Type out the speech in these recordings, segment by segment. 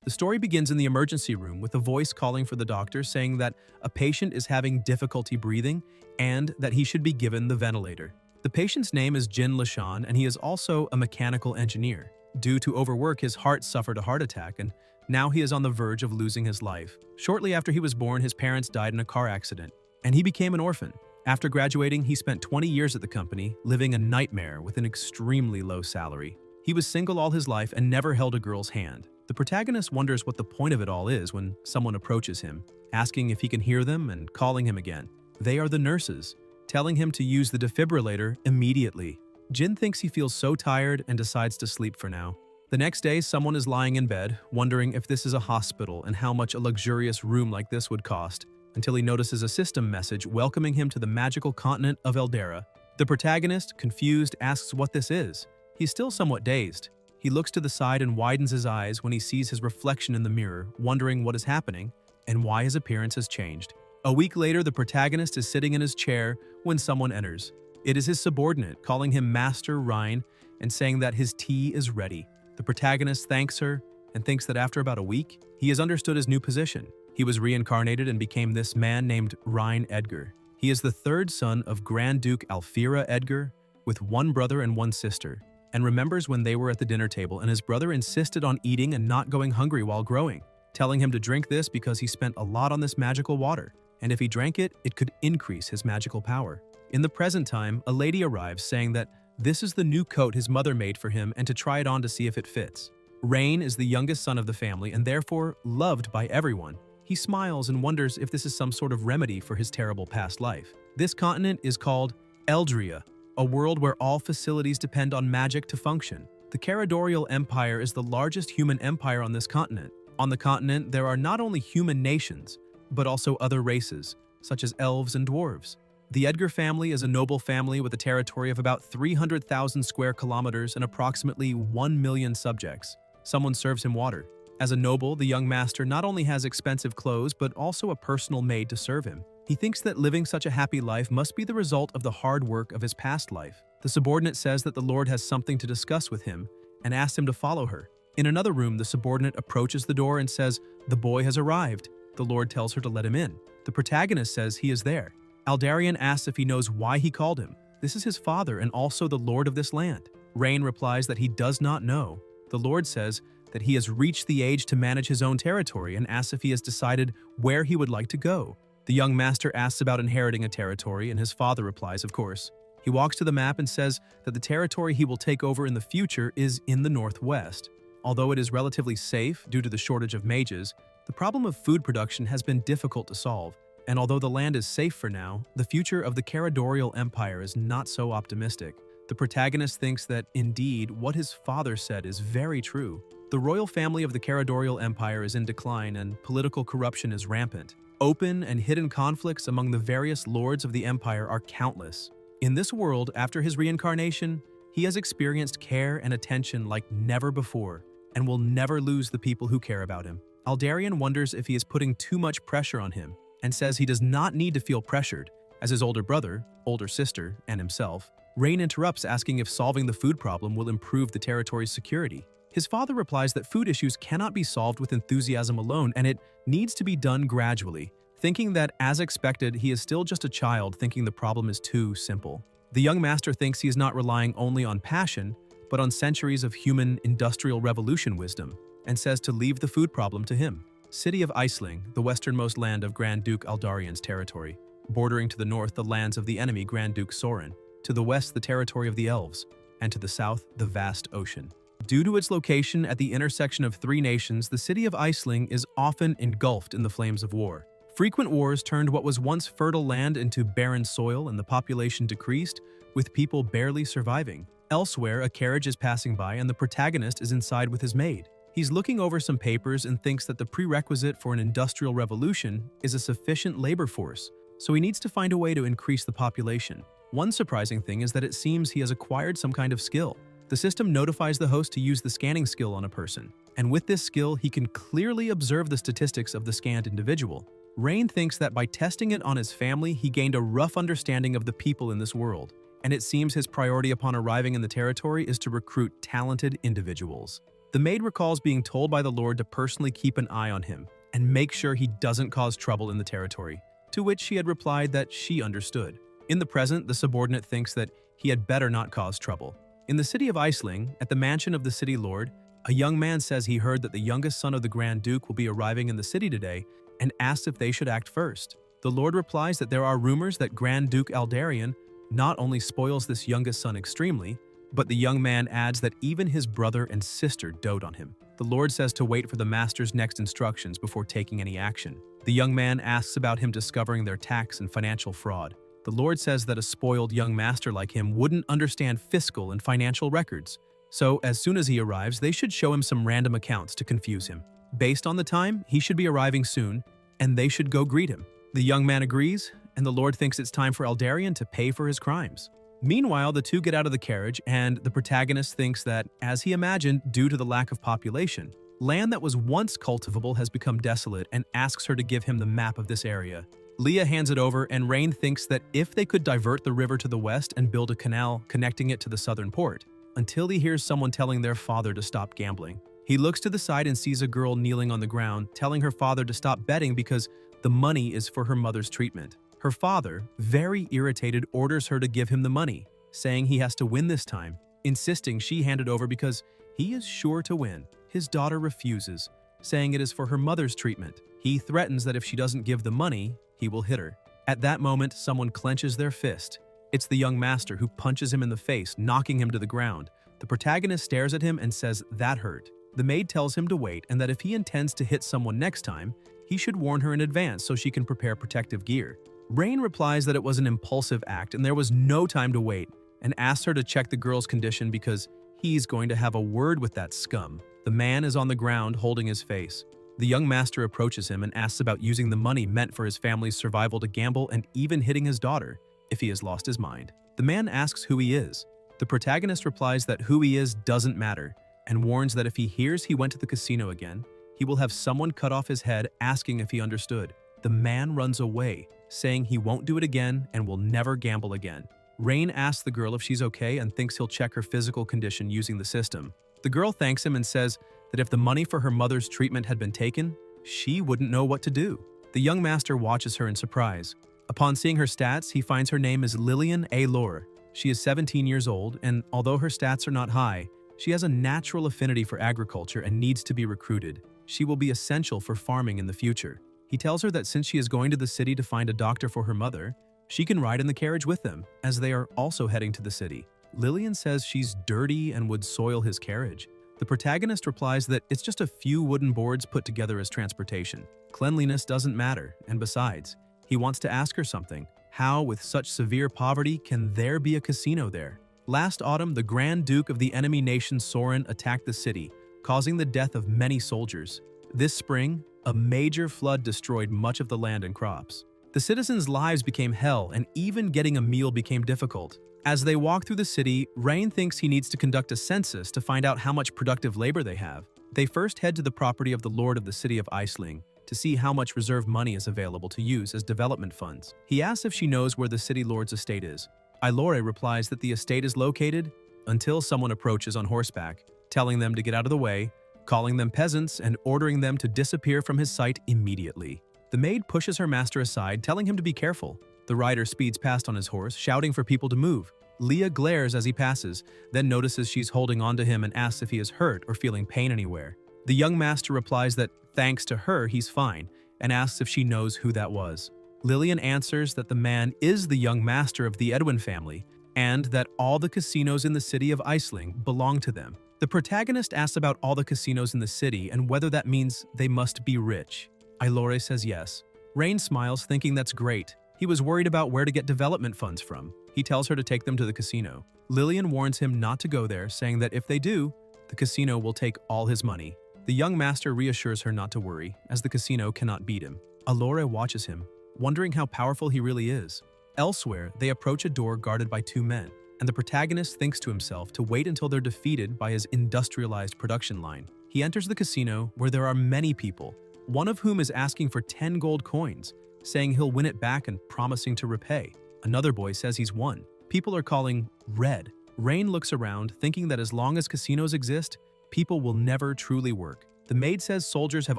The story begins in the emergency room with a voice calling for the doctor saying that a patient is having difficulty breathing and that he should be given the ventilator. The patient's name is Jin Lashan, and he is also a mechanical engineer. Due to overwork, his heart suffered a heart attack, and now he is on the verge of losing his life. Shortly after he was born, his parents died in a car accident, and he became an orphan. After graduating, he spent 20 years at the company, living a nightmare with an extremely low salary. He was single all his life and never held a girl's hand. The protagonist wonders what the point of it all is when someone approaches him, asking if he can hear them and calling him again. They are the nurses, telling him to use the defibrillator immediately. Jin thinks he feels so tired and decides to sleep for now. The next day, someone is lying in bed, wondering if this is a hospital and how much a luxurious room like this would cost, until he notices a system message welcoming him to the magical continent of Eldera. The protagonist, confused, asks what this is. He's still somewhat dazed. He looks to the side and widens his eyes when he sees his reflection in the mirror, wondering what is happening and why his appearance has changed. A week later, the protagonist is sitting in his chair when someone enters. It is his subordinate, calling him Master Rhine and saying that his tea is ready. The protagonist thanks her and thinks that after about a week, he has understood his new position. He was reincarnated and became this man named Rhine Edgar. He is the third son of Grand Duke Alfira Edgar, with one brother and one sister, and remembers when they were at the dinner table and his brother insisted on eating and not going hungry while growing, telling him to drink this because he spent a lot on this magical water, and if he drank it, it could increase his magical power. In the present time, a lady arrives saying that this is the new coat his mother made for him and to try it on to see if it fits. Rain is the youngest son of the family and therefore loved by everyone. He smiles and wonders if this is some sort of remedy for his terrible past life. This continent is called Eldria, a world where all facilities depend on magic to function. The Caradorial Empire is the largest human empire on this continent. On the continent, there are not only human nations, but also other races, such as elves and dwarves. The Edgar family is a noble family with a territory of about 300,000 square kilometers and approximately 1 million subjects. Someone serves him water. As a noble, the young master not only has expensive clothes, but also a personal maid to serve him. He thinks that living such a happy life must be the result of the hard work of his past life. The subordinate says that the Lord has something to discuss with him and asks him to follow her. In another room, the subordinate approaches the door and says, "The boy has arrived." The Lord tells her to let him in. The protagonist says he is there. Aldarian asks if he knows why he called him. This is his father and also the Lord of this land. Rain replies that he does not know. The Lord says that he has reached the age to manage his own territory and asks if he has decided where he would like to go. The young master asks about inheriting a territory and his father replies, of course. He walks to the map and says that the territory he will take over in the future is in the northwest. Although it is relatively safe due to the shortage of mages, the problem of food production has been difficult to solve. And although the land is safe for now, the future of the Caradorial Empire is not so optimistic. The protagonist thinks that, indeed, what his father said is very true. The royal family of the Caradorial Empire is in decline and political corruption is rampant. Open and hidden conflicts among the various lords of the empire are countless. In this world, after his reincarnation, he has experienced care and attention like never before, and will never lose the people who care about him. Aldarian wonders if he is putting too much pressure on him, and says he does not need to feel pressured, as his older brother, older sister, and himself. Rain interrupts, asking if solving the food problem will improve the territory's security. His father replies that food issues cannot be solved with enthusiasm alone, and it needs to be done gradually, thinking that, as expected, he is still just a child thinking the problem is too simple. The young master thinks he is not relying only on passion, but on centuries of human industrial revolution wisdom, and says to leave the food problem to him. City of Iceling, the westernmost land of Grand Duke Aldarian's territory, bordering to the north the lands of the enemy Grand Duke Sorin, to the west the territory of the elves, and to the south the vast ocean. Due to its location at the intersection of three nations, the city of Iceling is often engulfed in the flames of war. Frequent wars turned what was once fertile land into barren soil and the population decreased, with people barely surviving. Elsewhere, a carriage is passing by and the protagonist is inside with his maid. He's looking over some papers and thinks that the prerequisite for an industrial revolution is a sufficient labor force, so he needs to find a way to increase the population. One surprising thing is that it seems he has acquired some kind of skill. The system notifies the host to use the scanning skill on a person, and with this skill, he can clearly observe the statistics of the scanned individual. Rain thinks that by testing it on his family, he gained a rough understanding of the people in this world, and it seems his priority upon arriving in the territory is to recruit talented individuals. The maid recalls being told by the Lord to personally keep an eye on him and make sure he doesn't cause trouble in the territory, to which she had replied that she understood. In the present, the subordinate thinks that he had better not cause trouble. In the city of Iceling, at the mansion of the city lord, a young man says he heard that the youngest son of the Grand Duke will be arriving in the city today and asks if they should act first. The Lord replies that there are rumors that Grand Duke Aldarion not only spoils this youngest son extremely, but the young man adds that even his brother and sister dote on him. The Lord says to wait for the master's next instructions before taking any action. The young man asks about him discovering their tax and financial fraud. The Lord says that a spoiled young master like him wouldn't understand fiscal and financial records. So, as soon as he arrives, they should show him some random accounts to confuse him. Based on the time, he should be arriving soon, and they should go greet him. The young man agrees, and the Lord thinks it's time for Aldarion to pay for his crimes. Meanwhile, the two get out of the carriage, and the protagonist thinks that, as he imagined, due to the lack of population, land that was once cultivable has become desolate and asks her to give him the map of this area. Leah hands it over, and Rain thinks that if they could divert the river to the west and build a canal connecting it to the southern port, until he hears someone telling their father to stop gambling. He looks to the side and sees a girl kneeling on the ground, telling her father to stop betting because the money is for her mother's treatment. Her father, very irritated, orders her to give him the money, saying he has to win this time, insisting she hand it over because he is sure to win. His daughter refuses, saying it is for her mother's treatment. He threatens that if she doesn't give the money, he will hit her. At that moment, someone clenches their fist. It's the young master who punches him in the face, knocking him to the ground. The protagonist stares at him and says that hurt. The maid tells him to wait and that if he intends to hit someone next time, he should warn her in advance so she can prepare protective gear. Rain replies that it was an impulsive act and there was no time to wait, and asks her to check the girl's condition because he's going to have a word with that scum. The man is on the ground holding his face. The young master approaches him and asks about using the money meant for his family's survival to gamble and even hitting his daughter if he has lost his mind. The man asks who he is. The protagonist replies that who he is doesn't matter and warns that if he hears he went to the casino again, he will have someone cut off his head asking if he understood. The man runs away, saying he won't do it again and will never gamble again. Rain asks the girl if she's okay and thinks he'll check her physical condition using the system. The girl thanks him and says that if the money for her mother's treatment had been taken, she wouldn't know what to do. The young master watches her in surprise. Upon seeing her stats, he finds her name is Lillian A. Lore. She is 17 years old, and although her stats are not high, she has a natural affinity for agriculture and needs to be recruited. She will be essential for farming in the future. He tells her that since she is going to the city to find a doctor for her mother, she can ride in the carriage with them, as they are also heading to the city. Lillian says she's dirty and would soil his carriage. The protagonist replies that it's just a few wooden boards put together as transportation. Cleanliness doesn't matter, and besides, he wants to ask her something. How, with such severe poverty, can there be a casino there? Last autumn, the Grand Duke of the enemy nation Soren attacked the city, causing the death of many soldiers. This spring, a major flood destroyed much of the land and crops. The citizens' lives became hell, and even getting a meal became difficult. As they walk through the city, Rain thinks he needs to conduct a census to find out how much productive labor they have. They first head to the property of the lord of the city of Iceling to see how much reserve money is available to use as development funds. He asks if she knows where the city lord's estate is. Ilore replies that the estate is located until someone approaches on horseback, telling them to get out of the way, calling them peasants, and ordering them to disappear from his sight immediately. The maid pushes her master aside, telling him to be careful. The rider speeds past on his horse, shouting for people to move. Leah glares as he passes, then notices she's holding onto him and asks if he is hurt or feeling pain anywhere. The young master replies that, thanks to her, he's fine, and asks if she knows who that was. Lillian answers that the man is the young master of the Edwin family, and that all the casinos in the city of Iceling belong to them. The protagonist asks about all the casinos in the city and whether that means they must be rich. Ilore says yes. Rain smiles, thinking that's great. He was worried about where to get development funds from. He tells her to take them to the casino. Lillian warns him not to go there, saying that if they do, the casino will take all his money. The young master reassures her not to worry, as the casino cannot beat him. Ilore watches him, wondering how powerful he really is. Elsewhere, they approach a door guarded by two men, and the protagonist thinks to himself to wait until they're defeated by his industrialized production line. He enters the casino, where there are many people, one of whom is asking for 10 gold coins, saying he'll win it back and promising to repay. Another boy says he's won. People are calling red. Rain looks around, thinking that as long as casinos exist, people will never truly work. The maid says soldiers have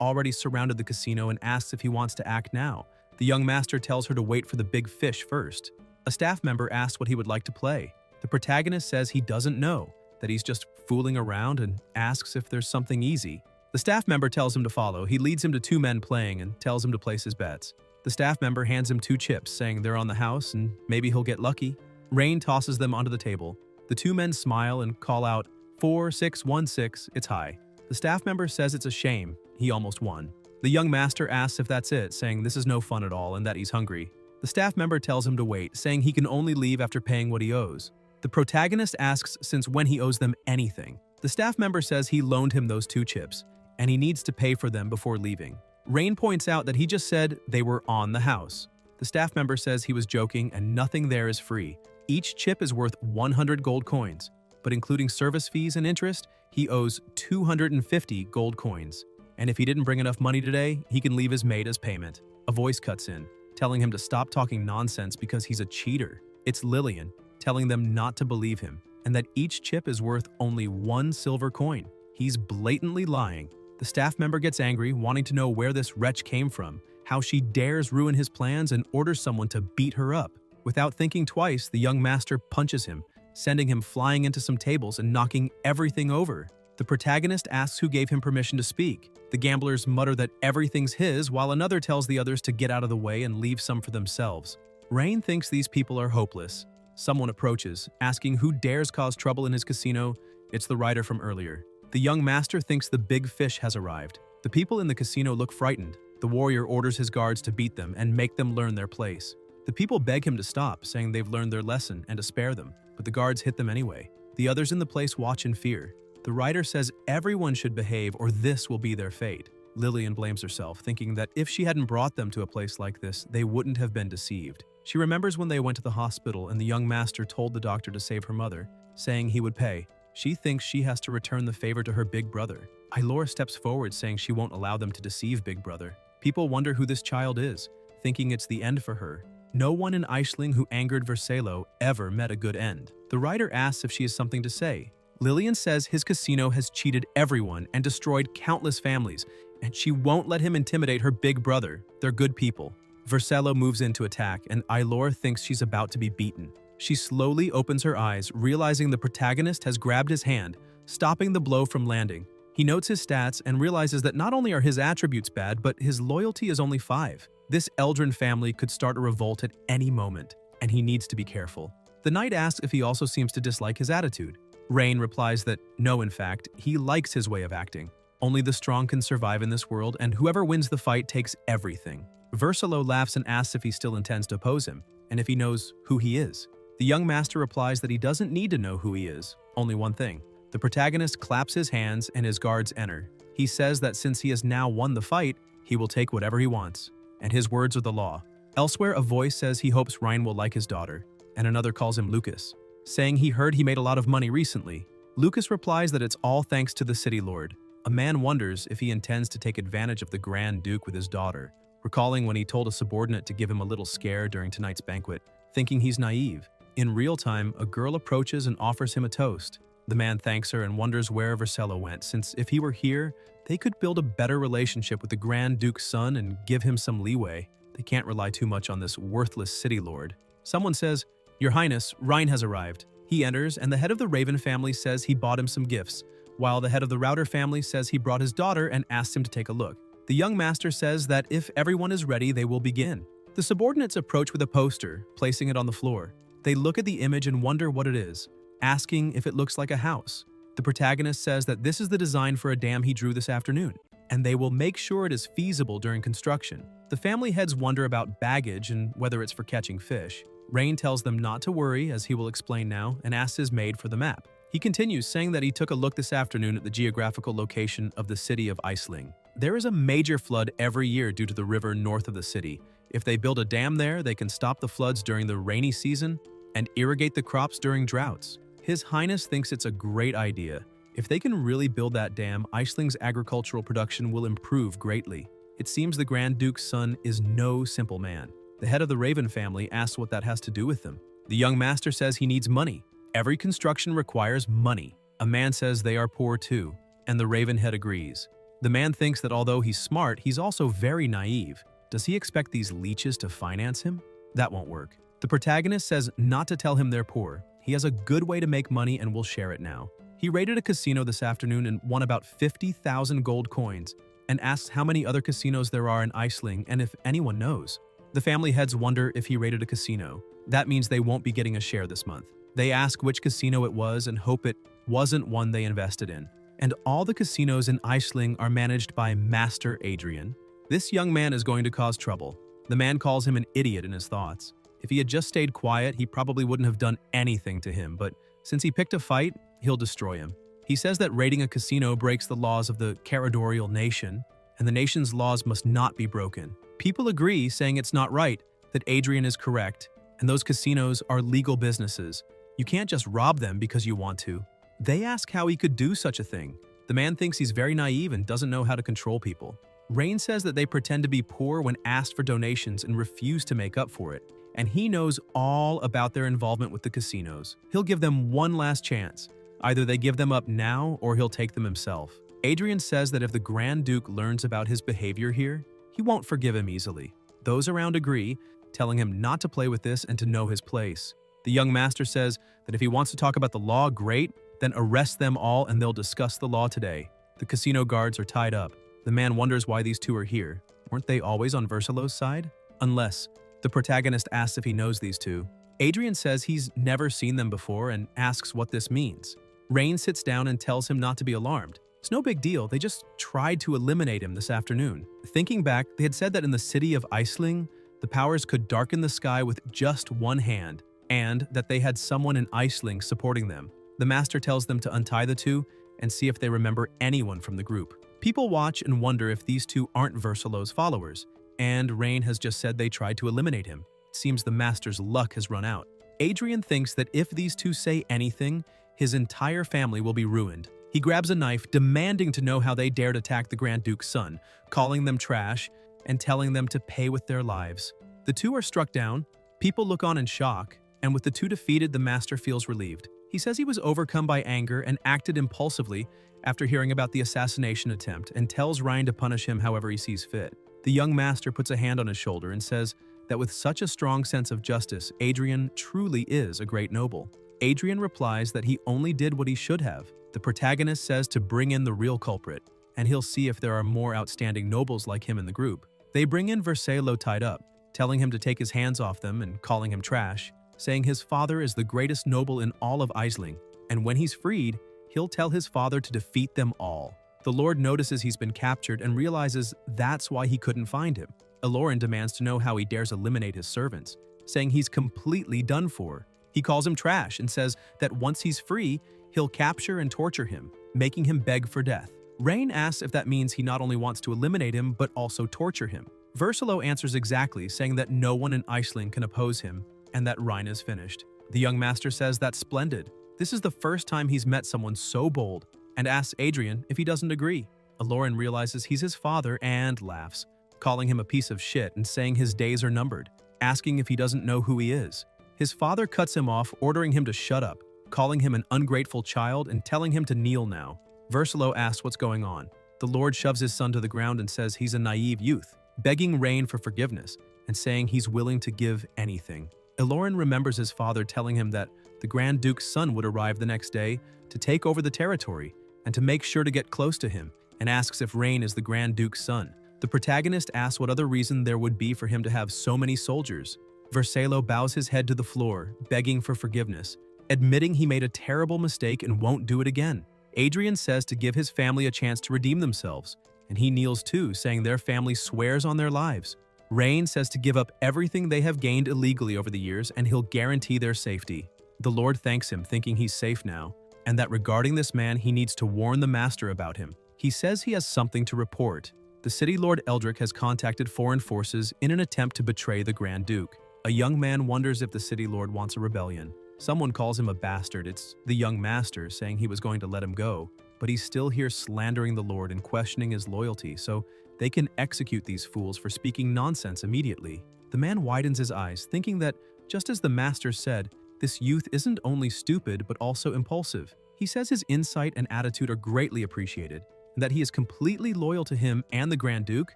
already surrounded the casino and asks if he wants to act now. The young master tells her to wait for the big fish first. A staff member asks what he would like to play. The protagonist says he doesn't know, that he's just fooling around, and asks if there's something easy. The staff member tells him to follow. He leads him to two men playing and tells him to place his bets. The staff member hands him two chips, saying they're on the house and maybe he'll get lucky. Rain tosses them onto the table. The two men smile and call out, 4, 6, 1, 6, it's high. The staff member says it's a shame, he almost won. The young master asks if that's it, saying this is no fun at all and that he's hungry. The staff member tells him to wait, saying he can only leave after paying what he owes. The protagonist asks since when he owes them anything. The staff member says he loaned him those two chips, and he needs to pay for them before leaving. Rain points out that he just said they were on the house. The staff member says he was joking and nothing there is free. Each chip is worth 100 gold coins, but including service fees and interest, he owes 250 gold coins. And if he didn't bring enough money today, he can leave his maid as payment. A voice cuts in, telling him to stop talking nonsense because he's a cheater. It's Lillian, telling them not to believe him, and that each chip is worth only 1 silver coin. He's blatantly lying. The staff member gets angry, wanting to know where this wretch came from, how she dares ruin his plans, and orders someone to beat her up. Without thinking twice, the young master punches him, sending him flying into some tables and knocking everything over. The protagonist asks who gave him permission to speak. The gamblers mutter that everything's his, while another tells the others to get out of the way and leave some for themselves. Rain thinks these people are hopeless. Someone approaches, asking who dares cause trouble in his casino. It's the rider from earlier. The young master thinks the big fish has arrived. The people in the casino look frightened. The warrior orders his guards to beat them and make them learn their place. The people beg him to stop, saying they've learned their lesson and to spare them, but the guards hit them anyway. The others in the place watch in fear. The writer says everyone should behave or this will be their fate. Lillian blames herself, thinking that if she hadn't brought them to a place like this, they wouldn't have been deceived. She remembers when they went to the hospital and the young master told the doctor to save her mother, saying he would pay. She thinks she has to return the favor to her big brother. Ailora steps forward, saying she won't allow them to deceive Big Brother. People wonder who this child is, thinking it's the end for her. No one in Aisling who angered Vercello ever met a good end. The writer asks if she has something to say. Lillian says his casino has cheated everyone and destroyed countless families, and she won't let him intimidate her big brother. They're good people. Vercello moves in to attack, and Ailora thinks she's about to be beaten. She slowly opens her eyes, realizing the protagonist has grabbed his hand, stopping the blow from landing. He notes his stats and realizes that not only are his attributes bad, but his loyalty is only 5. This Eldrin family could start a revolt at any moment, and he needs to be careful. The knight asks if he also seems to dislike his attitude. Rain replies that no, in fact, he likes his way of acting. Only the strong can survive in this world, and whoever wins the fight takes everything. Vercello laughs and asks if he still intends to oppose him, and if he knows who he is. The young master replies that he doesn't need to know who he is, only one thing. The protagonist claps his hands and his guards enter. He says that since he has now won the fight, he will take whatever he wants, and his words are the law. Elsewhere, a voice says he hopes Ryan will like his daughter, and another calls him Lucas, saying he heard he made a lot of money recently. Lucas replies that it's all thanks to the city lord. A man wonders if he intends to take advantage of the Grand Duke with his daughter, recalling when he told a subordinate to give him a little scare during tonight's banquet, thinking he's naive. In real time, a girl approaches and offers him a toast. The man thanks her and wonders where Vercello went, since if he were here, they could build a better relationship with the Grand Duke's son and give him some leeway. They can't rely too much on this worthless city lord. Someone says, "Your Highness, Ryan has arrived." He enters, and the head of the Raven family says he bought him some gifts, while the head of the Router family says he brought his daughter and asked him to take a look. The young master says that if everyone is ready, they will begin. The subordinates approach with a poster, placing it on the floor. They look at the image and wonder what it is, asking if it looks like a house. The protagonist says that this is the design for a dam he drew this afternoon, and they will make sure it is feasible during construction. The family heads wonder about baggage and whether it's for catching fish. Rain tells them not to worry, as he will explain now, and asks his maid for the map. He continues, saying that he took a look this afternoon at the geographical location of the city of Aisling. There is a major flood every year due to the river north of the city. If they build a dam there, they can stop the floods during the rainy season and irrigate the crops during droughts. His Highness thinks it's a great idea. If they can really build that dam, Aisling's agricultural production will improve greatly. It seems the Grand Duke's son is no simple man. The head of the Raven family asks what that has to do with them. The young master says he needs money. Every construction requires money. A man says they are poor too. and the Ravenhead agrees. The man thinks that although he's smart, he's also very naive. Does he expect these leeches to finance him? That won't work. The protagonist says not to tell him they're poor. He has a good way to make money and will share it now. He raided a casino this afternoon and won about 50,000 gold coins and asks how many other casinos there are in Iceland and if anyone knows. The family heads wonder if he raided a casino. That means they won't be getting a share this month. They ask which casino it was and hope it wasn't one they invested in. And all the casinos in Iceland are managed by Master Adrian. This young man is going to cause trouble. The man calls him an idiot in his thoughts. If he had just stayed quiet, he probably wouldn't have done anything to him, but since he picked a fight, he'll destroy him. He says that raiding a casino breaks the laws of the Caradorial nation, and the nation's laws must not be broken. People agree, saying it's not right, that Adrian is correct, and those casinos are legal businesses. You can't just rob them because you want to. They ask how he could do such a thing. The man thinks he's very naive and doesn't know how to control people. Rain says that they pretend to be poor when asked for donations and refuse to make up for it, and he knows all about their involvement with the casinos. He'll give them one last chance. Either they give them up now or he'll take them himself. Adrian says that if the Grand Duke learns about his behavior here, he won't forgive him easily. Those around agree, telling him not to play with this and to know his place. The young master says that if he wants to talk about the law, great, then arrest them all and they'll discuss the law today. The casino guards are tied up. The man wonders why these two are here. Weren't they always on Versilo's side? Unless. The protagonist asks if he knows these two. Adrian says he's never seen them before and asks what this means. Rain sits down and tells him not to be alarmed. It's no big deal, they just tried to eliminate him this afternoon. Thinking back, they had said that in the city of Iceland, the powers could darken the sky with just one hand, and that they had someone in Iceland supporting them. The master tells them to untie the two and see if they remember anyone from the group. People watch and wonder if these two aren't Versilo's followers, and Rain has just said they tried to eliminate him. It seems the master's luck has run out. Adrian thinks that if these two say anything, his entire family will be ruined. He grabs a knife, demanding to know how they dared attack the Grand Duke's son, calling them trash and telling them to pay with their lives. The two are struck down, people look on in shock, and with the two defeated, the master feels relieved. He says he was overcome by anger and acted impulsively after hearing about the assassination attempt and tells Ryan to punish him however he sees fit. The young master puts a hand on his shoulder and says that with such a strong sense of justice, Adrian truly is a great noble. Adrian replies that he only did what he should have. The protagonist says to bring in the real culprit, and he'll see if there are more outstanding nobles like him in the group. They bring in Versilo tied up, telling him to take his hands off them and calling him trash, saying his father is the greatest noble in all of Iceland, and when he's freed, he'll tell his father to defeat them all. The Lord notices he's been captured and realizes that's why he couldn't find him. Aloran demands to know how he dares eliminate his servants, saying he's completely done for. He calls him trash and says that once he's free, he'll capture and torture him, making him beg for death. Rain asks if that means he not only wants to eliminate him, but also torture him. Versilo answers exactly, saying that no one in Iceland can oppose him, and that Rhine is finished. The young master says that's splendid. This is the first time he's met someone so bold, and asks Adrian if he doesn't agree. Aloran realizes he's his father and laughs, calling him a piece of shit and saying his days are numbered, asking if he doesn't know who he is. His father cuts him off, ordering him to shut up, calling him an ungrateful child and telling him to kneel now. Versilo asks what's going on. The Lord shoves his son to the ground and says he's a naive youth, begging Rain for forgiveness and saying he's willing to give anything. Aloran remembers his father telling him that the Grand Duke's son would arrive the next day to take over the territory and to make sure to get close to him, and asks if Rain is the Grand Duke's son. The protagonist asks what other reason there would be for him to have so many soldiers. Versilo bows his head to the floor, begging for forgiveness, admitting he made a terrible mistake and won't do it again. Adrian says to give his family a chance to redeem themselves, and he kneels too, saying their family swears on their lives. Rain says to give up everything they have gained illegally over the years, and he'll guarantee their safety. The Lord thanks him, thinking he's safe now, and that regarding this man, he needs to warn the master about him. He says he has something to report. The city lord Eldrick has contacted foreign forces in an attempt to betray the Grand Duke. A young man wonders if the city lord wants a rebellion. Someone calls him a bastard. It's the young master, saying he was going to let him go, but he's still here slandering the Lord and questioning his loyalty, so they can execute these fools for speaking nonsense immediately. The man widens his eyes, thinking that, just as the master said, this youth isn't only stupid but also impulsive. He says his insight and attitude are greatly appreciated, and that he is completely loyal to him and the Grand Duke,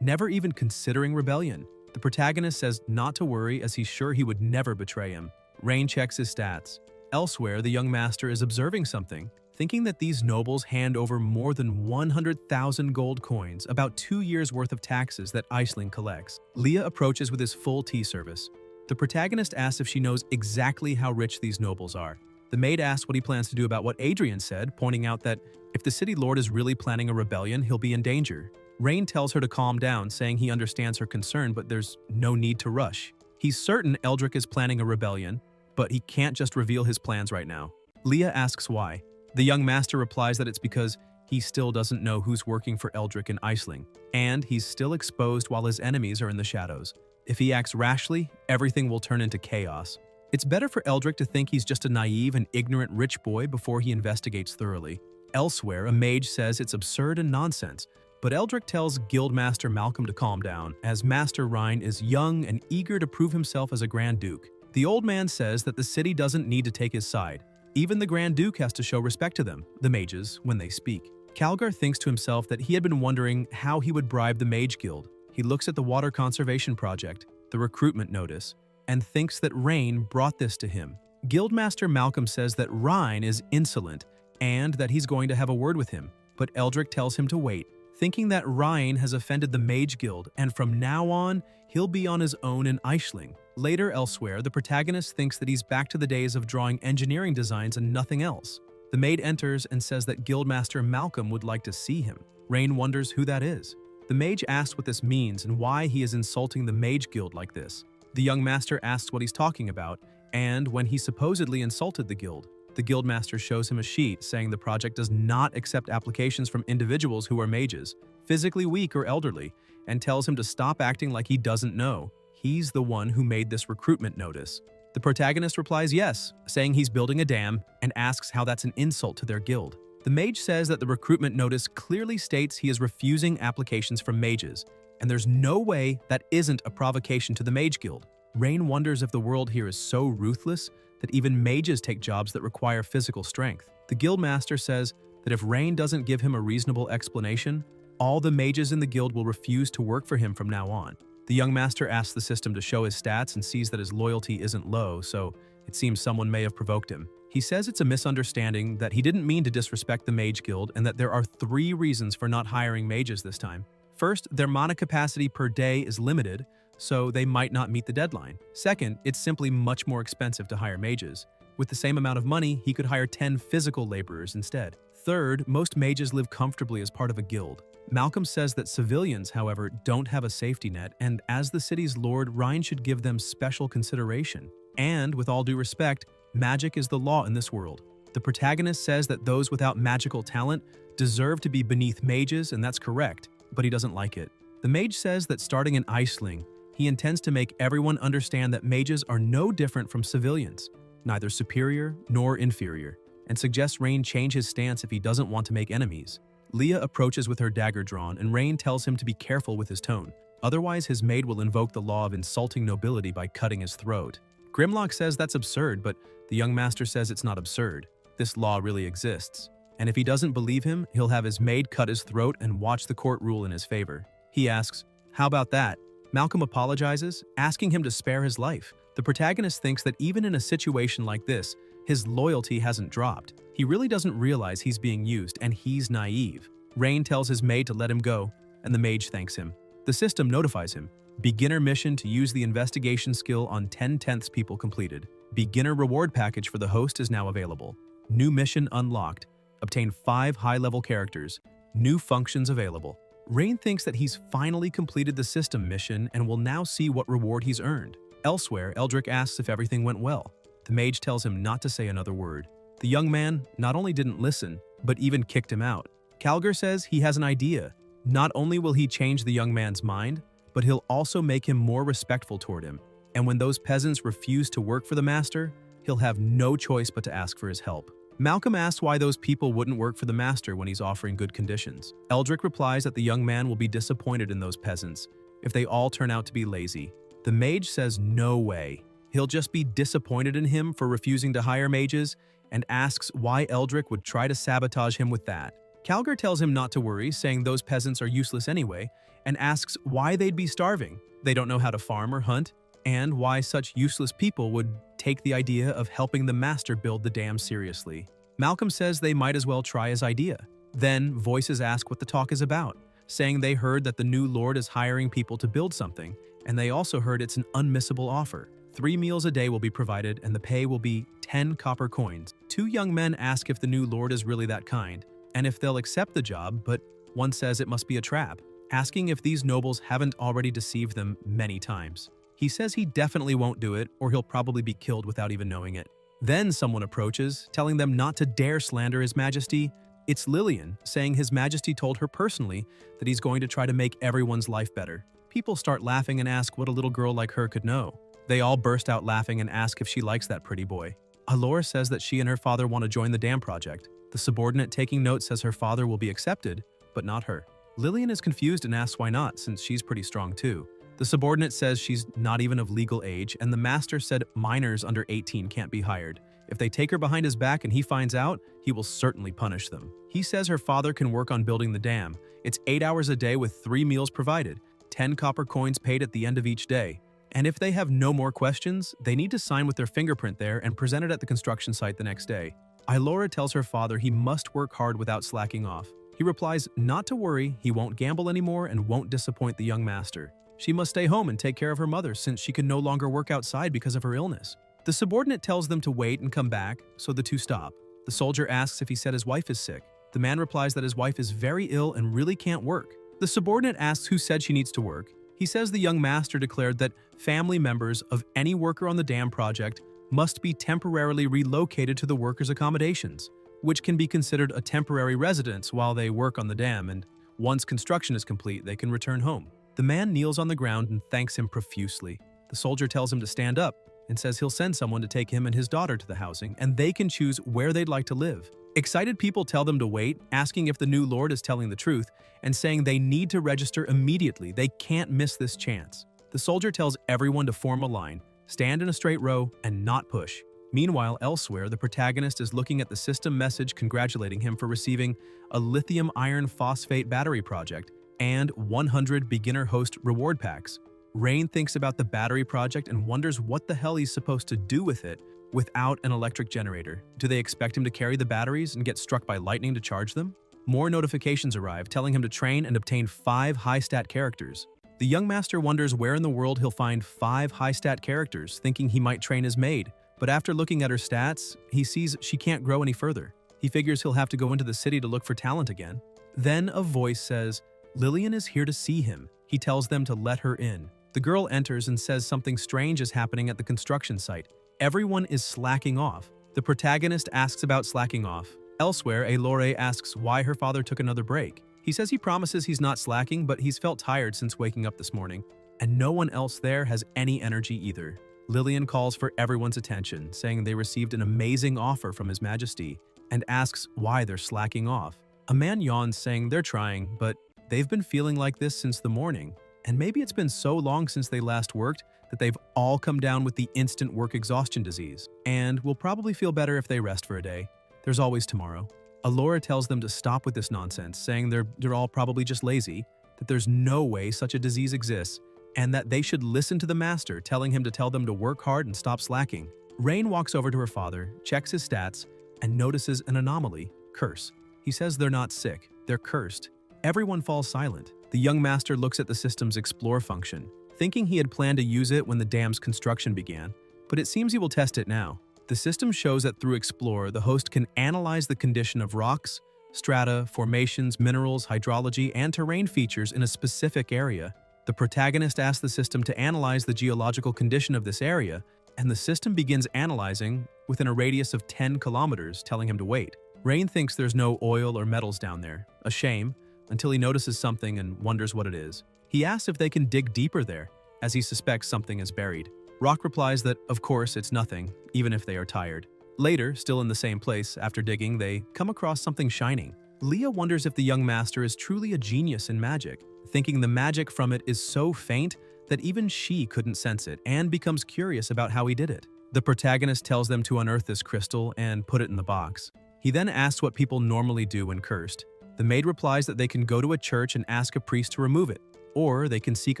never even considering rebellion. The protagonist says not to worry as he's sure he would never betray him. Rain checks his stats. Elsewhere, the young master is observing something, thinking that these nobles hand over more than 100,000 gold coins, about 2 years' worth of taxes that Aisling collects. Leah approaches with his full tea service. The protagonist asks if she knows exactly how rich these nobles are. The maid asks what he plans to do about what Adrian said, pointing out that if the city lord is really planning a rebellion, he'll be in danger. Rain tells her to calm down, saying he understands her concern, but there's no need to rush. He's certain Eldrick is planning a rebellion, but he can't just reveal his plans right now. Leah asks why. The young master replies that it's because he still doesn't know who's working for Eldrick and Aisling, and he's still exposed while his enemies are in the shadows. If he acts rashly, everything will turn into chaos. It's better for Eldrick to think he's just a naive and ignorant rich boy before he investigates thoroughly. Elsewhere, a mage says it's absurd and nonsense, but Eldrick tells Guildmaster Malcolm to calm down, as Master Rhine is young and eager to prove himself as a Grand Duke. The old man says that the city doesn't need to take his side. Even the Grand Duke has to show respect to them, the mages, when they speak. Calgar thinks to himself that he had been wondering how he would bribe the Mage Guild. He looks at the Water Conservation Project, the recruitment notice, and thinks that Rain brought this to him. Guildmaster Malcolm says that Rhine is insolent and that he's going to have a word with him, but Eldrick tells him to wait, thinking that Rhine has offended the Mage Guild and from now on, he'll be on his own in Aisling. Later elsewhere, the protagonist thinks that he's back to the days of drawing engineering designs and nothing else. The maid enters and says that Guildmaster Malcolm would like to see him. Rain wonders who that is. The mage asks what this means and why he is insulting the Mage Guild like this. The young master asks what he's talking about, and when he supposedly insulted the guild, the guildmaster shows him a sheet saying the project does not accept applications from individuals who are mages, physically weak or elderly, and tells him to stop acting like he doesn't know. He's the one who made this recruitment notice. The protagonist replies yes, saying he's building a dam, and asks how that's an insult to their guild. The mage says that the recruitment notice clearly states he is refusing applications from mages, and there's no way that isn't a provocation to the Mage Guild. Rain wonders if the world here is so ruthless that even mages take jobs that require physical strength. The guildmaster says that if Rain doesn't give him a reasonable explanation, all the mages in the guild will refuse to work for him from now on. The young master asks the system to show his stats and sees that his loyalty isn't low, so it seems someone may have provoked him. He says it's a misunderstanding, that he didn't mean to disrespect the Mage Guild, and that there are 3 reasons for not hiring mages this time. First, their mana capacity per day is limited, so they might not meet the deadline. Second, it's simply much more expensive to hire mages. With the same amount of money, he could hire 10 physical laborers instead. Third, most mages live comfortably as part of a guild. Malcolm says that civilians, however, don't have a safety net, and as the city's lord, Rhine should give them special consideration. And, with all due respect, magic is the law in this world. The protagonist says that those without magical talent deserve to be beneath mages, and that's correct, but he doesn't like it. The mage says that starting in Aisling, he intends to make everyone understand that mages are no different from civilians, neither superior nor inferior, and suggests Rain change his stance if he doesn't want to make enemies. Leah approaches with her dagger drawn, and Rain tells him to be careful with his tone. Otherwise, his maid will invoke the law of insulting nobility by cutting his throat. Grimlock says that's absurd, but the young master says it's not absurd. This law really exists. And if he doesn't believe him, he'll have his maid cut his throat and watch the court rule in his favor. He asks, "How about that?" Malcolm apologizes, asking him to spare his life. The protagonist thinks that even in a situation like this, his loyalty hasn't dropped. He really doesn't realize he's being used, and he's naive. Rain tells his maid to let him go, and the mage thanks him. The system notifies him. Beginner mission to use the investigation skill on 10/10 people completed. Beginner reward package for the host is now available. New mission unlocked. Obtain 5 high-level characters. New functions available. Rain thinks that he's finally completed the system mission and will now see what reward he's earned. Elsewhere, Eldrick asks if everything went well. The mage tells him not to say another word. The young man not only didn't listen, but even kicked him out. Calgar says he has an idea. Not only will he change the young man's mind, but he'll also make him more respectful toward him. And when those peasants refuse to work for the master, he'll have no choice but to ask for his help. Malcolm asks why those people wouldn't work for the master when he's offering good conditions. Eldrick replies that the young man will be disappointed in those peasants if they all turn out to be lazy. The mage says no way. He'll just be disappointed in him for refusing to hire mages, and asks why Eldrick would try to sabotage him with that. Calgar tells him not to worry, saying those peasants are useless anyway, and asks why they'd be starving. They don't know how to farm or hunt, and why such useless people would take the idea of helping the master build the dam seriously. Malcolm says they might as well try his idea. Then voices ask what the talk is about, saying they heard that the new lord is hiring people to build something, and they also heard it's an unmissable offer. 3 meals a day will be provided, and the pay will be 10 copper coins. 2 young men ask if the new lord is really that kind, and if they'll accept the job, but one says it must be a trap, asking if these nobles haven't already deceived them many times. He says he definitely won't do it, or he'll probably be killed without even knowing it. Then someone approaches, telling them not to dare slander His Majesty. It's Lillian, saying His Majesty told her personally that he's going to try to make everyone's life better. People start laughing and ask what a little girl like her could know. They all burst out laughing and ask if she likes that pretty boy. Alora says that she and her father want to join the dam project. The subordinate taking note says her father will be accepted, but not her. Lillian is confused and asks why not, since she's pretty strong too. The subordinate says she's not even of legal age, and the master said minors under 18 can't be hired. If they take her behind his back and he finds out, he will certainly punish them. He says her father can work on building the dam. It's 8 hours a day with 3 meals provided, 10 copper coins paid at the end of each day. And if they have no more questions, they need to sign with their fingerprint there and present it at the construction site the next day. Ilora tells her father he must work hard without slacking off. He replies not to worry, he won't gamble anymore and won't disappoint the young master. She must stay home and take care of her mother since she can no longer work outside because of her illness. The subordinate tells them to wait and come back, so the two stop. The soldier asks if he said his wife is sick. The man replies that his wife is very ill and really can't work. The subordinate asks who said she needs to work. He says the young master declared that family members of any worker on the dam project must be temporarily relocated to the workers' accommodations, which can be considered a temporary residence while they work on the dam, and once construction is complete, they can return home. The man kneels on the ground and thanks him profusely. The soldier tells him to stand up and says he'll send someone to take him and his daughter to the housing, and they can choose where they'd like to live. Excited people tell them to wait, asking if the new lord is telling the truth, and saying they need to register immediately. They can't miss this chance. The soldier tells everyone to form a line, stand in a straight row, and not push. Meanwhile, elsewhere, the protagonist is looking at the system message congratulating him for receiving a lithium iron phosphate battery project and 100 beginner host reward packs. Rain thinks about the battery project and wonders what the hell he's supposed to do with it without an electric generator. Do they expect him to carry the batteries and get struck by lightning to charge them? More notifications arrive telling him to train and obtain 5 high-stat characters. The young master wonders where in the world he'll find 5 high-stat characters, thinking he might train his maid. But after looking at her stats, he sees she can't grow any further. He figures he'll have to go into the city to look for talent again. Then a voice says, Lillian is here to see him. He tells them to let her in. The girl enters and says something strange is happening at the construction site. Everyone is slacking off. The protagonist asks about slacking off. Elsewhere, Alore asks why her father took another break. He says he promises he's not slacking, but he's felt tired since waking up this morning, and no one else there has any energy either. Lillian calls for everyone's attention, saying they received an amazing offer from His Majesty, and asks why they're slacking off. A man yawns, saying they're trying, but they've been feeling like this since the morning, and maybe it's been so long since they last worked that they've all come down with the instant work exhaustion disease, and will probably feel better if they rest for a day. There's always tomorrow. Alora tells them to stop with this nonsense, saying they're all probably just lazy, that there's no way such a disease exists, and that they should listen to the master, telling him to tell them to work hard and stop slacking. Rain walks over to her father, checks his stats, and notices an anomaly, curse. He says they're not sick, they're cursed. Everyone falls silent. The young master looks at the system's explore function, thinking he had planned to use it when the dam's construction began, but it seems he will test it now. The system shows that through Explore, the host can analyze the condition of rocks, strata, formations, minerals, hydrology, and terrain features in a specific area. The protagonist asks the system to analyze the geological condition of this area, and the system begins analyzing within a radius of 10 kilometers, telling him to wait. Rain thinks there's no oil or metals down there, a shame, until he notices something and wonders what it is. He asks if they can dig deeper there, as he suspects something is buried. Rock replies that, of course, it's nothing, even if they are tired. Later, still in the same place, after digging, they come across something shining. Leah wonders if the young master is truly a genius in magic, thinking the magic from it is so faint that even she couldn't sense it, and becomes curious about how he did it. The protagonist tells them to unearth this crystal and put it in the box. He then asks what people normally do when cursed. The maid replies that they can go to a church and ask a priest to remove it, or they can seek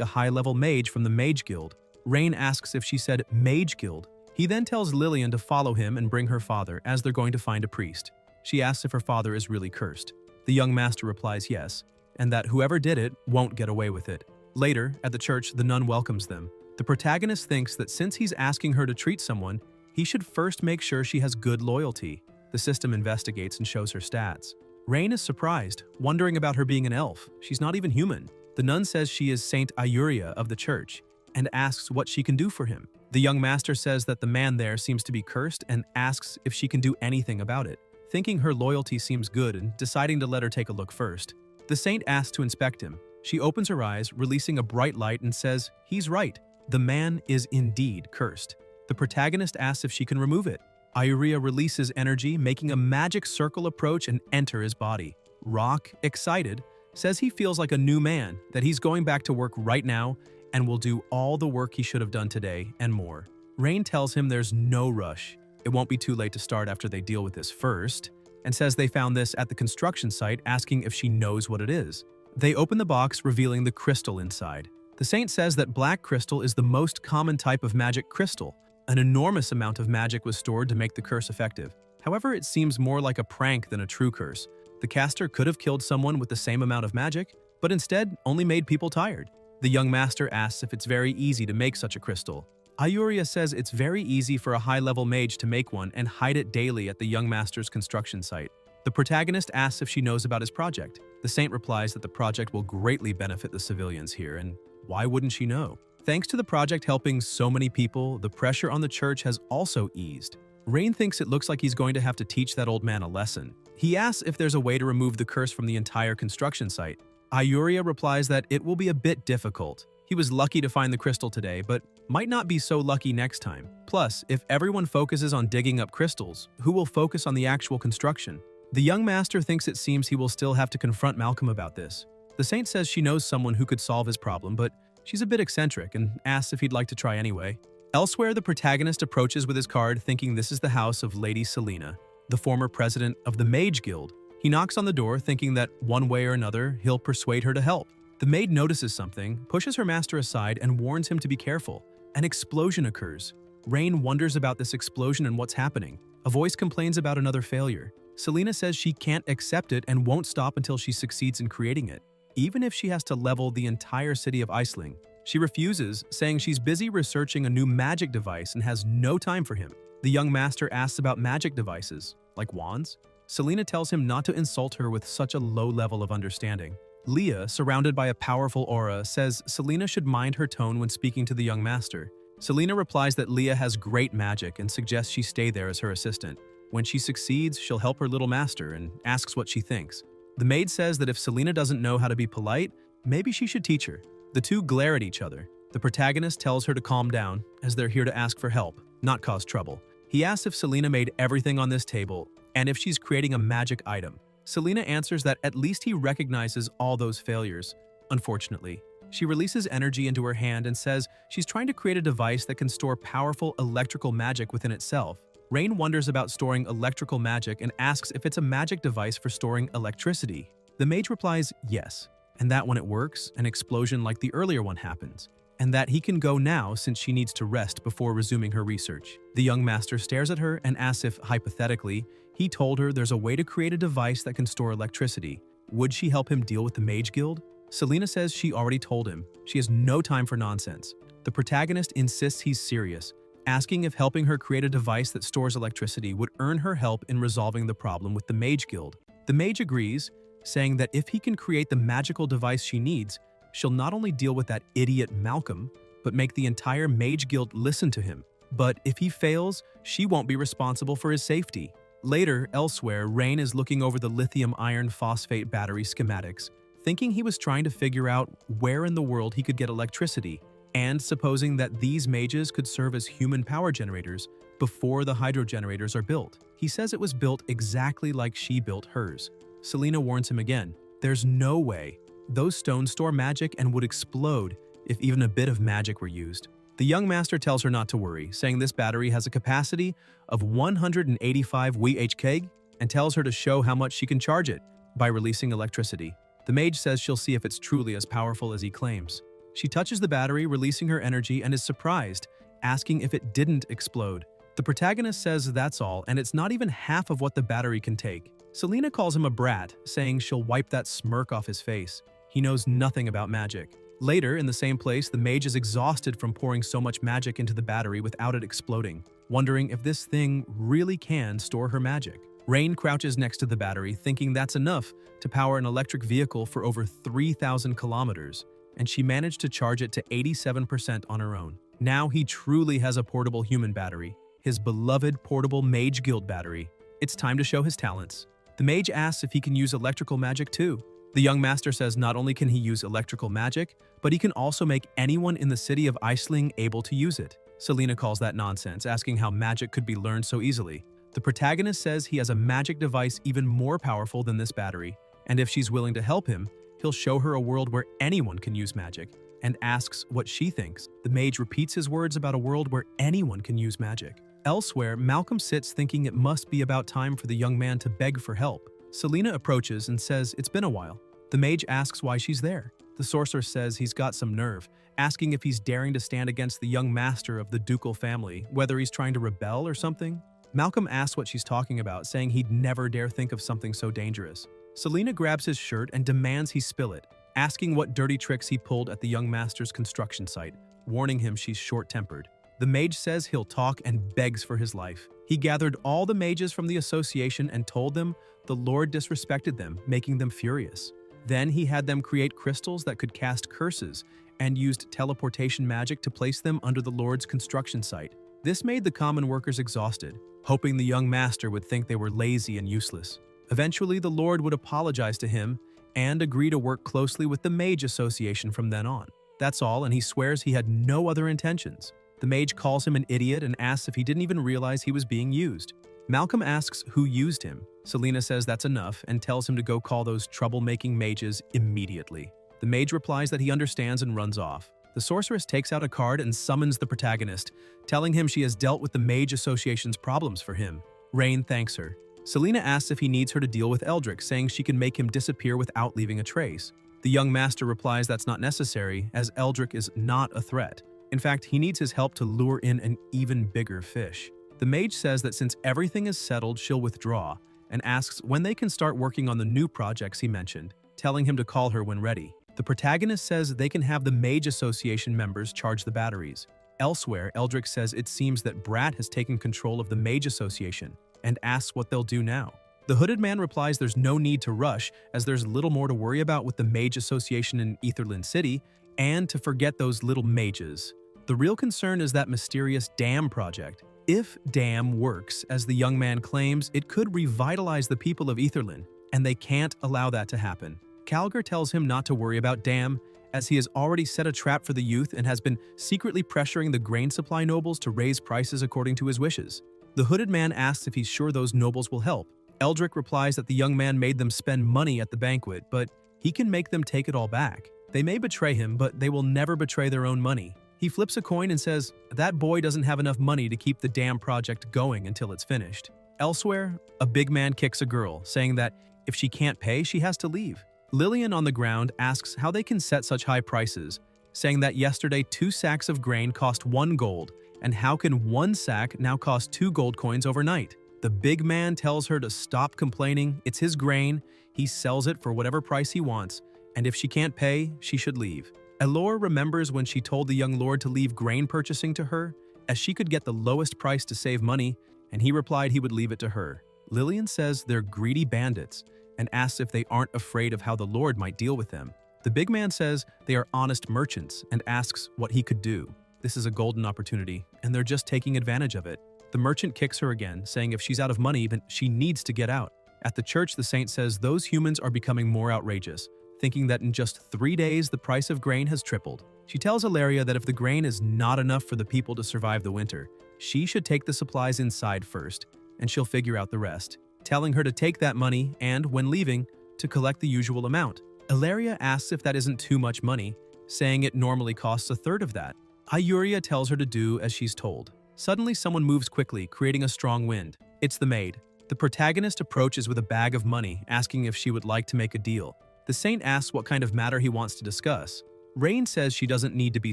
a high-level mage from the Mage Guild. Rain asks if she said Mage Guild. He then tells Lillian to follow him and bring her father, as they're going to find a priest. She asks if her father is really cursed. The young master replies yes, and that whoever did it won't get away with it. Later, at the church, the nun welcomes them. The protagonist thinks that since he's asking her to treat someone, he should first make sure she has good loyalty. The system investigates and shows her stats. Rain is surprised, wondering about her being an elf. She's not even human. The nun says she is Saint Ayuria of the church, and asks what she can do for him. The young master says that the man there seems to be cursed and asks if she can do anything about it. Thinking her loyalty seems good and deciding to let her take a look first. The saint asks to inspect him. She opens her eyes, releasing a bright light, and says, "He's right. The man is indeed cursed." The protagonist asks if she can remove it. Ayuria releases energy, making a magic circle approach and enter his body. Rock, excited, says he feels like a new man, that he's going back to work right now and will do all the work he should have done today and more. Rain tells him there's no rush. It won't be too late to start after they deal with this first, and says they found this at the construction site, asking if she knows what it is. They open the box, revealing the crystal inside. The saint says that black crystal is the most common type of magic crystal. An enormous amount of magic was stored to make the curse effective. However, it seems more like a prank than a true curse. The caster could have killed someone with the same amount of magic, but instead only made people tired. The young master asks if it's very easy to make such a crystal. Ayuria says it's very easy for a high-level mage to make one and hide it daily at the young master's construction site. The protagonist asks if she knows about his project. The saint replies that the project will greatly benefit the civilians here, and why wouldn't she know? Thanks to the project helping so many people, the pressure on the church has also eased. Rain thinks it looks like he's going to have to teach that old man a lesson. He asks if there's a way to remove the curse from the entire construction site. Ayuria replies that it will be a bit difficult. He was lucky to find the crystal today, but might not be so lucky next time. Plus, if everyone focuses on digging up crystals, who will focus on the actual construction? The young master thinks it seems he will still have to confront Malcolm about this. The saint says she knows someone who could solve his problem, but she's a bit eccentric and asks if he'd like to try anyway. Elsewhere, the protagonist approaches with his card, thinking this is the house of Lady Selena, the former president of the Mage Guild. He knocks on the door, thinking that one way or another, he'll persuade her to help. The maid notices something, pushes her master aside, and warns him to be careful. An explosion occurs. Rain wonders about this explosion and what's happening. A voice complains about another failure. Selena says she can't accept it and won't stop until she succeeds in creating it, even if she has to level the entire city of Iceling. She refuses, saying she's busy researching a new magic device and has no time for him. The young master asks about magic devices, like wands. Selena tells him not to insult her with such a low level of understanding. Leah, surrounded by a powerful aura, says Selena should mind her tone when speaking to the young master. Selena replies that Leah has great magic and suggests she stay there as her assistant. When she succeeds, she'll help her little master and asks what she thinks. The maid says that if Selena doesn't know how to be polite, maybe she should teach her. The two glare at each other. The protagonist tells her to calm down, as they're here to ask for help, not cause trouble. He asks if Selena made everything on this table and if she's creating a magic item. Selena answers that at least he recognizes all those failures. Unfortunately, she releases energy into her hand and says she's trying to create a device that can store powerful electrical magic within itself. Rain wonders about storing electrical magic and asks if it's a magic device for storing electricity. The mage replies yes, and that when it works, an explosion like the earlier one happens, and that he can go now since she needs to rest before resuming her research. The young master stares at her and asks if, hypothetically, he told her there's a way to create a device that can store electricity. Would she help him deal with the Mage Guild? Selena says she already told him. She has no time for nonsense. The protagonist insists he's serious, asking if helping her create a device that stores electricity would earn her help in resolving the problem with the Mage Guild. The mage agrees, saying that if he can create the magical device she needs, she'll not only deal with that idiot Malcolm, but make the entire Mage Guild listen to him. But if he fails, she won't be responsible for his safety. Later, elsewhere, Rain is looking over the lithium iron phosphate battery schematics, thinking he was trying to figure out where in the world he could get electricity, and supposing that these mages could serve as human power generators before the hydro generators are built. He says it was built exactly like she built hers. Selena warns him again. There's no way. Those stones store magic and would explode if even a bit of magic were used. The young master tells her not to worry, saying this battery has a capacity of 185 Wh and tells her to show how much she can charge it by releasing electricity. The mage says she'll see if it's truly as powerful as he claims. She touches the battery, releasing her energy, and is surprised, asking if it didn't explode. The protagonist says that's all, and it's not even half of what the battery can take. Selena calls him a brat, saying she'll wipe that smirk off his face. He knows nothing about magic. Later, in the same place, the mage is exhausted from pouring so much magic into the battery without it exploding, wondering if this thing really can store her magic. Rain crouches next to the battery, thinking that's enough to power an electric vehicle for over 3,000 kilometers, and she managed to charge it to 87% on her own. Now he truly has a portable human battery, his beloved portable Mage Guild battery. It's time to show his talents. The mage asks if he can use electrical magic too. The young master says not only can he use electrical magic, but he can also make anyone in the city of Aisling able to use it. Selena calls that nonsense, asking how magic could be learned so easily. The protagonist says he has a magic device even more powerful than this battery, and if she's willing to help him, he'll show her a world where anyone can use magic, and asks what she thinks. The mage repeats his words about a world where anyone can use magic. Elsewhere, Malcolm sits thinking it must be about time for the young man to beg for help. Selena approaches and says it's been a while. The mage asks why she's there. The sorcerer says he's got some nerve, asking if he's daring to stand against the young master of the ducal family, whether he's trying to rebel or something. Malcolm asks what she's talking about, saying he'd never dare think of something so dangerous. Selena grabs his shirt and demands he spill it, asking what dirty tricks he pulled at the young master's construction site, warning him she's short-tempered. The mage says he'll talk and begs for his life. He gathered all the mages from the association and told them the Lord disrespected them, making them furious. Then he had them create crystals that could cast curses and used teleportation magic to place them under the Lord's construction site. This made the common workers exhausted, hoping the young master would think they were lazy and useless. Eventually, the Lord would apologize to him and agree to work closely with the Mage Association from then on. That's all, and he swears he had no other intentions. The mage calls him an idiot and asks if he didn't even realize he was being used. Malcolm asks who used him. Selena says that's enough and tells him to go call those troublemaking mages immediately. The mage replies that he understands and runs off. The sorceress takes out a card and summons the protagonist, telling him she has dealt with the Mage Association's problems for him. Rain thanks her. Selena asks if he needs her to deal with Eldrick, saying she can make him disappear without leaving a trace. The young master replies that's not necessary, as Eldrick is not a threat. In fact, he needs his help to lure in an even bigger fish. The mage says that since everything is settled, she'll withdraw, and asks when they can start working on the new projects he mentioned, telling him to call her when ready. The protagonist says they can have the Mage Association members charge the batteries. Elsewhere, Eldrick says it seems that Brat has taken control of the Mage Association, and asks what they'll do now. The hooded man replies there's no need to rush, as there's little more to worry about with the Mage Association in Aetherland City, and to forget those little mages. The real concern is that mysterious dam project. If dam works, as the young man claims, it could revitalize the people of Aetherland, and they can't allow that to happen. Calgar tells him not to worry about dam, as he has already set a trap for the youth and has been secretly pressuring the grain supply nobles to raise prices according to his wishes. The hooded man asks if he's sure those nobles will help. Eldrick replies that the young man made them spend money at the banquet, but he can make them take it all back. They may betray him, but they will never betray their own money. He flips a coin and says that boy doesn't have enough money to keep the dam project going until it's finished. Elsewhere, a big man kicks a girl, saying that if she can't pay, she has to leave. Lillian on the ground asks how they can set such high prices, saying that yesterday 2 sacks of grain cost 1 gold, and how can 1 sack now cost 2 gold coins overnight? The big man tells her to stop complaining, it's his grain, he sells it for whatever price he wants, and if she can't pay, she should leave. Elore remembers when she told the young lord to leave grain purchasing to her, as she could get the lowest price to save money, and he replied he would leave it to her. Lillian says they're greedy bandits, and asks if they aren't afraid of how the Lord might deal with them. The big man says they are honest merchants and asks what he could do. This is a golden opportunity, and they're just taking advantage of it. The merchant kicks her again, saying if she's out of money, then she needs to get out. At the church, the saint says those humans are becoming more outrageous, thinking that in just 3 days the price of grain has tripled. She tells Ilaria that if the grain is not enough for the people to survive the winter, she should take the supplies inside first, and she'll figure out the rest, telling her to take that money and, when leaving, to collect the usual amount. Ilaria asks if that isn't too much money, saying it normally costs 1/3 of that. Hyuria tells her to do as she's told. Suddenly, someone moves quickly, creating a strong wind. It's the maid. The protagonist approaches with a bag of money, asking if she would like to make a deal. The saint asks what kind of matter he wants to discuss. Rain says she doesn't need to be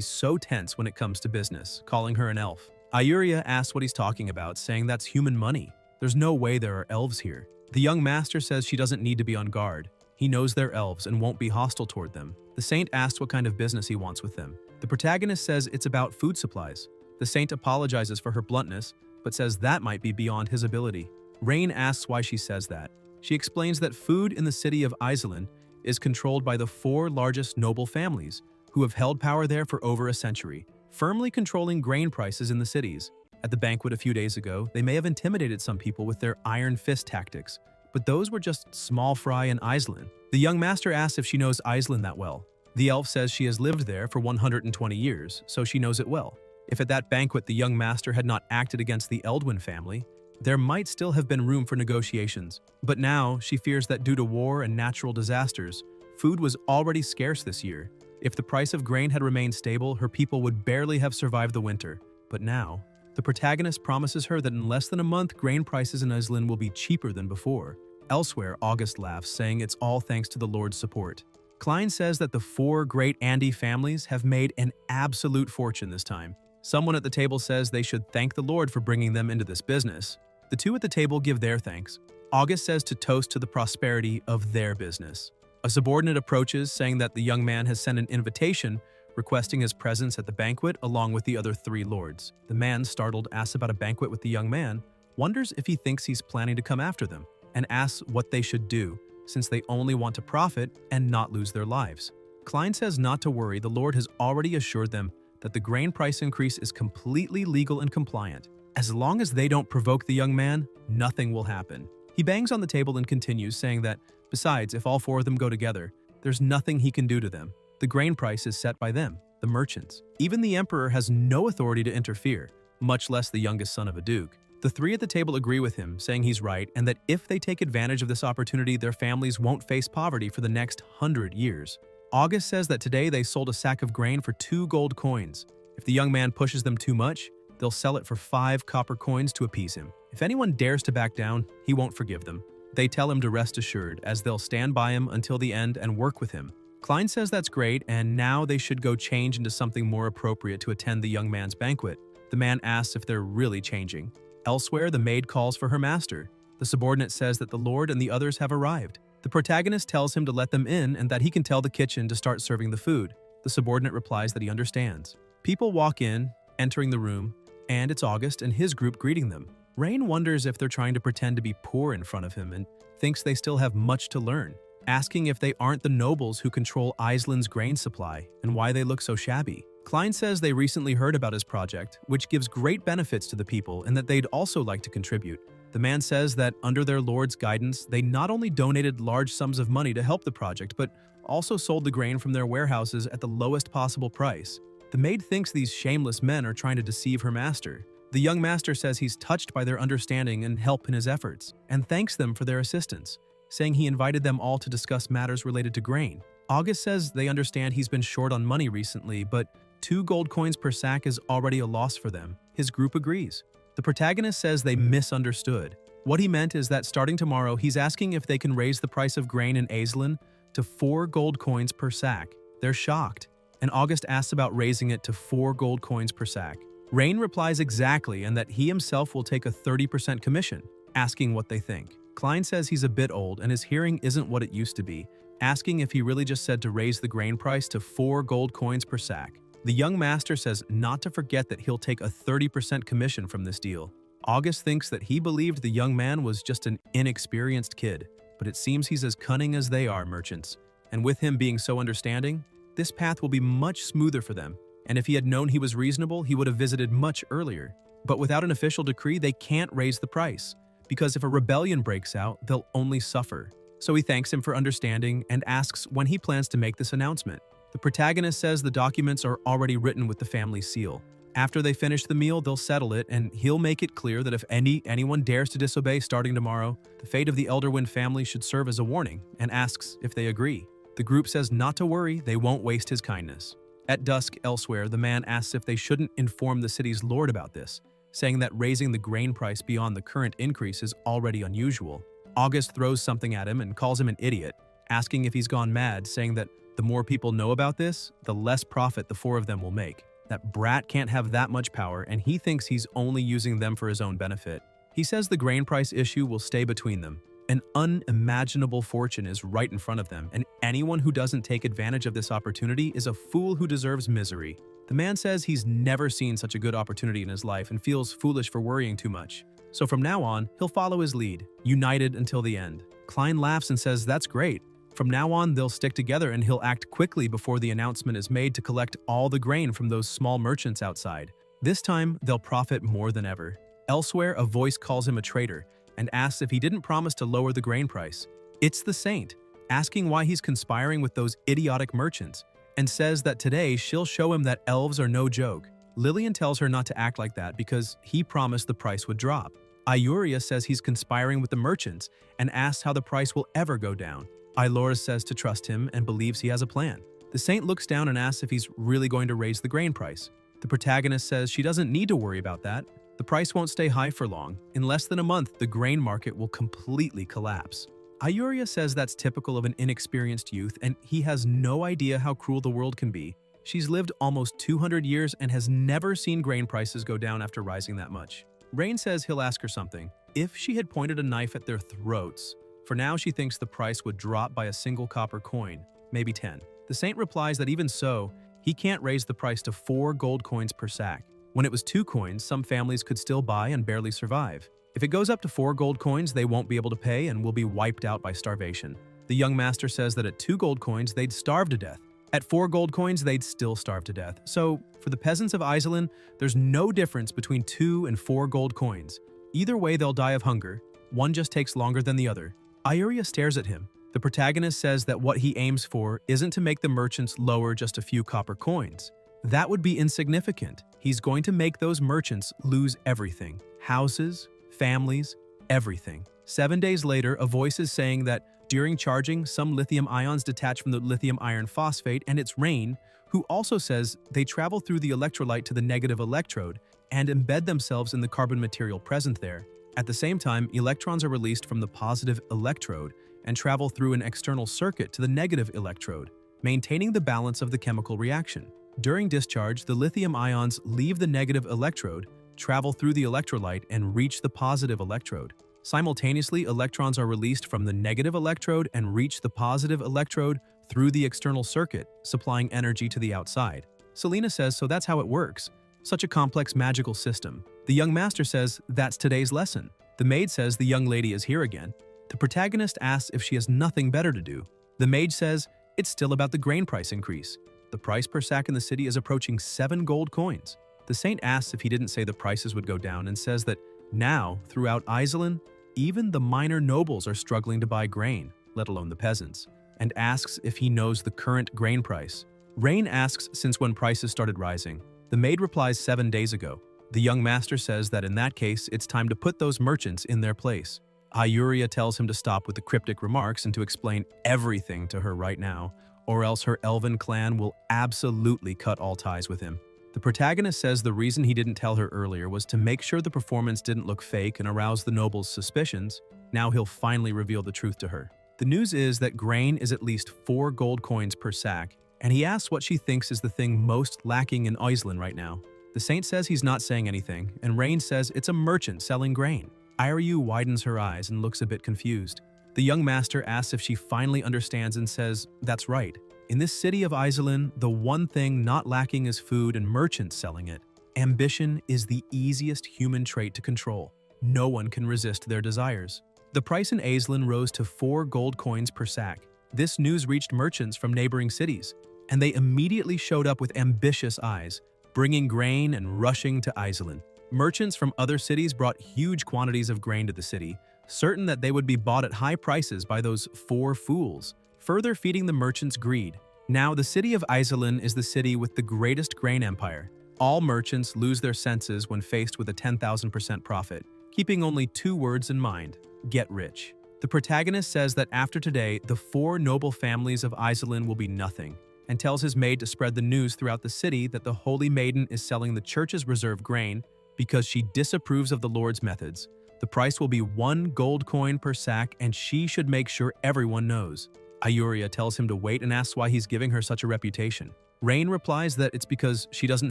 so tense when it comes to business, calling her an elf. Hyuria asks what he's talking about, saying that's human money. There's no way there are elves here. The young master says she doesn't need to be on guard. He knows they're elves and won't be hostile toward them. The saint asks what kind of business he wants with them. The protagonist says it's about food supplies. The saint apologizes for her bluntness, but says that might be beyond his ability. Rain asks why she says that. She explains that food in the city of Iselin is controlled by the 4 largest noble families, who have held power there for over a century, firmly controlling grain prices in the cities. At the banquet a few days ago, they may have intimidated some people with their iron fist tactics, but those were just small fry in Iselin. The young master asks if she knows Iselin that well. The elf says she has lived there for 120 years, so she knows it well. If at that banquet the young master had not acted against the Eldwin family, there might still have been room for negotiations. But now, she fears that due to war and natural disasters, food was already scarce this year. If the price of grain had remained stable, her people would barely have survived the winter. But now, the protagonist promises her that in less than a month, grain prices in Iselin will be cheaper than before. Elsewhere, August laughs, saying it's all thanks to the Lord's support. Klein says that the 4 great Andy families have made an absolute fortune this time. Someone at the table says they should thank the Lord for bringing them into this business. The 2 at the table give their thanks. August says to toast to the prosperity of their business. A subordinate approaches, saying that the young man has sent an invitation requesting his presence at the banquet along with the other 3 lords. The man, startled, asks about a banquet with the young man, wonders if he thinks he's planning to come after them, and asks what they should do, since they only want to profit and not lose their lives. Klein says not to worry, the Lord has already assured them that the grain price increase is completely legal and compliant. As long as they don't provoke the young man, nothing will happen. He bangs on the table and continues, saying that, besides, if all 4 of them go together, there's nothing he can do to them. The grain price is set by them, the merchants. Even the emperor has no authority to interfere, much less the youngest son of a duke. The 3 at the table agree with him, saying he's right, and that if they take advantage of this opportunity, their families won't face poverty for the next 100 years. August says that today they sold a sack of grain for 2 gold coins. If the young man pushes them too much, they'll sell it for 5 copper coins to appease him. If anyone dares to back down, he won't forgive them. They tell him to rest assured, as they'll stand by him until the end and work with him. Klein says that's great, and now they should go change into something more appropriate to attend the young man's banquet. The man asks if they're really changing. Elsewhere, the maid calls for her master. The subordinate says that the lord and the others have arrived. The protagonist tells him to let them in and that he can tell the kitchen to start serving the food. The subordinate replies that he understands. People walk in, entering the room, and it's August and his group greeting them. Rain wonders if they're trying to pretend to be poor in front of him and thinks they still have much to learn, asking if they aren't the nobles who control Iselin's grain supply and why they look so shabby. Klein says they recently heard about his project, which gives great benefits to the people and that they'd also like to contribute. The man says that under their lord's guidance, they not only donated large sums of money to help the project, but also sold the grain from their warehouses at the lowest possible price. The maid thinks these shameless men are trying to deceive her master. The young master says he's touched by their understanding and help in his efforts, and thanks them for their assistance, saying he invited them all to discuss matters related to grain. August says they understand he's been short on money recently, but 2 gold coins per sack is already a loss for them. His group agrees. The protagonist says they misunderstood. What he meant is that starting tomorrow, he's asking if they can raise the price of grain in Iselin to 4 gold coins per sack. They're shocked, and August asks about raising it to 4 gold coins per sack. Rain replies exactly, and that he himself will take a 30% commission, asking what they think. Klein says he's a bit old and his hearing isn't what it used to be, asking if he really just said to raise the grain price to 4 gold coins per sack. The young master says not to forget that he'll take a 30% commission from this deal. August thinks that he believed the young man was just an inexperienced kid, but it seems he's as cunning as they are merchants. And with him being so understanding, this path will be much smoother for them. And if he had known he was reasonable, he would have visited much earlier. But without an official decree, they can't raise the price, because if a rebellion breaks out, they'll only suffer. So he thanks him for understanding and asks when he plans to make this announcement. The protagonist says the documents are already written with the family seal. After they finish the meal, they'll settle it, and he'll make it clear that if anyone dares to disobey starting tomorrow, the fate of the Elderwind family should serve as a warning, and asks if they agree. The group says not to worry, they won't waste his kindness. At dusk elsewhere, the man asks if they shouldn't inform the city's lord about this, saying that raising the grain price beyond the current increase is already unusual. August throws something at him and calls him an idiot, asking if he's gone mad, saying that the more people know about this, the less profit the four of them will make. That brat can't have that much power, and he thinks he's only using them for his own benefit. He says the grain price issue will stay between them. An unimaginable fortune is right in front of them, and anyone who doesn't take advantage of this opportunity is a fool who deserves misery. The man says he's never seen such a good opportunity in his life and feels foolish for worrying too much. So from now on, he'll follow his lead, united until the end. Klein laughs and says that's great. From now on, they'll stick together and he'll act quickly before the announcement is made to collect all the grain from those small merchants outside. This time, they'll profit more than ever. Elsewhere, a voice calls him a traitor and asks if he didn't promise to lower the grain price. It's the Saint, asking why he's conspiring with those idiotic merchants, and says that today she'll show him that elves are no joke. Lillian tells her not to act like that because he promised the price would drop. Iuria says he's conspiring with the merchants and asks how the price will ever go down. Ilora says to trust him and believes he has a plan. The Saint looks down and asks if he's really going to raise the grain price. The protagonist says she doesn't need to worry about that. The price won't stay high for long. In less than a month, the grain market will completely collapse. Iuria says that's typical of an inexperienced youth, and he has no idea how cruel the world can be. She's lived almost 200 years and has never seen grain prices go down after rising that much. Rain says he'll ask her something. If she had pointed a knife at their throats. For now, she thinks the price would drop by a single copper coin, maybe 10. The Saint replies that even so, he can't raise the price to 4 gold coins per sack. When it was 2 coins, some families could still buy and barely survive. If it goes up to 4 gold coins, they won't be able to pay and will be wiped out by starvation. The young master says that at 2 gold coins, they'd starve to death. At 4 gold coins, they'd still starve to death. So, for the peasants of Iselin, there's no difference between 2 and 4 gold coins. Either way, they'll die of hunger. One just takes longer than the other. Iuria stares at him. The protagonist says that what he aims for isn't to make the merchants lower just a few copper coins. That would be insignificant. He's going to make those merchants lose everything. Houses, families, everything. 7 days later, a voice is saying that during charging, some lithium ions detach from the lithium iron phosphate, and it's Rain, who also says they travel through the electrolyte to the negative electrode and embed themselves in the carbon material present there. At the same time, electrons are released from the positive electrode and travel through an external circuit to the negative electrode, maintaining the balance of the chemical reaction. During discharge, the lithium ions leave the negative electrode, travel through the electrolyte, and reach the positive electrode. Simultaneously, electrons are released from the negative electrode and reach the positive electrode through the external circuit, supplying energy to the outside. Selena says, so that's how it works. Such a complex magical system. The young master says, that's today's lesson. The maid says the young lady is here again. The protagonist asks if she has nothing better to do. The maid says, it's still about the grain price increase. The price per sack in the city is approaching 7 gold coins. The Saint asks if he didn't say the prices would go down and says that now, throughout Iselin, even the minor nobles are struggling to buy grain, let alone the peasants, and asks if he knows the current grain price. Rain asks since when prices started rising. The maid replies 7 days ago. The young master says that in that case, it's time to put those merchants in their place. Iuria tells him to stop with the cryptic remarks and to explain everything to her right now, or else her elven clan will absolutely cut all ties with him. The protagonist says the reason he didn't tell her earlier was to make sure the performance didn't look fake and arouse the noble's suspicions. Now he'll finally reveal the truth to her. The news is that grain is at least 4 gold coins per sack, and he asks what she thinks is the thing most lacking in Iselin right now. The Saint says he's not saying anything, and Rain says it's a merchant selling grain. Iryu widens her eyes and looks a bit confused. The young master asks if she finally understands and says, that's right. In this city of Iselin, the one thing not lacking is food and merchants selling it. Ambition is the easiest human trait to control. No one can resist their desires. The price in Iselin rose to 4 gold coins per sack. This news reached merchants from neighboring cities, and they immediately showed up with ambitious eyes, bringing grain and rushing to Iselin. Merchants from other cities brought huge quantities of grain to the city, certain that they would be bought at high prices by those 4 fools, further feeding the merchants' greed. Now, the city of Iselin is the city with the greatest grain empire. All merchants lose their senses when faced with a 10,000% profit, keeping only 2 words in mind: get rich. The protagonist says that after today, the 4 noble families of Iselin will be nothing, and tells his maid to spread the news throughout the city that the Holy Maiden is selling the church's reserve grain because she disapproves of the Lord's methods. The price will be 1 gold coin per sack, and she should make sure everyone knows. Ayuria tells him to wait and asks why he's giving her such a reputation. Rain replies that it's because she doesn't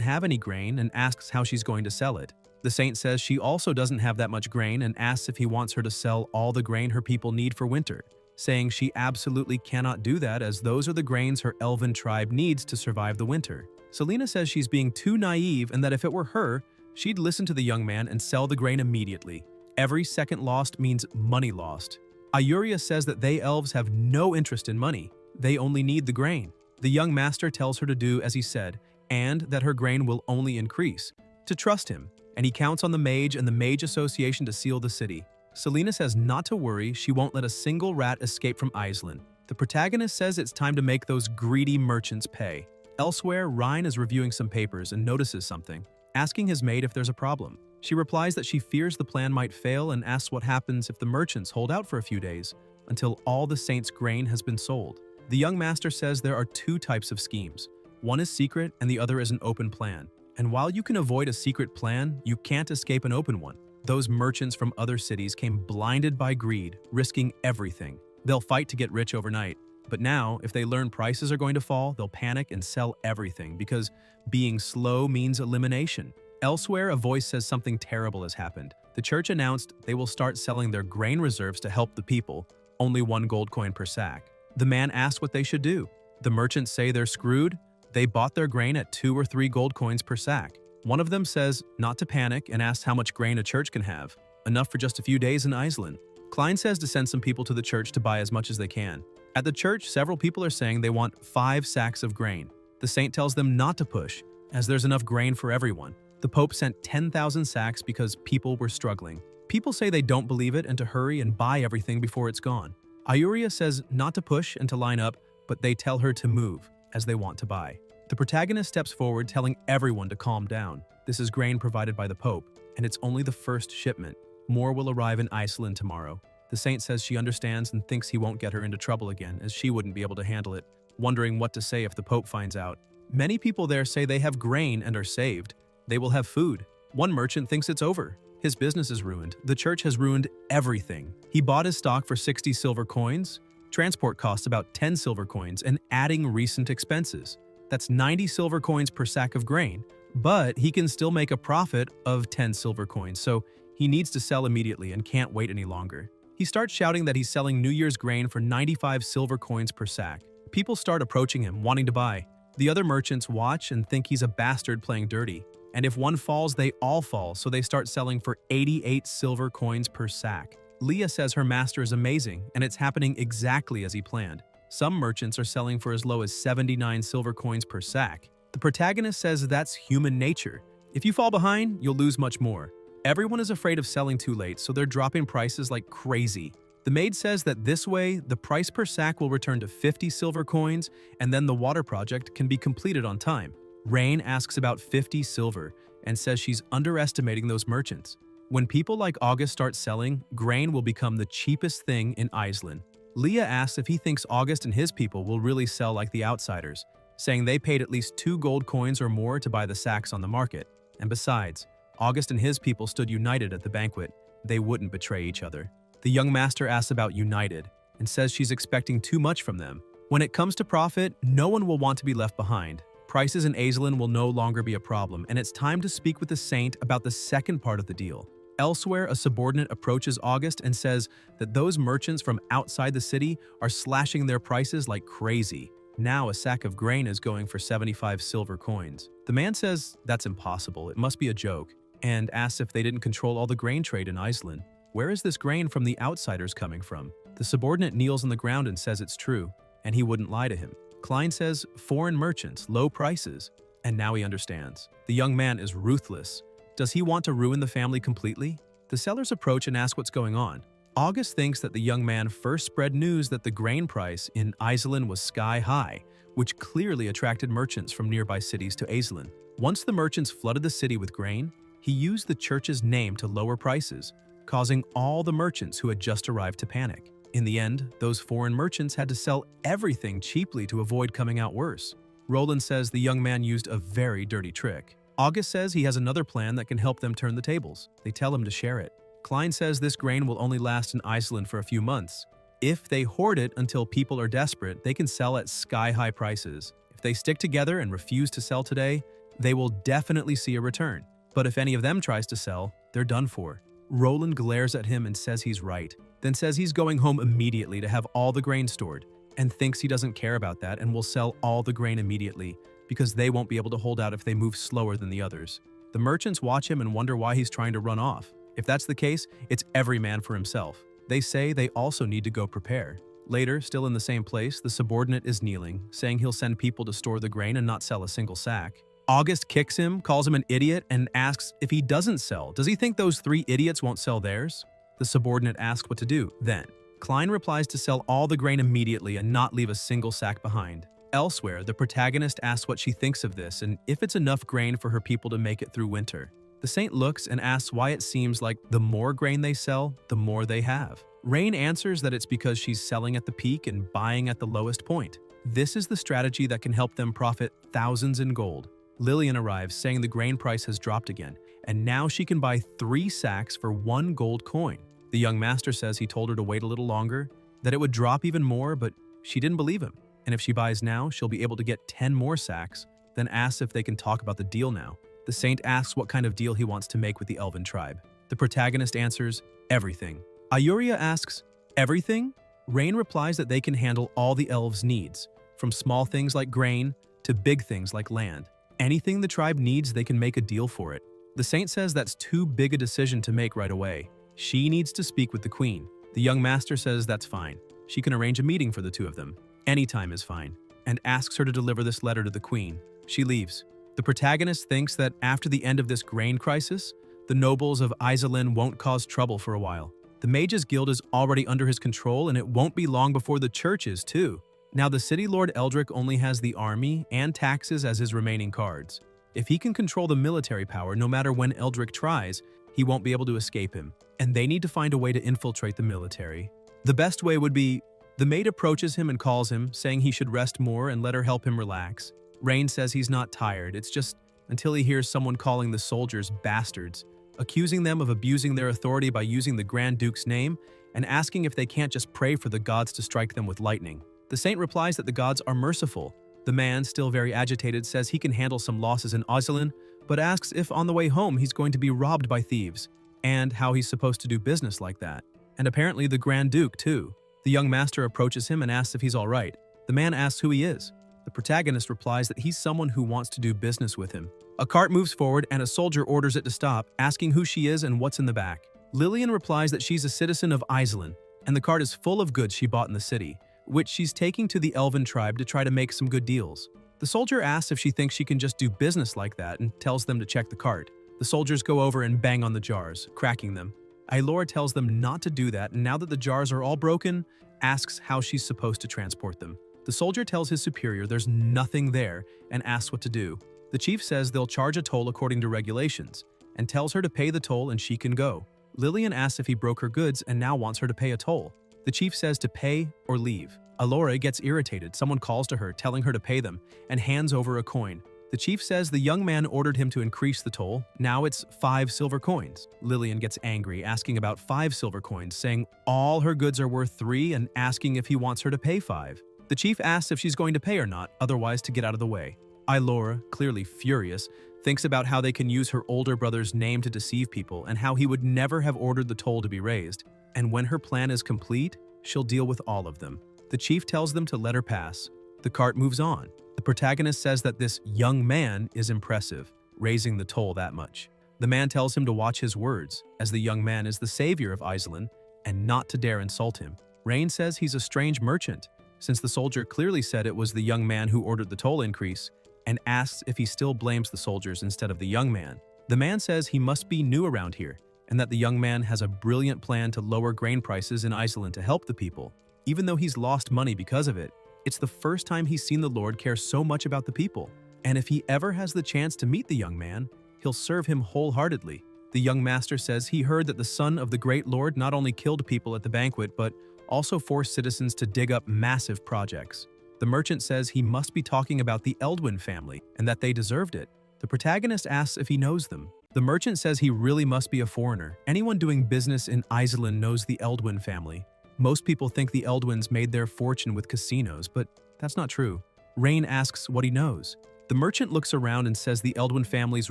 have any grain and asks how she's going to sell it. The saint says she also doesn't have that much grain and asks if he wants her to sell all the grain her people need for winter, saying she absolutely cannot do that as those are the grains her elven tribe needs to survive the winter. Selena says she's being too naive and that if it were her, she'd listen to the young man and sell the grain immediately. Every second lost means money lost. Ayuria says that they elves have no interest in money. They only need the grain. The young master tells her to do as he said, and that her grain will only increase, to trust him, and he counts on the mage and the mage association to seal the city. Selena says not to worry, she won't let a single rat escape from Iceland. The protagonist says it's time to make those greedy merchants pay. Elsewhere, Ryan is reviewing some papers and notices something, asking his maid if there's a problem. She replies that she fears the plan might fail and asks what happens if the merchants hold out for a few days, until all the saints' grain has been sold. The young master says there are 2 types of schemes. One is secret and the other is an open plan. And while you can avoid a secret plan, you can't escape an open one. Those merchants from other cities came blinded by greed, risking everything. They'll fight to get rich overnight. But now, if they learn prices are going to fall, they'll panic and sell everything because being slow means elimination. Elsewhere, a voice says something terrible has happened. The church announced they will start selling their grain reserves to help the people, only 1 gold coin per sack. The man asks what they should do. The merchants say they're screwed. They bought their grain at 2 or 3 gold coins per sack. One of them says not to panic and asks how much grain a church can have, enough for just a few days in Iceland. Klein says to send some people to the church to buy as much as they can. At the church, several people are saying they want 5 sacks of grain. The saint tells them not to push, as there's enough grain for everyone. The Pope sent 10,000 sacks because people were struggling. People say they don't believe it and to hurry and buy everything before it's gone. Ayuria says not to push and to line up, but they tell her to move, as they want to buy. The protagonist steps forward telling everyone to calm down. This is grain provided by the Pope, and it's only the first shipment. More will arrive in Iceland tomorrow. The saint says she understands and thinks he won't get her into trouble again, as she wouldn't be able to handle it, wondering what to say if the Pope finds out. Many people there say they have grain and are saved. They will have food. One merchant thinks it's over. His business is ruined. The church has ruined everything. He bought his stock for 60 silver coins. Transport costs about 10 silver coins and adding recent expenses. That's 90 silver coins per sack of grain, but he can still make a profit of 10 silver coins, so he needs to sell immediately and can't wait any longer. He starts shouting that he's selling New Year's grain for 95 silver coins per sack. People start approaching him, wanting to buy. The other merchants watch and think he's a bastard playing dirty. And if one falls, they all fall, so they start selling for 88 silver coins per sack. Leah says her master is amazing, and it's happening exactly as he planned. Some merchants are selling for as low as 79 silver coins per sack. The protagonist says that's human nature. If you fall behind, you'll lose much more. Everyone is afraid of selling too late, so they're dropping prices like crazy. The maid says that this way, the price per sack will return to 50 silver coins, and then the water project can be completed on time. Rain asks about 50 silver and says she's underestimating those merchants. When people like August start selling, grain will become the cheapest thing in Iceland. Leah asks if he thinks August and his people will really sell like the outsiders, saying they paid at least 2 gold coins or more to buy the sacks on the market. And besides, August and his people stood united at the banquet. They wouldn't betray each other. The young master asks about united and says she's expecting too much from them. When it comes to profit, no one will want to be left behind. Prices in Iceland will no longer be a problem, and it's time to speak with the saint about the second part of the deal. Elsewhere, a subordinate approaches August and says that those merchants from outside the city are slashing their prices like crazy. Now a sack of grain is going for 75 silver coins. The man says that's impossible, it must be a joke, and asks if they didn't control all the grain trade in Iceland. Where is this grain from the outsiders coming from? The subordinate kneels on the ground and says it's true, and he wouldn't lie to him. Klein says foreign merchants, low prices, and now he understands. The young man is ruthless. Does he want to ruin the family completely? The sellers approach and ask what's going on. August thinks that the young man first spread news that the grain price in Iceland was sky high, which clearly attracted merchants from nearby cities to Iceland. Once the merchants flooded the city with grain, he used the church's name to lower prices, causing all the merchants who had just arrived to panic. In the end, those foreign merchants had to sell everything cheaply to avoid coming out worse. Roland says the young man used a very dirty trick. August says he has another plan that can help them turn the tables. They tell him to share it. Klein says this grain will only last in Iceland for a few months. If they hoard it until people are desperate, they can sell at sky-high prices. If they stick together and refuse to sell today, they will definitely see a return. But if any of them tries to sell, they're done for. Roland glares at him and says he's right, then says he's going home immediately to have all the grain stored, and thinks he doesn't care about that and will sell all the grain immediately because they won't be able to hold out if they move slower than the others. The merchants watch him and wonder why he's trying to run off. If that's the case, it's every man for himself. They say they also need to go prepare. Later, still in the same place, the subordinate is kneeling, saying he'll send people to store the grain and not sell a single sack. August kicks him, calls him an idiot, and asks if he doesn't sell, does he think those 3 idiots won't sell theirs? The subordinate asks what to do then. Klein replies to sell all the grain immediately and not leave a single sack behind. Elsewhere, the protagonist asks what she thinks of this and if it's enough grain for her people to make it through winter. The saint looks and asks why it seems like the more grain they sell, the more they have. Rain answers that it's because she's selling at the peak and buying at the lowest point. This is the strategy that can help them profit thousands in gold. Lillian arrives saying the grain price has dropped again, and now she can buy 3 sacks for 1 gold coin. The young master says he told her to wait a little longer, that it would drop even more, but she didn't believe him. And if she buys now, she'll be able to get 10 more sacks, then asks if they can talk about the deal now. The saint asks what kind of deal he wants to make with the elven tribe. The protagonist answers, everything. Ayuria asks, everything? Rain replies that they can handle all the elves' needs, from small things like grain to big things like land. Anything the tribe needs, they can make a deal for it. The saint says that's too big a decision to make right away. She needs to speak with the queen. The young master says that's fine. She can arrange a meeting for the 2 of them. Any time is fine, and asks her to deliver this letter to the queen. She leaves. The protagonist thinks that after the end of this grain crisis, the nobles of Iselin won't cause trouble for a while. The Mages Guild is already under his control, and it won't be long before the church is too. Now the city lord Eldrick only has the army and taxes as his remaining cards. If he can control the military power, no matter when Eldrick tries, he won't be able to escape him, and they need to find a way to infiltrate the military. The best way would be, the maid approaches him and calls him, saying he should rest more and let her help him relax. Rain says he's not tired, it's just until he hears someone calling the soldiers bastards, accusing them of abusing their authority by using the Grand Duke's name, and asking if they can't just pray for the gods to strike them with lightning. The saint replies that the gods are merciful. The man, still very agitated, says he can handle some losses in Iselin, but asks if on the way home he's going to be robbed by thieves, and how he's supposed to do business like that. And apparently the Grand Duke, too. The young master approaches him and asks if he's all right. The man asks who he is. The protagonist replies that he's someone who wants to do business with him. A cart moves forward and a soldier orders it to stop, asking who she is and what's in the back. Lillian replies that she's a citizen of Iselin, and the cart is full of goods she bought in the city, which she's taking to the elven tribe to try to make some good deals. The soldier asks if she thinks she can just do business like that and tells them to check the cart. The soldiers go over and bang on the jars, cracking them. Ailora tells them not to do that, and now that the jars are all broken, asks how she's supposed to transport them. The soldier tells his superior there's nothing there and asks what to do. The chief says they'll charge a toll according to regulations, and tells her to pay the toll and she can go. Lillian asks if he broke her goods and now wants her to pay a toll. The chief says to pay or leave. Ailora gets irritated. Someone calls to her, telling her to pay them, and hands over a coin. The chief says the young man ordered him to increase the toll. Now it's 5 silver coins. Lillian gets angry, asking about 5 silver coins, saying all her goods are worth 3 and asking if he wants her to pay 5. The chief asks if she's going to pay or not, otherwise to get out of the way. Ailora, clearly furious, thinks about how they can use her older brother's name to deceive people and how he would never have ordered the toll to be raised. And when her plan is complete, she'll deal with all of them. The chief tells them to let her pass. The cart moves on. The protagonist says that this young man is impressive, raising the toll that much. The man tells him to watch his words, as the young man is the savior of Iselin, and not to dare insult him. Rain says he's a strange merchant, since the soldier clearly said it was the young man who ordered the toll increase, and asks if he still blames the soldiers instead of the young man. The man says he must be new around here, and that the young man has a brilliant plan to lower grain prices in Iselin to help the people, even though he's lost money because of it. It's the first time he's seen the Lord care so much about the people, and if he ever has the chance to meet the young man, he'll serve him wholeheartedly. The young master says he heard that the son of the great Lord not only killed people at the banquet, but also forced citizens to dig up massive projects. The merchant says he must be talking about the Eldwin family and that they deserved it. The protagonist asks if he knows them. The merchant says he really must be a foreigner. Anyone doing business in Iceland knows the Eldwin family. Most people think the Eldwins made their fortune with casinos, but that's not true. Rain asks what he knows. The merchant looks around and says the Eldwin family's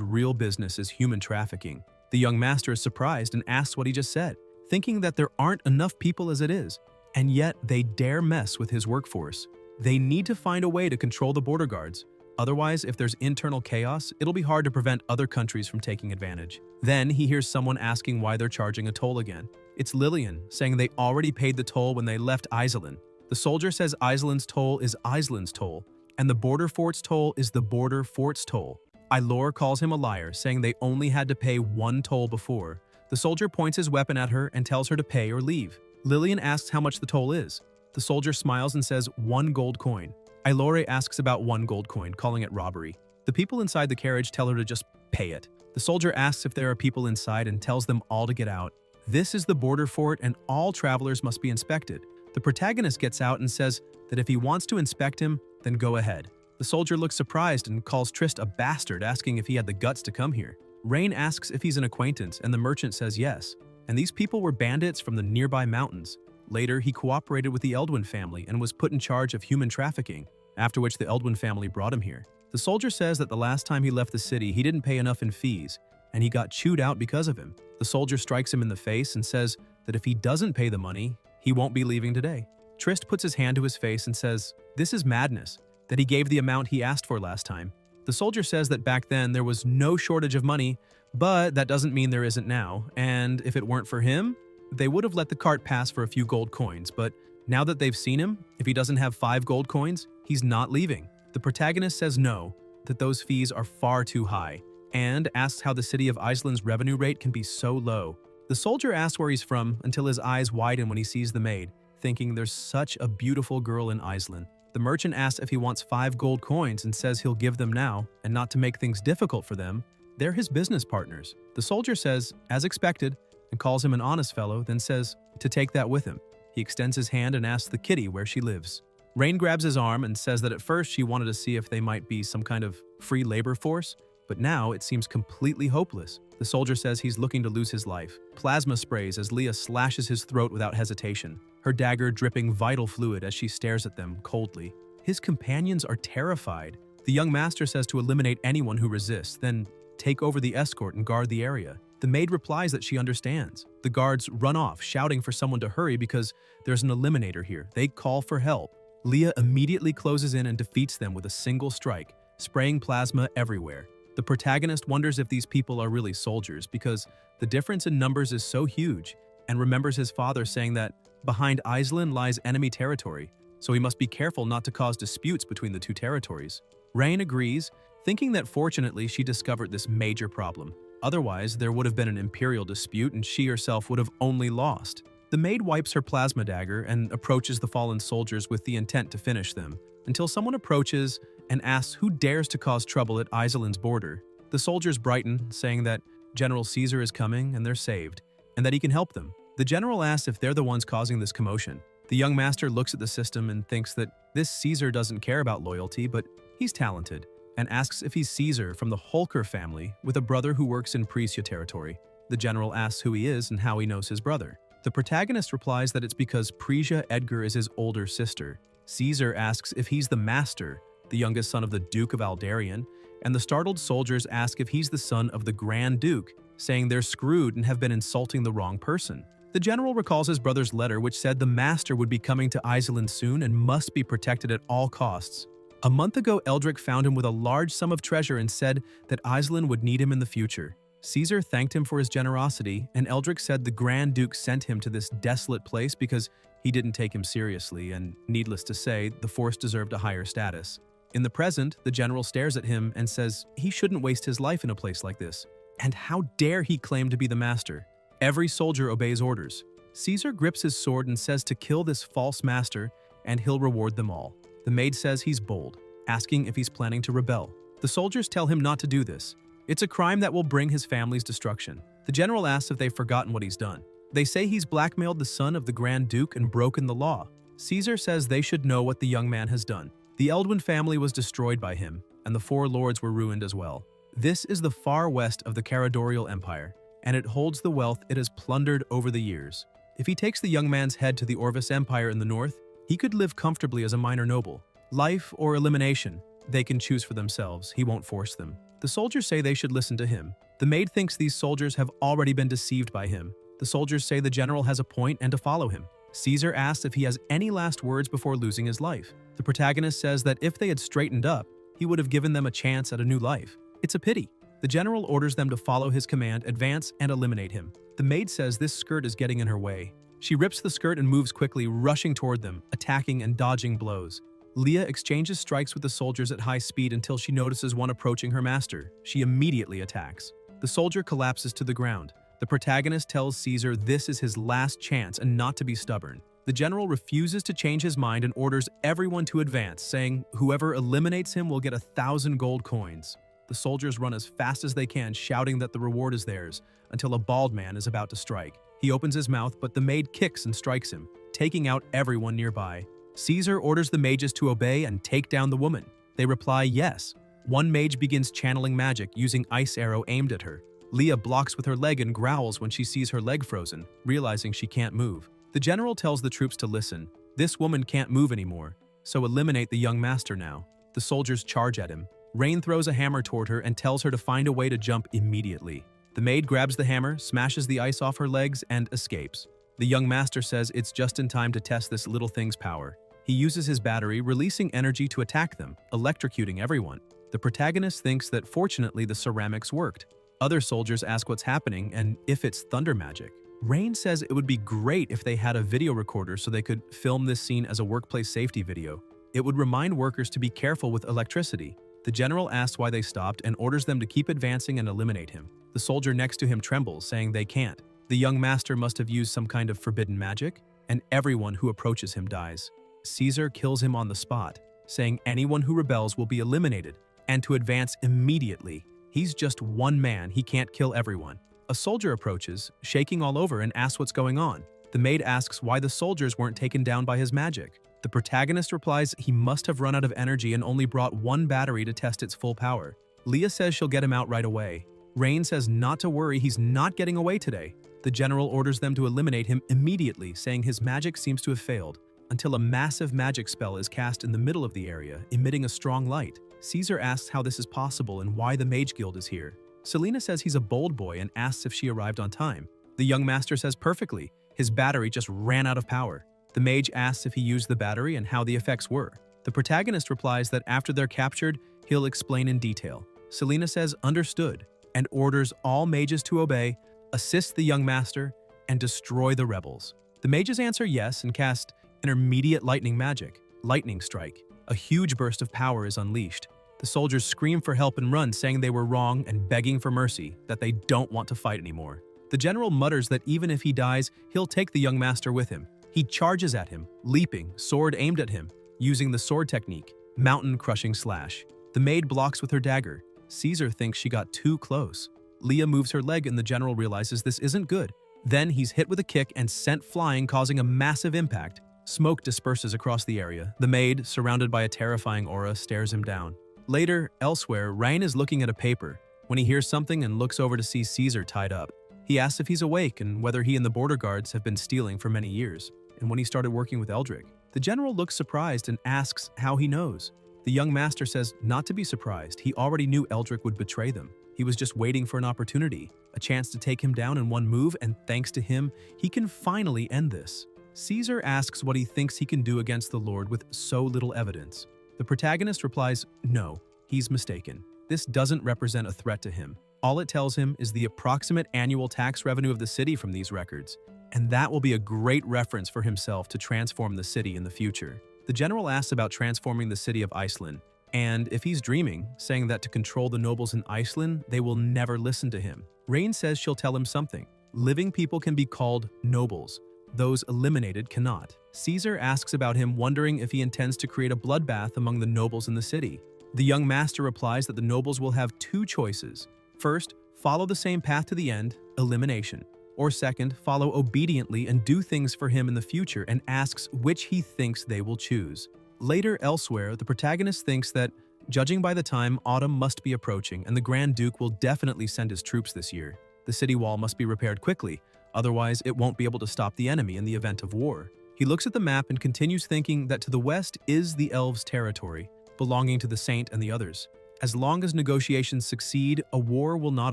real business is human trafficking. The young master is surprised and asks what he just said, thinking that there aren't enough people as it is, and yet they dare mess with his workforce. They need to find a way to control the border guards. Otherwise, if there's internal chaos, it'll be hard to prevent other countries from taking advantage. Then he hears someone asking why they're charging a toll again. It's Lillian, saying they already paid the toll when they left Iceland. The soldier says Iceland's toll is Iceland's toll, and the border fort's toll is the border fort's toll. Ilor calls him a liar, saying they only had to pay one toll before. The soldier points his weapon at her and tells her to pay or leave. Lillian asks how much the toll is. The soldier smiles and says 1 gold coin. Ilore asks about 1 gold coin, calling it robbery. The people inside the carriage tell her to just pay it. The soldier asks if there are people inside and tells them all to get out. This is the border fort and all travelers must be inspected. The protagonist gets out and says that if he wants to inspect him, then go ahead. The soldier looks surprised and calls Trist a bastard, asking if he had the guts to come here. Rain asks if he's an acquaintance and the merchant says yes. And these people were bandits from the nearby mountains. Later, he cooperated with the Eldwin family and was put in charge of human trafficking, after which the Eldwin family brought him here. The soldier says that the last time he left the city, he didn't pay enough in fees, and he got chewed out because of him. The soldier strikes him in the face and says that if he doesn't pay the money, he won't be leaving today. Trist puts his hand to his face and says, this is madness, that he gave the amount he asked for last time. The soldier says that back then there was no shortage of money, but that doesn't mean there isn't now, and if it weren't for him, they would have let the cart pass for a few gold coins, but now that they've seen him, if he doesn't have 5 gold coins, he's not leaving. The protagonist says no, that those fees are far too high, and asks how the city of Iceland's revenue rate can be so low. The soldier asks where he's from until his eyes widen when he sees the maid, thinking there's such a beautiful girl in Iceland. The merchant asks if he wants 5 gold coins and says he'll give them now, and not to make things difficult for them. They're his business partners. The soldier says, as expected, and calls him an honest fellow, then says to take that with him. He extends his hand and asks the kitty where she lives. Rain grabs his arm and says that at first she wanted to see if they might be some kind of free labor force, but now it seems completely hopeless. The soldier says he's looking to lose his life. Plasma sprays as Leah slashes his throat without hesitation, her dagger dripping vital fluid as she stares at them coldly. His companions are terrified. The young master says to eliminate anyone who resists, then take over the escort and guard the area. The maid replies that she understands. The guards run off, shouting for someone to hurry because there's an eliminator here. They call for help. Leah immediately closes in and defeats them with a single strike, spraying plasma everywhere. The protagonist wonders if these people are really soldiers because the difference in numbers is so huge, and remembers his father saying that behind Iceland lies enemy territory, so he must be careful not to cause disputes between the two territories. Rain agrees, thinking that fortunately she discovered this major problem. Otherwise, there would have been an imperial dispute and she herself would have only lost. The maid wipes her plasma dagger and approaches the fallen soldiers with the intent to finish them, until someone approaches and asks who dares to cause trouble at Iceland's border. The soldiers brighten, saying that General Caesar is coming and they're saved, and that he can help them. The general asks if they're the ones causing this commotion. The young master looks at the system and thinks that this Caesar doesn't care about loyalty, but he's talented, and asks if he's Caesar from the Holker family with a brother who works in Prussia territory. The general asks who he is and how he knows his brother. The protagonist replies that it's because Prussia Edgar is his older sister. Caesar asks if he's the master, the youngest son of the Duke of Aldarian, and the startled soldiers ask if he's the son of the Grand Duke, saying they're screwed and have been insulting the wrong person. The general recalls his brother's letter which said the master would be coming to Iceland soon and must be protected at all costs. A month ago, Eldrick found him with a large sum of treasure and said that Iceland would need him in the future. Caesar thanked him for his generosity, and Eldrick said the Grand Duke sent him to this desolate place because he didn't take him seriously, and needless to say, the force deserved a higher status. In the present, the general stares at him and says he shouldn't waste his life in a place like this. And how dare he claim to be the master? Every soldier obeys orders. Caesar grips his sword and says to kill this false master, and he'll reward them all. The maid says he's bold, asking if he's planning to rebel. The soldiers tell him not to do this. It's a crime that will bring his family's destruction. The general asks if they've forgotten what he's done. They say he's blackmailed the son of the Grand Duke and broken the law. Caesar says they should know what the young man has done. The Eldwin family was destroyed by him, and the four lords were ruined as well. This is the far west of the Caradorial Empire, and it holds the wealth it has plundered over the years. If he takes the young man's head to the Orvis Empire in the north, he could live comfortably as a minor noble. Life or elimination, they can choose for themselves, he won't force them. The soldiers say they should listen to him. The maid thinks these soldiers have already been deceived by him. The soldiers say the general has a point and to follow him. Caesar asks if he has any last words before losing his life. The protagonist says that if they had straightened up, he would have given them a chance at a new life. It's a pity. The general orders them to follow his command, advance, and eliminate him. The maid says this skirt is getting in her way. She rips the skirt and moves quickly, rushing toward them, attacking and dodging blows. Leah exchanges strikes with the soldiers at high speed until she notices one approaching her master. She immediately attacks. The soldier collapses to the ground. The protagonist tells Caesar this is his last chance and not to be stubborn. The general refuses to change his mind and orders everyone to advance, saying whoever eliminates him will get 1,000 gold coins. The soldiers run as fast as they can, shouting that the reward is theirs, until a bald man is about to strike. He opens his mouth, but the maid kicks and strikes him, taking out everyone nearby. Caesar orders the mages to obey and take down the woman. They reply yes. One mage begins channeling magic, using ice arrow aimed at her. Leah blocks with her leg and growls when she sees her leg frozen, realizing she can't move. The general tells the troops to listen. This woman can't move anymore, so eliminate the young master now. The soldiers charge at him. Rain throws a hammer toward her and tells her to find a way to jump immediately. The maid grabs the hammer, smashes the ice off her legs, and escapes. The young master says it's just in time to test this little thing's power. He uses his battery, releasing energy to attack them, electrocuting everyone. The protagonist thinks that fortunately the ceramics worked. Other soldiers ask what's happening and if it's thunder magic. Rain says it would be great if they had a video recorder so they could film this scene as a workplace safety video. It would remind workers to be careful with electricity. The general asks why they stopped and orders them to keep advancing and eliminate him. The soldier next to him trembles, saying they can't. The young master must have used some kind of forbidden magic, and everyone who approaches him dies. Caesar kills him on the spot, saying anyone who rebels will be eliminated, and to advance immediately. He's just one man, he can't kill everyone. A soldier approaches, shaking all over, and asks what's going on. The maid asks why the soldiers weren't taken down by his magic. The protagonist replies he must have run out of energy and only brought one battery to test its full power. Leah says she'll get him out right away. Rain says not to worry, he's not getting away today. The general orders them to eliminate him immediately, saying his magic seems to have failed, until a massive magic spell is cast in the middle of the area, emitting a strong light. Caesar asks how this is possible and why the Mage Guild is here. Selena says he's a bold boy and asks if she arrived on time. The young master says perfectly, his battery just ran out of power. The mage asks if he used the battery and how the effects were. The protagonist replies that after they're captured, he'll explain in detail. Selena says understood, and orders all mages to obey, assist the young master, and destroy the rebels. The mages answer yes and cast intermediate lightning magic, Lightning Strike. A huge burst of power is unleashed. The soldiers scream for help and run, saying they were wrong and begging for mercy, that they don't want to fight anymore. The general mutters that even if he dies, he'll take the young master with him. He charges at him, leaping, sword aimed at him, using the sword technique, mountain crushing slash. The maid blocks with her dagger. Caesar thinks she got too close. Leah moves her leg and the general realizes this isn't good. Then he's hit with a kick and sent flying, causing a massive impact. Smoke disperses across the area. The maid, surrounded by a terrifying aura, stares him down. Later, elsewhere, Ryan is looking at a paper when he hears something and looks over to see Caesar tied up. He asks if he's awake and whether he and the border guards have been stealing for many years, and when he started working with Eldrick. The general looks surprised and asks how he knows. The young master says not to be surprised. He already knew Eldrick would betray them. He was just waiting for an opportunity, a chance to take him down in one move, and thanks to him, he can finally end this. Caesar asks what he thinks he can do against the Lord with so little evidence. The protagonist replies, no, he's mistaken. This doesn't represent a threat to him. All it tells him is the approximate annual tax revenue of the city from these records, and that will be a great reference for himself to transform the city in the future. The general asks about transforming the city of Iceland, and if he's dreaming, saying that to control the nobles in Iceland, they will never listen to him. Rain says she'll tell him something. Living people can be called nobles. Those eliminated cannot. Caesar asks about him, wondering if he intends to create a bloodbath among the nobles in the city. The young master replies that the nobles will have two choices. First, follow the same path to the end, elimination. Or second, follow obediently and do things for him in the future, and asks which he thinks they will choose. Later, elsewhere, the protagonist thinks that, judging by the time, autumn must be approaching and the Grand Duke will definitely send his troops this year. The city wall must be repaired quickly, otherwise it won't be able to stop the enemy in the event of war. He looks at the map and continues thinking that to the west is the elves' territory, belonging to the Saint and the others. As long as negotiations succeed, a war will not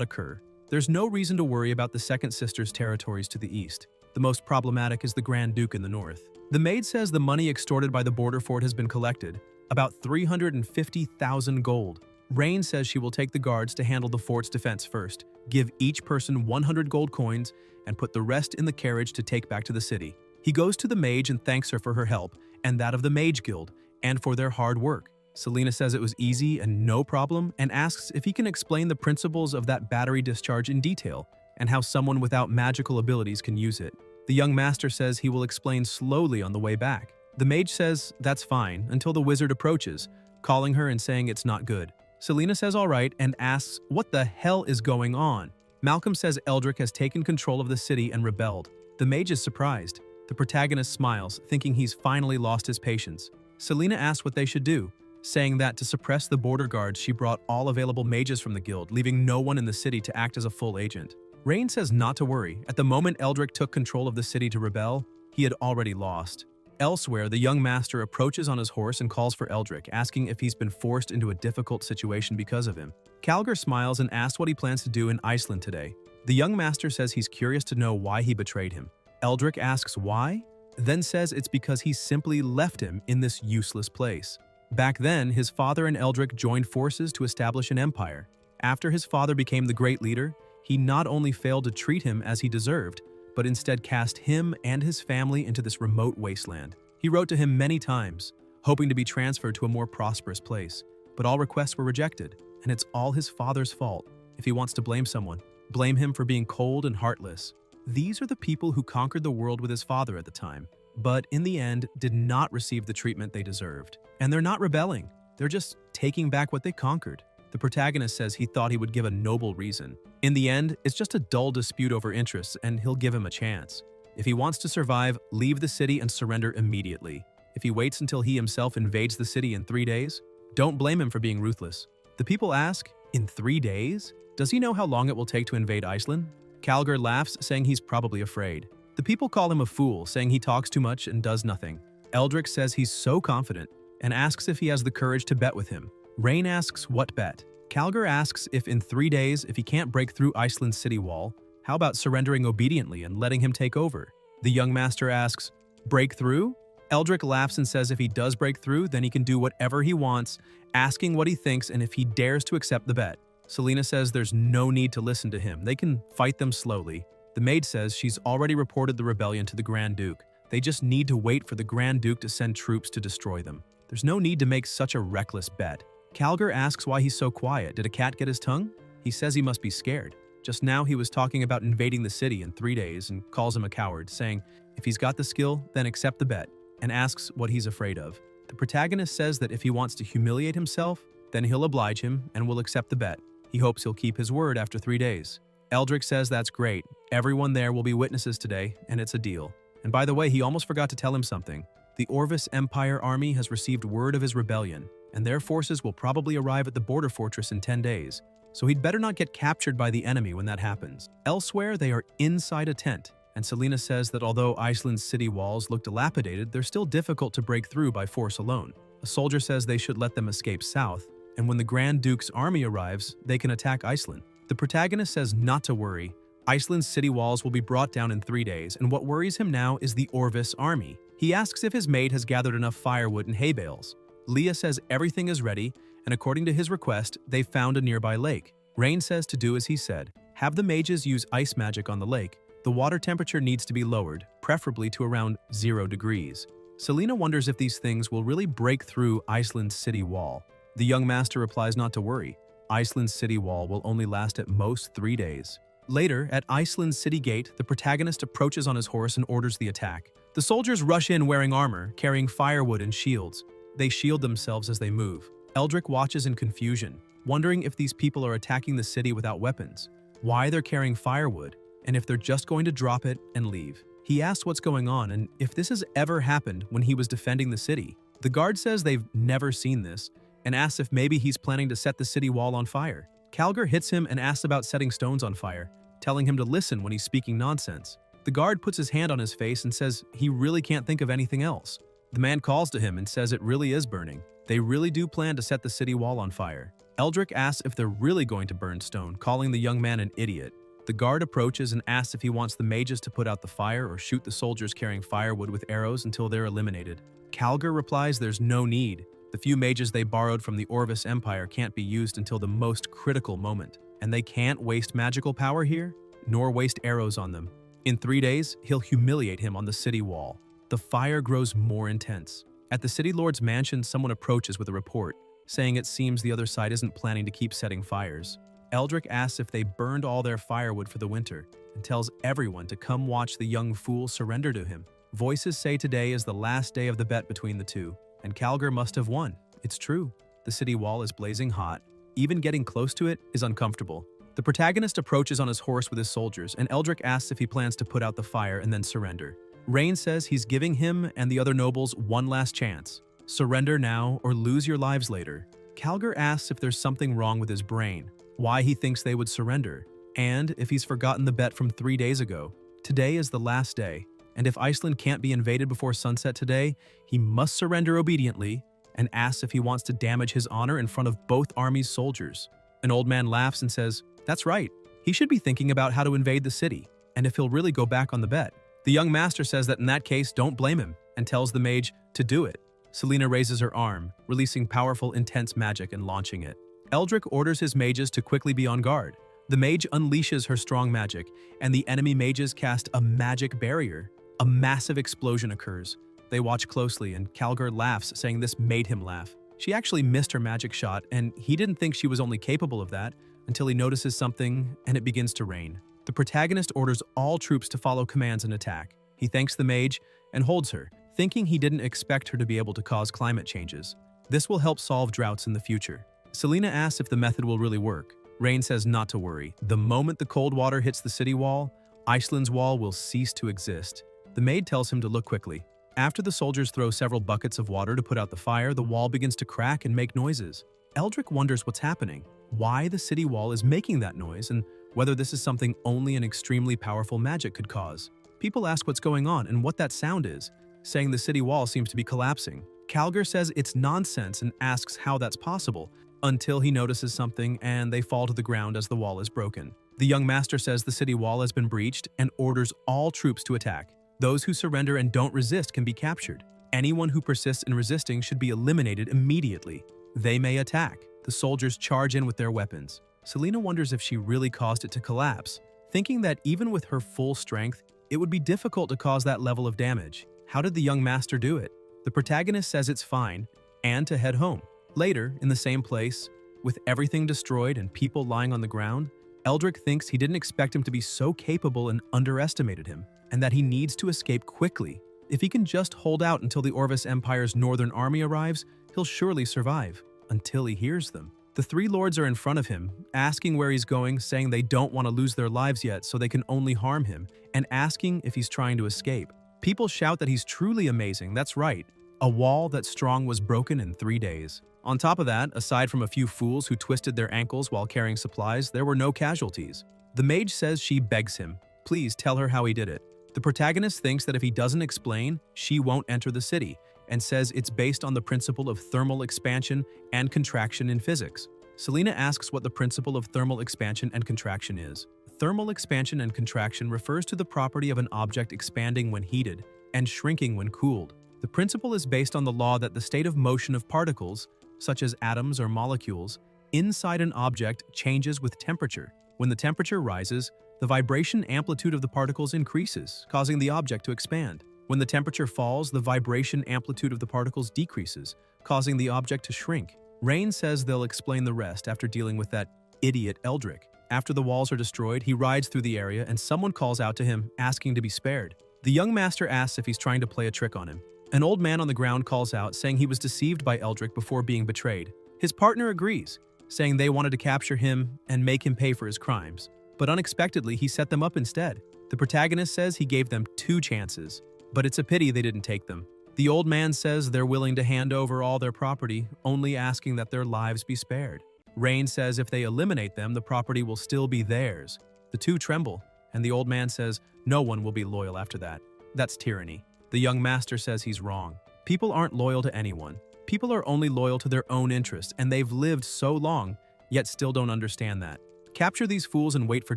occur. There's no reason to worry about the Second Sister's territories to the east. The most problematic is the Grand Duke in the north. The maid says the money extorted by the border fort has been collected, about 350,000 gold. Rain says she will take the guards to handle the fort's defense first, give each person 100 gold coins, and put the rest in the carriage to take back to the city. He goes to the mage and thanks her for her help, and that of the Mage Guild, and for their hard work. Selena says it was easy and no problem, and asks if he can explain the principles of that battery discharge in detail, and how someone without magical abilities can use it. The young master says he will explain slowly on the way back. The mage says that's fine until the wizard approaches, calling her and saying it's not good. Selena says all right and asks what the hell is going on. Malcolm says Eldrick has taken control of the city and rebelled. The mage is surprised. The protagonist smiles, thinking he's finally lost his patience. Selena asks what they should do, saying that to suppress the border guards she brought all available mages from the guild, leaving no one in the city to act as a full agent. Rain says not to worry. At the moment Eldrick took control of the city to rebel, he had already lost. Elsewhere, the young master approaches on his horse and calls for Eldrick, asking if he's been forced into a difficult situation because of him. Calgar smiles and asks what he plans to do in Iceland today. The young master says he's curious to know why he betrayed him. Eldrick asks why, then says it's because he simply left him in this useless place. Back then, his father and Eldrick joined forces to establish an empire. After his father became the great leader, he not only failed to treat him as he deserved, but instead cast him and his family into this remote wasteland. He wrote to him many times, hoping to be transferred to a more prosperous place, but all requests were rejected, and it's all his father's fault. If he wants to blame someone, blame him for being cold and heartless. These are the people who conquered the world with his father at the time, but in the end did not receive the treatment they deserved. And they're not rebelling, they're just taking back what they conquered. The protagonist says he thought he would give a noble reason. In the end, it's just a dull dispute over interests, and he'll give him a chance. If he wants to survive, leave the city and surrender immediately. If he waits until he himself invades the city in 3 days, don't blame him for being ruthless. The people ask, in 3 days? Does he know how long it will take to invade Iceland? Calgar laughs, saying he's probably afraid. The people call him a fool, saying he talks too much and does nothing. Eldrick says he's so confident, and asks if he has the courage to bet with him. Rain asks what bet. Calgar asks if in 3 days, if he can't break through Iceland's city wall, how about surrendering obediently and letting him take over? The young master asks, break through? Eldrick laughs and says if he does break through, then he can do whatever he wants, asking what he thinks and if he dares to accept the bet. Selena says there's no need to listen to him. They can fight them slowly. The maid says she's already reported the rebellion to the Grand Duke. They just need to wait for the Grand Duke to send troops to destroy them. There's no need to make such a reckless bet. Calgar asks why he's so quiet. Did a cat get his tongue? He says he must be scared. Just now he was talking about invading the city in 3 days and calls him a coward, saying if he's got the skill, then accept the bet, and asks what he's afraid of. The protagonist says that if he wants to humiliate himself, then he'll oblige him and will accept the bet. He hopes he'll keep his word after 3 days. Eldrick says that's great. Everyone there will be witnesses today, and it's a deal. And by the way, he almost forgot to tell him something. The Orvis Empire army has received word of his rebellion, and their forces will probably arrive at the border fortress in 10 days, so he'd better not get captured by the enemy when that happens. Elsewhere, they are inside a tent, and Selena says that although Iceland's city walls look dilapidated, they're still difficult to break through by force alone. A soldier says they should let them escape south, and when the Grand Duke's army arrives, they can attack Iceland. The protagonist says not to worry. Iceland's city walls will be brought down in 3 days, and what worries him now is the Orvis army. He asks if his maid has gathered enough firewood and hay bales. Leah says everything is ready, and according to his request, they found a nearby lake. Rain says to do as he said. Have the mages use ice magic on the lake. The water temperature needs to be lowered, preferably to around 0 degrees. Selena wonders if these things will really break through Iceland's city wall. The young master replies not to worry. Iceland's city wall will only last at most 3 days. Later, at Iceland's city gate, the protagonist approaches on his horse and orders the attack. The soldiers rush in wearing armor, carrying firewood and shields. They shield themselves as they move. Eldrick watches in confusion, wondering if these people are attacking the city without weapons, why they're carrying firewood, and if they're just going to drop it and leave. He asks what's going on and if this has ever happened when he was defending the city. The guard says they've never seen this and asks if maybe he's planning to set the city wall on fire. Calgar hits him and asks about setting stones on fire, telling him to listen when he's speaking nonsense. The guard puts his hand on his face and says he really can't think of anything else. The man calls to him and says it really is burning. They really do plan to set the city wall on fire. Eldrick asks if they're really going to burn stone, calling the young man an idiot. The guard approaches and asks if he wants the mages to put out the fire or shoot the soldiers carrying firewood with arrows until they're eliminated. Calgar replies there's no need. The few mages they borrowed from the Orvis Empire can't be used until the most critical moment, and they can't waste magical power here, nor waste arrows on them. In 3 days, he'll humiliate him on the city wall. The fire grows more intense. At the city lord's mansion, someone approaches with a report, saying it seems the other side isn't planning to keep setting fires. Eldrick asks if they burned all their firewood for the winter, and tells everyone to come watch the young fool surrender to him. Voices say today is the last day of the bet between the two, and Calgar must have won. It's true. The city wall is blazing hot. Even getting close to it is uncomfortable. The protagonist approaches on his horse with his soldiers, and Eldrick asks if he plans to put out the fire and then surrender. Rain says he's giving him and the other nobles one last chance. Surrender now or lose your lives later. Calgar asks if there's something wrong with his brain, why he thinks they would surrender, and if he's forgotten the bet from 3 days ago. Today is the last day, and if Iceland can't be invaded before sunset today, he must surrender obediently, and asks if he wants to damage his honor in front of both armies' soldiers. An old man laughs and says, that's right, he should be thinking about how to invade the city, and if he'll really go back on the bet. The young master says that in that case, don't blame him, and tells the mage to do it. Selena raises her arm, releasing powerful, intense magic and launching it. Eldrick orders his mages to quickly be on guard. The mage unleashes her strong magic, and the enemy mages cast a magic barrier. A massive explosion occurs. They watch closely, and Calgar laughs, saying this made him laugh. She actually missed her magic shot, and he didn't think she was only capable of that until he notices something, and it begins to rain. The protagonist orders all troops to follow commands and attack. He thanks the mage and holds her, thinking he didn't expect her to be able to cause climate changes. This will help solve droughts in the future. Selena asks if the method will really work. Rain says not to worry. The moment the cold water hits the city wall, Iceland's wall will cease to exist. The maid tells him to look quickly. After the soldiers throw several buckets of water to put out the fire, the wall begins to crack and make noises. Eldrick wonders what's happening, why the city wall is making that noise, and whether this is something only an extremely powerful magic could cause. People ask what's going on and what that sound is, saying the city wall seems to be collapsing. Calgar says it's nonsense and asks how that's possible, until he notices something and they fall to the ground as the wall is broken. The young master says the city wall has been breached and orders all troops to attack. Those who surrender and don't resist can be captured. Anyone who persists in resisting should be eliminated immediately. They may attack. The soldiers charge in with their weapons. Selena wonders if she really caused it to collapse, thinking that even with her full strength, it would be difficult to cause that level of damage. How did the young master do it? The protagonist says it's fine, and to head home. Later, in the same place, with everything destroyed and people lying on the ground, Eldrick thinks he didn't expect him to be so capable and underestimated him, and that he needs to escape quickly. If he can just hold out until the Orvis Empire's northern army arrives, he'll surely survive, until he hears them. The three lords are in front of him, asking where he's going, saying they don't want to lose their lives yet so they can only harm him, and asking if he's trying to escape. People shout that he's truly amazing, that's right. A wall that strong was broken in 3 days. On top of that, aside from a few fools who twisted their ankles while carrying supplies, there were no casualties. The mage says she begs him, please tell her how he did it. The protagonist thinks that if he doesn't explain, she won't enter the city, and says it's based on the principle of thermal expansion and contraction in physics. Selena asks what the principle of thermal expansion and contraction is. Thermal expansion and contraction refers to the property of an object expanding when heated and shrinking when cooled. The principle is based on the law that the state of motion of particles, such as atoms or molecules, inside an object changes with temperature. When the temperature rises, the vibration amplitude of the particles increases, causing the object to expand. When the temperature falls, the vibration amplitude of the particles decreases, causing the object to shrink. Rain says they'll explain the rest after dealing with that idiot Eldrick. After the walls are destroyed, he rides through the area and someone calls out to him, asking to be spared. The young master asks if he's trying to play a trick on him. An old man on the ground calls out, saying he was deceived by Eldrick before being betrayed. His partner agrees, saying they wanted to capture him and make him pay for his crimes. But unexpectedly, he set them up instead. The protagonist says he gave them 2 chances, but it's a pity they didn't take them. The old man says they're willing to hand over all their property, only asking that their lives be spared. Rain says if they eliminate them, the property will still be theirs. The two tremble, and the old man says no one will be loyal after that. That's tyranny. The young master says he's wrong. People aren't loyal to anyone. People are only loyal to their own interests, and they've lived so long, yet still don't understand that. Capture these fools and wait for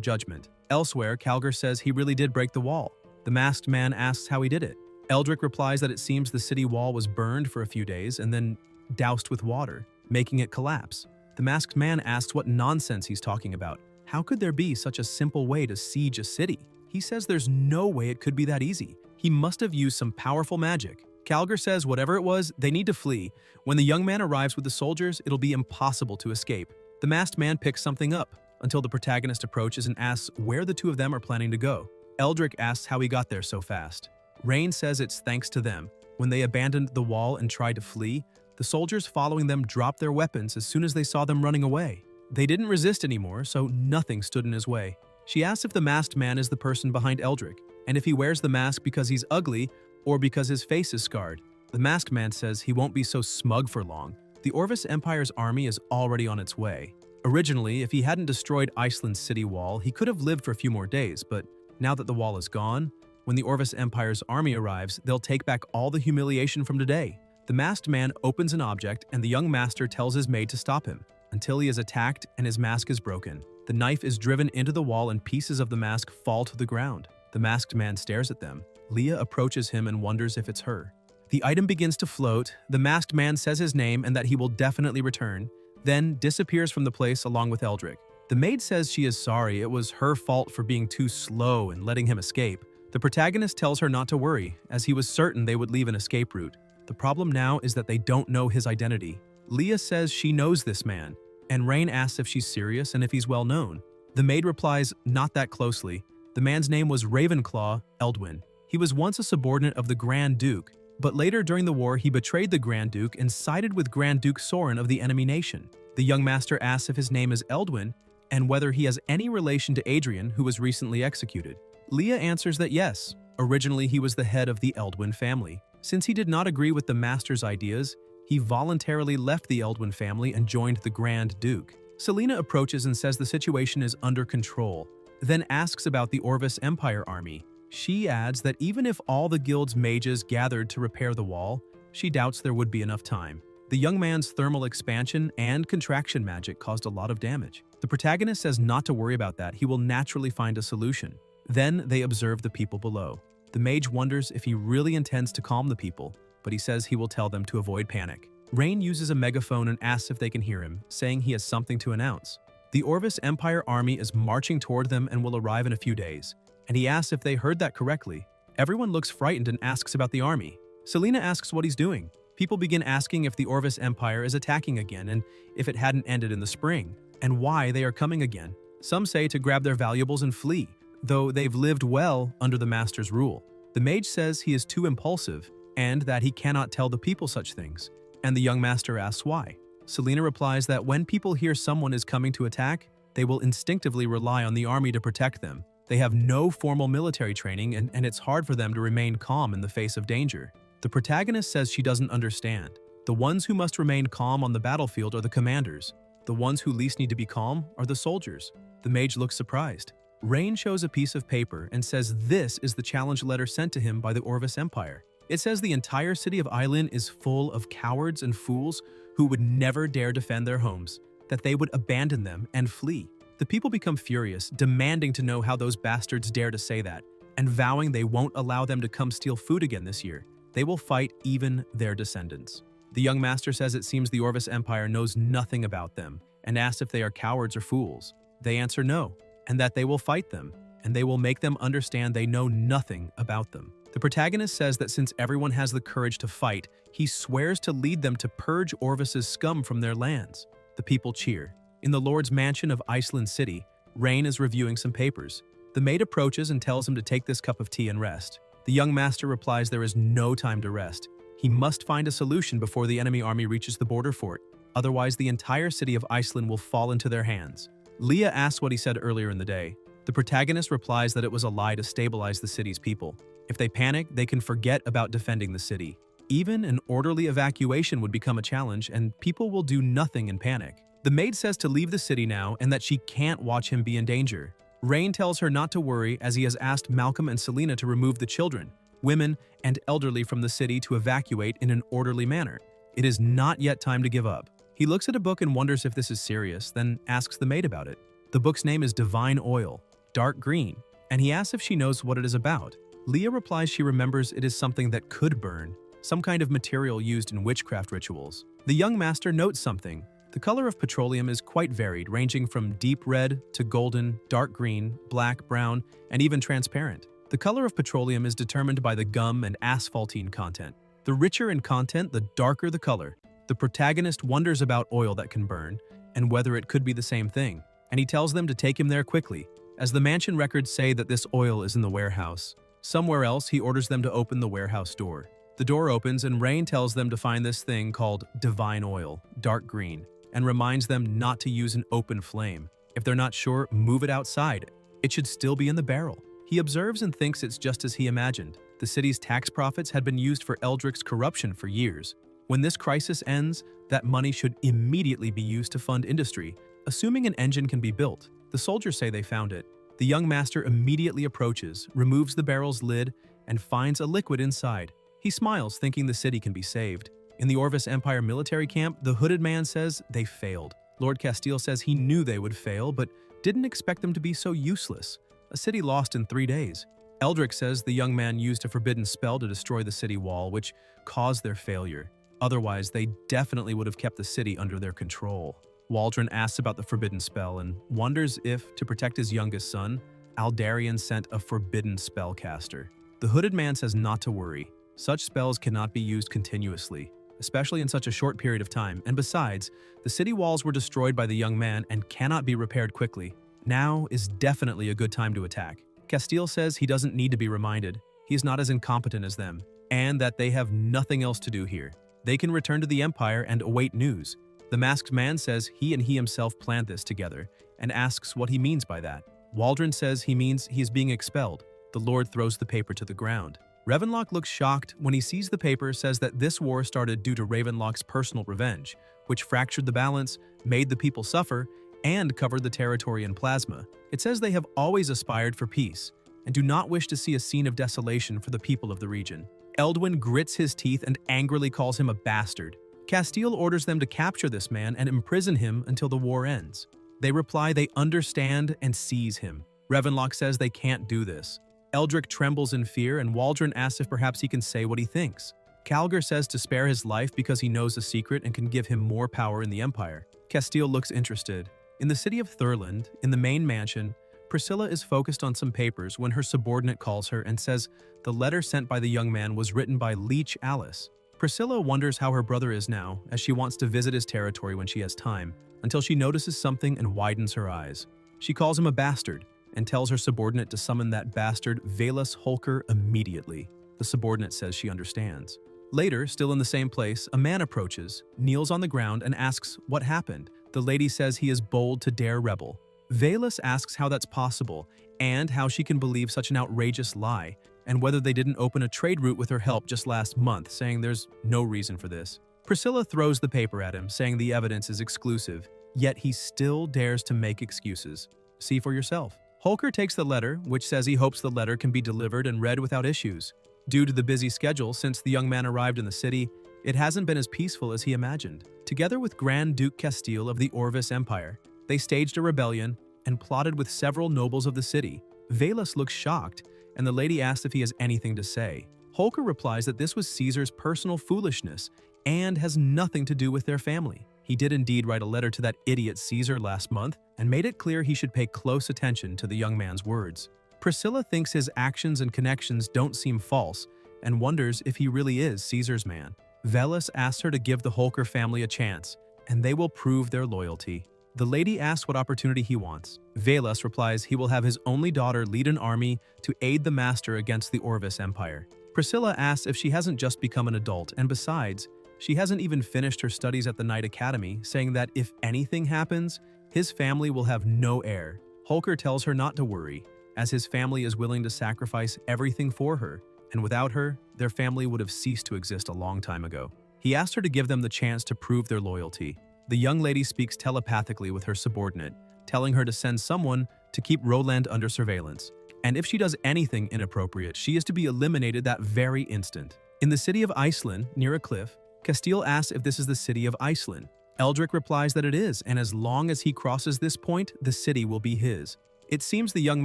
judgment. Elsewhere, Calgar says he really did break the wall. The masked man asks how he did it. Eldrick replies that it seems the city wall was burned for a few days and then doused with water, making it collapse. The masked man asks what nonsense he's talking about. How could there be such a simple way to siege a city? He says there's no way it could be that easy. He must have used some powerful magic. Calgar says whatever it was, they need to flee. When the young man arrives with the soldiers, it'll be impossible to escape. The masked man picks something up until the protagonist approaches and asks where the two of them are planning to go. Eldrick asks how he got there so fast. Rain says it's thanks to them. When they abandoned the wall and tried to flee, the soldiers following them dropped their weapons as soon as they saw them running away. They didn't resist anymore, so nothing stood in his way. She asks if the masked man is the person behind Eldrick, and if he wears the mask because he's ugly or because his face is scarred. The masked man says he won't be so smug for long. The Orvis Empire's army is already on its way. Originally, if he hadn't destroyed Iceland's city wall, he could have lived for a few more days, but now that the wall is gone, when the Orvis Empire's army arrives, they'll take back all the humiliation from today. The masked man opens an object, and the young master tells his maid to stop him, until he is attacked and his mask is broken. The knife is driven into the wall and pieces of the mask fall to the ground. The masked man stares at them. Leah approaches him and wonders if it's her. The item begins to float. The masked man says his name and that he will definitely return, then disappears from the place along with Eldrick. The maid says she is sorry, it was her fault for being too slow and letting him escape. The protagonist tells her not to worry, as he was certain they would leave an escape route. The problem now is that they don't know his identity. Leah says she knows this man, and Rain asks if she's serious and if he's well known. The maid replies, not that closely. The man's name was Ravenclaw Eldwin. He was once a subordinate of the Grand Duke, but later during the war he betrayed the Grand Duke and sided with Grand Duke Soren of the enemy nation. The young master asks if his name is Eldwin and whether he has any relation to Adrian, who was recently executed. Leah answers that yes, originally he was the head of the Eldwin family. Since he did not agree with the master's ideas, he voluntarily left the Eldwin family and joined the Grand Duke. Selena approaches and says the situation is under control, then asks about the Orvis Empire army. She adds that even if all the guild's mages gathered to repair the wall, she doubts there would be enough time. The young man's thermal expansion and contraction magic caused a lot of damage. The protagonist says not to worry about that, he will naturally find a solution. Then they observe the people below. The mage wonders if he really intends to calm the people, but he says he will tell them to avoid panic. Rain uses a megaphone and asks if they can hear him, saying he has something to announce. The Orvis Empire army is marching toward them and will arrive in a few days, and he asks if they heard that correctly. Everyone looks frightened and asks about the army. Selena asks what he's doing. People begin asking if the Orvis Empire is attacking again and if it hadn't ended in the spring, and why they are coming again. Some say to grab their valuables and flee, though they've lived well under the master's rule. The mage says he is too impulsive and that he cannot tell the people such things, and the young master asks why. Selena replies that when people hear someone is coming to attack, they will instinctively rely on the army to protect them. They have no formal military training and it's hard for them to remain calm in the face of danger. The protagonist says she doesn't understand. The ones who must remain calm on the battlefield are the commanders. The ones who least need to be calm are the soldiers. The mage looks surprised. Rain shows a piece of paper and says this is the challenge letter sent to him by the Orvis Empire. It says the entire city of Eislinn is full of cowards and fools who would never dare defend their homes, that they would abandon them and flee. The people become furious, demanding to know how those bastards dare to say that, and vowing they won't allow them to come steal food again this year. They will fight even their descendants. The young master says it seems the Orvis Empire knows nothing about them, and asks if they are cowards or fools. They answer no, and that they will fight them, and they will make them understand they know nothing about them. The protagonist says that since everyone has the courage to fight, he swears to lead them to purge Orvis's scum from their lands. The people cheer. In the Lord's mansion of Iceland City, Rain is reviewing some papers. The maid approaches and tells him to take this cup of tea and rest. The young master replies there is no time to rest. He must find a solution before the enemy army reaches the border fort. Otherwise, the entire city of Iceland will fall into their hands. Leah asks what he said earlier in the day. The protagonist replies that it was a lie to stabilize the city's people. If they panic, they can forget about defending the city. Even an orderly evacuation would become a challenge, and people will do nothing in panic. The maid says to leave the city now and that she can't watch him be in danger. Rain tells her not to worry as he has asked Malcolm and Selena to remove the children, women, and elderly from the city to evacuate in an orderly manner. It is not yet time to give up. He looks at a book and wonders if this is serious, then asks the maid about it. The book's name is Divine Oil, dark green, and he asks if she knows what it is about. Leah replies she remembers it is something that could burn, some kind of material used in witchcraft rituals. The young master notes something. The color of petroleum is quite varied, ranging from deep red to golden, dark green, black, brown, and even transparent. The color of petroleum is determined by the gum and asphaltene content. The richer in content, the darker the color. The protagonist wonders about oil that can burn, and whether it could be the same thing, and he tells them to take him there quickly, as the mansion records say that this oil is in the warehouse. Somewhere else, he orders them to open the warehouse door. The door opens and Rain tells them to find this thing called Divine Oil, dark green, and reminds them not to use an open flame. If they're not sure, move it outside. It should still be in the barrel. He observes and thinks it's just as he imagined. The city's tax profits had been used for Eldrick's corruption for years. When this crisis ends, that money should immediately be used to fund industry, assuming an engine can be built. The soldiers say they found it. The young master immediately approaches, removes the barrel's lid, and finds a liquid inside. He smiles, thinking the city can be saved. In the Orvis Empire military camp, the hooded man says they failed. Lord Castile says he knew they would fail, but didn't expect them to be so useless. A city lost in 3 days. Eldrick says the young man used a forbidden spell to destroy the city wall, which caused their failure. Otherwise, they definitely would have kept the city under their control. Waldron asks about the forbidden spell and wonders if, to protect his youngest son, Aldarian sent a forbidden spellcaster. The hooded man says not to worry. Such spells cannot be used continuously, especially in such a short period of time, and besides, the city walls were destroyed by the young man and cannot be repaired quickly. Now is definitely a good time to attack. Castile says he doesn't need to be reminded. He is not as incompetent as them, and that they have nothing else to do here. They can return to the Empire and await news. The masked man says he and he himself planned this together, and asks what he means by that. Waldron says he means he is being expelled. The Lord throws the paper to the ground. Ravenlock looks shocked when he sees the paper, says that this war started due to Ravenlock's personal revenge, which fractured the balance, made the people suffer, and covered the territory in plasma. It says they have always aspired for peace, and do not wish to see a scene of desolation for the people of the region. Eldwin grits his teeth and angrily calls him a bastard. Castile orders them to capture this man and imprison him until the war ends. They reply they understand and seize him. Ravenlock says they can't do this. Eldrick trembles in fear, and Waldron asks if perhaps he can say what he thinks. Calgar says to spare his life because he knows the secret and can give him more power in the Empire. Castile looks interested. In the city of Thurland, in the main mansion, Priscilla is focused on some papers when her subordinate calls her and says the letter sent by the young man was written by Leech Alice. Priscilla wonders how her brother is now, as she wants to visit his territory when she has time, until she notices something and widens her eyes. She calls him a bastard, and tells her subordinate to summon that bastard Valus Holker immediately. The subordinate says she understands. Later, still in the same place, a man approaches, kneels on the ground, and asks what happened. The lady says he is bold to dare rebel. Valus asks how that's possible, and how she can believe such an outrageous lie, and whether they didn't open a trade route with her help just last month, saying there's no reason for this. Priscilla throws the paper at him, saying the evidence is exclusive, yet he still dares to make excuses. See for yourself. Holker takes the letter, which says he hopes the letter can be delivered and read without issues. Due to the busy schedule since the young man arrived in the city, it hasn't been as peaceful as he imagined. Together with Grand Duke Castile of the Orvis Empire, they staged a rebellion and plotted with several nobles of the city. Valus looks shocked, and the lady asks if he has anything to say. Holker replies that this was Caesar's personal foolishness and has nothing to do with their family. He did indeed write a letter to that idiot Caesar last month and made it clear he should pay close attention to the young man's words. Priscilla thinks his actions and connections don't seem false and wonders if he really is Caesar's man. Velas asks her to give the Holker family a chance, and they will prove their loyalty. The lady asks what opportunity he wants. Velas replies he will have his only daughter lead an army to aid the master against the Orvis Empire. Priscilla asks if she hasn't just become an adult, and besides, she hasn't even finished her studies at the Knight Academy, saying that if anything happens, his family will have no heir. Holker tells her not to worry, as his family is willing to sacrifice everything for her, and without her, their family would have ceased to exist a long time ago. He asked her to give them the chance to prove their loyalty. The young lady speaks telepathically with her subordinate, telling her to send someone to keep Roland under surveillance. And if she does anything inappropriate, she is to be eliminated that very instant. In the city of Iceland, near a cliff, Castile asks if this is the city of Iceland. Eldrick replies that it is, and as long as he crosses this point, the city will be his. It seems the young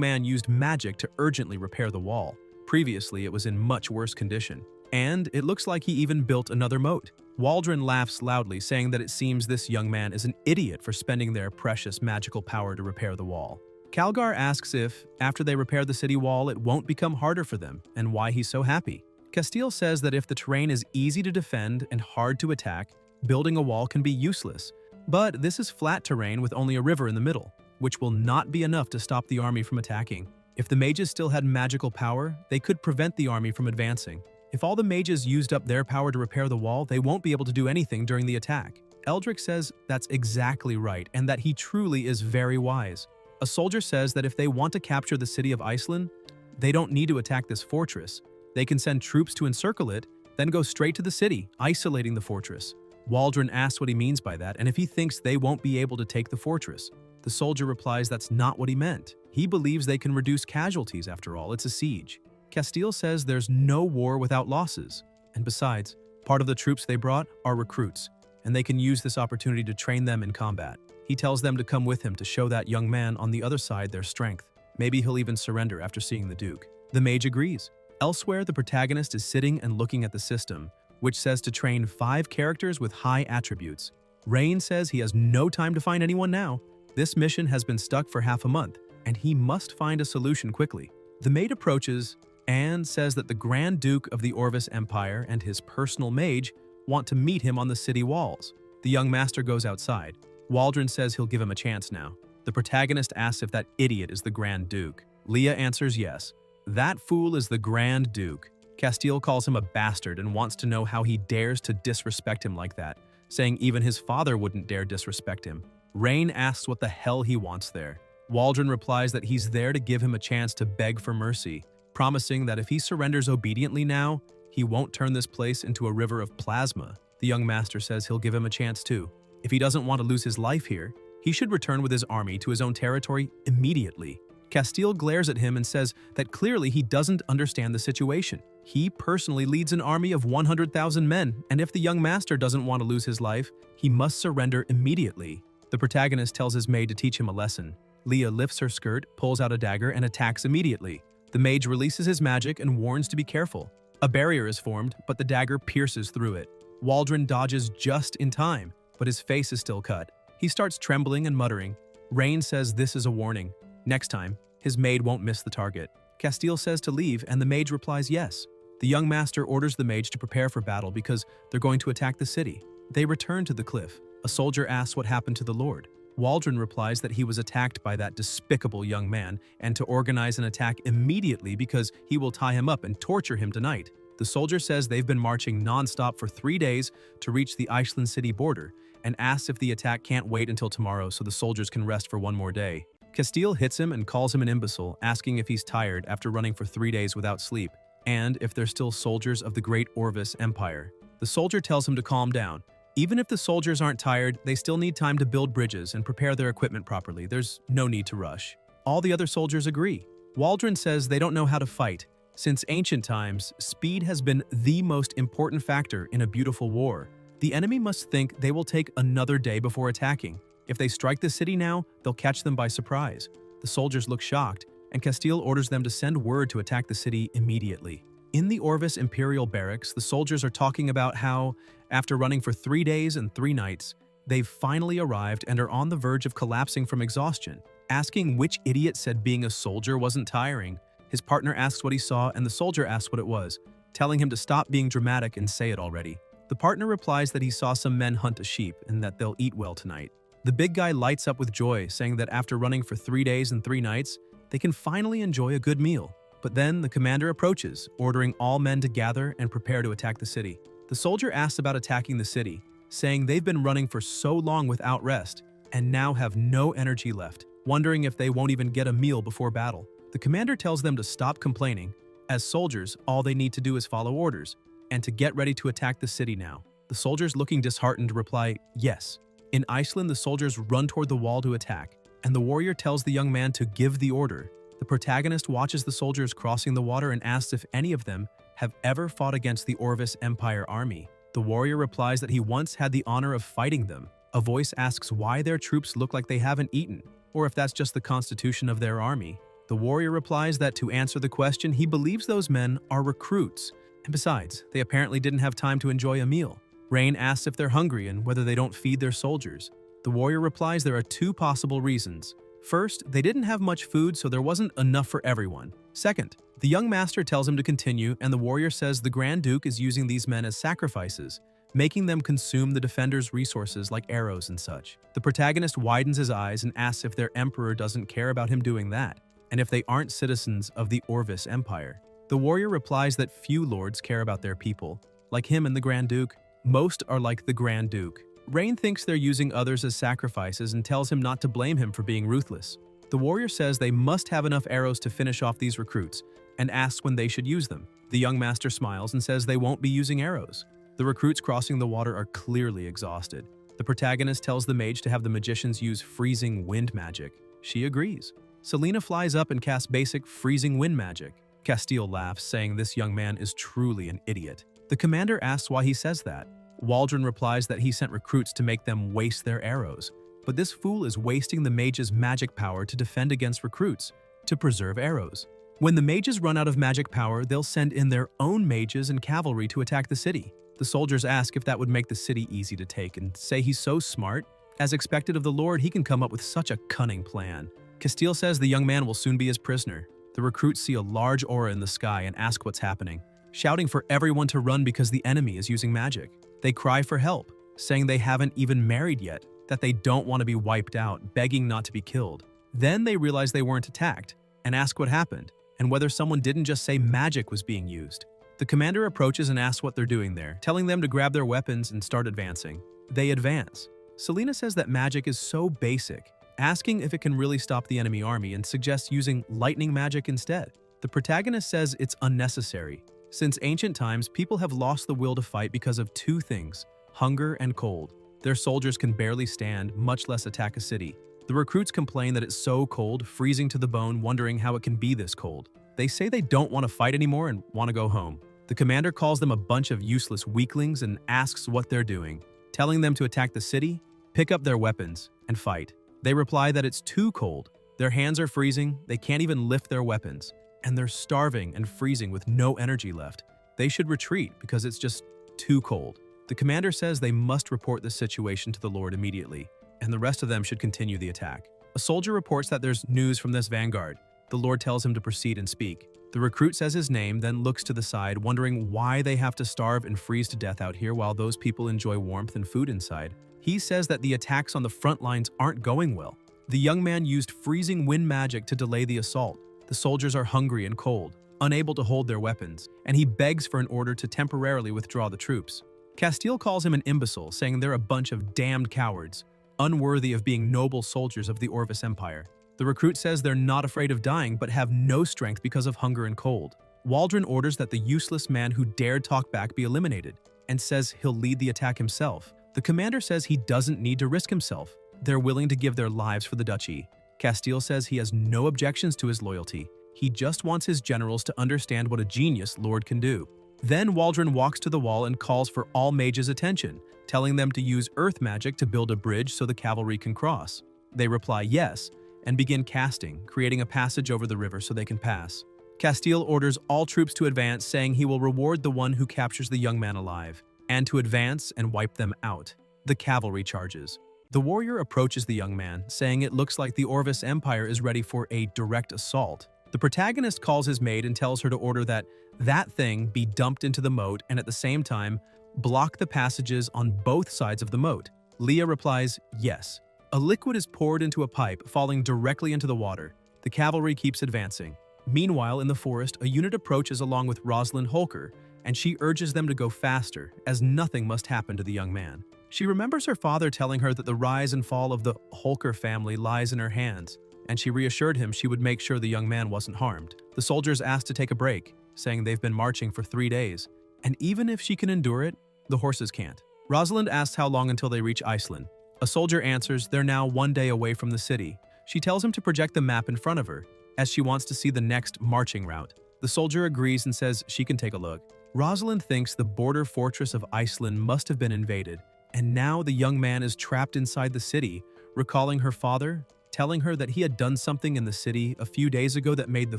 man used magic to urgently repair the wall. Previously, it was in much worse condition. And it looks like he even built another moat. Waldron laughs loudly, saying that it seems this young man is an idiot for spending their precious magical power to repair the wall. Calgar asks if, after they repair the city wall, it won't become harder for them, and why he's so happy. Castile says that if the terrain is easy to defend and hard to attack, building a wall can be useless. But this is flat terrain with only a river in the middle, which will not be enough to stop the army from attacking. If the mages still had magical power, they could prevent the army from advancing. If all the mages used up their power to repair the wall, they won't be able to do anything during the attack. Eldrick says that's exactly right, and that he truly is very wise. A soldier says that if they want to capture the city of Iceland, they don't need to attack this fortress. They can send troops to encircle it, then go straight to the city, isolating the fortress. Waldron asks what he means by that, and if he thinks they won't be able to take the fortress. The soldier replies that's not what he meant. He believes they can reduce casualties after all, it's a siege. Castile says there's no war without losses. And besides, part of the troops they brought are recruits, and they can use this opportunity to train them in combat. He tells them to come with him to show that young man on the other side their strength. Maybe he'll even surrender after seeing the Duke. The mage agrees. Elsewhere, the protagonist is sitting and looking at the system, which says to train 5 characters with high attributes. Rain says he has no time to find anyone now. This mission has been stuck for half a month, and he must find a solution quickly. The maid approaches and says that the Grand Duke of the Orvis Empire and his personal mage want to meet him on the city walls. The young master goes outside. Waldron says he'll give him a chance now. The protagonist asks if that idiot is the Grand Duke. Leah answers yes. That fool is the Grand Duke. Castile calls him a bastard and wants to know how he dares to disrespect him like that, saying even his father wouldn't dare disrespect him. Rain asks what the hell he wants there. Waldron replies that he's there to give him a chance to beg for mercy, promising that if he surrenders obediently now, he won't turn this place into a river of plasma. The young master says he'll give him a chance too. If he doesn't want to lose his life here, he should return with his army to his own territory immediately. Castile glares at him and says that clearly he doesn't understand the situation. He personally leads an army of 100,000 men, and if the young master doesn't want to lose his life, he must surrender immediately. The protagonist tells his maid to teach him a lesson. Leah lifts her skirt, pulls out a dagger, and attacks immediately. The mage releases his magic and warns to be careful. A barrier is formed, but the dagger pierces through it. Waldron dodges just in time, but his face is still cut. He starts trembling and muttering. Rain says this is a warning. Next time, his maid won't miss the target. Castile says to leave, and the mage replies yes. The young master orders the mage to prepare for battle because they're going to attack the city. They return to the cliff. A soldier asks what happened to the Lord. Waldron replies that he was attacked by that despicable young man and to organize an attack immediately because he will tie him up and torture him tonight. The soldier says they've been marching non-stop for 3 days to reach the Iceland city border and asks if the attack can't wait until tomorrow so the soldiers can rest for one more day. Castile hits him and calls him an imbecile, asking if he's tired after running for 3 days without sleep, and if they're still soldiers of the Great Orvis Empire. The soldier tells him to calm down. Even if the soldiers aren't tired, they still need time to build bridges and prepare their equipment properly. There's no need to rush. All the other soldiers agree. Waldron says they don't know how to fight. Since ancient times, speed has been the most important factor in a beautiful war. The enemy must think they will take another day before attacking. If they strike the city now, they'll catch them by surprise. The soldiers look shocked, and Castile orders them to send word to attack the city immediately. In the Orvis Imperial Barracks, the soldiers are talking about how, after running for 3 days and 3 nights, they've finally arrived and are on the verge of collapsing from exhaustion. Asking which idiot said being a soldier wasn't tiring, his partner asks what he saw and the soldier asks what it was, telling him to stop being dramatic and say it already. The partner replies that he saw some men hunt a sheep and that they'll eat well tonight. The big guy lights up with joy, saying that after running for 3 days and 3 nights, they can finally enjoy a good meal. But then the commander approaches, ordering all men to gather and prepare to attack the city. The soldier asks about attacking the city, saying they've been running for so long without rest and now have no energy left, wondering if they won't even get a meal before battle. The commander tells them to stop complaining As soldiers, all they need to do is follow orders, and to get ready to attack the city now. The soldiers, looking disheartened, reply, yes. In Iceland, the soldiers run toward the wall to attack, and the warrior tells the young man to give the order. The protagonist watches the soldiers crossing the water and asks if any of them have ever fought against the Orvis Empire army. The warrior replies that he once had the honor of fighting them. A voice asks why their troops look like they haven't eaten, or if that's just the constitution of their army. The warrior replies that to answer the question, he believes those men are recruits, and besides, they apparently didn't have time to enjoy a meal. Rain asks if they're hungry and whether they don't feed their soldiers. The warrior replies there are two possible reasons. First, they didn't have much food, so there wasn't enough for everyone. Second, the young master tells him to continue, and the warrior says the Grand Duke is using these men as sacrifices, making them consume the defenders' resources like arrows and such. The protagonist widens his eyes and asks if their emperor doesn't care about him doing that, and if they aren't citizens of the Orvis Empire. The warrior replies that few lords care about their people, like him and the Grand Duke. Most are like the Grand Duke. Rain thinks they're using others as sacrifices and tells him not to blame him for being ruthless. The warrior says they must have enough arrows to finish off these recruits and asks when they should use them. The young master smiles and says they won't be using arrows. The recruits crossing the water are clearly exhausted. The protagonist tells the mage to have the magicians use freezing wind magic. She agrees. Selena flies up and casts basic freezing wind magic. Castile laughs, saying this young man is truly an idiot. The commander asks why he says that. Waldron replies that he sent recruits to make them waste their arrows. But this fool is wasting the mage's magic power to defend against recruits, to preserve arrows. When the mages run out of magic power, they'll send in their own mages and cavalry to attack the city. The soldiers ask if that would make the city easy to take and say he's so smart. As expected of the Lord, he can come up with such a cunning plan. Castile says the young man will soon be his prisoner. The recruits see a large aura in the sky and ask what's happening, shouting for everyone to run because the enemy is using magic. They cry for help, saying they haven't even married yet, that they don't want to be wiped out, begging not to be killed. Then they realize they weren't attacked and ask what happened and whether someone didn't just say magic was being used. The commander approaches and asks what they're doing there, telling them to grab their weapons and start advancing. They advance. Selena says that magic is so basic, asking if it can really stop the enemy army and suggests using lightning magic instead. The protagonist says it's unnecessary. Since ancient times, people have lost the will to fight because of two things: hunger and cold. Their soldiers can barely stand, much less attack a city. The recruits complain that it's so cold, freezing to the bone, wondering how it can be this cold. They say they don't want to fight anymore and want to go home. The commander calls them a bunch of useless weaklings and asks what they're doing, telling them to attack the city, pick up their weapons, and fight. They reply that it's too cold. Their hands are freezing, they can't even lift their weapons, and they're starving and freezing with no energy left. They should retreat because it's just too cold. The commander says they must report the situation to the Lord immediately, and the rest of them should continue the attack. A soldier reports that there's news from this vanguard. The Lord tells him to proceed and speak. The recruit says his name, then looks to the side, wondering why they have to starve and freeze to death out here while those people enjoy warmth and food inside. He says that the attacks on the front lines aren't going well. The young man used freezing wind magic to delay the assault. The soldiers are hungry and cold, unable to hold their weapons, and he begs for an order to temporarily withdraw the troops. Castile calls him an imbecile, saying they're a bunch of damned cowards, unworthy of being noble soldiers of the Orvis Empire. The recruit says they're not afraid of dying but have no strength because of hunger and cold. Waldron orders that the useless man who dared talk back be eliminated, and says he'll lead the attack himself. The commander says he doesn't need to risk himself. They're willing to give their lives for the duchy. Castile says he has no objections to his loyalty. He just wants his generals to understand what a genius Lord can do. Then Waldron walks to the wall and calls for all mages' attention, telling them to use earth magic to build a bridge so the cavalry can cross. They reply yes, and begin casting, creating a passage over the river so they can pass. Castile orders all troops to advance, saying he will reward the one who captures the young man alive, and to advance and wipe them out. The cavalry charges. The warrior approaches the young man, saying it looks like the Orvis Empire is ready for a direct assault. The protagonist calls his maid and tells her to order that thing be dumped into the moat and at the same time block the passages on both sides of the moat. Leah replies, yes. A liquid is poured into a pipe, falling directly into the water. The cavalry keeps advancing. Meanwhile, in the forest, a unit approaches along with Rosalind Holker, and she urges them to go faster, as nothing must happen to the young man. She remembers her father telling her that the rise and fall of the Holker family lies in her hands, and she reassured him she would make sure the young man wasn't harmed. The soldiers asked to take a break, saying they've been marching for 3 days. And even if she can endure it, the horses can't. Rosalind asks how long until they reach Iceland. A soldier answers they're now 1 day away from the city. She tells him to project the map in front of her, as she wants to see the next marching route. The soldier agrees and says she can take a look. Rosalind thinks the border fortress of Iceland must have been invaded, and now the young man is trapped inside the city, recalling her father, telling her that he had done something in the city a few days ago that made the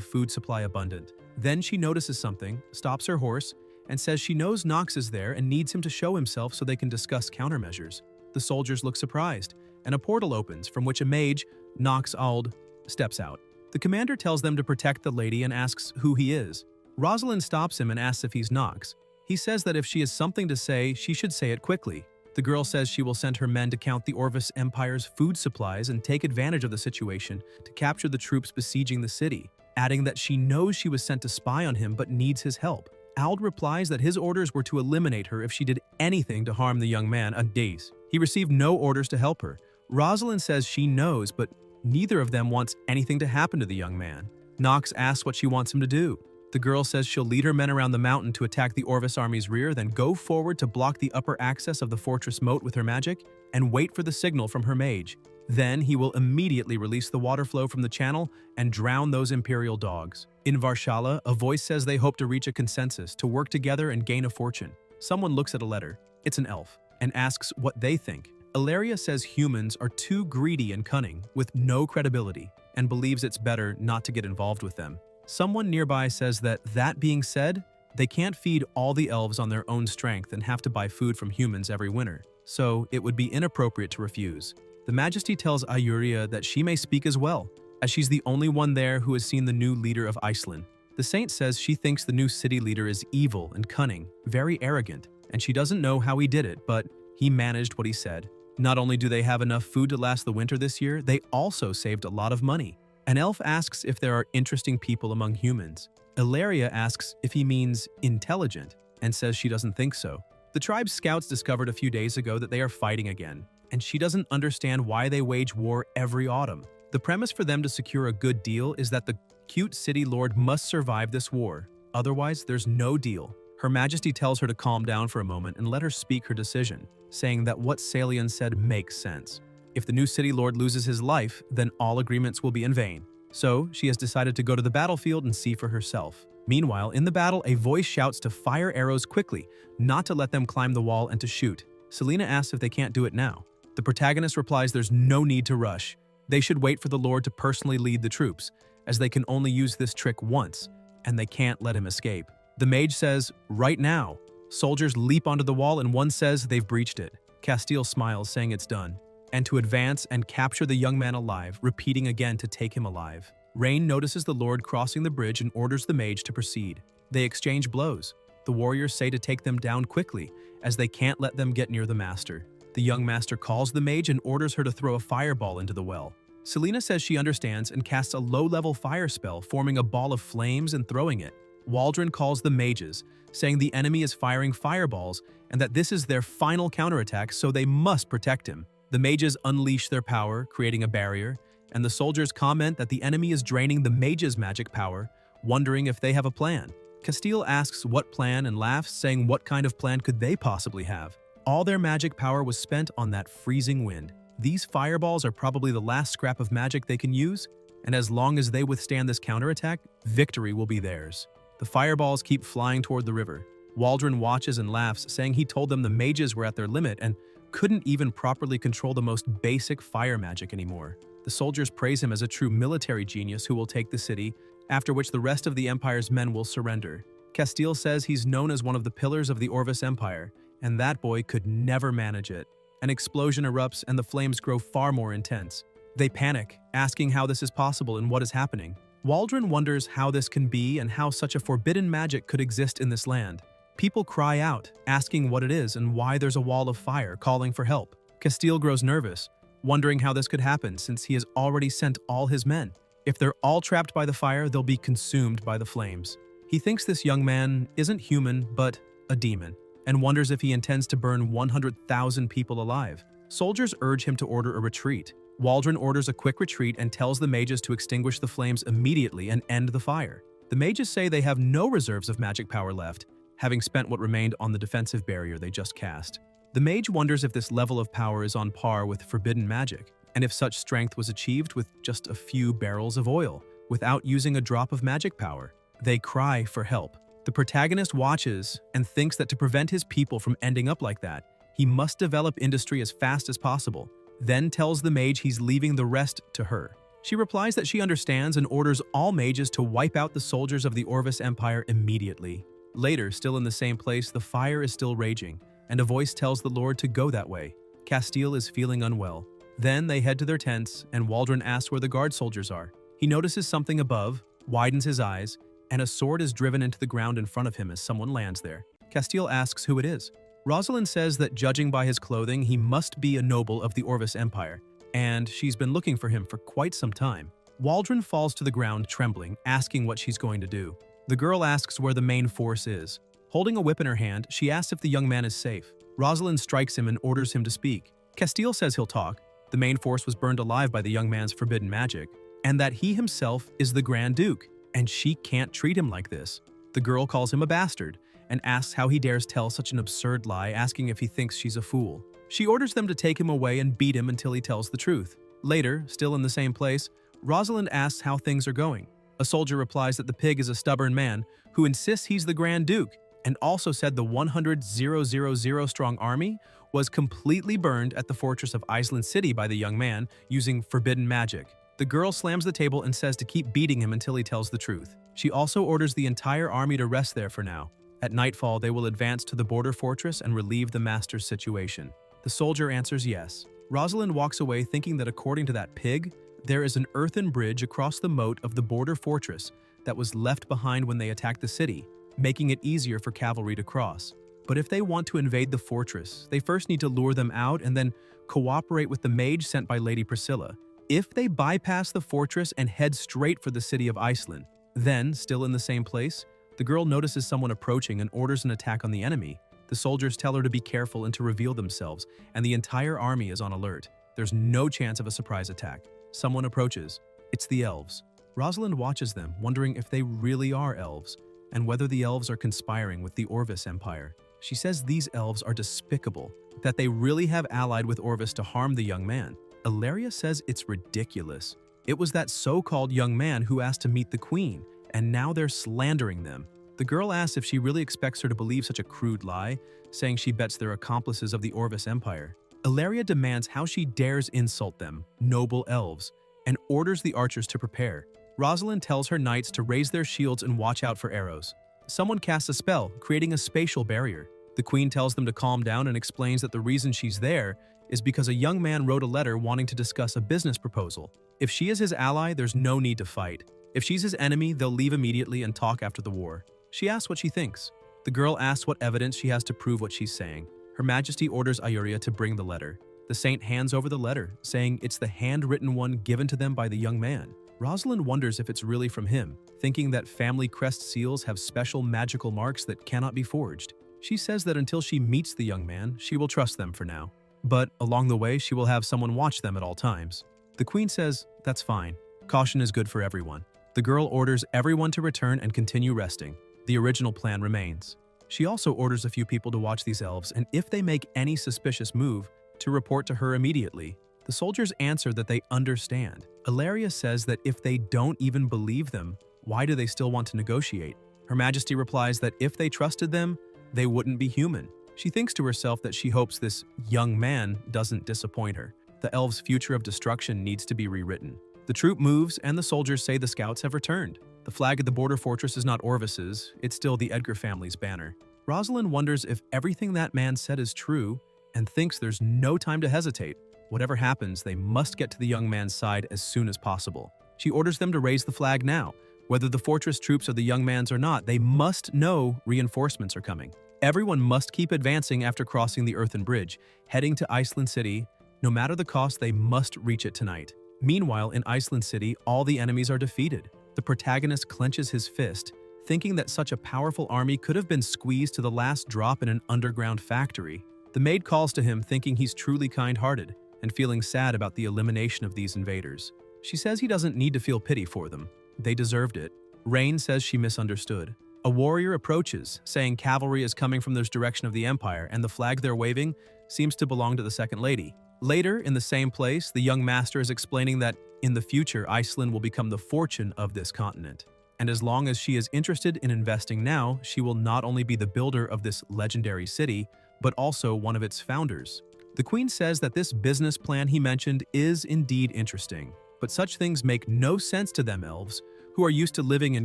food supply abundant. Then she notices something, stops her horse, and says she knows Nox is there and needs him to show himself so they can discuss countermeasures. The soldiers look surprised, and a portal opens from which a mage, Nox Ald, steps out. The commander tells them to protect the lady and asks who he is. Rosalind stops him and asks if he's Nox. He says that if she has something to say, she should say it quickly. The girl says she will send her men to count the Orvis Empire's food supplies and take advantage of the situation to capture the troops besieging the city, adding that she knows she was sent to spy on him but needs his help. Ald replies that his orders were to eliminate her if she did anything to harm the young man on days. He received no orders to help her. Rosalind says she knows, but neither of them wants anything to happen to the young man. Nox asks what she wants him to do. The girl says she'll lead her men around the mountain to attack the Orvis army's rear, then go forward to block the upper access of the fortress moat with her magic and wait for the signal from her mage. Then he will immediately release the water flow from the channel and drown those Imperial dogs. In Varshala, a voice says they hope to reach a consensus, to work together and gain a fortune. Someone looks at a letter. It's an elf, and asks what they think. Ilaria says humans are too greedy and cunning, with no credibility, and believes it's better not to get involved with them. Someone nearby says that being said, they can't feed all the elves on their own strength and have to buy food from humans every winter, so it would be inappropriate to refuse. The Majesty tells Ayuria that she may speak as well, as she's the only one there who has seen the new leader of Iceland. The Saint says she thinks the new city leader is evil and cunning, very arrogant, and she doesn't know how he did it, but he managed what he said. Not only do they have enough food to last the winter this year, they also saved a lot of money. An elf asks if there are interesting people among humans. Ilaria asks if he means intelligent and says she doesn't think so. The tribe's scouts discovered a few days ago that they are fighting again, and she doesn't understand why they wage war every autumn. The premise for them to secure a good deal is that the cute city lord must survive this war, otherwise there's no deal. Her Majesty tells her to calm down for a moment and let her speak her decision, saying that what Salian said makes sense. If the new city lord loses his life, then all agreements will be in vain. So, she has decided to go to the battlefield and see for herself. Meanwhile, in the battle, a voice shouts to fire arrows quickly, not to let them climb the wall and to shoot. Selena asks if they can't do it now. The protagonist replies there's no need to rush. They should wait for the lord to personally lead the troops, as they can only use this trick once, and they can't let him escape. The mage says, right now. Soldiers leap onto the wall and one says they've breached it. Castile smiles, saying it's done, and to advance and capture the young man alive, repeating again to take him alive. Rain notices the lord crossing the bridge and orders the mage to proceed. They exchange blows. The warriors say to take them down quickly, as they can't let them get near the master. The young master calls the mage and orders her to throw a fireball into the well. Selena says she understands and casts a low-level fire spell, forming a ball of flames and throwing it. Waldron calls the mages, saying the enemy is firing fireballs and that this is their final counterattack, so they must protect him. The mages unleash their power, creating a barrier, and the soldiers comment that the enemy is draining the mages' magic power, wondering if they have a plan. Castile asks what plan and laughs, saying what kind of plan could they possibly have? All their magic power was spent on that freezing wind. These fireballs are probably the last scrap of magic they can use, and as long as they withstand this counterattack, victory will be theirs. The fireballs keep flying toward the river. Waldron watches and laughs, saying he told them the mages were at their limit and couldn't even properly control the most basic fire magic anymore. The soldiers praise him as a true military genius who will take the city, after which the rest of the Empire's men will surrender. Castile says he's known as one of the pillars of the Orvis Empire, and that boy could never manage it. An explosion erupts and the flames grow far more intense. They panic, asking how this is possible and what is happening. Waldron wonders how this can be and how such a forbidden magic could exist in this land. People cry out, asking what it is and why there's a wall of fire, calling for help. Castile grows nervous, wondering how this could happen since he has already sent all his men. If they're all trapped by the fire, they'll be consumed by the flames. He thinks this young man isn't human, but a demon, and wonders if he intends to burn 100,000 people alive. Soldiers urge him to order a retreat. Waldron orders a quick retreat and tells the mages to extinguish the flames immediately and end the fire. The mages say they have no reserves of magic power left, having spent what remained on the defensive barrier they just cast. The mage wonders if this level of power is on par with forbidden magic, and if such strength was achieved with just a few barrels of oil, without using a drop of magic power. They cry for help. The protagonist watches and thinks that to prevent his people from ending up like that, he must develop industry as fast as possible, then tells the mage he's leaving the rest to her. She replies that she understands and orders all mages to wipe out the soldiers of the Orvis Empire immediately. Later, still in the same place, the fire is still raging, and a voice tells the Lord to go that way. Castile is feeling unwell. Then they head to their tents, and Waldron asks where the guard soldiers are. He notices something above, widens his eyes, and a sword is driven into the ground in front of him as someone lands there. Castile asks who it is. Rosalind says that judging by his clothing, he must be a noble of the Orvis Empire, and she's been looking for him for quite some time. Waldron falls to the ground trembling, asking what she's going to do. The girl asks where the main force is. Holding a whip in her hand, she asks if the young man is safe. Rosalind strikes him and orders him to speak. Castile says he'll talk. The main force was burned alive by the young man's forbidden magic, and that he himself is the Grand Duke, and she can't treat him like this. The girl calls him a bastard and asks how he dares tell such an absurd lie, asking if he thinks she's a fool. She orders them to take him away and beat him until he tells the truth. Later, still in the same place, Rosalind asks how things are going. A soldier replies that the pig is a stubborn man who insists he's the Grand Duke, and also said the 100,000 strong army was completely burned at the fortress of Iceland City by the young man using forbidden magic. The girl slams the table and says to keep beating him until he tells the truth. She also orders the entire army to rest there for now. At nightfall, they will advance to the border fortress and relieve the master's situation. The soldier answers yes. Rosalind walks away thinking that according to that pig, there is an earthen bridge across the moat of the border fortress that was left behind when they attacked the city, making it easier for cavalry to cross. But if they want to invade the fortress, they first need to lure them out and then cooperate with the mage sent by Lady Priscilla. If they bypass the fortress and head straight for the city of Iceland, then, still in the same place, the girl notices someone approaching and orders an attack on the enemy. The soldiers tell her to be careful and to reveal themselves, and the entire army is on alert. There's no chance of a surprise attack. Someone approaches. It's the elves. Rosalind watches them, wondering if they really are elves, and whether the elves are conspiring with the Orvis Empire. She says these elves are despicable, that they really have allied with Orvis to harm the young man. Ilaria says it's ridiculous. It was that so-called young man who asked to meet the queen, and now they're slandering them. The girl asks if she really expects her to believe such a crude lie, saying she bets they're accomplices of the Orvis Empire. Ilaria demands how she dares insult them, noble elves, and orders the archers to prepare. Rosalind tells her knights to raise their shields and watch out for arrows. Someone casts a spell, creating a spatial barrier. The queen tells them to calm down and explains that the reason she's there is because a young man wrote a letter wanting to discuss a business proposal. If she is his ally, there's no need to fight. If she's his enemy, they'll leave immediately and talk after the war. She asks what she thinks. The girl asks what evidence she has to prove what she's saying. Her Majesty orders Ayuria to bring the letter. The saint hands over the letter, saying it's the handwritten one given to them by the young man. Rosalind wonders if it's really from him, thinking that family crest seals have special magical marks that cannot be forged. She says that until she meets the young man, she will trust them for now. But along the way, she will have someone watch them at all times. The queen says, that's fine. Caution is good for everyone. The girl orders everyone to return and continue resting. The original plan remains. She also orders a few people to watch these elves, and if they make any suspicious move, to report to her immediately. The soldiers answer that they understand. Ilaria says that if they don't even believe them, why do they still want to negotiate? Her Majesty replies that if they trusted them, they wouldn't be human. She thinks to herself that she hopes this young man doesn't disappoint her. The elves' future of destruction needs to be rewritten. The troop moves, and the soldiers say the scouts have returned. The flag at the border fortress is not Orvis's, it's still the Edgar family's banner. Rosalind wonders if everything that man said is true, and thinks there's no time to hesitate. Whatever happens, they must get to the young man's side as soon as possible. She orders them to raise the flag now. Whether the fortress troops are the young man's or not, they must know reinforcements are coming. Everyone must keep advancing after crossing the earthen bridge, heading to Iceland City. No matter the cost, they must reach it tonight. Meanwhile, in Iceland City, all the enemies are defeated. The protagonist clenches his fist, thinking that such a powerful army could have been squeezed to the last drop in an underground factory. The maid calls to him, thinking he's truly kind-hearted, and feeling sad about the elimination of these invaders. She says he doesn't need to feel pity for them. They deserved it. Rain says she misunderstood. A warrior approaches, saying cavalry is coming from this direction of the empire, and the flag they're waving seems to belong to the second lady. Later, in the same place, the young master is explaining that in the future, Iceland will become the fortune of this continent. And as long as she is interested in investing now, she will not only be the builder of this legendary city, but also one of its founders. The queen says that this business plan he mentioned is indeed interesting, but such things make no sense to them elves, who are used to living in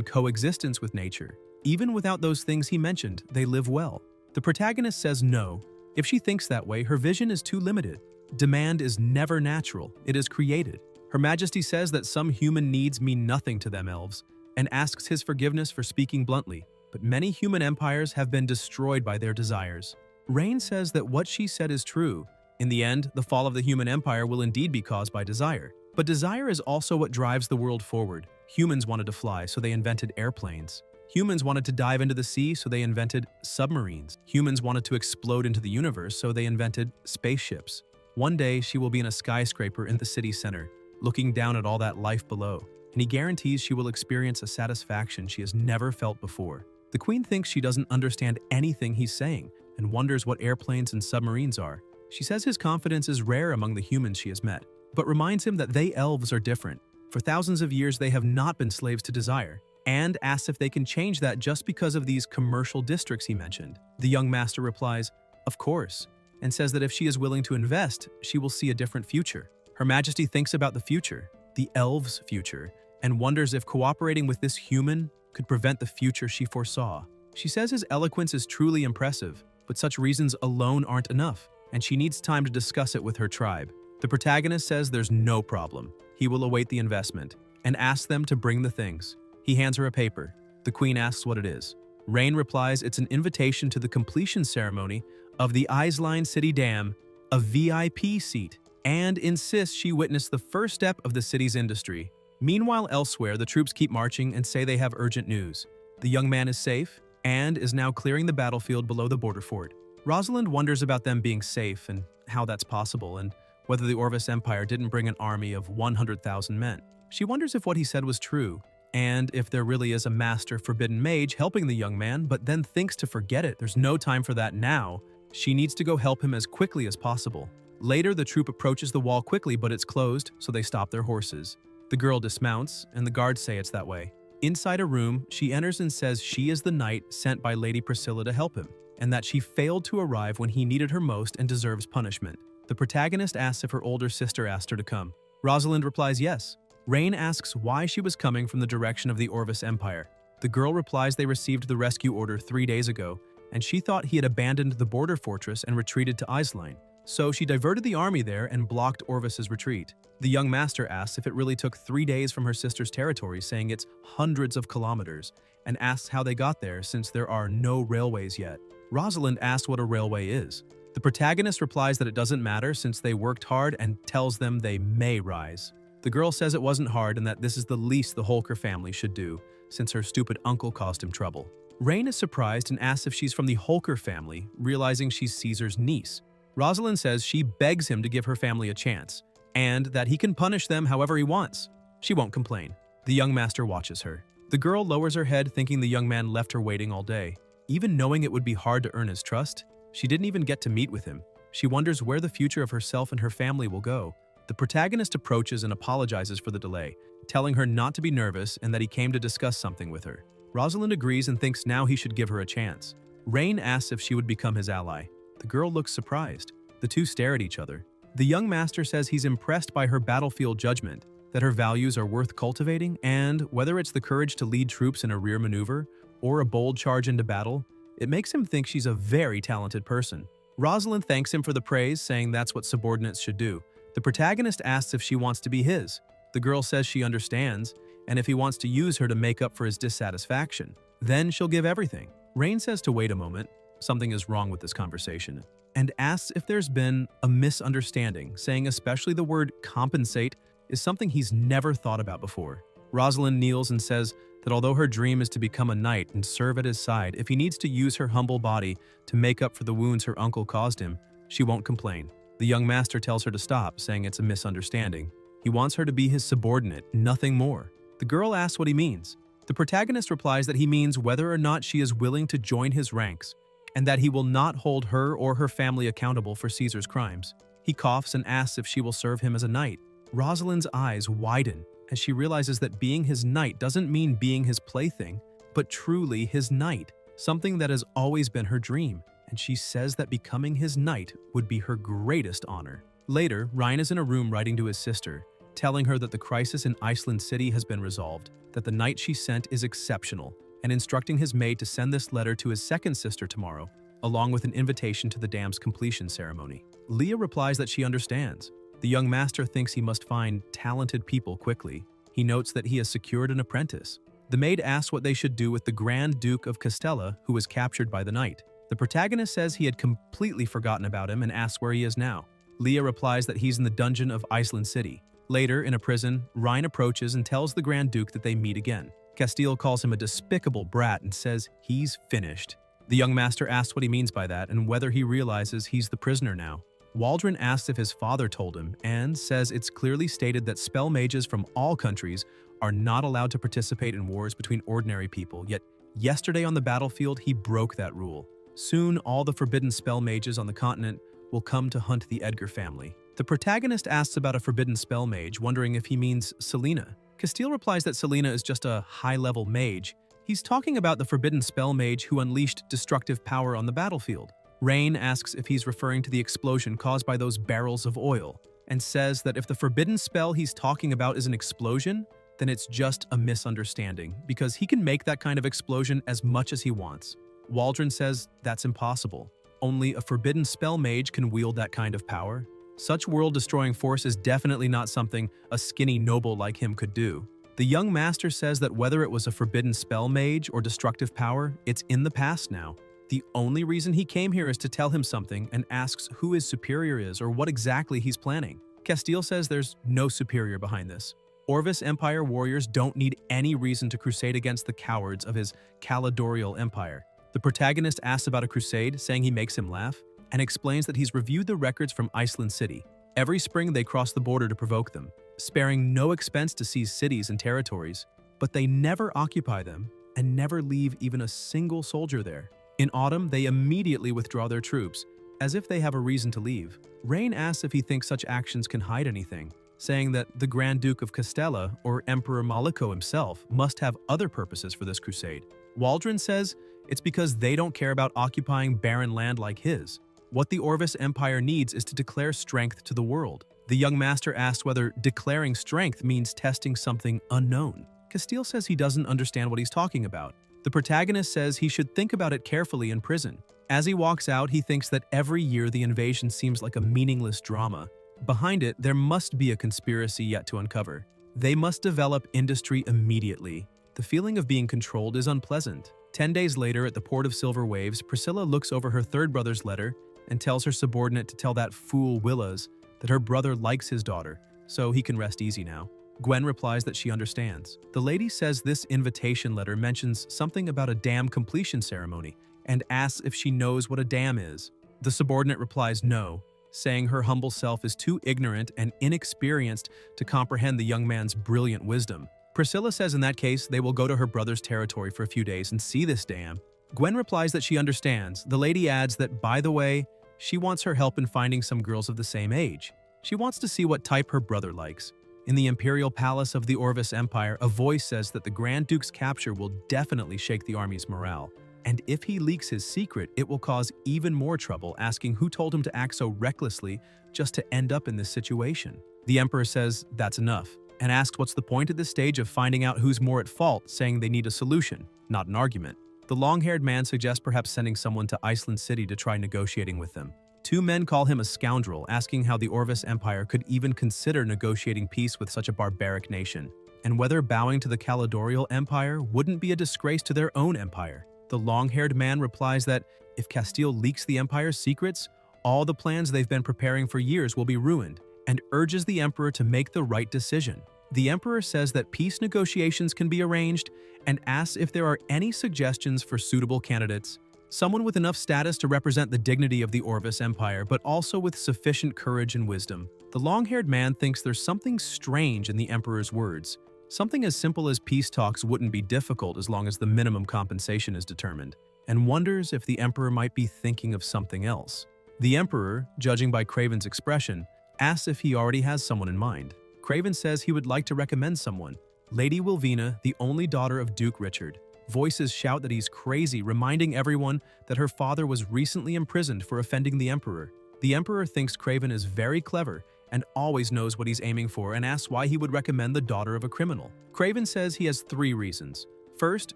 coexistence with nature. Even without those things he mentioned, they live well. The protagonist says no. If she thinks that way, her vision is too limited. Demand is never natural, it is created. Her Majesty says that some human needs mean nothing to them elves, and asks his forgiveness for speaking bluntly, but many human empires have been destroyed by their desires. Rain says that what she said is true. In the end, the fall of the human empire will indeed be caused by desire. But desire is also what drives the world forward. Humans wanted to fly, so they invented airplanes. Humans wanted to dive into the sea, so they invented submarines. Humans wanted to explode into the universe, so they invented spaceships. One day, she will be in a skyscraper in the city center, looking down at all that life below, and he guarantees she will experience a satisfaction she has never felt before. The queen thinks she doesn't understand anything he's saying and wonders what airplanes and submarines are. She says his confidence is rare among the humans she has met, but reminds him that they elves are different. For thousands of years, they have not been slaves to desire, and asks if they can change that just because of these commercial districts he mentioned. The young master replies, "Of course," and says that if she is willing to invest, she will see a different future. Her Majesty thinks about the future, the elves' future, and wonders if cooperating with this human could prevent the future she foresaw. She says his eloquence is truly impressive, but such reasons alone aren't enough, and she needs time to discuss it with her tribe. The protagonist says there's no problem. He will await the investment, and asks them to bring the things. He hands her a paper. The queen asks what it is. Rain replies it's an invitation to the completion ceremony of the Isline City Dam, a VIP seat, and insists she witness the first step of the city's industry. Meanwhile, elsewhere, the troops keep marching and say they have urgent news. The young man is safe and is now clearing the battlefield below the border fort. Rosalind wonders about them being safe and how that's possible, and whether the Orvis Empire didn't bring an army of 100,000 men. She wonders if what he said was true, and if there really is a master forbidden mage helping the young man, but then thinks to forget it. There's no time for that now. She needs to go help him as quickly as possible. Later, the troop approaches the wall quickly, but it's closed, so they stop their horses. The girl dismounts, and the guards say it's that way. Inside a room, she enters and says she is the knight sent by Lady Priscilla to help him, and that she failed to arrive when he needed her most and deserves punishment. The protagonist asks if her older sister asked her to come. Rosalind replies yes. Rain asks why she was coming from the direction of the Orvis Empire. The girl replies they received the rescue order 3 days ago, and she thought he had abandoned the border fortress and retreated to Isline. So she diverted the army there and blocked Orvis's retreat. The young master asks if it really took 3 days from her sister's territory, saying it's hundreds of kilometers, and asks how they got there since there are no railways yet. Rosalind asks what a railway is. The protagonist replies that it doesn't matter since they worked hard and tells them they may rise. The girl says it wasn't hard and that this is the least the Holker family should do, since her stupid uncle caused him trouble. Rain is surprised and asks if she's from the Holker family, realizing she's Caesar's niece. Rosalind says she begs him to give her family a chance, and that he can punish them however he wants. She won't complain. The young master watches her. The girl lowers her head, thinking the young man left her waiting all day. Even knowing it would be hard to earn his trust, she didn't even get to meet with him. She wonders where the future of herself and her family will go. The protagonist approaches and apologizes for the delay, telling her not to be nervous and that he came to discuss something with her. Rosalind agrees and thinks now he should give her a chance. Rain asks if she would become his ally. The girl looks surprised. The two stare at each other. The young master says he's impressed by her battlefield judgment, that her values are worth cultivating, and whether it's the courage to lead troops in a rear maneuver or a bold charge into battle, it makes him think she's a very talented person. Rosalind thanks him for the praise, saying that's what subordinates should do. The protagonist asks if she wants to be his. The girl says she understands, and if he wants to use her to make up for his dissatisfaction, then she'll give everything. Rain says to wait a moment, something is wrong with this conversation, and asks if there's been a misunderstanding, saying especially the word compensate is something he's never thought about before. Rosalind kneels and says that although her dream is to become a knight and serve at his side, if he needs to use her humble body to make up for the wounds her uncle caused him, she won't complain. The young master tells her to stop, saying it's a misunderstanding. He wants her to be his subordinate, nothing more. The girl asks what he means. The protagonist replies that he means whether or not she is willing to join his ranks, and that he will not hold her or her family accountable for Caesar's crimes. He coughs and asks if she will serve him as a knight. Rosalind's eyes widen as she realizes that being his knight doesn't mean being his plaything, but truly his knight, something that has always been her dream, and she says that becoming his knight would be her greatest honor. Later, Ryan is in a room writing to his sister, telling her that the crisis in Iceland City has been resolved, that the knight she sent is exceptional, and instructing his maid to send this letter to his second sister tomorrow, along with an invitation to the dam's completion ceremony. Leah replies that she understands. The young master thinks he must find talented people quickly. He notes that he has secured an apprentice. The maid asks what they should do with the Grand Duke of Castella, who was captured by the knight. The protagonist says he had completely forgotten about him and asks where he is now. Leah replies that he's in the dungeon of Iceland City. Later, in a prison, Ryan approaches and tells the Grand Duke that they meet again. Castile calls him a despicable brat and says he's finished. The young master asks what he means by that and whether he realizes he's the prisoner now. Waldron asks if his father told him and says it's clearly stated that spell mages from all countries are not allowed to participate in wars between ordinary people, yet yesterday on the battlefield he broke that rule. Soon all the forbidden spell mages on the continent will come to hunt the Edgar family. The protagonist asks about a forbidden spell mage, wondering if he means Selena. Castile replies that Selena is just a high-level mage. He's talking about the forbidden spell mage who unleashed destructive power on the battlefield. Rain asks if he's referring to the explosion caused by those barrels of oil, and says that if the forbidden spell he's talking about is an explosion, then it's just a misunderstanding, because he can make that kind of explosion as much as he wants. Waldron says that's impossible. Only a forbidden spell mage can wield that kind of power. Such world-destroying force is definitely not something a skinny noble like him could do. The young master says that whether it was a forbidden spell mage or destructive power, it's in the past now. The only reason he came here is to tell him something and asks who his superior is or what exactly he's planning. Castile says there's no superior behind this. Orvis Empire warriors don't need any reason to crusade against the cowards of his Caledorial Empire. The protagonist asks about a crusade, saying he makes him laugh, and explains that he's reviewed the records from Iceland City. Every spring they cross the border to provoke them, sparing no expense to seize cities and territories, but they never occupy them and never leave even a single soldier there. In autumn, they immediately withdraw their troops, as if they have a reason to leave. Rain asks if he thinks such actions can hide anything, saying that the Grand Duke of Castella, or Emperor Mallico himself, must have other purposes for this crusade. Waldron says it's because they don't care about occupying barren land like his. What the Orvis Empire needs is to declare strength to the world. The young master asks whether declaring strength means testing something unknown. Castile says he doesn't understand what he's talking about. The protagonist says he should think about it carefully in prison. As he walks out, he thinks that every year the invasion seems like a meaningless drama. Behind it, there must be a conspiracy yet to uncover. They must develop industry immediately. The feeling of being controlled is unpleasant. 10 days later, at the Port of Silver Waves, Priscilla looks over her third brother's letter and tells her subordinate to tell that fool Willas that her brother likes his daughter, so he can rest easy now. Gwen replies that she understands. The lady says this invitation letter mentions something about a dam completion ceremony and asks if she knows what a dam is. The subordinate replies no, saying her humble self is too ignorant and inexperienced to comprehend the young man's brilliant wisdom. Priscilla says in that case they will go to her brother's territory for a few days and see this dam. Gwen replies that she understands. The lady adds that, by the way, she wants her help in finding some girls of the same age. She wants to see what type her brother likes. In the imperial palace of the Orvis Empire, a voice says that the Grand Duke's capture will definitely shake the army's morale. And if he leaks his secret, it will cause even more trouble, asking who told him to act so recklessly just to end up in this situation. The emperor says that's enough, and asks what's the point at this stage of finding out who's more at fault, saying they need a solution, not an argument. The long-haired man suggests perhaps sending someone to Iceland City to try negotiating with them. Two men call him a scoundrel, asking how the Orvis Empire could even consider negotiating peace with such a barbaric nation, and whether bowing to the Caledorial Empire wouldn't be a disgrace to their own empire. The long-haired man replies that if Castile leaks the empire's secrets, all the plans they've been preparing for years will be ruined, and urges the emperor to make the right decision. The emperor says that peace negotiations can be arranged and asks if there are any suggestions for suitable candidates. Someone with enough status to represent the dignity of the Orvis Empire, but also with sufficient courage and wisdom. The long-haired man thinks there's something strange in the emperor's words. Something as simple as peace talks wouldn't be difficult as long as the minimum compensation is determined, and wonders if the Emperor might be thinking of something else. The Emperor, judging by Craven's expression, asks if he already has someone in mind. Craven says he would like to recommend someone, Lady Wilvina, the only daughter of Duke Richard. Voices shout that he's crazy, reminding everyone that her father was recently imprisoned for offending the Emperor. The Emperor thinks Craven is very clever and always knows what he's aiming for and asks why he would recommend the daughter of a criminal. Craven says he has 3 reasons. First,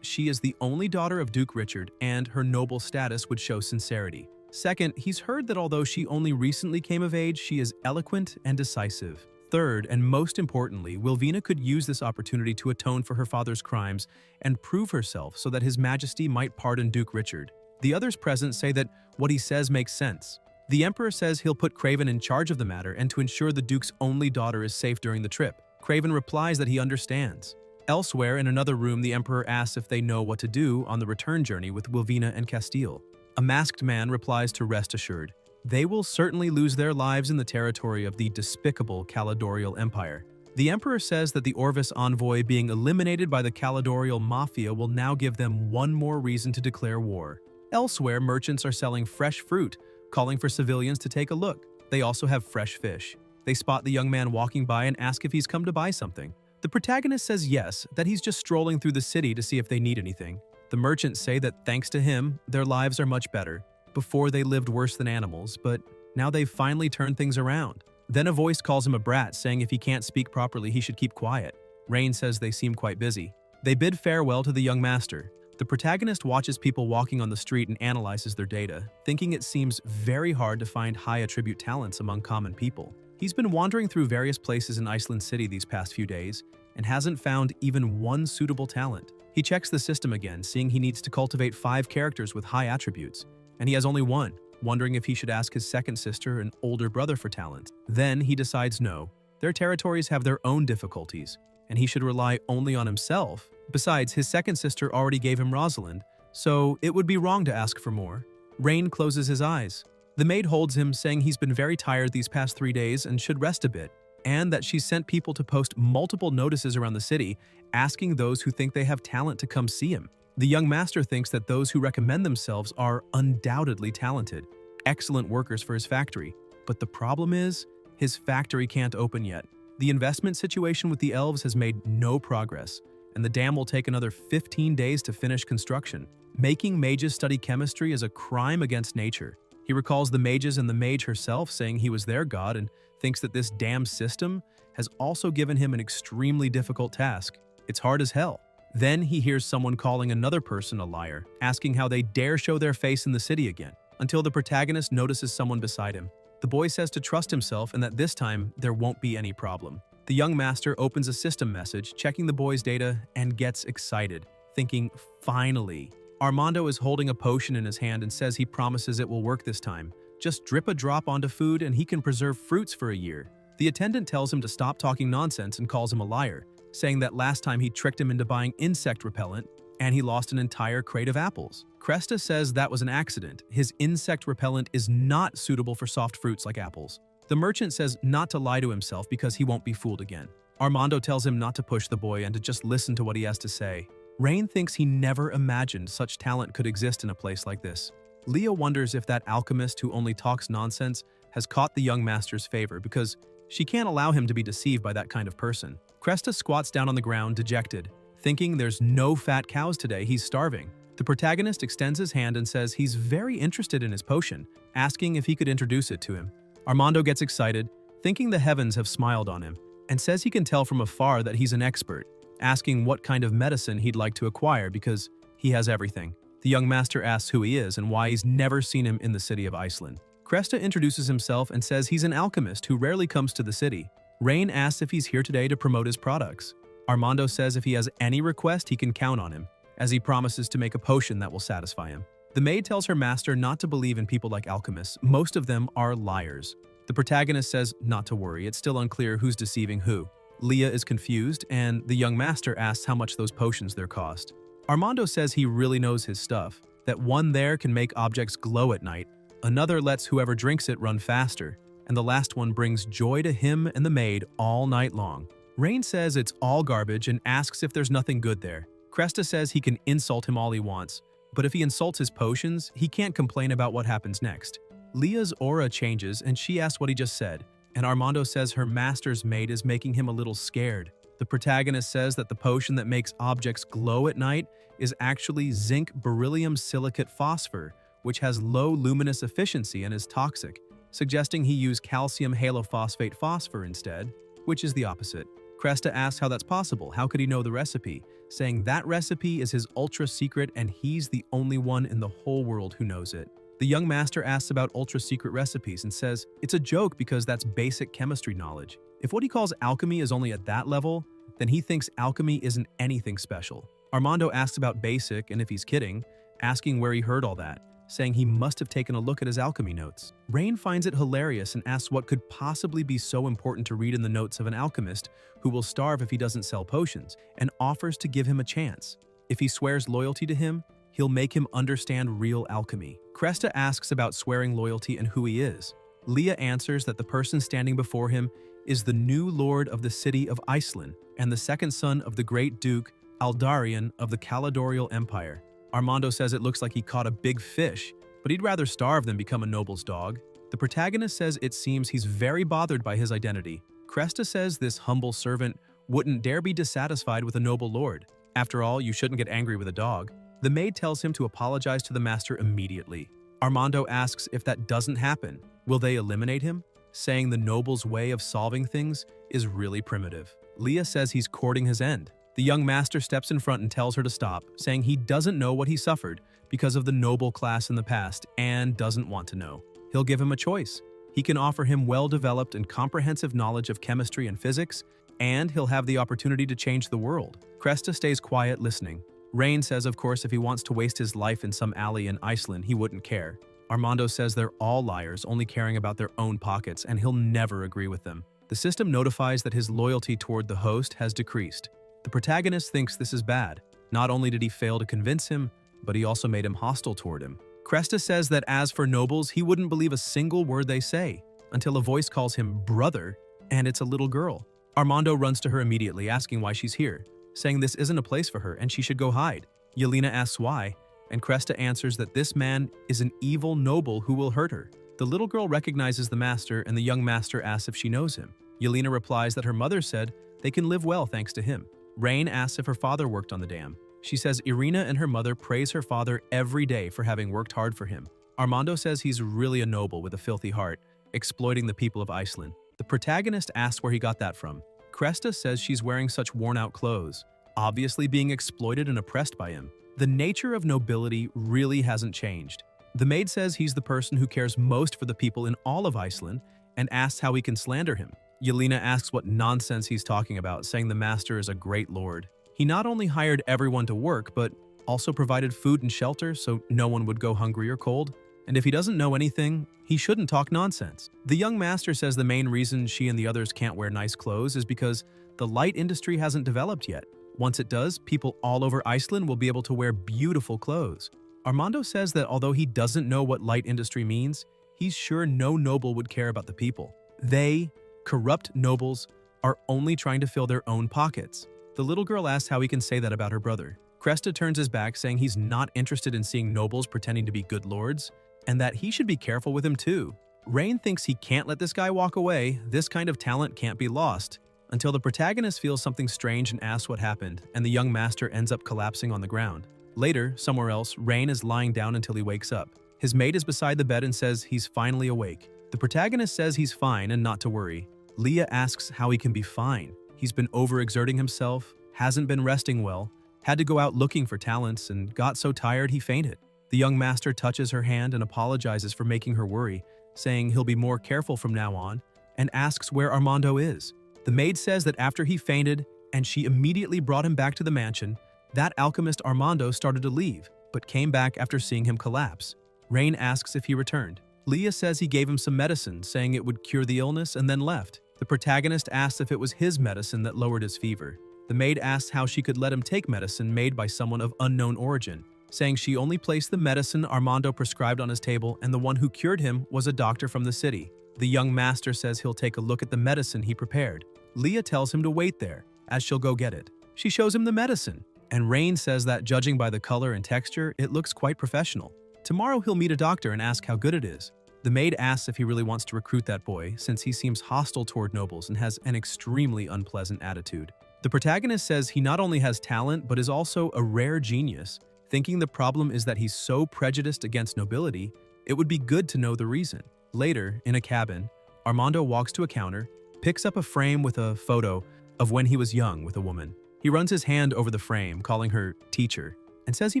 she is the only daughter of Duke Richard and her noble status would show sincerity. Second, he's heard that although she only recently came of age, she is eloquent and decisive. Third, and most importantly, Wilvina could use this opportunity to atone for her father's crimes and prove herself so that His Majesty might pardon Duke Richard. The others present say that what he says makes sense. The Emperor says he'll put Craven in charge of the matter and to ensure the Duke's only daughter is safe during the trip. Craven replies that he understands. Elsewhere, in another room, the Emperor asks if they know what to do on the return journey with Wilvina and Castile. A masked man replies to rest assured. They will certainly lose their lives in the territory of the despicable Caledorial Empire. The Emperor says that the Orvis envoy being eliminated by the Caledorial Mafia will now give them one more reason to declare war. Elsewhere, merchants are selling fresh fruit, calling for civilians to take a look. They also have fresh fish. They spot the young man walking by and ask if he's come to buy something. The protagonist says yes, that he's just strolling through the city to see if they need anything. The merchants say that thanks to him, their lives are much better. Before they lived worse than animals, but now they've finally turned things around. Then a voice calls him a brat, saying if he can't speak properly, he should keep quiet. Rain says they seem quite busy. They bid farewell to the young master. The protagonist watches people walking on the street and analyzes their data, thinking it seems very hard to find high attribute talents among common people. He's been wandering through various places in Iceland City these past few days and hasn't found even one suitable talent. He checks the system again, seeing he needs to cultivate 5 characters with high attributes, and he has only 1, wondering if he should ask his second sister and older brother for talent. Then he decides no. Their territories have their own difficulties, and he should rely only on himself. Besides, his second sister already gave him Rosalind, so it would be wrong to ask for more. Rain closes his eyes. The maid holds him, saying he's been very tired these past 3 days and should rest a bit, and that she's sent people to post multiple notices around the city, asking those who think they have talent to come see him. The young master thinks that those who recommend themselves are undoubtedly talented, excellent workers for his factory, but the problem is, his factory can't open yet. The investment situation with the elves has made no progress, and the dam will take another 15 days to finish construction. Making mages study chemistry is a crime against nature. He recalls the mages and the mage herself saying he was their god and thinks that this dam system has also given him an extremely difficult task. It's hard as hell. Then he hears someone calling another person a liar, asking how they dare show their face in the city again, until the protagonist notices someone beside him. The boy says to trust himself and that this time there won't be any problem. The young master opens a system message, checking the boy's data, and gets excited, thinking, finally. Armando is holding a potion in his hand and says he promises it will work this time. Just drip a drop onto food and he can preserve fruits for a year. The attendant tells him to stop talking nonsense and calls him a liar, saying that last time he tricked him into buying insect repellent and he lost an entire crate of apples. Cresta says that was an accident. His insect repellent is not suitable for soft fruits like apples. The merchant says not to lie to himself because he won't be fooled again. Armando tells him not to push the boy and to just listen to what he has to say. Rain thinks he never imagined such talent could exist in a place like this. Leah wonders if that alchemist who only talks nonsense has caught the young master's favor because she can't allow him to be deceived by that kind of person. Cresta squats down on the ground, dejected. Thinking there's no fat cows today, he's starving. The protagonist extends his hand and says he's very interested in his potion, asking if he could introduce it to him. Armando gets excited, thinking the heavens have smiled on him, and says he can tell from afar that he's an expert, asking what kind of medicine he'd like to acquire because he has everything. The young master asks who he is and why he's never seen him in the city of Iceland. Cresta introduces himself and says he's an alchemist who rarely comes to the city. Rain asks if he's here today to promote his products. Armando says if he has any request, he can count on him, as he promises to make a potion that will satisfy him. The maid tells her master not to believe in people like alchemists. Most of them are liars. The protagonist says not to worry, it's still unclear who's deceiving who. Leah is confused, and the young master asks how much those potions there cost. Armando says he really knows his stuff, that one there can make objects glow at night, another lets whoever drinks it run faster, and the last one brings joy to him and the maid all night long. Rain says it's all garbage and asks if there's nothing good there. Cresta says he can insult him all he wants, but if he insults his potions, he can't complain about what happens next. Leah's aura changes and she asks what he just said, and Armando says her master's maid is making him a little scared. The protagonist says that the potion that makes objects glow at night is actually zinc beryllium silicate phosphor, which has low luminous efficiency and is toxic, suggesting he use calcium halophosphate phosphor instead, which is the opposite. Cresta asks how that's possible, how could he know the recipe, saying that recipe is his ultra secret and he's the only one in the whole world who knows it. The young master asks about ultra secret recipes and says it's a joke because that's basic chemistry knowledge. If what he calls alchemy is only at that level, then he thinks alchemy isn't anything special. Armando asks about basic and if he's kidding, asking where he heard all that, saying he must have taken a look at his alchemy notes. Rain finds it hilarious and asks what could possibly be so important to read in the notes of an alchemist who will starve if he doesn't sell potions, and offers to give him a chance. If he swears loyalty to him, he'll make him understand real alchemy. Cresta asks about swearing loyalty and who he is. Leah answers that the person standing before him is the new lord of the city of Iceland and the second son of the great Duke Aldarion of the Caledonial Empire. Armando says it looks like he caught a big fish, but he'd rather starve than become a noble's dog. The protagonist says it seems he's very bothered by his identity. Cresta says this humble servant wouldn't dare be dissatisfied with a noble lord. After all, you shouldn't get angry with a dog. The maid tells him to apologize to the master immediately. Armando asks if that doesn't happen, will they eliminate him? Saying the noble's way of solving things is really primitive. Leah says he's courting his end. The young master steps in front and tells her to stop, saying he doesn't know what he suffered because of the noble class in the past and doesn't want to know. He'll give him a choice. He can offer him well-developed and comprehensive knowledge of chemistry and physics, and he'll have the opportunity to change the world. Cresta stays quiet, listening. Rain says, of course, if he wants to waste his life in some alley in Iceland, he wouldn't care. Armando says they're all liars, only caring about their own pockets, and he'll never agree with them. The system notifies that his loyalty toward the host has decreased. The protagonist thinks this is bad. Not only did he fail to convince him, but he also made him hostile toward him. Cresta says that as for nobles, he wouldn't believe a single word they say, until a voice calls him brother, and it's a little girl. Armando runs to her immediately, asking why she's here, saying this isn't a place for her and she should go hide. Yelena asks why, and Cresta answers that this man is an evil noble who will hurt her. The little girl recognizes the master, and the young master asks if she knows him. Yelena replies that her mother said they can live well thanks to him. Rain asks if her father worked on the dam. She says Irina and her mother praise her father every day for having worked hard for him. Armando says he's really a noble with a filthy heart, exploiting the people of Iceland. The protagonist asks where he got that from. Cresta says she's wearing such worn-out clothes, obviously being exploited and oppressed by him. The nature of nobility really hasn't changed. The maid says he's the person who cares most for the people in all of Iceland and asks how he can slander him. Yelena asks what nonsense he's talking about, saying the master is a great lord. He not only hired everyone to work, but also provided food and shelter so no one would go hungry or cold. And if he doesn't know anything, he shouldn't talk nonsense. The young master says the main reason she and the others can't wear nice clothes is because the light industry hasn't developed yet. Once it does, people all over Iceland will be able to wear beautiful clothes. Armando says that although he doesn't know what light industry means, he's sure no noble would care about the people. They, corrupt nobles, are only trying to fill their own pockets. The little girl asks how he can say that about her brother. Cresta turns his back, saying he's not interested in seeing nobles pretending to be good lords, and that he should be careful with him too. Rain thinks he can't let this guy walk away. This kind of talent can't be lost, until the protagonist feels something strange and asks what happened, and the young master ends up collapsing on the ground. Later, somewhere else, Rain is lying down until he wakes up. His maid is beside the bed and says he's finally awake. The protagonist says he's fine and not to worry. Leah asks how he can be fine. He's been overexerting himself, hasn't been resting well, had to go out looking for talents, and got so tired he fainted. The young master touches her hand and apologizes for making her worry, saying he'll be more careful from now on, and asks where Armando is. The maid says that after he fainted and she immediately brought him back to the mansion, that alchemist Armando started to leave, but came back after seeing him collapse. Rain asks if he returned. Leah says he gave him some medicine, saying it would cure the illness, and then left. The protagonist asks if it was his medicine that lowered his fever. The maid asks how she could let him take medicine made by someone of unknown origin, saying she only placed the medicine Armando prescribed on his table and the one who cured him was a doctor from the city. The young master says he'll take a look at the medicine he prepared. Leah tells him to wait there, as she'll go get it. She shows him the medicine, and Rain says that judging by the color and texture, it looks quite professional. Tomorrow he'll meet a doctor and ask how good it is. The maid asks if he really wants to recruit that boy, since he seems hostile toward nobles and has an extremely unpleasant attitude. The protagonist says he not only has talent, but is also a rare genius, thinking the problem is that he's so prejudiced against nobility, it would be good to know the reason. Later, in a cabin, Armando walks to a counter, picks up a frame with a photo of when he was young with a woman. He runs his hand over the frame, calling her teacher, and says he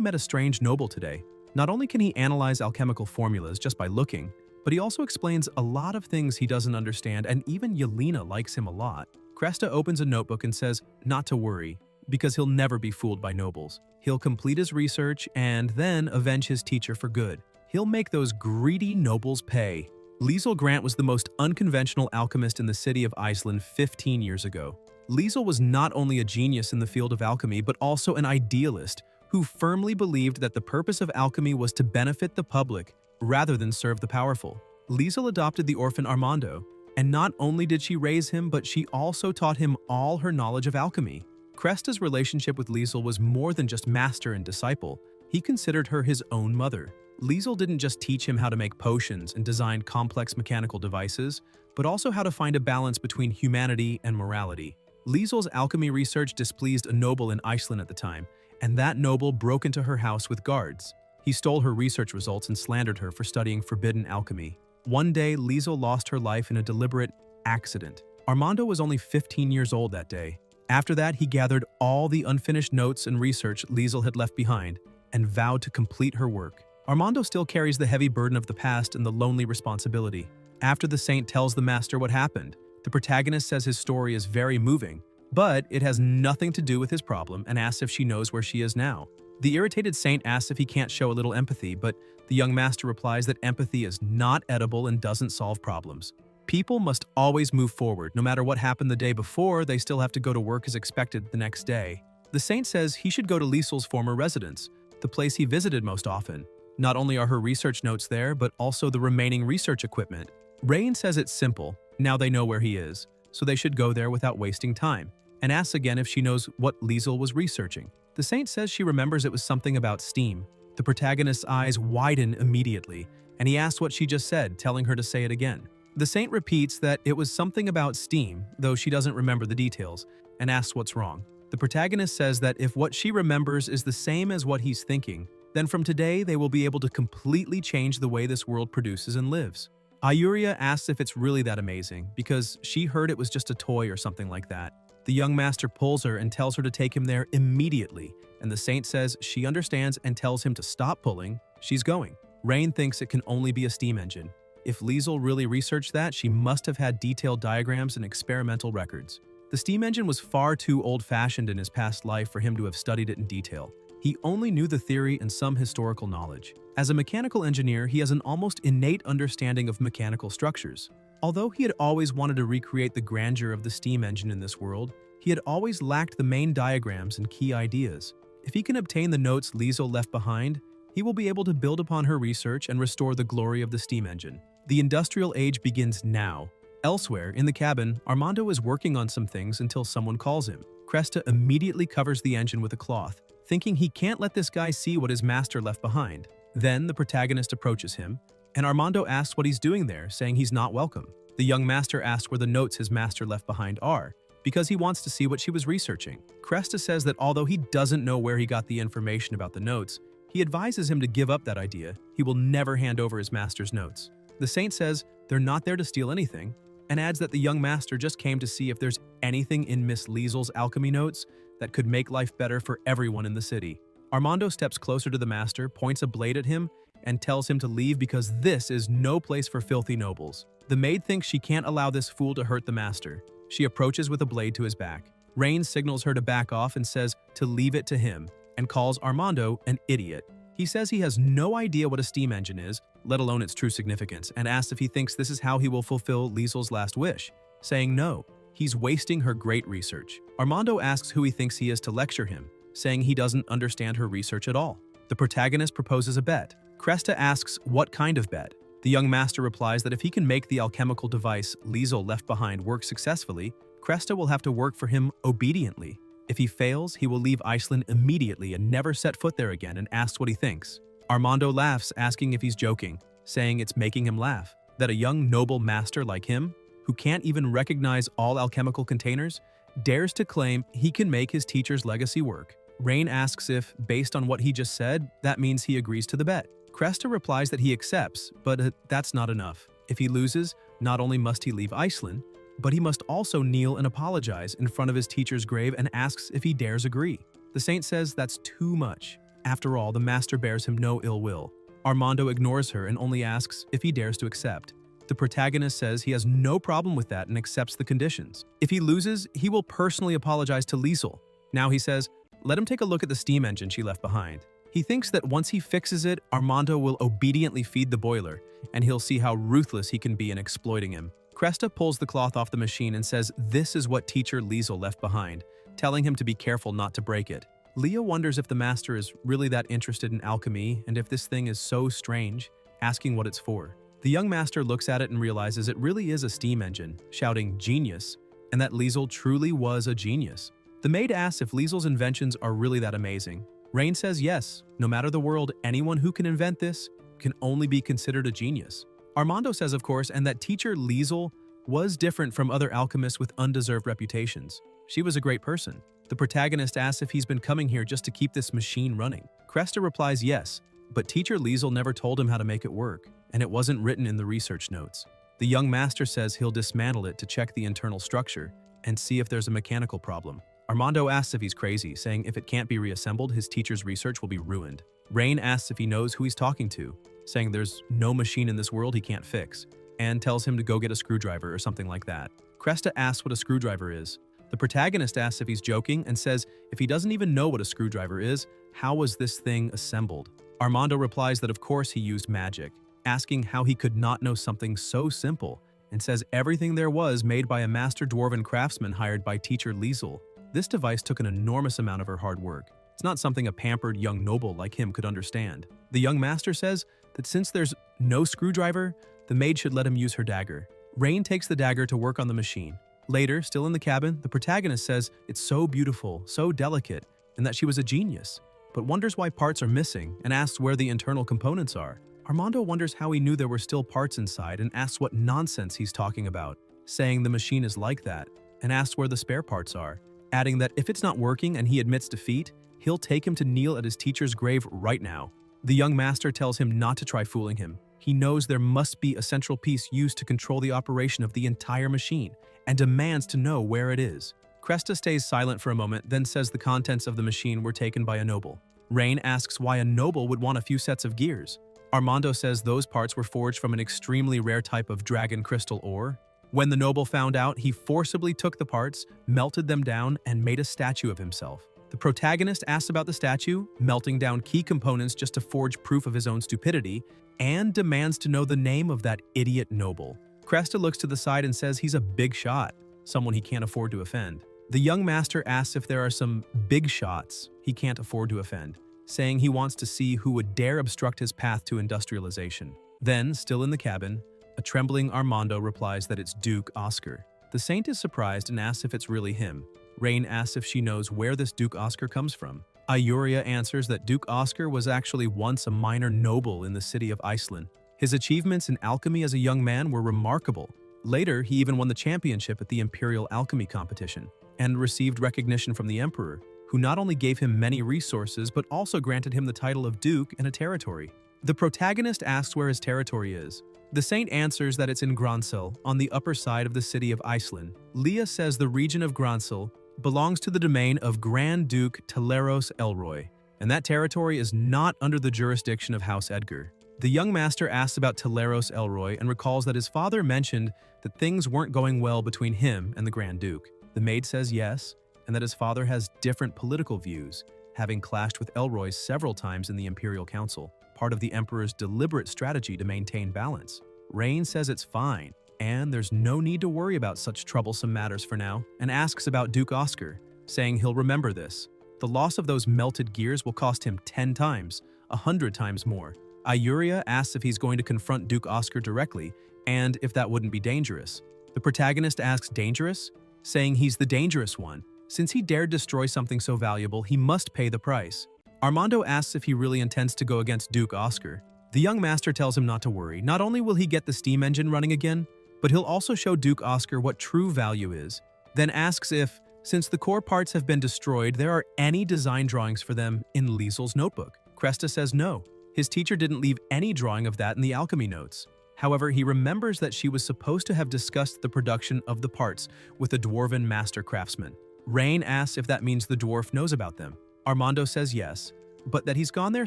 met a strange noble today. Not only can he analyze alchemical formulas just by looking, but he also explains a lot of things he doesn't understand, and even Yelena likes him a lot. Cresta opens a notebook and says not to worry, because he'll never be fooled by nobles. He'll complete his research and then avenge his teacher for good. He'll make those greedy nobles pay. Liesel Grant was the most unconventional alchemist in the city of Iceland 15 years ago. Liesel was not only a genius in the field of alchemy, but also an idealist who firmly believed that the purpose of alchemy was to benefit the public rather than serve the powerful. Liesel adopted the orphan Armando, and not only did she raise him, but she also taught him all her knowledge of alchemy. Cresta's relationship with Liesel was more than just master and disciple. He considered her his own mother. Liesel didn't just teach him how to make potions and design complex mechanical devices, but also how to find a balance between humanity and morality. Liesel's alchemy research displeased a noble in Iceland at the time, and that noble broke into her house with guards. He stole her research results and slandered her for studying forbidden alchemy. One day, Liesel lost her life in a deliberate accident. Armando was only 15 years old that day. After that, he gathered all the unfinished notes and research Liesel had left behind and vowed to complete her work. Armando still carries the heavy burden of the past and the lonely responsibility. After the saint tells the master what happened, the protagonist says his story is very moving, but it has nothing to do with his problem and asks if she knows where she is now. The irritated saint asks if he can't show a little empathy, but the young master replies that empathy is not edible and doesn't solve problems. People must always move forward. No matter what happened the day before, they still have to go to work as expected the next day. The saint says he should go to Liesel's former residence, the place he visited most often. Not only are her research notes there, but also the remaining research equipment. Rain says it's simple, now they know where he is, so they should go there without wasting time, and asks again if she knows what Liesel was researching. The saint says she remembers it was something about steam. The protagonist's eyes widen immediately, and he asks what she just said, telling her to say it again. The saint repeats that it was something about steam, though she doesn't remember the details, and asks what's wrong. The protagonist says that if what she remembers is the same as what he's thinking, then from today they will be able to completely change the way this world produces and lives. Ayuria asks if it's really that amazing, because she heard it was just a toy or something like that. The young master pulls her and tells her to take him there immediately, and the saint says she understands and tells him to stop pulling. She's going. Rain thinks it can only be a steam engine. If Liesel really researched that, she must have had detailed diagrams and experimental records. The steam engine was far too old-fashioned in his past life for him to have studied it in detail. He only knew the theory and some historical knowledge. As a mechanical engineer, he has an almost innate understanding of mechanical structures. Although he had always wanted to recreate the grandeur of the steam engine in this world, he had always lacked the main diagrams and key ideas. If he can obtain the notes Liesel left behind, he will be able to build upon her research and restore the glory of the steam engine. The industrial age begins now. Elsewhere, in the cabin, Armando is working on some things until someone calls him. Cresta immediately covers the engine with a cloth, thinking he can't let this guy see what his master left behind. Then the protagonist approaches him, and Armando asks what he's doing there, saying he's not welcome. The young master asks where the notes his master left behind are, because he wants to see what she was researching. Cresta says that although he doesn't know where he got the information about the notes, he advises him to give up that idea. He will never hand over his master's notes. The saint says they're not there to steal anything, and adds that the young master just came to see if there's anything in Miss Liesel's alchemy notes that could make life better for everyone in the city. Armando steps closer to the master, points a blade at him, and tells him to leave because this is no place for filthy nobles. The maid thinks she can't allow this fool to hurt the master. She approaches with a blade to his back. Rain signals her to back off and says to leave it to him, and calls Armando an idiot. He says he has no idea what a steam engine is, let alone its true significance, and asks if he thinks this is how he will fulfill Liesel's last wish, saying no. He's wasting her great research. Armando asks who he thinks he is to lecture him, saying he doesn't understand her research at all. The protagonist proposes a bet. Cresta asks what kind of bet. The young master replies that if he can make the alchemical device Liesel left behind work successfully, Cresta will have to work for him obediently. If he fails, he will leave Iceland immediately and never set foot there again, and asks what he thinks. Armando laughs, asking if he's joking, saying it's making him laugh, that a young noble master like him, who can't even recognize all alchemical containers, dares to claim he can make his teacher's legacy work. Rain asks if, based on what he just said, that means he agrees to the bet. Cresta replies that he accepts, but that's not enough. If he loses, not only must he leave Iceland, but he must also kneel and apologize in front of his teacher's grave, and asks if he dares agree. The saint says that's too much. After all, the master bears him no ill will. Armando ignores her and only asks if he dares to accept. The protagonist says he has no problem with that and accepts the conditions. If he loses, he will personally apologize to Liesel. Now he says, let him take a look at the steam engine she left behind. He thinks that once he fixes it, Armando will obediently feed the boiler, and he'll see how ruthless he can be in exploiting him. Cresta pulls the cloth off the machine and says this is what teacher Liesel left behind, telling him to be careful not to break it. Leah wonders if the master is really that interested in alchemy and if this thing is so strange, asking what it's for. The young master looks at it and realizes it really is a steam engine, shouting genius, and that Liesel truly was a genius. The maid asks if Liesel's inventions are really that amazing. Rain says yes, no matter the world, anyone who can invent this can only be considered a genius. Armando says of course, and that teacher Liesel was different from other alchemists with undeserved reputations. She was a great person. The protagonist asks if he's been coming here just to keep this machine running. Cresta replies yes, but teacher Liesel never told him how to make it work, and it wasn't written in the research notes. The young master says he'll dismantle it to check the internal structure and see if there's a mechanical problem. Armando asks if he's crazy, saying if it can't be reassembled, his teacher's research will be ruined. Rain asks if he knows who he's talking to, saying there's no machine in this world he can't fix, and tells him to go get a screwdriver or something like that. Cresta asks what a screwdriver is. The protagonist asks if he's joking and says if he doesn't even know what a screwdriver is, how was this thing assembled? Armando replies that of course he used magic, asking how he could not know something so simple, and says everything there was made by a master dwarven craftsman hired by teacher Liesel. This device took an enormous amount of her hard work. It's not something a pampered young noble like him could understand. The young master says that since there's no screwdriver, the maid should let him use her dagger. Rain takes the dagger to work on the machine. Later, still in the cabin, the protagonist says it's so beautiful, so delicate, and that she was a genius, but wonders why parts are missing and asks where the internal components are. Armando wonders how he knew there were still parts inside and asks what nonsense he's talking about, saying the machine is like that, and asks where the spare parts are, adding that if it's not working and he admits defeat, he'll take him to kneel at his teacher's grave right now. The young master tells him not to try fooling him. He knows there must be a central piece used to control the operation of the entire machine, and demands to know where it is. Cresta stays silent for a moment, then says the contents of the machine were taken by a noble. Rain asks why a noble would want a few sets of gears. Armando says those parts were forged from an extremely rare type of dragon crystal ore. When the noble found out, he forcibly took the parts, melted them down, and made a statue of himself. The protagonist asks about the statue, melting down key components just to forge proof of his own stupidity, and demands to know the name of that idiot noble. Cresta looks to the side and says he's a big shot, someone he can't afford to offend. The young master asks if there are some big shots he can't afford to offend, saying he wants to see who would dare obstruct his path to industrialization. Then, still in the cabin, a trembling Armando replies that it's Duke Oscar. The saint is surprised and asks if it's really him. Rain asks if she knows where this Duke Oscar comes from. Ayuria answers that Duke Oscar was actually once a minor noble in the city of Iceland. His achievements in alchemy as a young man were remarkable. Later, he even won the championship at the Imperial Alchemy competition and received recognition from the Emperor, who not only gave him many resources but also granted him the title of Duke and a territory. The protagonist asks where his territory is. The saint answers that it's in Gronsel, on the upper side of the city of Iceland. Leah says the region of Gronsel belongs to the domain of Grand Duke Teleros Elroy, and that territory is not under the jurisdiction of House Edgar. The young master asks about Teleros Elroy and recalls that his father mentioned that things weren't going well between him and the Grand Duke. The maid says yes, and that his father has different political views, having clashed with Elroy several times in the Imperial Council, part of the Emperor's deliberate strategy to maintain balance. Rain says it's fine, and there's no need to worry about such troublesome matters for now, and asks about Duke Oscar, saying he'll remember this. The loss of those melted gears will cost him 10 times, 100 times more. Ayuria asks if he's going to confront Duke Oscar directly, and if that wouldn't be dangerous. The protagonist asks dangerous, saying he's the dangerous one. Since he dared destroy something so valuable, he must pay the price. Armando asks if he really intends to go against Duke Oscar. The young master tells him not to worry. Not only will he get the steam engine running again, but he'll also show Duke Oscar what true value is. Then asks if, since the core parts have been destroyed, there are any design drawings for them in Liesel's notebook. Cresta says no. His teacher didn't leave any drawing of that in the alchemy notes. However, he remembers that she was supposed to have discussed the production of the parts with a dwarven master craftsman. Rain asks if that means the dwarf knows about them. Armando says yes, but that he's gone there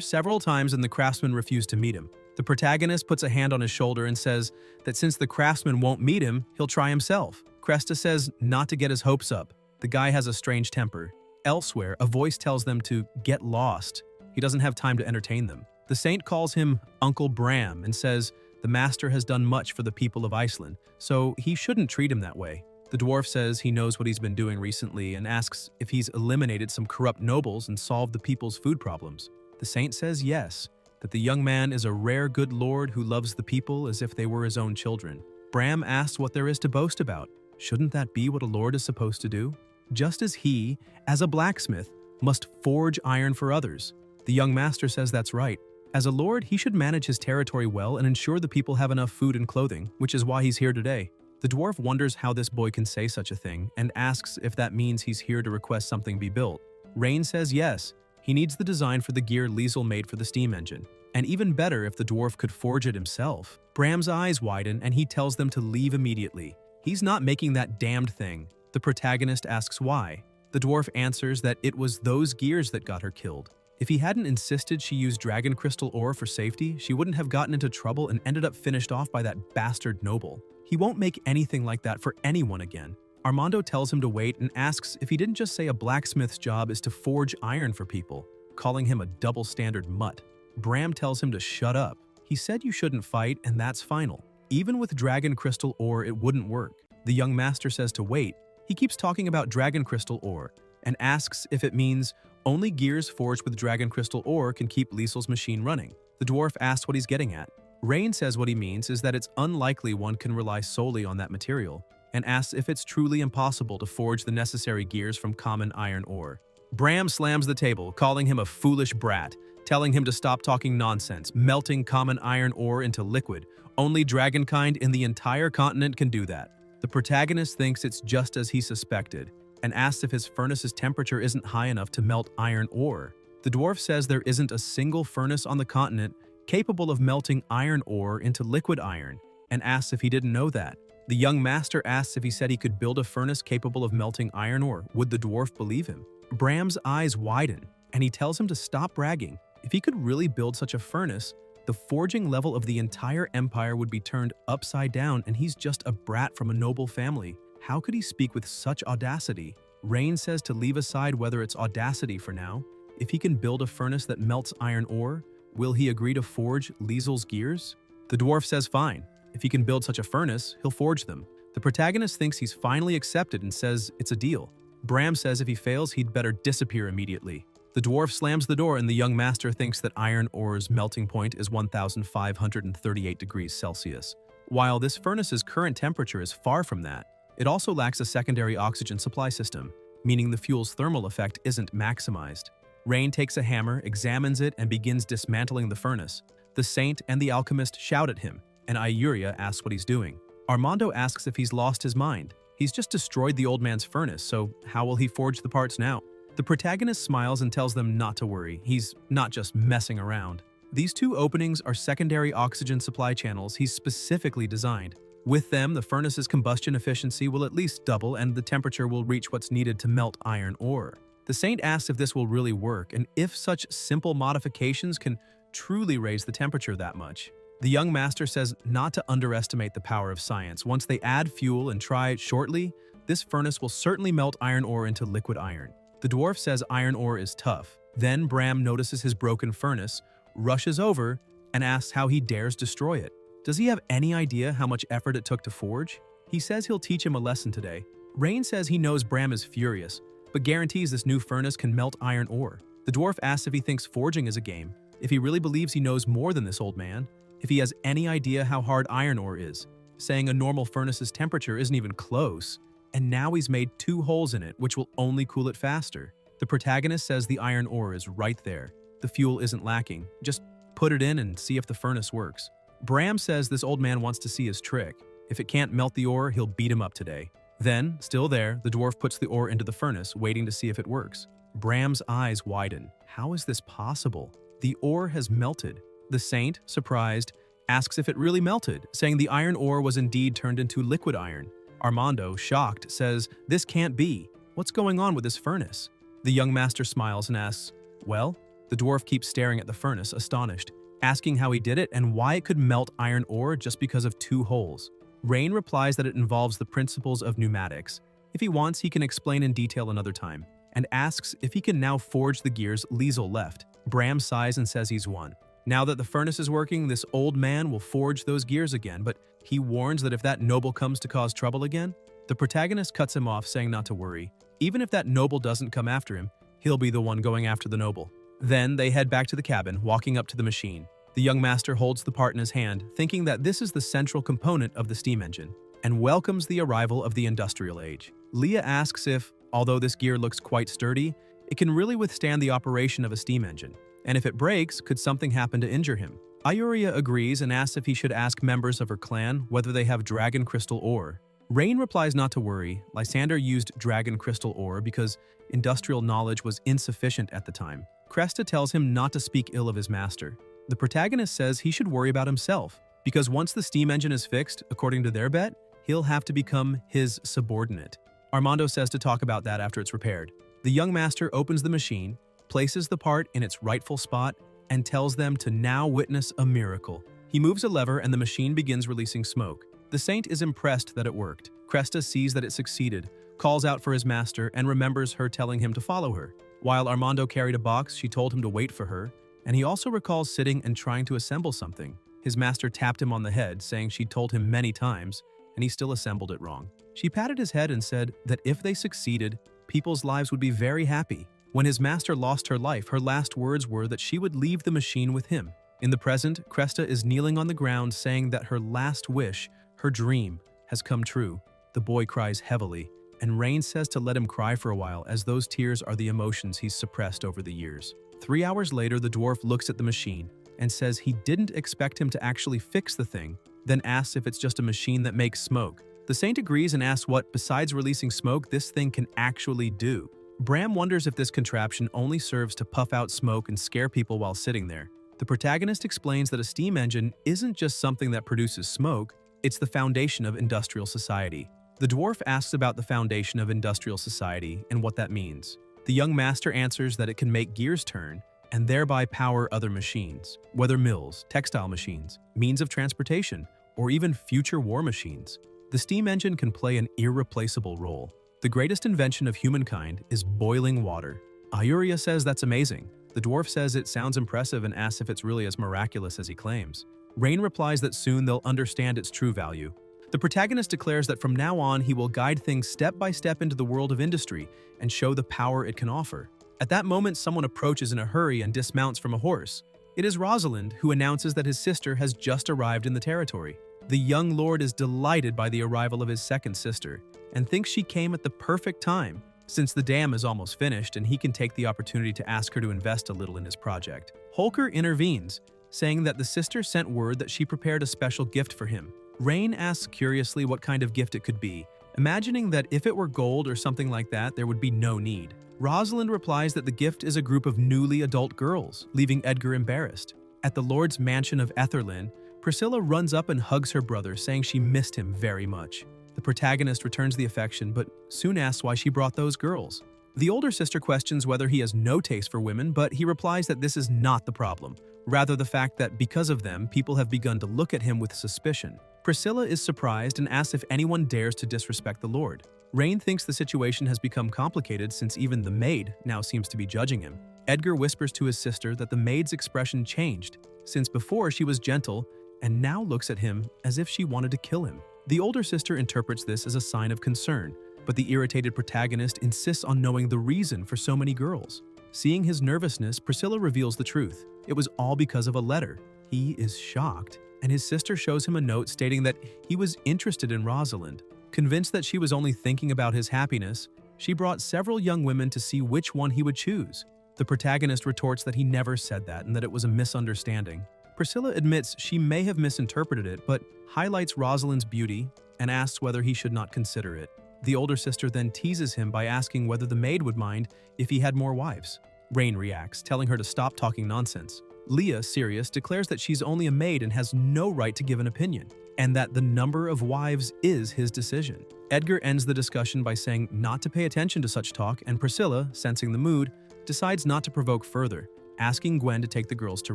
several times and the craftsman refused to meet him. The protagonist puts a hand on his shoulder and says that since the craftsman won't meet him, he'll try himself. Cresta says not to get his hopes up. The guy has a strange temper. Elsewhere, a voice tells them to get lost. He doesn't have time to entertain them. The saint calls him Uncle Bram and says the master has done much for the people of Iceland, so he shouldn't treat him that way. The dwarf says he knows what he's been doing recently and asks if he's eliminated some corrupt nobles and solved the people's food problems. The saint says yes, that the young man is a rare good lord who loves the people as if they were his own children. Bram asks what there is to boast about. Shouldn't that be what a lord is supposed to do? Just as he, as a blacksmith, must forge iron for others. The young master says that's right. As a lord, he should manage his territory well and ensure the people have enough food and clothing, which is why he's here today. The dwarf wonders how this boy can say such a thing and asks if that means he's here to request something be built. Rain says yes, he needs the design for the gear Liesel made for the steam engine, and even better if the dwarf could forge it himself. Bram's eyes widen and he tells them to leave immediately. He's not making that damned thing. The protagonist asks why. The dwarf answers that it was those gears that got her killed. If he hadn't insisted she use dragon crystal ore for safety, she wouldn't have gotten into trouble and ended up finished off by that bastard noble. He won't make anything like that for anyone again. Armando tells him to wait and asks if he didn't just say a blacksmith's job is to forge iron for people, calling him a double-standard mutt. Bram tells him to shut up. He said you shouldn't fight, and that's final. Even with dragon crystal ore, it wouldn't work. The young master says to wait. He keeps talking about dragon crystal ore and asks if it means only gears forged with dragon crystal ore can keep Liesel's machine running. The dwarf asks what he's getting at. Rain says what he means is that it's unlikely one can rely solely on that material, and asks if it's truly impossible to forge the necessary gears from common iron ore. Bram slams the table, calling him a foolish brat, telling him to stop talking nonsense, melting common iron ore into liquid. Only dragonkind in the entire continent can do that. The protagonist thinks it's just as he suspected, and asks if his furnace's temperature isn't high enough to melt iron ore. The dwarf says there isn't a single furnace on the continent capable of melting iron ore into liquid iron, and asks if he didn't know that. The young master asks if he said he could build a furnace capable of melting iron ore. Would the dwarf believe him? Bram's eyes widen, and he tells him to stop bragging. If he could really build such a furnace, the forging level of the entire empire would be turned upside down, and he's just a brat from a noble family. How could he speak with such audacity? Rain says to leave aside whether it's audacity for now. If he can build a furnace that melts iron ore, will he agree to forge Liesel's gears? The dwarf says fine. If he can build such a furnace, he'll forge them. The protagonist thinks he's finally accepted and says it's a deal. Bram says if he fails, he'd better disappear immediately. The dwarf slams the door and the young master thinks that iron ore's melting point is 1,538 degrees Celsius. While this furnace's current temperature is far from that, it also lacks a secondary oxygen supply system, meaning the fuel's thermal effect isn't maximized. Rain takes a hammer, examines it, and begins dismantling the furnace. The saint and the alchemist shout at him, and Iuria asks what he's doing. Armando asks if he's lost his mind. He's just destroyed the old man's furnace, so how will he forge the parts now? The protagonist smiles and tells them not to worry. He's not just messing around. These two openings are secondary oxygen supply channels he's specifically designed. With them, the furnace's combustion efficiency will at least double and the temperature will reach what's needed to melt iron ore. The saint asks if this will really work and if such simple modifications can truly raise the temperature that much. The young master says not to underestimate the power of science. Once they add fuel and try it shortly, this furnace will certainly melt iron ore into liquid iron. The dwarf says iron ore is tough. Then Bram notices his broken furnace, rushes over, and asks how he dares destroy it. Does he have any idea how much effort it took to forge? He says he'll teach him a lesson today. Rain says he knows Bram is furious, but guarantees this new furnace can melt iron ore. The dwarf asks if he thinks forging is a game, if he really believes he knows more than this old man, if he has any idea how hard iron ore is, saying a normal furnace's temperature isn't even close. and now he's made 2 holes in it, which will only cool it faster. The protagonist says the iron ore is right there. The fuel isn't lacking. Just put it in and see if the furnace works. Bram says this old man wants to see his trick. If it can't melt the ore, he'll beat him up today. Then, still there, the dwarf puts the ore into the furnace, waiting to see if it works. Bram's eyes widen. How is this possible? The ore has melted. The saint, surprised, asks if it really melted, saying the iron ore was indeed turned into liquid iron. Armando, shocked, says, "This can't be. What's going on with this furnace?" The young master smiles and asks, "Well?" The dwarf keeps staring at the furnace, astonished, asking how he did it and why it could melt iron ore just because of 2 holes. Rain replies that it involves the principles of pneumatics. If he wants, he can explain in detail another time, and asks if he can now forge the gears Liesel left. Bram sighs and says he's won. Now that the furnace is working, this old man will forge those gears again, but he warns that if that noble comes to cause trouble again, the protagonist cuts him off, saying not to worry. Even if that noble doesn't come after him, he'll be the one going after the noble. Then they head back to the cabin, walking up to the machine. The young master holds the part in his hand, thinking that this is the central component of the steam engine, and welcomes the arrival of the industrial age. Leah asks if, although this gear looks quite sturdy, it can really withstand the operation of a steam engine, and if it breaks, could something happen to injure him? Ayuria agrees and asks if he should ask members of her clan whether they have dragon crystal ore. Rain replies not to worry. Lysander used dragon crystal ore because industrial knowledge was insufficient at the time. Cresta tells him not to speak ill of his master. The protagonist says he should worry about himself, because once the steam engine is fixed, according to their bet, he'll have to become his subordinate. Armando says to talk about that after it's repaired. The young master opens the machine, places the part in its rightful spot, and tells them to now witness a miracle. He moves a lever and the machine begins releasing smoke. The saint is impressed that it worked. Cresta sees that it succeeded, calls out for his master, and remembers her telling him to follow her. While Armando carried a box, she told him to wait for her, and he also recalls sitting and trying to assemble something. His master tapped him on the head, saying she'd told him many times, and he still assembled it wrong. She patted his head and said that if they succeeded, people's lives would be very happy. When his master lost her life, her last words were that she would leave the machine with him. In the present, Cresta is kneeling on the ground, saying that her last wish, her dream, has come true. The boy cries heavily, and Rain says to let him cry for a while, as those tears are the emotions he's suppressed over the years. 3 hours later, the dwarf looks at the machine and says he didn't expect him to actually fix the thing, then asks if it's just a machine that makes smoke. The saint agrees and asks what, besides releasing smoke, this thing can actually do. Bram wonders if this contraption only serves to puff out smoke and scare people while sitting there. The protagonist explains that a steam engine isn't just something that produces smoke, it's the foundation of industrial society. The dwarf asks about the foundation of industrial society and what that means. The young master answers that it can make gears turn and thereby power other machines, whether mills, textile machines, means of transportation, or even future war machines. The steam engine can play an irreplaceable role. The greatest invention of humankind is boiling water. Ayuria says that's amazing. The dwarf says it sounds impressive and asks if it's really as miraculous as he claims. Rain replies that soon they'll understand its true value. The protagonist declares that from now on he will guide things step by step into the world of industry and show the power it can offer. At that moment, someone approaches in a hurry and dismounts from a horse. It is Rosalind, who announces that his sister has just arrived in the territory. The young lord is delighted by the arrival of his second sister and thinks she came at the perfect time, since the dam is almost finished and he can take the opportunity to ask her to invest a little in his project. Holker intervenes, saying that the sister sent word that she prepared a special gift for him. Rain asks curiously what kind of gift it could be, imagining that if it were gold or something like that, there would be no need. Rosalind replies that the gift is a group of newly adult girls, leaving Edgar embarrassed. At the Lord's mansion of Etherlyn, Priscilla runs up and hugs her brother, saying she missed him very much. The protagonist returns the affection, but soon asks why she brought those girls. The older sister questions whether he has no taste for women, but he replies that this is not the problem, rather the fact that because of them, people have begun to look at him with suspicion. Priscilla is surprised and asks if anyone dares to disrespect the Lord. Rain thinks the situation has become complicated since even the maid now seems to be judging him. Edgar whispers to his sister that the maid's expression changed, since before she was gentle and now looks at him as if she wanted to kill him. The older sister interprets this as a sign of concern, but the irritated protagonist insists on knowing the reason for so many girls. Seeing his nervousness, Priscilla reveals the truth. It was all because of a letter. He is shocked, and his sister shows him a note stating that he was interested in Rosalind. Convinced that she was only thinking about his happiness, she brought several young women to see which one he would choose. The protagonist retorts that he never said that and that it was a misunderstanding. Priscilla admits she may have misinterpreted it, but highlights Rosalind's beauty and asks whether he should not consider it. The older sister then teases him by asking whether the maid would mind if he had more wives. Rain reacts, telling her to stop talking nonsense. Leah, serious, declares that she's only a maid and has no right to give an opinion, and that the number of wives is his decision. Edgar ends the discussion by saying not to pay attention to such talk, and Priscilla, sensing the mood, decides not to provoke further, asking Gwen to take the girls to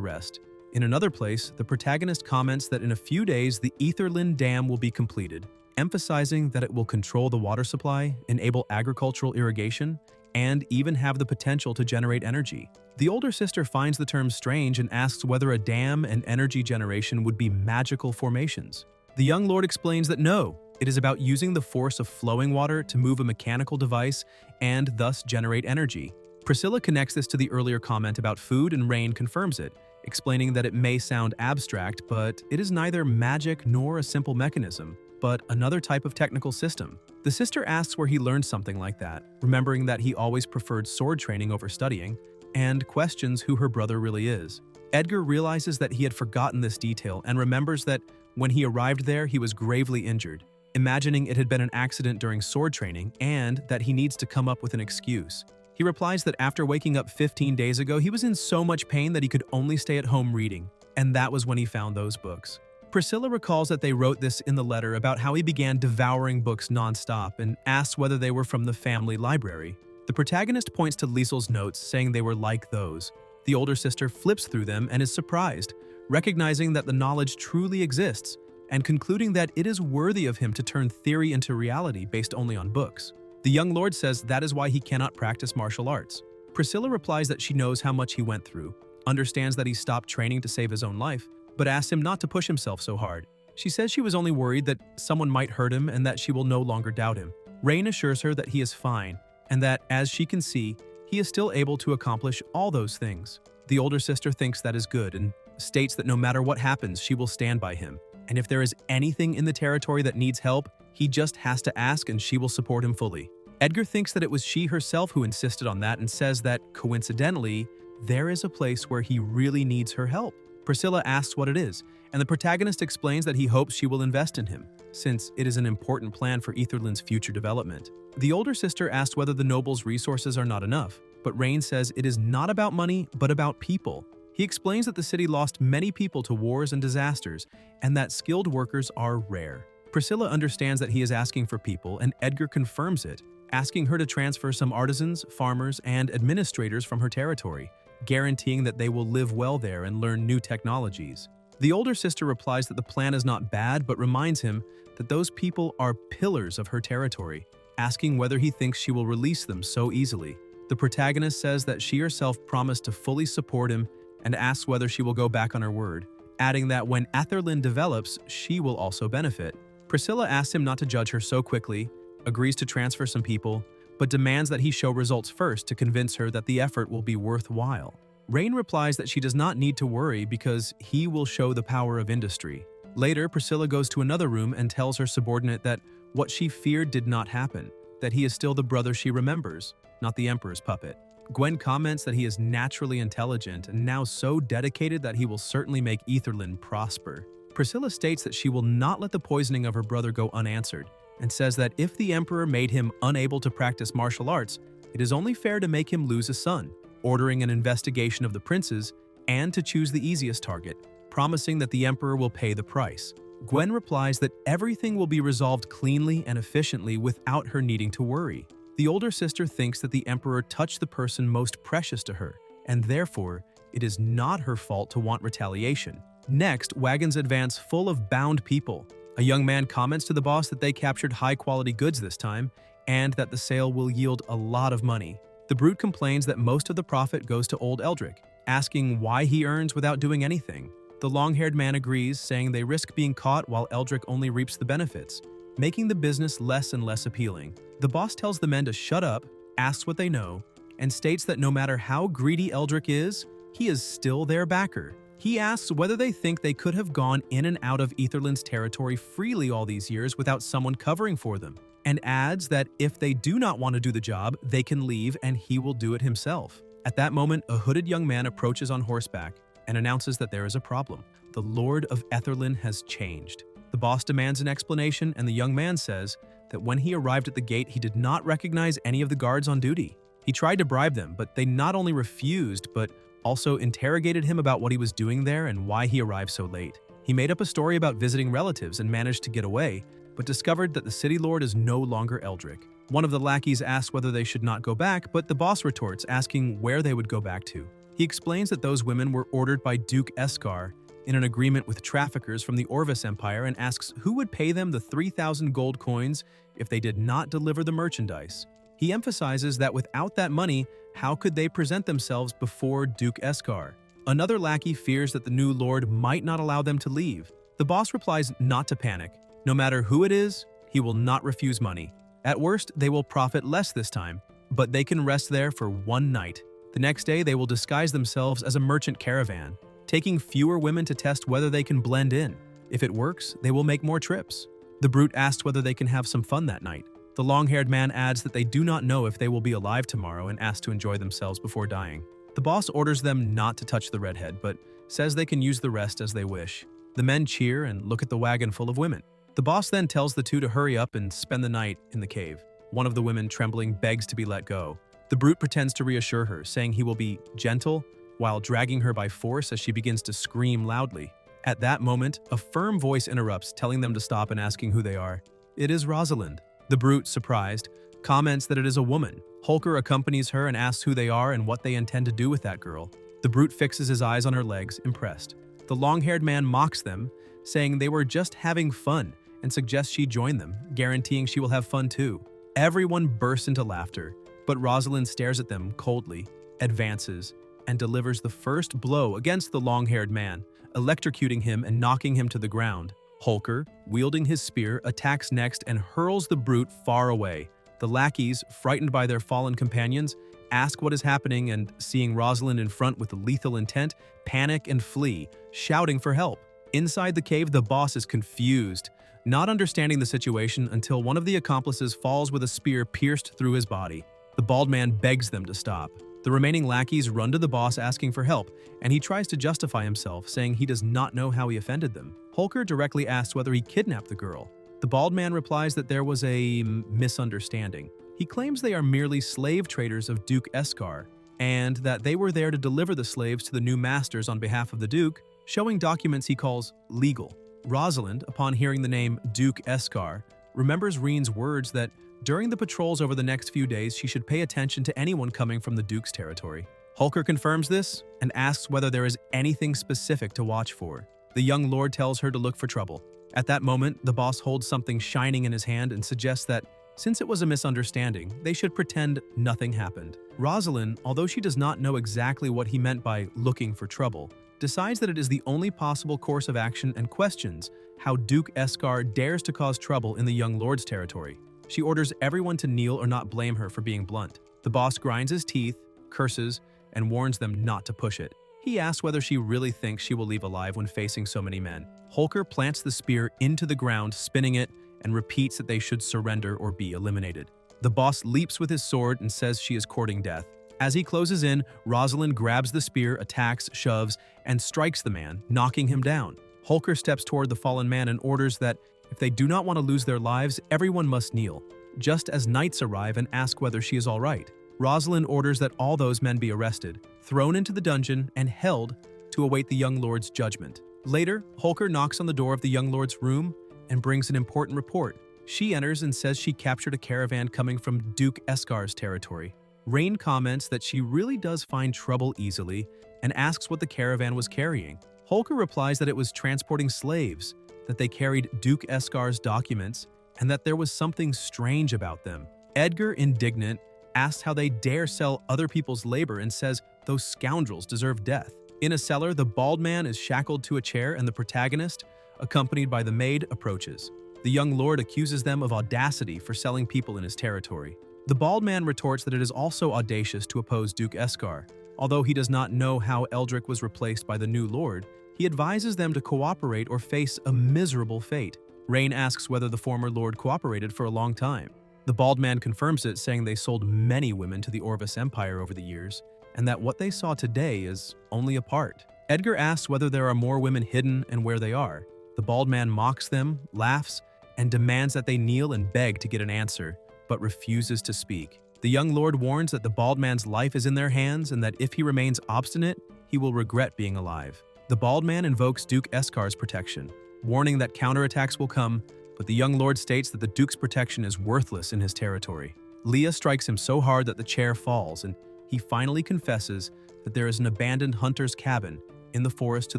rest. In another place, the protagonist comments that in a few days the Etherlyn Dam will be completed, emphasizing that it will control the water supply, enable agricultural irrigation, and even have the potential to generate energy. The older sister finds the term strange and asks whether a dam and energy generation would be magical formations. The young lord explains that no, it is about using the force of flowing water to move a mechanical device and thus generate energy. Priscilla connects this to the earlier comment about food, and Rain confirms it, explaining that it may sound abstract, but it is neither magic nor a simple mechanism, but another type of technical system. The sister asks where he learned something like that, remembering that he always preferred sword training over studying, and questions who her brother really is. Edgar realizes that he had forgotten this detail and remembers that when he arrived there, he was gravely injured, imagining it had been an accident during sword training and that he needs to come up with an excuse. He replies that after waking up 15 days ago, he was in so much pain that he could only stay at home reading, and that was when he found those books. Priscilla recalls that they wrote this in the letter about how he began devouring books nonstop and asks whether they were from the family library. The protagonist points to Liesel's notes, saying they were like those. The older sister flips through them and is surprised, recognizing that the knowledge truly exists, and concluding that it is worthy of him to turn theory into reality based only on books. The young lord says that is why he cannot practice martial arts. Priscilla replies that she knows how much he went through, understands that he stopped training to save his own life, but asks him not to push himself so hard. She says she was only worried that someone might hurt him and that she will no longer doubt him. Rain assures her that he is fine, and that, as she can see, he is still able to accomplish all those things. The older sister thinks that is good and states that no matter what happens, she will stand by him. And if there is anything in the territory that needs help, he just has to ask and she will support him fully. Edgar thinks that it was she herself who insisted on that and says that, coincidentally, there is a place where he really needs her help. Priscilla asks what it is, and the protagonist explains that he hopes she will invest in him, since it is an important plan for Etherlyn's future development. The older sister asks whether the noble's resources are not enough, but Rain says it is not about money, but about people. He explains that the city lost many people to wars and disasters, and that skilled workers are rare. Priscilla understands that he is asking for people, and Edgar confirms it, asking her to transfer some artisans, farmers, and administrators from her territory, guaranteeing that they will live well there and learn new technologies. The older sister replies that the plan is not bad, but reminds him that those people are pillars of her territory, asking whether he thinks she will release them so easily. The protagonist says that she herself promised to fully support him and asks whether she will go back on her word, adding that when Etherlyn develops, she will also benefit. Priscilla asks him not to judge her so quickly, agrees to transfer some people, but demands that he show results first to convince her that the effort will be worthwhile. Rain replies that she does not need to worry because he will show the power of industry. Later, Priscilla goes to another room and tells her subordinate that what she feared did not happen, that he is still the brother she remembers, not the Emperor's puppet. Gwen comments that he is naturally intelligent and now so dedicated that he will certainly make Etherlyn prosper. Priscilla states that she will not let the poisoning of her brother go unanswered, and says that if the Emperor made him unable to practice martial arts, it is only fair to make him lose a son, ordering an investigation of the princes and to choose the easiest target, promising that the Emperor will pay the price. Gwen replies that everything will be resolved cleanly and efficiently without her needing to worry. The older sister thinks that the Emperor touched the person most precious to her, and therefore, it is not her fault to want retaliation. Next, wagons advance full of bound people. A young man comments to the boss that they captured high-quality goods this time, and that the sale will yield a lot of money. The brute complains that most of the profit goes to old Eldrick, asking why he earns without doing anything. The long-haired man agrees, saying they risk being caught while Eldrick only reaps the benefits, making the business less and less appealing. The boss tells the men to shut up, asks what they know, and states that no matter how greedy Eldrick is, he is still their backer. He asks whether they think they could have gone in and out of Etherland's territory freely all these years without someone covering for them, and adds that if they do not want to do the job, they can leave and he will do it himself. At that moment, a hooded young man approaches on horseback and announces that there is a problem. The Lord of Etherland has changed. The boss demands an explanation, and the young man says that when he arrived at the gate, he did not recognize any of the guards on duty. He tried to bribe them, but they not only refused, but also interrogated him about what he was doing there and why he arrived so late. He made up a story about visiting relatives and managed to get away, but discovered that the city lord is no longer Eldrick. One of the lackeys asks whether they should not go back, but the boss retorts, asking where they would go back to. He explains that those women were ordered by Duke Eskar in an agreement with traffickers from the Orvis Empire, and asks who would pay them the 3,000 gold coins if they did not deliver the merchandise. He emphasizes that without that money, how could they present themselves before Duke Eskar? Another lackey fears that the new lord might not allow them to leave. The boss replies not to panic. No matter who it is, he will not refuse money. At worst, they will profit less this time, but they can rest there for one night. The next day, they will disguise themselves as a merchant caravan, taking fewer women to test whether they can blend in. If it works, they will make more trips. The brute asks whether they can have some fun that night. The long-haired man adds that they do not know if they will be alive tomorrow and asks to enjoy themselves before dying. The boss orders them not to touch the redhead, but says they can use the rest as they wish. The men cheer and look at the wagon full of women. The boss then tells the two to hurry up and spend the night in the cave. One of the women, trembling, begs to be let go. The brute pretends to reassure her, saying he will be gentle, while dragging her by force as she begins to scream loudly. At that moment, a firm voice interrupts, telling them to stop and asking who they are. It is Rosalind. The brute, surprised, comments that it is a woman. Holker accompanies her and asks who they are and what they intend to do with that girl. The brute fixes his eyes on her legs, impressed. The long-haired man mocks them, saying they were just having fun, and suggests she join them, guaranteeing she will have fun too. Everyone bursts into laughter, but Rosalind stares at them coldly, advances, and delivers the first blow against the long-haired man, electrocuting him and knocking him to the ground. Holker, wielding his spear, attacks next and hurls the brute far away. The lackeys, frightened by their fallen companions, ask what is happening and, seeing Rosalind in front with lethal intent, panic and flee, shouting for help. Inside the cave, the boss is confused, not understanding the situation until one of the accomplices falls with a spear pierced through his body. The bald man begs them to stop. The remaining lackeys run to the boss asking for help, and he tries to justify himself, saying he does not know how he offended them. Holker directly asks whether he kidnapped the girl. The bald man replies that there was a misunderstanding. He claims they are merely slave traders of Duke Eskar, and that they were there to deliver the slaves to the new masters on behalf of the Duke, showing documents he calls legal. Rosalind, upon hearing the name Duke Eskar, remembers Reen's words that during the patrols over the next few days, she should pay attention to anyone coming from the Duke's territory. Holker confirms this and asks whether there is anything specific to watch for. The young lord tells her to look for trouble. At that moment, the boss holds something shining in his hand and suggests that, since it was a misunderstanding, they should pretend nothing happened. Rosalind, although she does not know exactly what he meant by looking for trouble, decides that it is the only possible course of action and questions how Duke Eskar dares to cause trouble in the young lord's territory. She orders everyone to kneel or not blame her for being blunt. The boss grinds his teeth, curses, and warns them not to push it. He asks whether she really thinks she will leave alive when facing so many men. Holker plants the spear into the ground, spinning it, and repeats that they should surrender or be eliminated. The boss leaps with his sword and says she is courting death. As he closes in, Rosalind grabs the spear, attacks, shoves, and strikes the man, knocking him down. Holker steps toward the fallen man and orders that if they do not want to lose their lives, everyone must kneel, just as knights arrive and ask whether she is all right. Rosalind orders that all those men be arrested, thrown into the dungeon, and held to await the young lord's judgment. Later, Holker knocks on the door of the young lord's room and brings an important report. She enters and says she captured a caravan coming from Duke Eskar's territory. Rain comments that she really does find trouble easily and asks what the caravan was carrying. Holker replies that it was transporting slaves, that they carried Duke Eskar's documents, and that there was something strange about them. Edgar, indignant, asks how they dare sell other people's labor and says those scoundrels deserve death. In a cellar, the bald man is shackled to a chair and the protagonist, accompanied by the maid, approaches. The young lord accuses them of audacity for selling people in his territory. The bald man retorts that it is also audacious to oppose Duke Eskar, Although he does not know how Eldrick was replaced by the new lord, he advises them to cooperate or face a miserable fate. Rain asks whether the former lord cooperated for a long time. The bald man confirms it, saying they sold many women to the Orvis Empire over the years, and that what they saw today is only a part. Edgar asks whether there are more women hidden and where they are. The bald man mocks them, laughs, and demands that they kneel and beg to get an answer, but refuses to speak. The young lord warns that the bald man's life is in their hands and that if he remains obstinate, he will regret being alive. The bald man invokes Duke Escar's protection, warning that counterattacks will come, but the young lord states that the Duke's protection is worthless in his territory. Leah strikes him so hard that the chair falls, and he finally confesses that there is an abandoned hunter's cabin in the forest to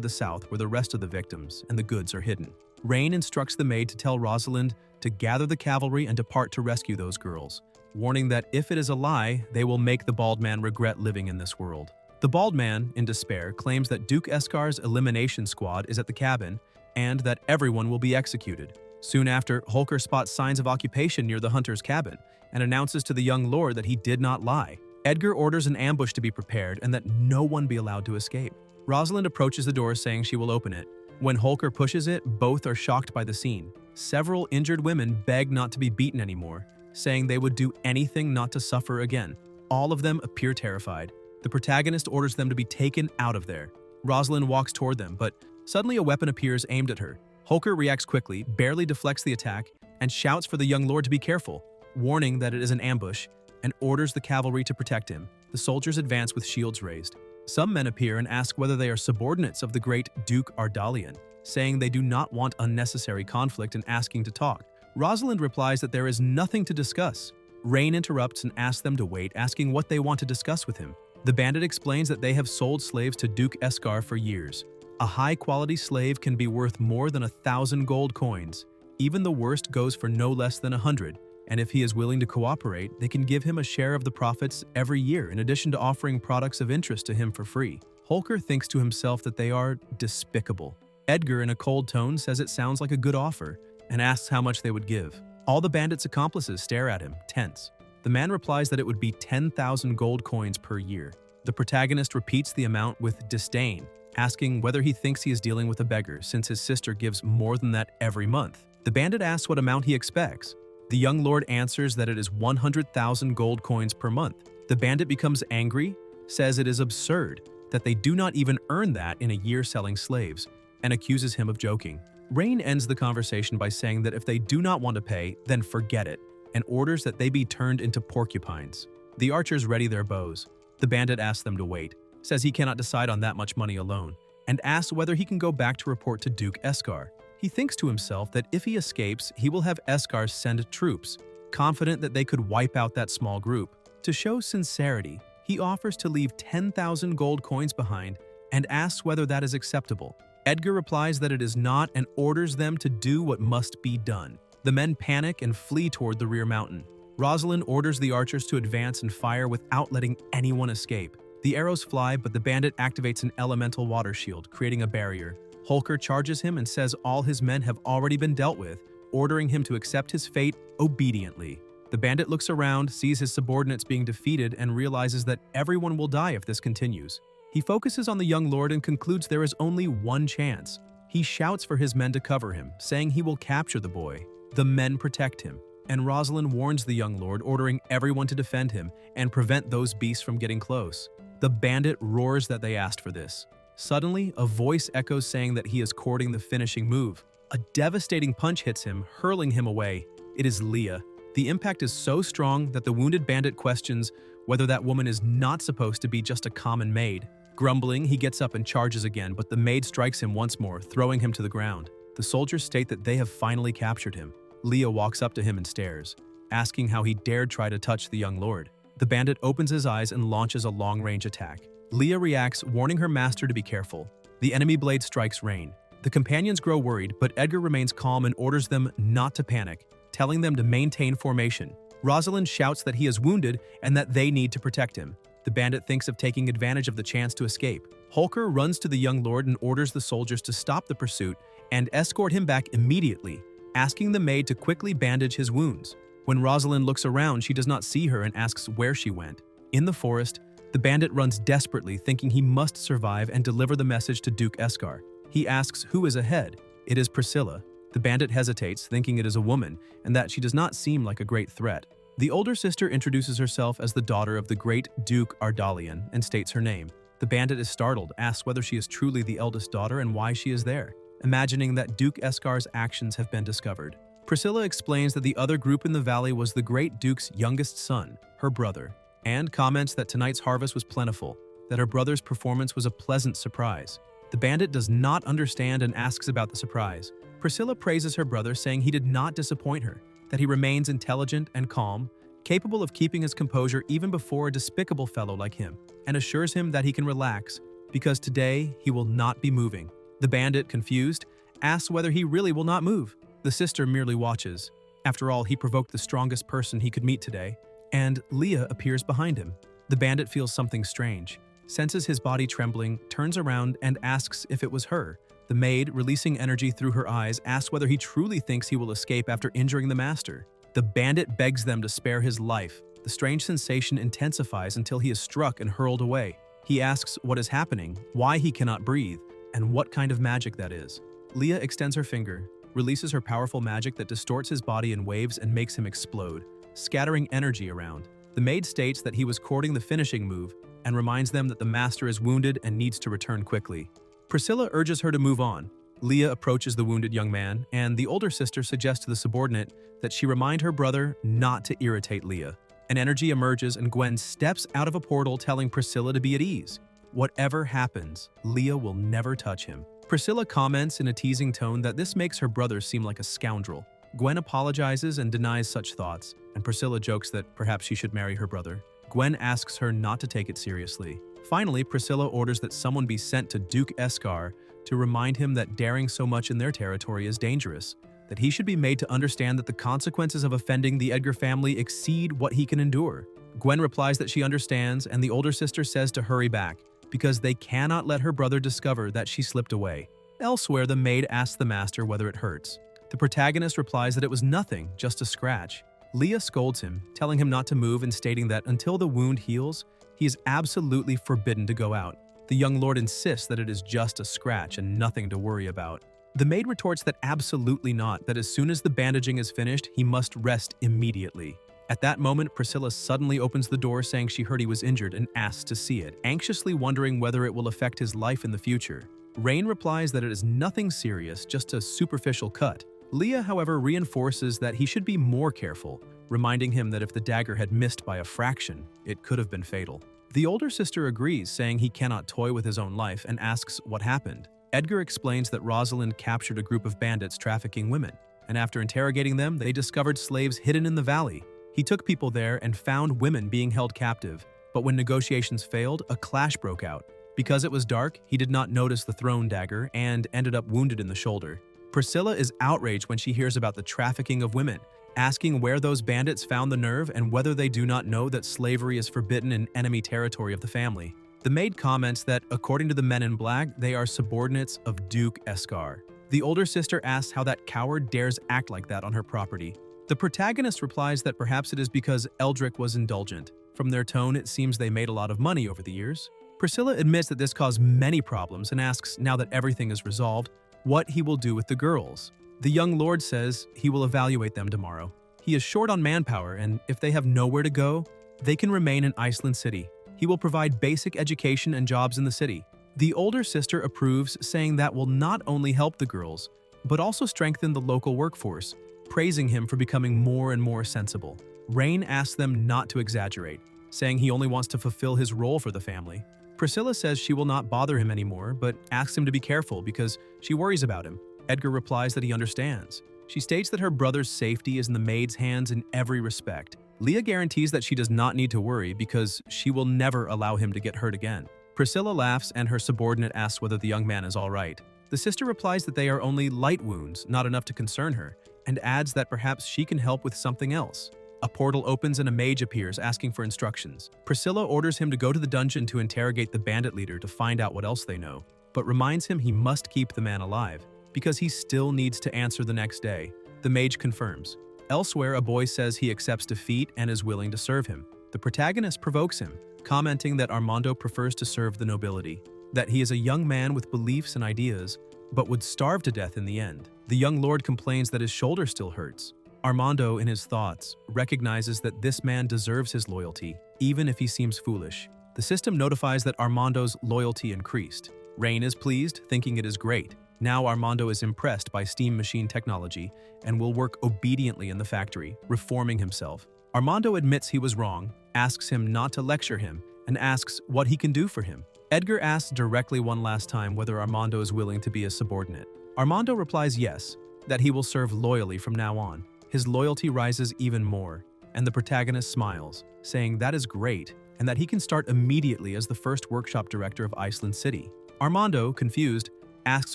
the south where the rest of the victims and the goods are hidden. Rain instructs the maid to tell Rosalind to gather the cavalry and depart to rescue those girls, warning that if it is a lie, they will make the bald man regret living in this world. The bald man, in despair, claims that Duke Escar's elimination squad is at the cabin and that everyone will be executed. Soon after, Holker spots signs of occupation near the hunter's cabin and announces to the young lord that he did not lie. Edgar orders an ambush to be prepared and that no one be allowed to escape. Rosalind approaches the door saying she will open it. When Holker pushes it, both are shocked by the scene. Several injured women beg not to be beaten anymore, saying they would do anything not to suffer again. All of them appear terrified. The protagonist orders them to be taken out of there. Rosalind walks toward them, but suddenly a weapon appears aimed at her. Holker reacts quickly, barely deflects the attack, and shouts for the young lord to be careful, warning that it is an ambush, and orders the cavalry to protect him. The soldiers advance with shields raised. Some men appear and ask whether they are subordinates of the great Duke Ardalian, saying they do not want unnecessary conflict and asking to talk. Rosalind replies that there is nothing to discuss. Rain interrupts and asks them to wait, asking what they want to discuss with him. The bandit explains that they have sold slaves to Duke Escar for years. A high-quality slave can be worth more than 1,000 gold coins. Even the worst goes for no less than 100, and if he is willing to cooperate, they can give him a share of the profits every year in addition to offering products of interest to him for free. Holker thinks to himself that they are despicable. Edgar, in a cold tone, says it sounds like a good offer and asks how much they would give. All the bandits' accomplices stare at him, tense. The man replies that it would be 10,000 gold coins per year. The protagonist repeats the amount with disdain, asking whether he thinks he is dealing with a beggar since his sister gives more than that every month. The bandit asks what amount he expects. The young lord answers that it is 100,000 gold coins per month. The bandit becomes angry, says it is absurd, that they do not even earn that in a year selling slaves, and accuses him of joking. Rain ends the conversation by saying that if they do not want to pay, then forget it, and orders that they be turned into porcupines. The archers ready their bows. The bandit asks them to wait, says he cannot decide on that much money alone, and asks whether he can go back to report to Duke Escar. He thinks to himself that if he escapes, he will have Escar send troops, confident that they could wipe out that small group. To show sincerity, he offers to leave 10,000 gold coins behind and asks whether that is acceptable. Edgar replies that it is not and orders them to do what must be done. The men panic and flee toward the rear mountain. Rosalind orders the archers to advance and fire without letting anyone escape. The arrows fly, but the bandit activates an elemental water shield, creating a barrier. Holker charges him and says all his men have already been dealt with, ordering him to accept his fate obediently. The bandit looks around, sees his subordinates being defeated, and realizes that everyone will die if this continues. He focuses on the young lord and concludes there is only one chance. He shouts for his men to cover him, saying he will capture the boy. The men protect him, and Rosalind warns the young lord, ordering everyone to defend him and prevent those beasts from getting close. The bandit roars that they asked for this. Suddenly, a voice echoes saying that he is courting the finishing move. A devastating punch hits him, hurling him away. It is Leah. The impact is so strong that the wounded bandit questions whether that woman is not supposed to be just a common maid. Grumbling, he gets up and charges again, but the maid strikes him once more, throwing him to the ground. The soldiers state that they have finally captured him. Leah walks up to him and stares, asking how he dared try to touch the young lord. The bandit opens his eyes and launches a long-range attack. Leah reacts, warning her master to be careful. The enemy blade strikes Rain. The companions grow worried, but Edgar remains calm and orders them not to panic, telling them to maintain formation. Rosalind shouts that he is wounded and that they need to protect him. The bandit thinks of taking advantage of the chance to escape. Holker runs to the young lord and orders the soldiers to stop the pursuit and escort him back immediately, asking the maid to quickly bandage his wounds. When Rosalind looks around, she does not see her and asks where she went. In the forest, The bandit runs desperately, thinking he must survive and deliver the message to Duke Eskar. He asks who is ahead. It is Priscilla. The bandit hesitates, thinking it is a woman, and that she does not seem like a great threat. The older sister introduces herself as the daughter of the great Duke Ardalian and states her name. The bandit is startled, asks whether she is truly the eldest daughter and why she is there, imagining that Duke Eskar's actions have been discovered. Priscilla explains that the other group in the valley was the great Duke's youngest son, her brother, and comments that tonight's harvest was plentiful, that her brother's performance was a pleasant surprise. The bandit does not understand and asks about the surprise. Priscilla praises her brother, saying he did not disappoint her, that he remains intelligent and calm, capable of keeping his composure even before a despicable fellow like him, and assures him that he can relax, because today he will not be moving. The bandit, confused, asks whether he really will not move. The sister merely watches. After all, he provoked the strongest person he could meet today, and Leah appears behind him. The bandit feels something strange, senses his body trembling, turns around and asks if it was her. The maid, releasing energy through her eyes, asks whether he truly thinks he will escape after injuring the master. The bandit begs them to spare his life. The strange sensation intensifies until he is struck and hurled away. He asks what is happening, why he cannot breathe, and what kind of magic that is. Leah extends her finger, releases her powerful magic that distorts his body in waves and makes him explode, scattering energy around. The maid states that he was courting the finishing move and reminds them that the master is wounded and needs to return quickly. Priscilla urges her to move on. Leah approaches the wounded young man, and the older sister suggests to the subordinate that she remind her brother not to irritate Leah. An energy emerges and Gwen steps out of a portal, telling Priscilla to be at ease. Whatever happens, Leah will never touch him. Priscilla comments in a teasing tone that this makes her brother seem like a scoundrel. Gwen apologizes and denies such thoughts, and Priscilla jokes that perhaps she should marry her brother. Gwen asks her not to take it seriously. Finally, Priscilla orders that someone be sent to Duke Eskar to remind him that daring so much in their territory is dangerous, that he should be made to understand that the consequences of offending the Edgar family exceed what he can endure. Gwen replies that she understands, and the older sister says to hurry back, because they cannot let her brother discover that she slipped away. Elsewhere, the maid asks the master whether it hurts. The protagonist replies that it was nothing, just a scratch. Leah scolds him, telling him not to move and stating that until the wound heals, he is absolutely forbidden to go out. The young lord insists that it is just a scratch and nothing to worry about. The maid retorts that absolutely not, that as soon as the bandaging is finished, he must rest immediately. At that moment, Priscilla suddenly opens the door, saying she heard he was injured and asks to see it, anxiously wondering whether it will affect his life in the future. Rain replies that it is nothing serious, just a superficial cut. Leah, however, reinforces that he should be more careful, reminding him that if the dagger had missed by a fraction, it could have been fatal. The older sister agrees, saying he cannot toy with his own life, and asks what happened. Edgar explains that Rosalind captured a group of bandits trafficking women, and after interrogating them, they discovered slaves hidden in the valley. He took people there and found women being held captive, but when negotiations failed, a clash broke out. Because it was dark, he did not notice the thrown dagger and ended up wounded in the shoulder. Priscilla is outraged when she hears about the trafficking of women, asking where those bandits found the nerve and whether they do not know that slavery is forbidden in enemy territory of the family. The maid comments that, according to the men in black, they are subordinates of Duke Eskar. The older sister asks how that coward dares act like that on her property. The protagonist replies that perhaps it is because Eldrick was indulgent. From their tone, it seems they made a lot of money over the years. Priscilla admits that this caused many problems and asks, now that everything is resolved, what he will do with the girls. The young lord says he will evaluate them tomorrow. He is short on manpower, and if they have nowhere to go, they can remain in Iceland City. He will provide basic education and jobs in the city. The older sister approves, saying that will not only help the girls, but also strengthen the local workforce, praising him for becoming more and more sensible. Rain asks them not to exaggerate, saying he only wants to fulfill his role for the family. Priscilla says she will not bother him anymore, but asks him to be careful because she worries about him. Edgar replies that he understands. She states that her brother's safety is in the maid's hands in every respect. Leah guarantees that she does not need to worry because she will never allow him to get hurt again. Priscilla laughs and her subordinate asks whether the young man is all right. The sister replies that they are only light wounds, not enough to concern her, and adds that perhaps she can help with something else. A portal opens and a mage appears, asking for instructions. Priscilla orders him to go to the dungeon to interrogate the bandit leader to find out what else they know, but reminds him he must keep the man alive, because he still needs to answer the next day. The mage confirms. Elsewhere, a boy says he accepts defeat and is willing to serve him. The protagonist provokes him, commenting that Armando prefers to serve the nobility, that he is a young man with beliefs and ideas, but would starve to death in the end. The young lord complains that his shoulder still hurts. Armando, in his thoughts, recognizes that this man deserves his loyalty, even if he seems foolish. The system notifies that Armando's loyalty increased. Rain is pleased, thinking it is great. Now Armando is impressed by steam machine technology and will work obediently in the factory, reforming himself. Armando admits he was wrong, asks him not to lecture him, and asks what he can do for him. Edgar asks directly one last time whether Armando is willing to be a subordinate. Armando replies yes, that he will serve loyally from now on. His loyalty rises even more, and the protagonist smiles, saying that is great, and that he can start immediately as the first workshop director of Iceland City. Armando, confused, asks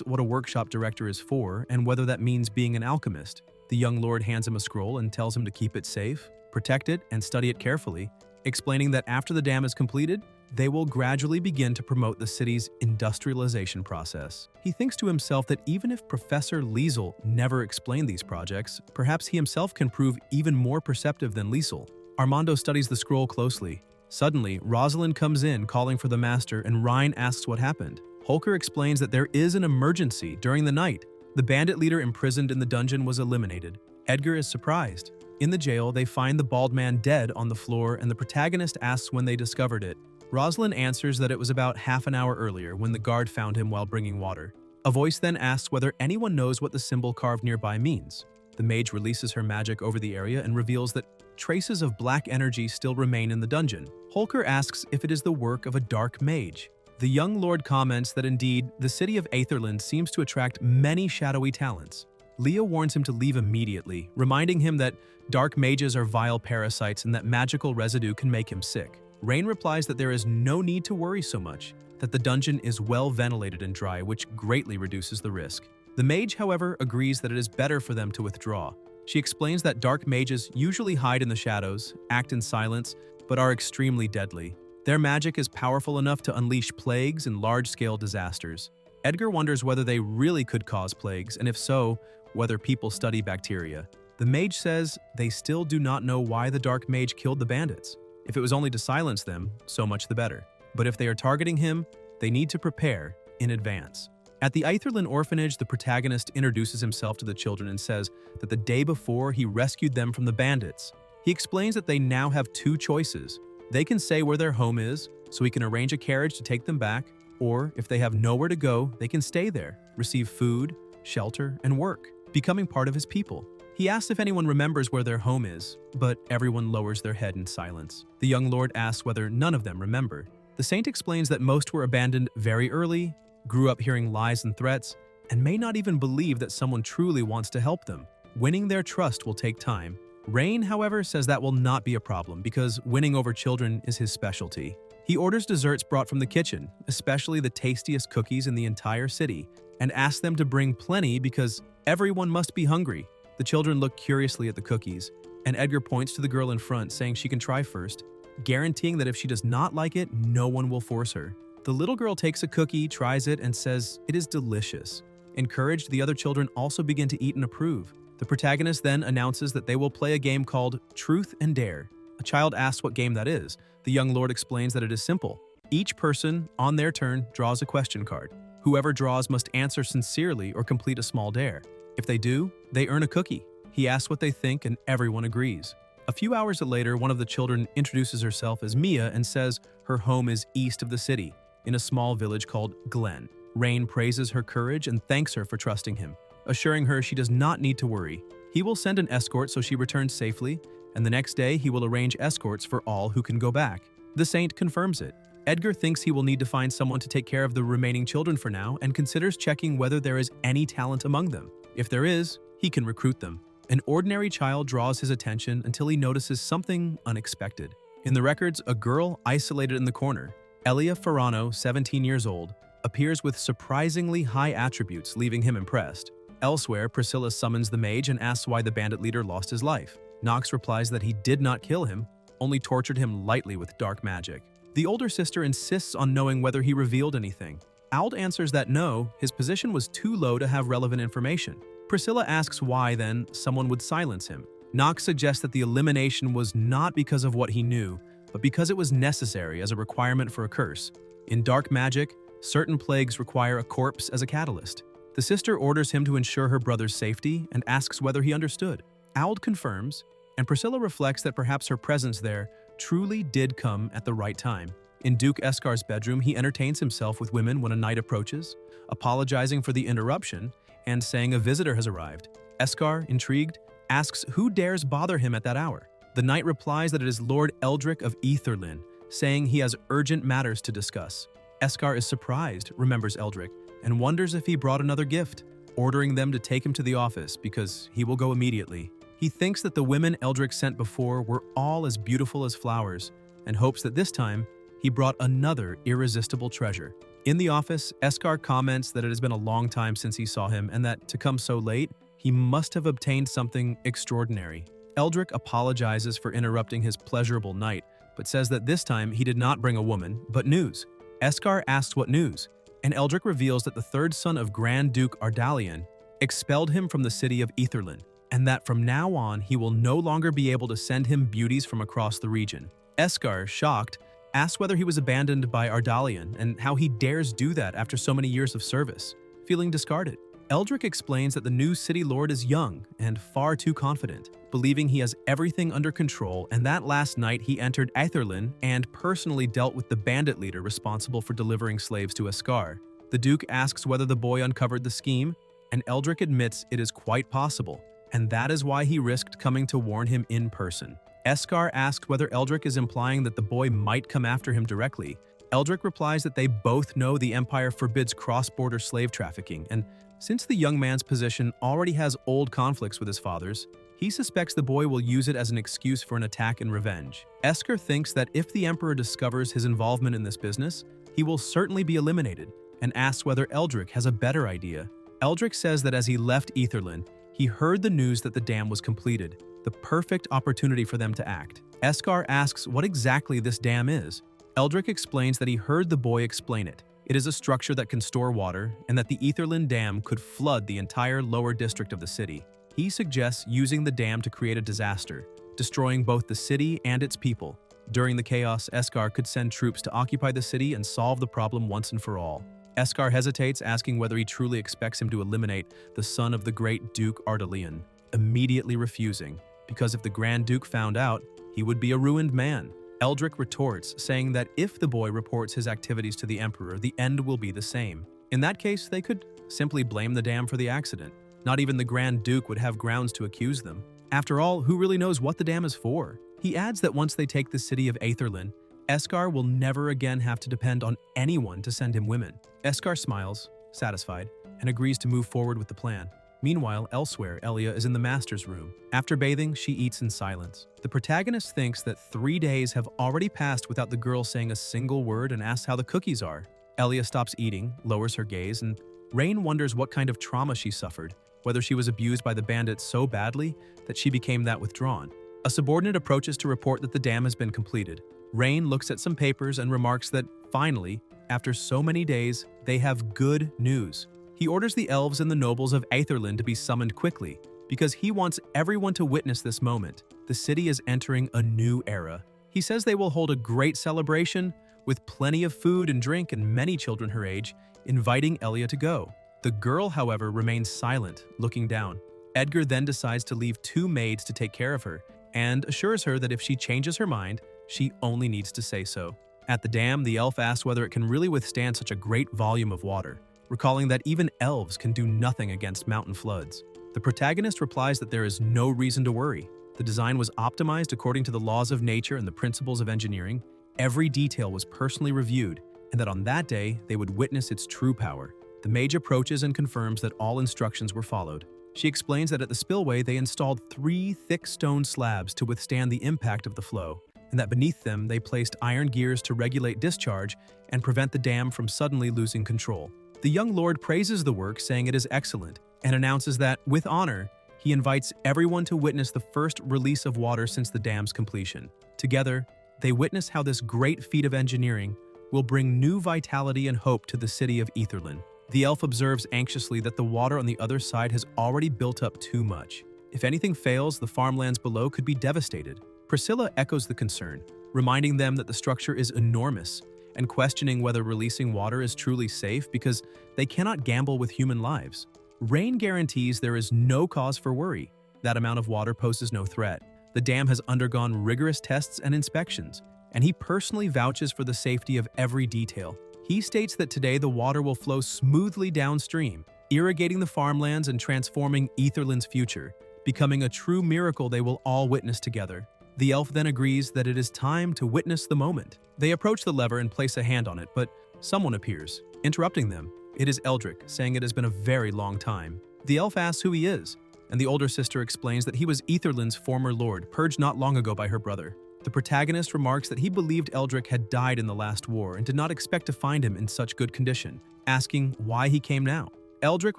what a workshop director is for and whether that means being an alchemist. The young lord hands him a scroll and tells him to keep it safe, protect it, and study it carefully, explaining that after the dam is completed, they will gradually begin to promote the city's industrialization process. He thinks to himself that even if Professor Liesel never explained these projects, perhaps he himself can prove even more perceptive than Liesel. Armando studies the scroll closely. Suddenly, Rosalind comes in calling for the master and Ryan asks what happened. Holker explains that there is an emergency during the night. The bandit leader imprisoned in the dungeon was eliminated. Edgar is surprised. In the jail, they find the bald man dead on the floor and the protagonist asks when they discovered it. Rosalind answers that it was about half an hour earlier when the guard found him while bringing water. A voice then asks whether anyone knows what the symbol carved nearby means. The mage releases her magic over the area and reveals that traces of black energy still remain in the dungeon. Holker asks if it is the work of a dark mage. The young lord comments that indeed, the city of Aetherland seems to attract many shadowy talents. Leah warns him to leave immediately, reminding him that dark mages are vile parasites and that magical residue can make him sick. Rain replies that there is no need to worry so much, that the dungeon is well ventilated and dry, which greatly reduces the risk. The mage, however, agrees that it is better for them to withdraw. She explains that dark mages usually hide in the shadows, act in silence, but are extremely deadly. Their magic is powerful enough to unleash plagues and large-scale disasters. Edgar wonders whether they really could cause plagues, and if so, whether people study bacteria. The mage says they still do not know why the dark mage killed the bandits. If it was only to silence them, so much the better. But if they are targeting him, they need to prepare in advance. At the Aetherland orphanage, the protagonist introduces himself to the children and says that the day before he rescued them from the bandits. He explains that they now have two choices. They can say where their home is, so he can arrange a carriage to take them back, or if they have nowhere to go, they can stay there, receive food, shelter, and work, becoming part of his people. He asks if anyone remembers where their home is, but everyone lowers their head in silence. The young lord asks whether none of them remember. The saint explains that most were abandoned very early, grew up hearing lies and threats, and may not even believe that someone truly wants to help them. Winning their trust will take time. Rain, however, says that will not be a problem because winning over children is his specialty. He orders desserts brought from the kitchen, especially the tastiest cookies in the entire city, and asks them to bring plenty because everyone must be hungry. The children look curiously at the cookies, and Edgar points to the girl in front, saying she can try first, guaranteeing that if she does not like it, no one will force her. The little girl takes a cookie, tries it, and says it is delicious. Encouraged, the other children also begin to eat and approve. The protagonist then announces that they will play a game called Truth and Dare. A child asks what game that is. The young lord explains that it is simple. Each person, on their turn, draws a question card. Whoever draws must answer sincerely or complete a small dare. If they do, they earn a cookie. He asks what they think and everyone agrees. A few hours later, one of the children introduces herself as Mia and says her home is east of the city, in a small village called Glen. Rain praises her courage and thanks her for trusting him, assuring her she does not need to worry. He will send an escort so she returns safely, and the next day he will arrange escorts for all who can go back. The saint confirms it. Edgar thinks he will need to find someone to take care of the remaining children for now and considers checking whether there is any talent among them. If there is, he can recruit them. An ordinary child draws his attention until he notices something unexpected. In the records, a girl isolated in the corner, Elia Ferrano, 17 years old, appears with surprisingly high attributes, leaving him impressed. Elsewhere, Priscilla summons the mage and asks why the bandit leader lost his life. Knox replies that he did not kill him, only tortured him lightly with dark magic. The older sister insists on knowing whether he revealed anything. Ald answers that no, his position was too low to have relevant information. Priscilla asks why, then, someone would silence him. Knox suggests that the elimination was not because of what he knew, but because it was necessary as a requirement for a curse. In dark magic, certain plagues require a corpse as a catalyst. The sister orders him to ensure her brother's safety and asks whether he understood. Auld confirms, and Priscilla reflects that perhaps her presence there truly did come at the right time. In Duke Escar's bedroom, he entertains himself with women when a night approaches, apologizing for the interruption and saying a visitor has arrived. Escar, intrigued, asks who dares bother him at that hour. The knight replies that it is Lord Eldrick of Aetherlyn, saying he has urgent matters to discuss. Escar is surprised, remembers Eldrick, and wonders if he brought another gift, ordering them to take him to the office because he will go immediately. He thinks that the women Eldrick sent before were all as beautiful as flowers, and hopes that this time he brought another irresistible treasure. In the office, Escar comments that it has been a long time since he saw him and that, to come so late, he must have obtained something extraordinary. Eldrick apologizes for interrupting his pleasurable night, but says that this time he did not bring a woman, but news. Escar asks what news, and Eldrick reveals that the third son of Grand Duke Ardalian expelled him from the city of Aetherlyn, and that from now on he will no longer be able to send him beauties from across the region. Escar, shocked, asks whether he was abandoned by Ardalian and how he dares do that after so many years of service, feeling discarded. Eldrick explains that the new city lord is young and far too confident, believing he has everything under control, and that last night he entered Aetherlyn and personally dealt with the bandit leader responsible for delivering slaves to Escar. The Duke asks whether the boy uncovered the scheme, and Eldrick admits it is quite possible, and that is why he risked coming to warn him in person. Escar asks whether Eldrick is implying that the boy might come after him directly. Eldrick replies that they both know the Empire forbids cross-border slave trafficking, and since the young man's position already has old conflicts with his father's, he suspects the boy will use it as an excuse for an attack and revenge. Escar thinks that if the Emperor discovers his involvement in this business, he will certainly be eliminated, and asks whether Eldrick has a better idea. Eldrick says that as he left Aetherlyn, he heard the news that the dam was completed, the perfect opportunity for them to act. Escar asks what exactly this dam is. Eldrick explains that he heard the boy explain it. It is a structure that can store water, and that the Aetherlyn Dam could flood the entire lower district of the city. He suggests using the dam to create a disaster, destroying both the city and its people. During the chaos, Escar could send troops to occupy the city and solve the problem once and for all. Escar hesitates, asking whether he truly expects him to eliminate the son of the great Duke Ardalian, immediately refusing, because if the Grand Duke found out, he would be a ruined man. Eldrick retorts, saying that if the boy reports his activities to the Emperor, the end will be the same. In that case, they could simply blame the dam for the accident. Not even the Grand Duke would have grounds to accuse them. After all, who really knows what the dam is for? He adds that once they take the city of Aetherlyn, Escar will never again have to depend on anyone to send him women. Escar smiles, satisfied, and agrees to move forward with the plan. Meanwhile, elsewhere, Elia is in the master's room. After bathing, she eats in silence. The protagonist thinks that 3 days have already passed without the girl saying a single word and asks how the cookies are. Elia stops eating, lowers her gaze, and Rain wonders what kind of trauma she suffered, whether she was abused by the bandits so badly that she became that withdrawn. A subordinate approaches to report that the dam has been completed. Rain looks at some papers and remarks that, finally, after so many days, they have good news. He orders the elves and the nobles of Aetherlyn to be summoned quickly, because he wants everyone to witness this moment. The city is entering a new era. He says they will hold a great celebration, with plenty of food and drink and many children her age, inviting Elia to go. The girl, however, remains silent, looking down. Edgar then decides to leave 2 maids to take care of her, and assures her that if she changes her mind, she only needs to say so. At the dam, the elf asks whether it can really withstand such a great volume of water, recalling that even elves can do nothing against mountain floods. The protagonist replies that there is no reason to worry. The design was optimized according to the laws of nature and the principles of engineering. Every detail was personally reviewed, and that on that day, they would witness its true power. The mage approaches and confirms that all instructions were followed. She explains that at the spillway, they installed 3 thick stone slabs to withstand the impact of the flow, and that beneath them, they placed iron gears to regulate discharge and prevent the dam from suddenly losing control. The young lord praises the work, saying it is excellent, and announces that, with honor, he invites everyone to witness the first release of water since the dam's completion. Together, they witness how this great feat of engineering will bring new vitality and hope to the city of Aetherlyn. The elf observes anxiously that the water on the other side has already built up too much. If anything fails, the farmlands below could be devastated. Priscilla echoes the concern, reminding them that the structure is enormous and questioning whether releasing water is truly safe because they cannot gamble with human lives. Rain guarantees there is no cause for worry. That amount of water poses no threat. The dam has undergone rigorous tests and inspections, and he personally vouches for the safety of every detail. He states that today the water will flow smoothly downstream, irrigating the farmlands and transforming Etherland's future, becoming a true miracle they will all witness together. The elf then agrees that it is time to witness the moment. They approach the lever and place a hand on it, but someone appears, interrupting them. It is Eldrick, saying it has been a very long time. The elf asks who he is, and the older sister explains that he was Etherland's former lord, purged not long ago by her brother. The protagonist remarks that he believed Eldrick had died in the last war and did not expect to find him in such good condition, asking why he came now. Eldrick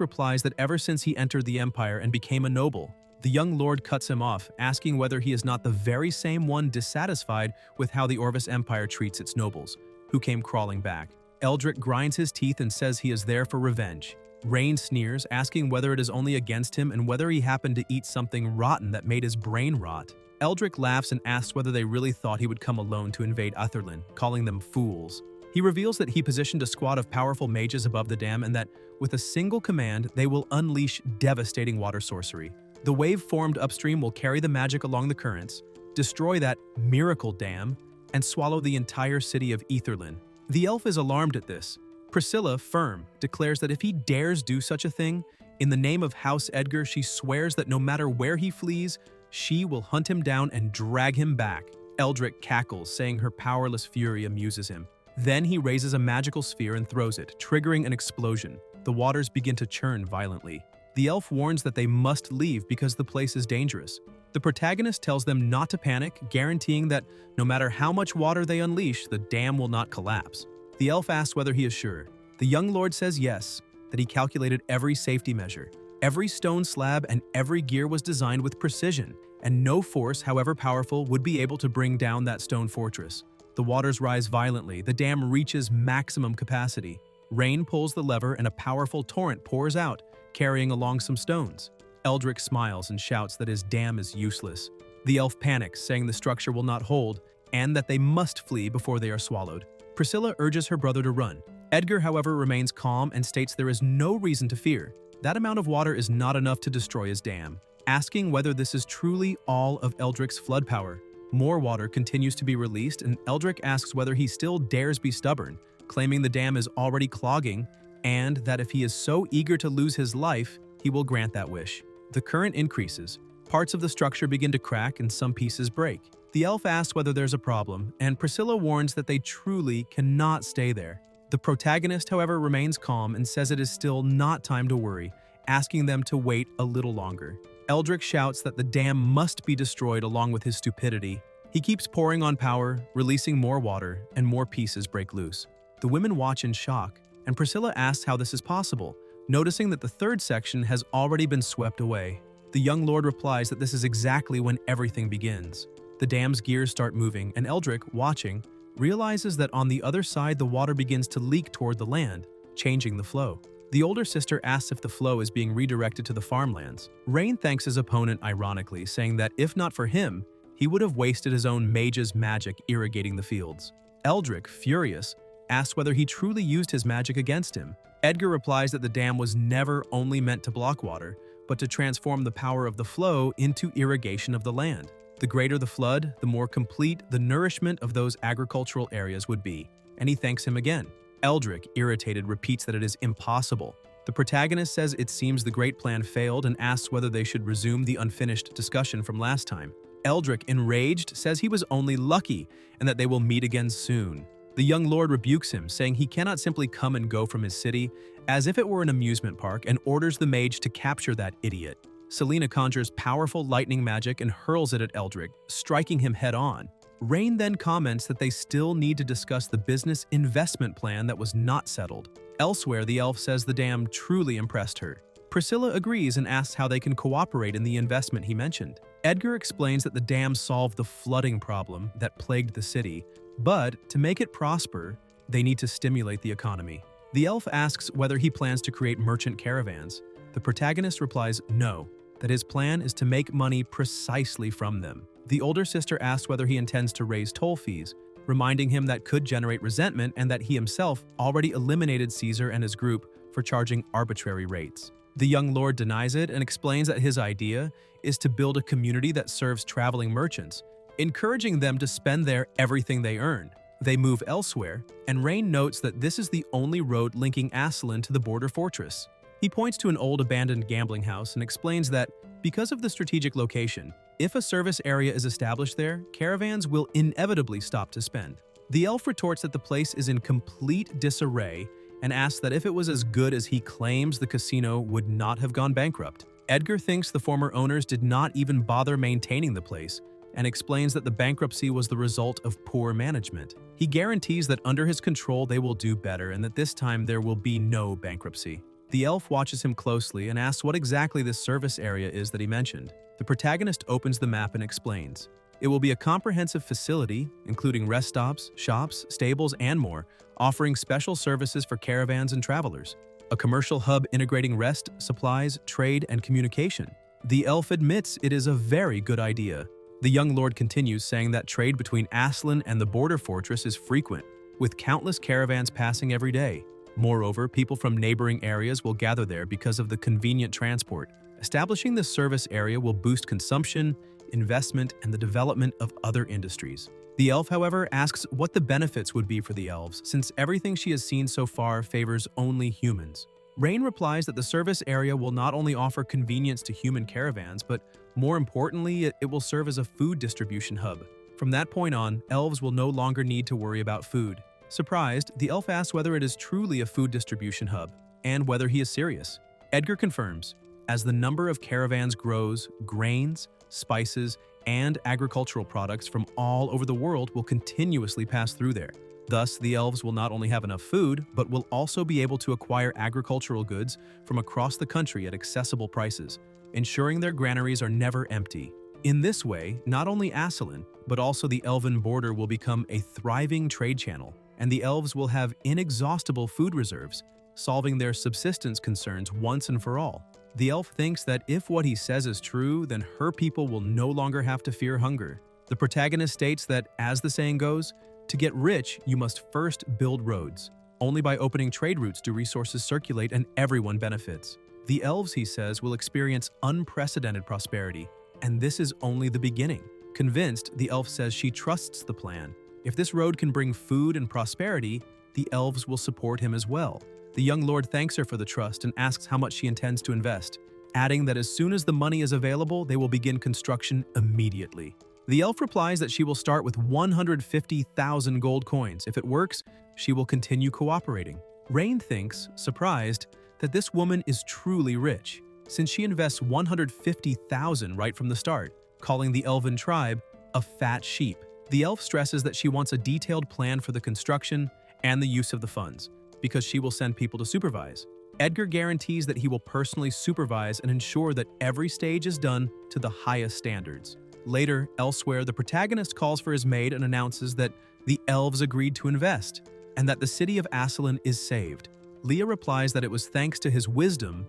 replies that ever since he entered the Empire and became a noble, the young lord cuts him off, asking whether he is not the very same one dissatisfied with how the Orvis Empire treats its nobles, who came crawling back. Eldrick grinds his teeth and says he is there for revenge. Rain sneers, asking whether it is only against him and whether he happened to eat something rotten that made his brain rot. Eldrick laughs and asks whether they really thought he would come alone to invade Etherland, calling them fools. He reveals that he positioned a squad of powerful mages above the dam and that, with a single command, they will unleash devastating water sorcery. The wave formed upstream will carry the magic along the currents, destroy that miracle dam, and swallow the entire city of Etherland. The elf is alarmed at this. Priscilla, firm, declares that if he dares do such a thing, in the name of House Edgar, she swears that no matter where he flees, she will hunt him down and drag him back. Eldrick cackles, saying her powerless fury amuses him. Then he raises a magical sphere and throws it, triggering an explosion. The waters begin to churn violently. The elf warns that they must leave because the place is dangerous. The protagonist tells them not to panic, guaranteeing that no matter how much water they unleash, the dam will not collapse. The elf asks whether he is sure. The young lord says yes, that he calculated every safety measure. Every stone slab and every gear was designed with precision, and no force, however powerful, would be able to bring down that stone fortress. The waters rise violently, the dam reaches maximum capacity. Rain pulls the lever and a powerful torrent pours out, carrying along some stones. Eldrick smiles and shouts that his dam is useless. The elf panics, saying the structure will not hold, and that they must flee before they are swallowed. Priscilla urges her brother to run. Edgar, however, remains calm and states there is no reason to fear. That amount of water is not enough to destroy his dam, asking whether this is truly all of Eldrick's flood power. More water continues to be released, and Eldrick asks whether he still dares be stubborn, claiming the dam is already clogging, and that if he is so eager to lose his life, he will grant that wish. The current increases. Parts of the structure begin to crack and some pieces break. The elf asks whether there's a problem, and Priscilla warns that they truly cannot stay there. The protagonist, however, remains calm and says it is still not time to worry, asking them to wait a little longer. Eldrick shouts that the dam must be destroyed along with his stupidity. He keeps pouring on power, releasing more water, and more pieces break loose. The women watch in shock, and Priscilla asks how this is possible, noticing that the third section has already been swept away. The young lord replies that this is exactly when everything begins. The dam's gears start moving, and Eldrick, watching, realizes that on the other side the water begins to leak toward the land, changing the flow. The older sister asks if the flow is being redirected to the farmlands. Rain thanks his opponent ironically, saying that if not for him, he would have wasted his own mage's magic irrigating the fields. Eldrick, furious, asks whether he truly used his magic against him. Edgar replies that the dam was never only meant to block water, but to transform the power of the flow into irrigation of the land. The greater the flood, the more complete the nourishment of those agricultural areas would be, and he thanks him again. Eldrick, irritated, repeats that it is impossible. The protagonist says it seems the great plan failed and asks whether they should resume the unfinished discussion from last time. Eldrick, enraged, says he was only lucky and that they will meet again soon. The young lord rebukes him, saying he cannot simply come and go from his city as if it were an amusement park, and orders the mage to capture that idiot. Selena conjures powerful lightning magic and hurls it at Eldrick, striking him head-on. Rain then comments that they still need to discuss the business investment plan that was not settled. Elsewhere, the elf says the dam truly impressed her. Priscilla agrees and asks how they can cooperate in the investment he mentioned. Edgar explains that the dam solved the flooding problem that plagued the city, but to make it prosper, they need to stimulate the economy. The elf asks whether he plans to create merchant caravans. The protagonist replies no, that his plan is to make money precisely from them. The older sister asks whether he intends to raise toll fees, reminding him that could generate resentment and that he himself already eliminated Caesar and his group for charging arbitrary rates. The young lord denies it and explains that his idea is to build a community that serves traveling merchants, encouraging them to spend there everything they earn. They move elsewhere, and Rain notes that this is the only road linking Aslan to the border fortress. He points to an old abandoned gambling house and explains that, because of the strategic location, if a service area is established there, caravans will inevitably stop to spend. The elf retorts that the place is in complete disarray and asks that if it was as good as he claims, the casino would not have gone bankrupt. Edgar thinks the former owners did not even bother maintaining the place and explains that the bankruptcy was the result of poor management. He guarantees that under his control they will do better and that this time there will be no bankruptcy. The elf watches him closely and asks what exactly this service area is that he mentioned. The protagonist opens the map and explains. It will be a comprehensive facility, including rest stops, shops, stables, and more, offering special services for caravans and travelers. A commercial hub integrating rest, supplies, trade, and communication. The elf admits it is a very good idea. The young lord continues, saying that trade between Aslan and the border fortress is frequent, with countless caravans passing every day. Moreover, people from neighboring areas will gather there because of the convenient transport. Establishing this service area will boost consumption, investment, and the development of other industries. The elf, however, asks what the benefits would be for the elves, since everything she has seen so far favors only humans. Rain replies that the service area will not only offer convenience to human caravans, but more importantly, it will serve as a food distribution hub. From that point on, elves will no longer need to worry about food. Surprised, the elf asks whether it is truly a food distribution hub, and whether he is serious. Edgar confirms. As the number of caravans grows, grains, spices, and agricultural products from all over the world will continuously pass through there. Thus, the elves will not only have enough food, but will also be able to acquire agricultural goods from across the country at accessible prices, ensuring their granaries are never empty. In this way, not only Aslan, but also the elven border will become a thriving trade channel, and the elves will have inexhaustible food reserves, solving their subsistence concerns once and for all. The elf thinks that if what he says is true, then her people will no longer have to fear hunger. The protagonist states that, as the saying goes, to get rich, you must first build roads. Only by opening trade routes do resources circulate and everyone benefits. The elves, he says, will experience unprecedented prosperity, and this is only the beginning. Convinced, the elf says she trusts the plan. If this road can bring food and prosperity, the elves will support him as well. The young lord thanks her for the trust and asks how much she intends to invest, adding that as soon as the money is available, they will begin construction immediately. The elf replies that she will start with 150,000 gold coins. If it works, she will continue cooperating. Rain thinks, surprised, that this woman is truly rich, since she invests 150,000 right from the start, calling the elven tribe a fat sheep. The elf stresses that she wants a detailed plan for the construction and the use of the funds, because she will send people to supervise. Edgar guarantees that he will personally supervise and ensure that every stage is done to the highest standards. Later, elsewhere, the protagonist calls for his maid and announces that the elves agreed to invest, and that the city of Aslan is saved. Leah replies that it was thanks to his wisdom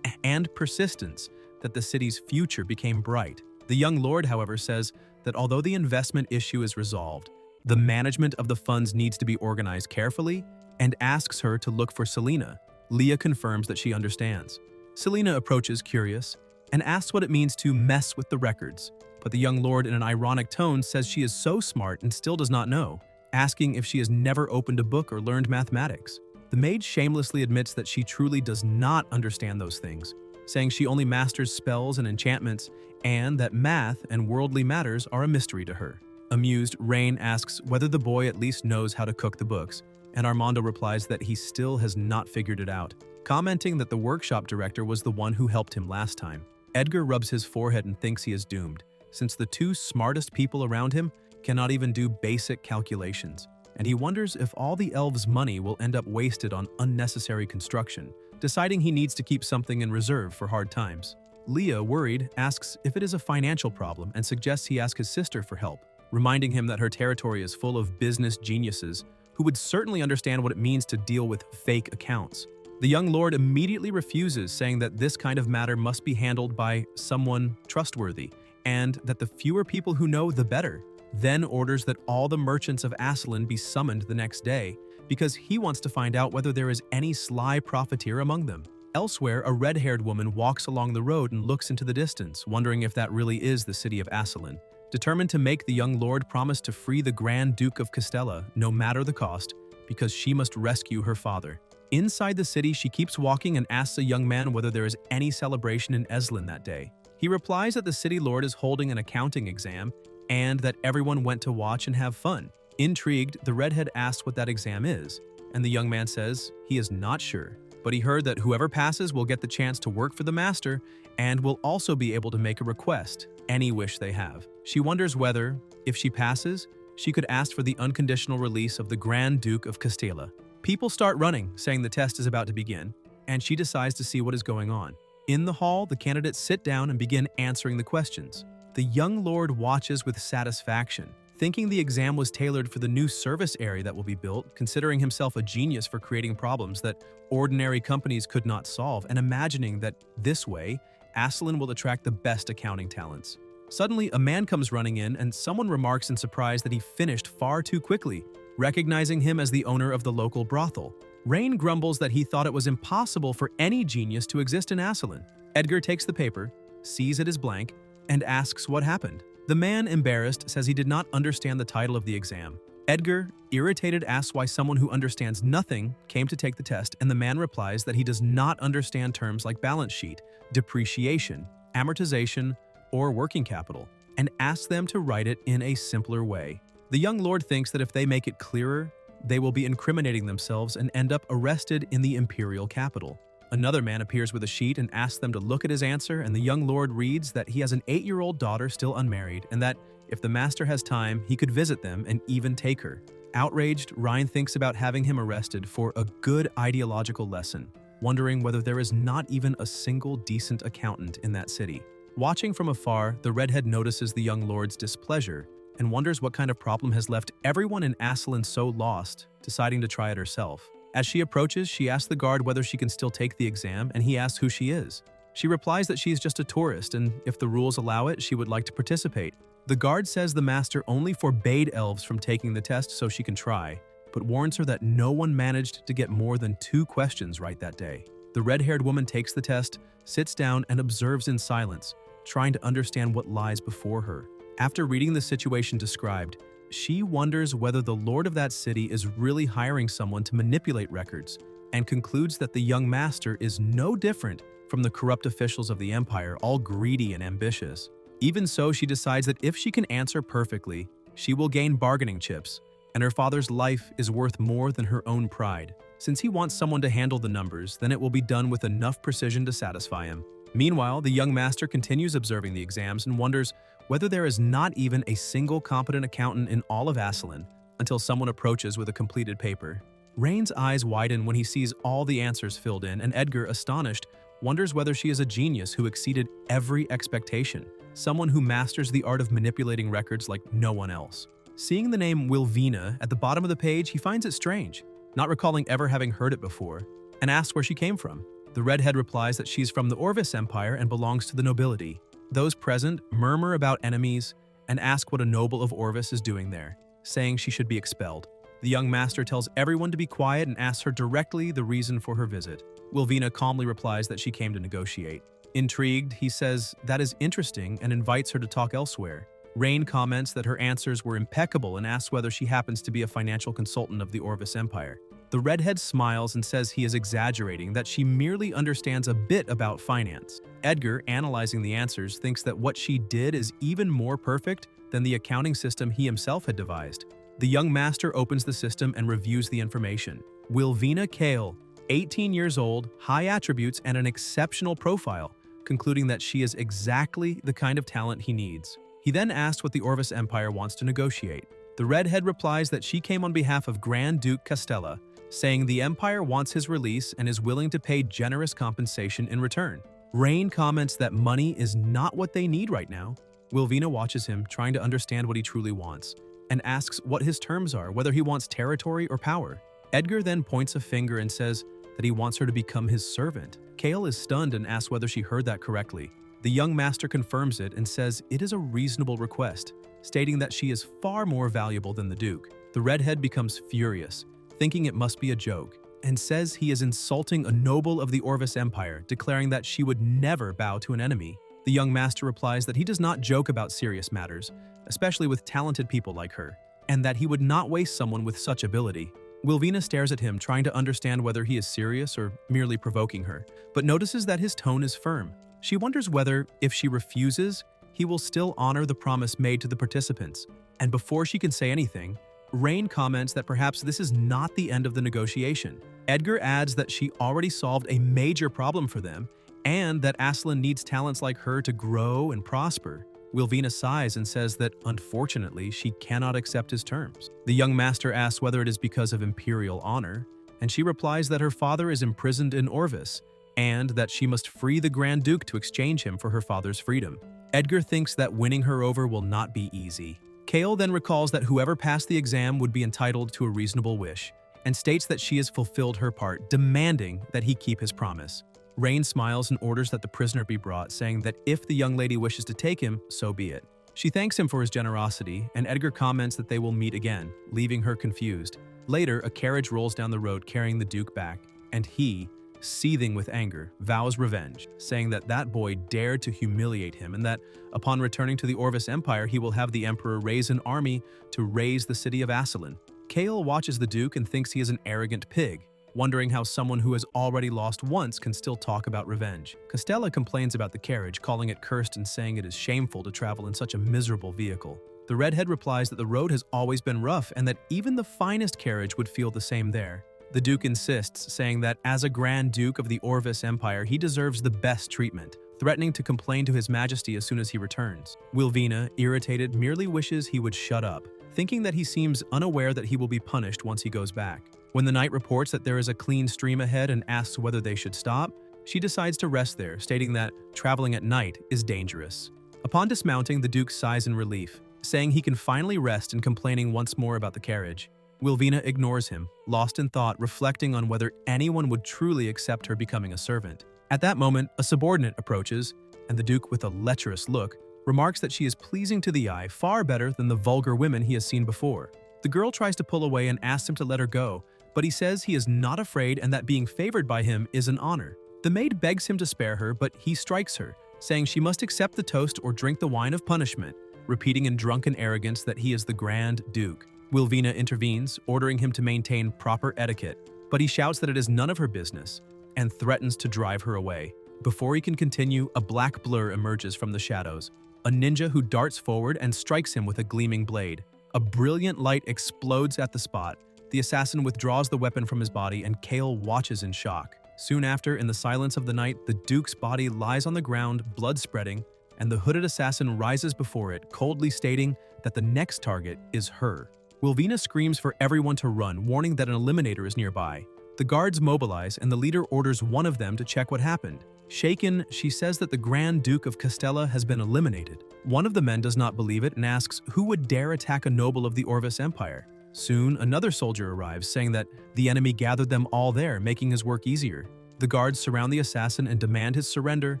and persistence that the city's future became bright. The young lord, however, says that although the investment issue is resolved, the management of the funds needs to be organized carefully and asks her to look for Selena. Leah confirms that she understands. Selena approaches curious and asks what it means to mess with the records, but the young lord in an ironic tone says she is so smart and still does not know, asking if she has never opened a book or learned mathematics. The maid shamelessly admits that she truly does not understand those things, saying she only masters spells and enchantments, and that math and worldly matters are a mystery to her. Amused, Rain asks whether the boy at least knows how to cook the books, and Armando replies that he still has not figured it out, commenting that the workshop director was the one who helped him last time. Edgar rubs his forehead and thinks he is doomed, since the two smartest people around him cannot even do basic calculations, and he wonders if all the elves' money will end up wasted on unnecessary construction, deciding he needs to keep something in reserve for hard times. Leah, worried, asks if it is a financial problem and suggests he ask his sister for help, reminding him that her territory is full of business geniuses who would certainly understand what it means to deal with fake accounts. The young lord immediately refuses, saying that this kind of matter must be handled by someone trustworthy, and that the fewer people who know, the better. Then orders that all the merchants of Aslan be summoned the next day, because he wants to find out whether there is any sly profiteer among them. Elsewhere, a red-haired woman walks along the road and looks into the distance, wondering if that really is the city of Aslan. Determined to make the young lord promise to free the Grand Duke of Castella, no matter the cost, because she must rescue her father. Inside the city, she keeps walking and asks a young man whether there is any celebration in Aslan that day. He replies that the city lord is holding an accounting exam and that everyone went to watch and have fun. Intrigued, the redhead asks what that exam is, and the young man says he is not sure, but he heard that whoever passes will get the chance to work for the master and will also be able to make a request, any wish they have. She wonders whether, if she passes, she could ask for the unconditional release of the Grand Duke of Castilla. People start running, saying the test is about to begin, and she decides to see what is going on. In the hall, the candidates sit down and begin answering the questions. The young lord watches with satisfaction, thinking the exam was tailored for the new service area that will be built, considering himself a genius for creating problems that ordinary companies could not solve, and imagining that this way, Aslan will attract the best accounting talents. Suddenly, a man comes running in, and someone remarks in surprise that he finished far too quickly, recognizing him as the owner of the local brothel. Rain grumbles that he thought it was impossible for any genius to exist in Aslan. Edgar takes the paper, sees it is blank, and asks what happened. The man, embarrassed, says he did not understand the title of the exam. Edgar, irritated, asks why someone who understands nothing came to take the test, and the man replies that he does not understand terms like balance sheet, depreciation, amortization, or working capital, and asks them to write it in a simpler way. The young lord thinks that if they make it clearer, they will be incriminating themselves and end up arrested in the imperial capital. Another man appears with a sheet and asks them to look at his answer, and the young lord reads that he has an 8-year-old daughter still unmarried, and that if the master has time, he could visit them and even take her. Outraged, Ryan thinks about having him arrested for a good ideological lesson, wondering whether there is not even a single decent accountant in that city. Watching from afar, the redhead notices the young lord's displeasure and wonders what kind of problem has left everyone in Aslan so lost, deciding to try it herself. As she approaches, she asks the guard whether she can still take the exam, and he asks who she is. She replies that she is just a tourist, and if the rules allow it, she would like to participate. The guard says the master only forbade elves from taking the test so she can try, but warns her that no one managed to get more than 2 questions right that day. The red-haired woman takes the test, sits down, and observes in silence, trying to understand what lies before her. After reading the situation described, she wonders whether the lord of that city is really hiring someone to manipulate records, and concludes that the young master is no different from the corrupt officials of the empire, all greedy and ambitious. Even so, she decides that if she can answer perfectly, she will gain bargaining chips, and her father's life is worth more than her own pride. Since he wants someone to handle the numbers, then it will be done with enough precision to satisfy him. Meanwhile, the young master continues observing the exams and wonders whether there is not even a single competent accountant in all of Aslan, until someone approaches with a completed paper. Rain's eyes widen when he sees all the answers filled in, and Edgar, astonished, wonders whether she is a genius who exceeded every expectation, someone who masters the art of manipulating records like no one else. Seeing the name Wilvina at the bottom of the page, he finds it strange, not recalling ever having heard it before, and asks where she came from. The redhead replies that she's from the Orvis Empire and belongs to the nobility. Those present murmur about enemies and ask what a noble of Orvis is doing there, saying she should be expelled. The young master tells everyone to be quiet and asks her directly the reason for her visit. Wilvina calmly replies that she came to negotiate. Intrigued, he says that is interesting and invites her to talk elsewhere. Rain comments that her answers were impeccable and asks whether she happens to be a financial consultant of the Orvis Empire. The redhead smiles and says he is exaggerating, that she merely understands a bit about finance. Edgar, analyzing the answers, thinks that what she did is even more perfect than the accounting system he himself had devised. The young master opens the system and reviews the information. Wilvina Kale, 18 years old, high attributes, and an exceptional profile, concluding that she is exactly the kind of talent he needs. He then asks what the Orvis Empire wants to negotiate. The redhead replies that she came on behalf of Grand Duke Castella, saying the Empire wants his release and is willing to pay generous compensation in return. Rain comments that money is not what they need right now. Wilvina watches him, trying to understand what he truly wants, and asks what his terms are, whether he wants territory or power. Edgar then points a finger and says that he wants her to become his servant. Kale is stunned and asks whether she heard that correctly. The young master confirms it and says it is a reasonable request, stating that she is far more valuable than the Duke. The redhead becomes furious, thinking it must be a joke, and says he is insulting a noble of the Orvis Empire, declaring that she would never bow to an enemy. The young master replies that he does not joke about serious matters, especially with talented people like her, and that he would not waste someone with such ability. Wilvina stares at him, trying to understand whether he is serious or merely provoking her, but notices that his tone is firm. She wonders whether, if she refuses, he will still honor the promise made to the participants. And before she can say anything, Rain comments that perhaps this is not the end of the negotiation. Edgar adds that she already solved a major problem for them, and that Aslan needs talents like her to grow and prosper. Wilvina sighs and says that, unfortunately, she cannot accept his terms. The young master asks whether it is because of imperial honor, and she replies that her father is imprisoned in Orvis, and that she must free the Grand Duke to exchange him for her father's freedom. Edgar thinks that winning her over will not be easy. Kale then recalls that whoever passed the exam would be entitled to a reasonable wish, and states that she has fulfilled her part, demanding that he keep his promise. Rain smiles and orders that the prisoner be brought, saying that if the young lady wishes to take him, so be it. She thanks him for his generosity, and Edgar comments that they will meet again, leaving her confused. Later, a carriage rolls down the road carrying the Duke back, and he, seething with anger, vows revenge, saying that that boy dared to humiliate him and that, upon returning to the Orvis Empire, he will have the Emperor raise an army to raise the city of Aslan. Kale watches the Duke and thinks he is an arrogant pig, wondering how someone who has already lost once can still talk about revenge. Costella complains about the carriage, calling it cursed and saying it is shameful to travel in such a miserable vehicle. The redhead replies that the road has always been rough and that even the finest carriage would feel the same there. The Duke insists, saying that as a Grand Duke of the Orvis Empire, he deserves the best treatment, threatening to complain to His Majesty as soon as he returns. Wilvina, irritated, merely wishes he would shut up, thinking that he seems unaware that he will be punished once he goes back. When the knight reports that there is a clean stream ahead and asks whether they should stop, she decides to rest there, stating that traveling at night is dangerous. Upon dismounting, the Duke sighs in relief, saying he can finally rest and complaining once more about the carriage. Wilvina ignores him, lost in thought, reflecting on whether anyone would truly accept her becoming a servant. At that moment, a subordinate approaches, and the Duke, with a lecherous look, remarks that she is pleasing to the eye far better than the vulgar women he has seen before. The girl tries to pull away and asks him to let her go, but he says he is not afraid and that being favored by him is an honor. The maid begs him to spare her, but he strikes her, saying she must accept the toast or drink the wine of punishment, repeating in drunken arrogance that he is the Grand Duke. Wilvina intervenes, ordering him to maintain proper etiquette, but he shouts that it is none of her business and threatens to drive her away. Before he can continue, a black blur emerges from the shadows, a ninja who darts forward and strikes him with a gleaming blade. A brilliant light explodes at the spot. The assassin withdraws the weapon from his body and Kale watches in shock. Soon after, in the silence of the night, the Duke's body lies on the ground, blood spreading, and the hooded assassin rises before it, coldly stating that the next target is her. Wilvina screams for everyone to run, warning that an eliminator is nearby. The guards mobilize, and the leader orders one of them to check what happened. Shaken, she says that the Grand Duke of Castella has been eliminated. One of the men does not believe it and asks who would dare attack a noble of the Orvis Empire. Soon, another soldier arrives, saying that the enemy gathered them all there, making his work easier. The guards surround the assassin and demand his surrender,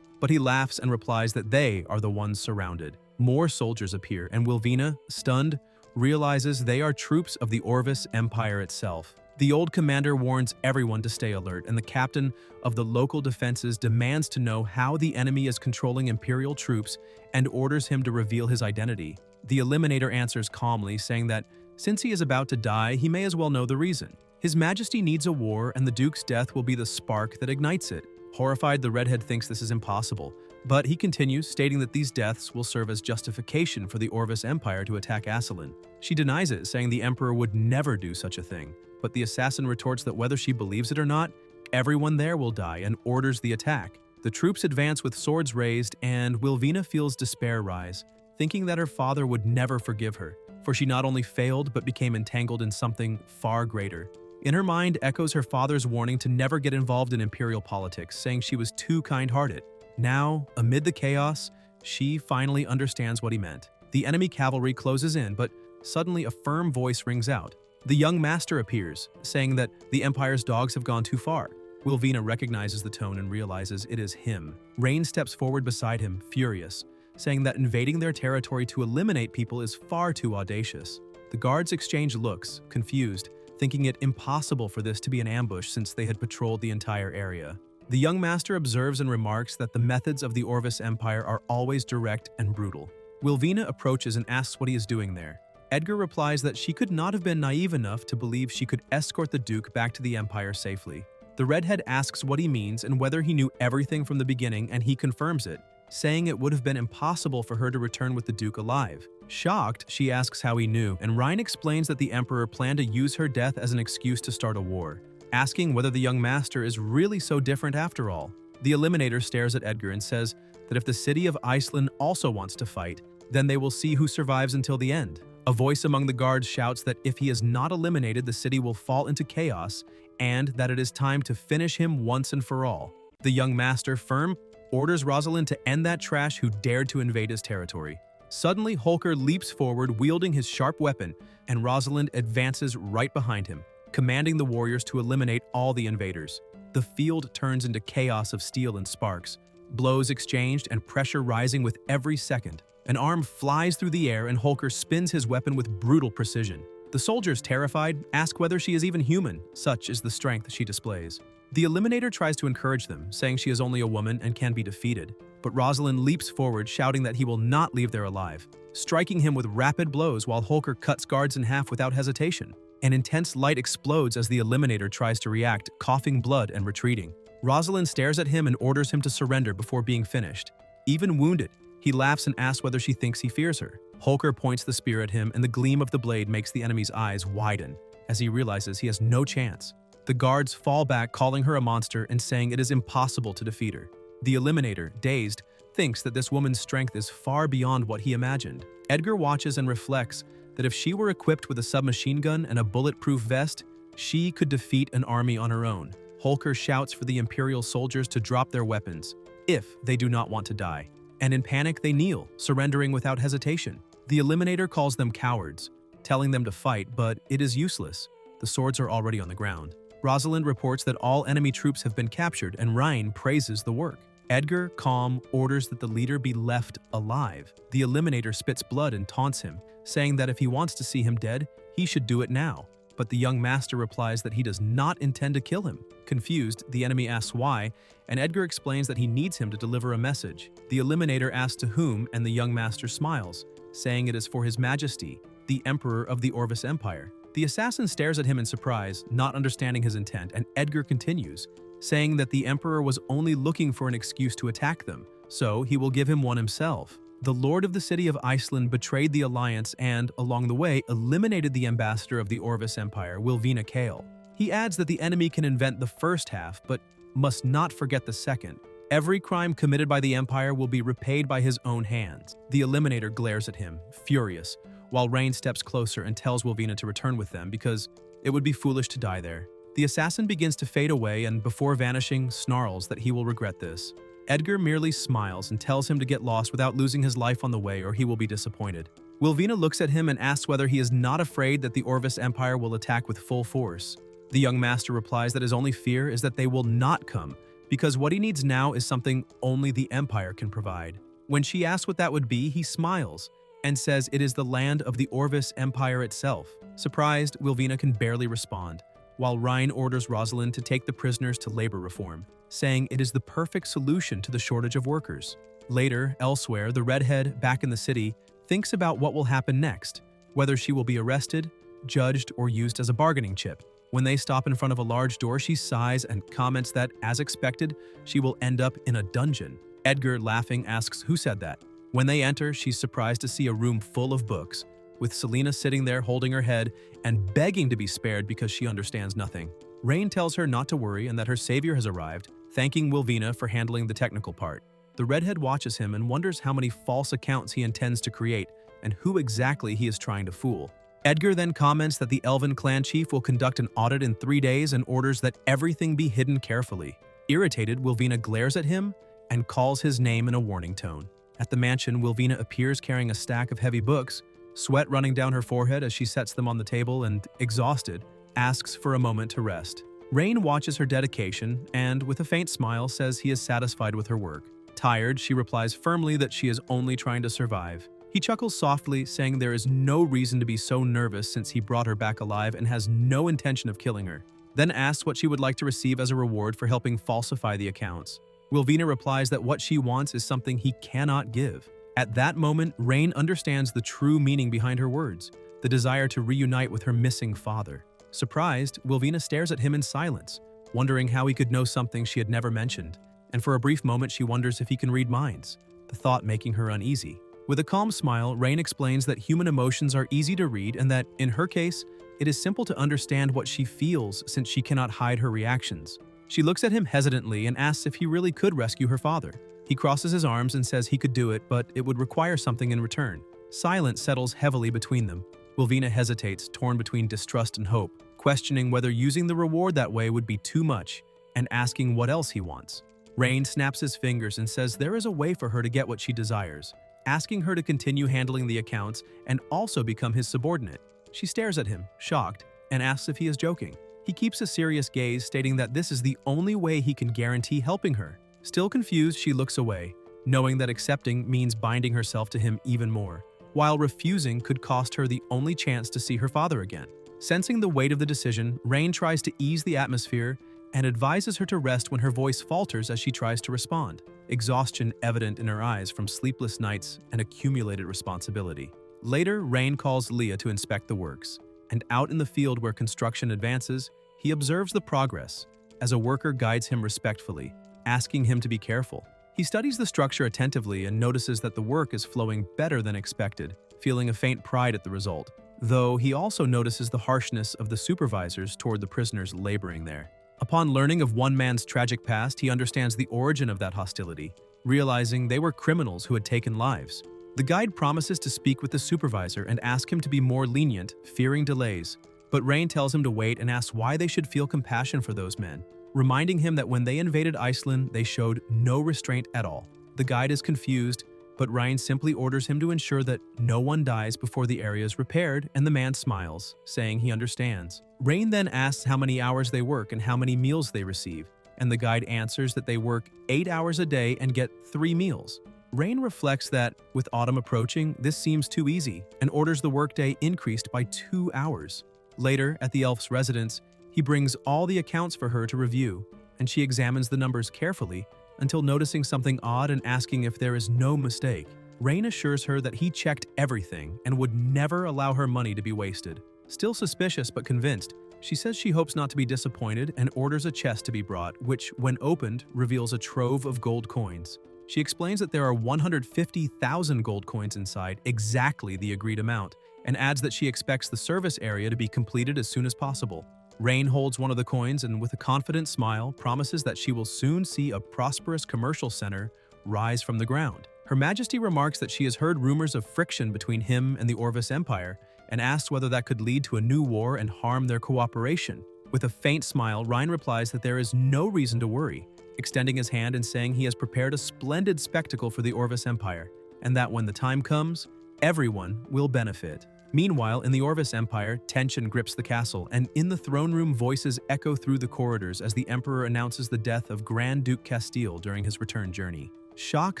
but he laughs and replies that they are the ones surrounded. More soldiers appear, and Wilvina, stunned, realizes they are troops of the Orvis Empire itself. The old commander warns everyone to stay alert, and the captain of the local defenses demands to know how the enemy is controlling Imperial troops and orders him to reveal his identity. The Eliminator answers calmly, saying that since he is about to die, he may as well know the reason. His Majesty needs a war, and the Duke's death will be the spark that ignites it. Horrified, the redhead thinks this is impossible, but he continues, stating that these deaths will serve as justification for the Orvis Empire to attack Aslan. She denies it, saying the Emperor would never do such a thing, but the assassin retorts that whether she believes it or not, everyone there will die and orders the attack. The troops advance with swords raised, and Wilvina feels despair rise, thinking that her father would never forgive her, for she not only failed but became entangled in something far greater. In her mind echoes her father's warning to never get involved in imperial politics, saying she was too kind-hearted. Now, amid the chaos, she finally understands what he meant. The enemy cavalry closes in, but suddenly a firm voice rings out. The young master appears, saying that the Empire's dogs have gone too far. Wilvina recognizes the tone and realizes it is him. Rain steps forward beside him, furious, saying that invading their territory to eliminate people is far too audacious. The guards exchange looks, confused, thinking it impossible for this to be an ambush since they had patrolled the entire area. The young master observes and remarks that the methods of the Orvis Empire are always direct and brutal. Wilvina approaches and asks what he is doing there. Edgar replies that she could not have been naive enough to believe she could escort the Duke back to the Empire safely. The redhead asks what he means and whether he knew everything from the beginning, and he confirms it, saying it would have been impossible for her to return with the Duke alive. Shocked, she asks how he knew, and Ryan explains that the Emperor planned to use her death as an excuse to start a war, asking whether the young master is really so different after all. The Eliminator stares at Edgar and says that if the city of Iceland also wants to fight, then they will see who survives until the end. A voice among the guards shouts that if he is not eliminated, the city will fall into chaos, and that it is time to finish him once and for all. The young master, firm, orders Rosalind to end that trash who dared to invade his territory. Suddenly, Holker leaps forward, wielding his sharp weapon, and Rosalind advances right behind him, commanding the warriors to eliminate all the invaders. The field turns into chaos of steel and sparks, blows exchanged and pressure rising with every second. An arm flies through the air and Holker spins his weapon with brutal precision. The soldiers, terrified, ask whether she is even human, such is the strength she displays. The Eliminator tries to encourage them, saying she is only a woman and can be defeated, but Rosalind leaps forward, shouting that he will not leave there alive, striking him with rapid blows while Holker cuts guards in half without hesitation. An intense light explodes as the Eliminator tries to react, coughing blood and retreating. Rosalind stares at him and orders him to surrender before being finished. Even wounded, he laughs and asks whether she thinks he fears her. Holker points the spear at him, and the gleam of the blade makes the enemy's eyes widen as he realizes he has no chance. The guards fall back, calling her a monster and saying it is impossible to defeat her. The Eliminator, dazed, thinks that this woman's strength is far beyond what he imagined. Edgar watches and reflects that if she were equipped with a submachine gun and a bulletproof vest, she could defeat an army on her own. Holker shouts for the Imperial soldiers to drop their weapons, if they do not want to die. And in panic, they kneel, surrendering without hesitation. The Eliminator calls them cowards, telling them to fight, but it is useless. The swords are already on the ground. Rosalind reports that all enemy troops have been captured, and Ryan praises the work. Edgar, calm, orders that the leader be left alive. The Eliminator spits blood and taunts him, saying that if he wants to see him dead, he should do it now. But the young master replies that he does not intend to kill him. Confused, the enemy asks why, and Edgar explains that he needs him to deliver a message. The Eliminator asks to whom, and the young master smiles, saying it is for His Majesty, the Emperor of the Orvis Empire. The assassin stares at him in surprise, not understanding his intent, and Edgar continues, saying that the Emperor was only looking for an excuse to attack them, so he will give him one himself. The Lord of the City of Iceland betrayed the alliance and, along the way, eliminated the ambassador of the Orvis Empire, Wilvina Kale. He adds that the enemy can invent the first half, but must not forget the second. Every crime committed by the Empire will be repaid by his own hands. The Eliminator glares at him, furious, while Rain steps closer and tells Wilvina to return with them because it would be foolish to die there. The assassin begins to fade away and, before vanishing, snarls that he will regret this. Edgar merely smiles and tells him to get lost without losing his life on the way or he will be disappointed. Wilvina looks at him and asks whether he is not afraid that the Orvis Empire will attack with full force. The young master replies that his only fear is that they will not come, because what he needs now is something only the Empire can provide. When she asks what that would be, he smiles and says it is the land of the Orvis Empire itself. Surprised, Wilvina can barely respond, while Ryan orders Rosalind to take the prisoners to labor reform, saying it is the perfect solution to the shortage of workers. Later, elsewhere, the redhead, back in the city, thinks about what will happen next, whether she will be arrested, judged, or used as a bargaining chip. When they stop in front of a large door, she sighs and comments that, as expected, she will end up in a dungeon. Edgar, laughing, asks who said that. When they enter, she's surprised to see a room full of books, with Selena sitting there holding her head and begging to be spared because she understands nothing. Rain tells her not to worry and that her savior has arrived, thanking Wilvina for handling the technical part. The redhead watches him and wonders how many false accounts he intends to create and who exactly he is trying to fool. Edgar then comments that the Elven clan chief will conduct an audit in 3 days and orders that everything be hidden carefully. Irritated, Wilvina glares at him and calls his name in a warning tone. At the mansion, Wilvina appears carrying a stack of heavy books, sweat running down her forehead as she sets them on the table and, exhausted, asks for a moment to rest. Rain watches her dedication and, with a faint smile, says he is satisfied with her work. Tired, she replies firmly that she is only trying to survive. He chuckles softly, saying there is no reason to be so nervous since he brought her back alive and has no intention of killing her. Then asks what she would like to receive as a reward for helping falsify the accounts. Wilvina replies that what she wants is something he cannot give. At that moment, Rain understands the true meaning behind her words, the desire to reunite with her missing father. Surprised, Wilvina stares at him in silence, wondering how he could know something she had never mentioned, and for a brief moment she wonders if he can read minds, the thought making her uneasy. With a calm smile, Rain explains that human emotions are easy to read and that, in her case, it is simple to understand what she feels since she cannot hide her reactions. She looks at him hesitantly and asks if he really could rescue her father. He crosses his arms and says he could do it, but it would require something in return. Silence settles heavily between them. Wilvina hesitates, torn between distrust and hope, questioning whether using the reward that way would be too much, and asking what else he wants. Rain snaps his fingers and says there is a way for her to get what she desires, asking her to continue handling the accounts and also become his subordinate. She stares at him, shocked, and asks if he is joking. He keeps a serious gaze, stating that this is the only way he can guarantee helping her. Still confused, she looks away, knowing that accepting means binding herself to him even more, while refusing could cost her the only chance to see her father again. Sensing the weight of the decision, Rain tries to ease the atmosphere and advises her to rest when her voice falters as she tries to respond, exhaustion evident in her eyes from sleepless nights and accumulated responsibility. Later, Rain calls Leah to inspect the works, and out in the field where construction advances, he observes the progress as a worker guides him respectfully, asking him to be careful. He studies the structure attentively and notices that the work is flowing better than expected, feeling a faint pride at the result, though he also notices the harshness of the supervisors toward the prisoners laboring there. Upon learning of one man's tragic past, he understands the origin of that hostility, realizing they were criminals who had taken lives. The guide promises to speak with the supervisor and ask him to be more lenient, fearing delays, but Rain tells him to wait and asks why they should feel compassion for those men, reminding him that when they invaded Iceland, they showed no restraint at all. The guide is confused, but Rain simply orders him to ensure that no one dies before the area is repaired, and the man smiles, saying he understands. Rain then asks how many hours they work and how many meals they receive, and the guide answers that they work 8 hours a day and get 3 meals. Rain reflects that, with autumn approaching, this seems too easy, and orders the workday increased by 2 hours. Later, at the elf's residence, he brings all the accounts for her to review, and she examines the numbers carefully until noticing something odd and asking if there is no mistake. Rain assures her that he checked everything and would never allow her money to be wasted. Still suspicious but convinced, she says she hopes not to be disappointed and orders a chest to be brought, which, when opened, reveals a trove of gold coins. She explains that there are 150,000 gold coins inside, exactly the agreed amount, and adds that she expects the service area to be completed as soon as possible. Rain holds one of the coins and, with a confident smile, promises that she will soon see a prosperous commercial center rise from the ground. Her Majesty remarks that she has heard rumors of friction between him and the Orvis Empire and asks whether that could lead to a new war and harm their cooperation. With a faint smile, Rain replies that there is no reason to worry, extending his hand and saying he has prepared a splendid spectacle for the Orvis Empire, and that when the time comes, everyone will benefit. Meanwhile, in the Orvis Empire, tension grips the castle, and in the throne room voices echo through the corridors as the Emperor announces the death of Grand Duke Castile during his return journey. Shock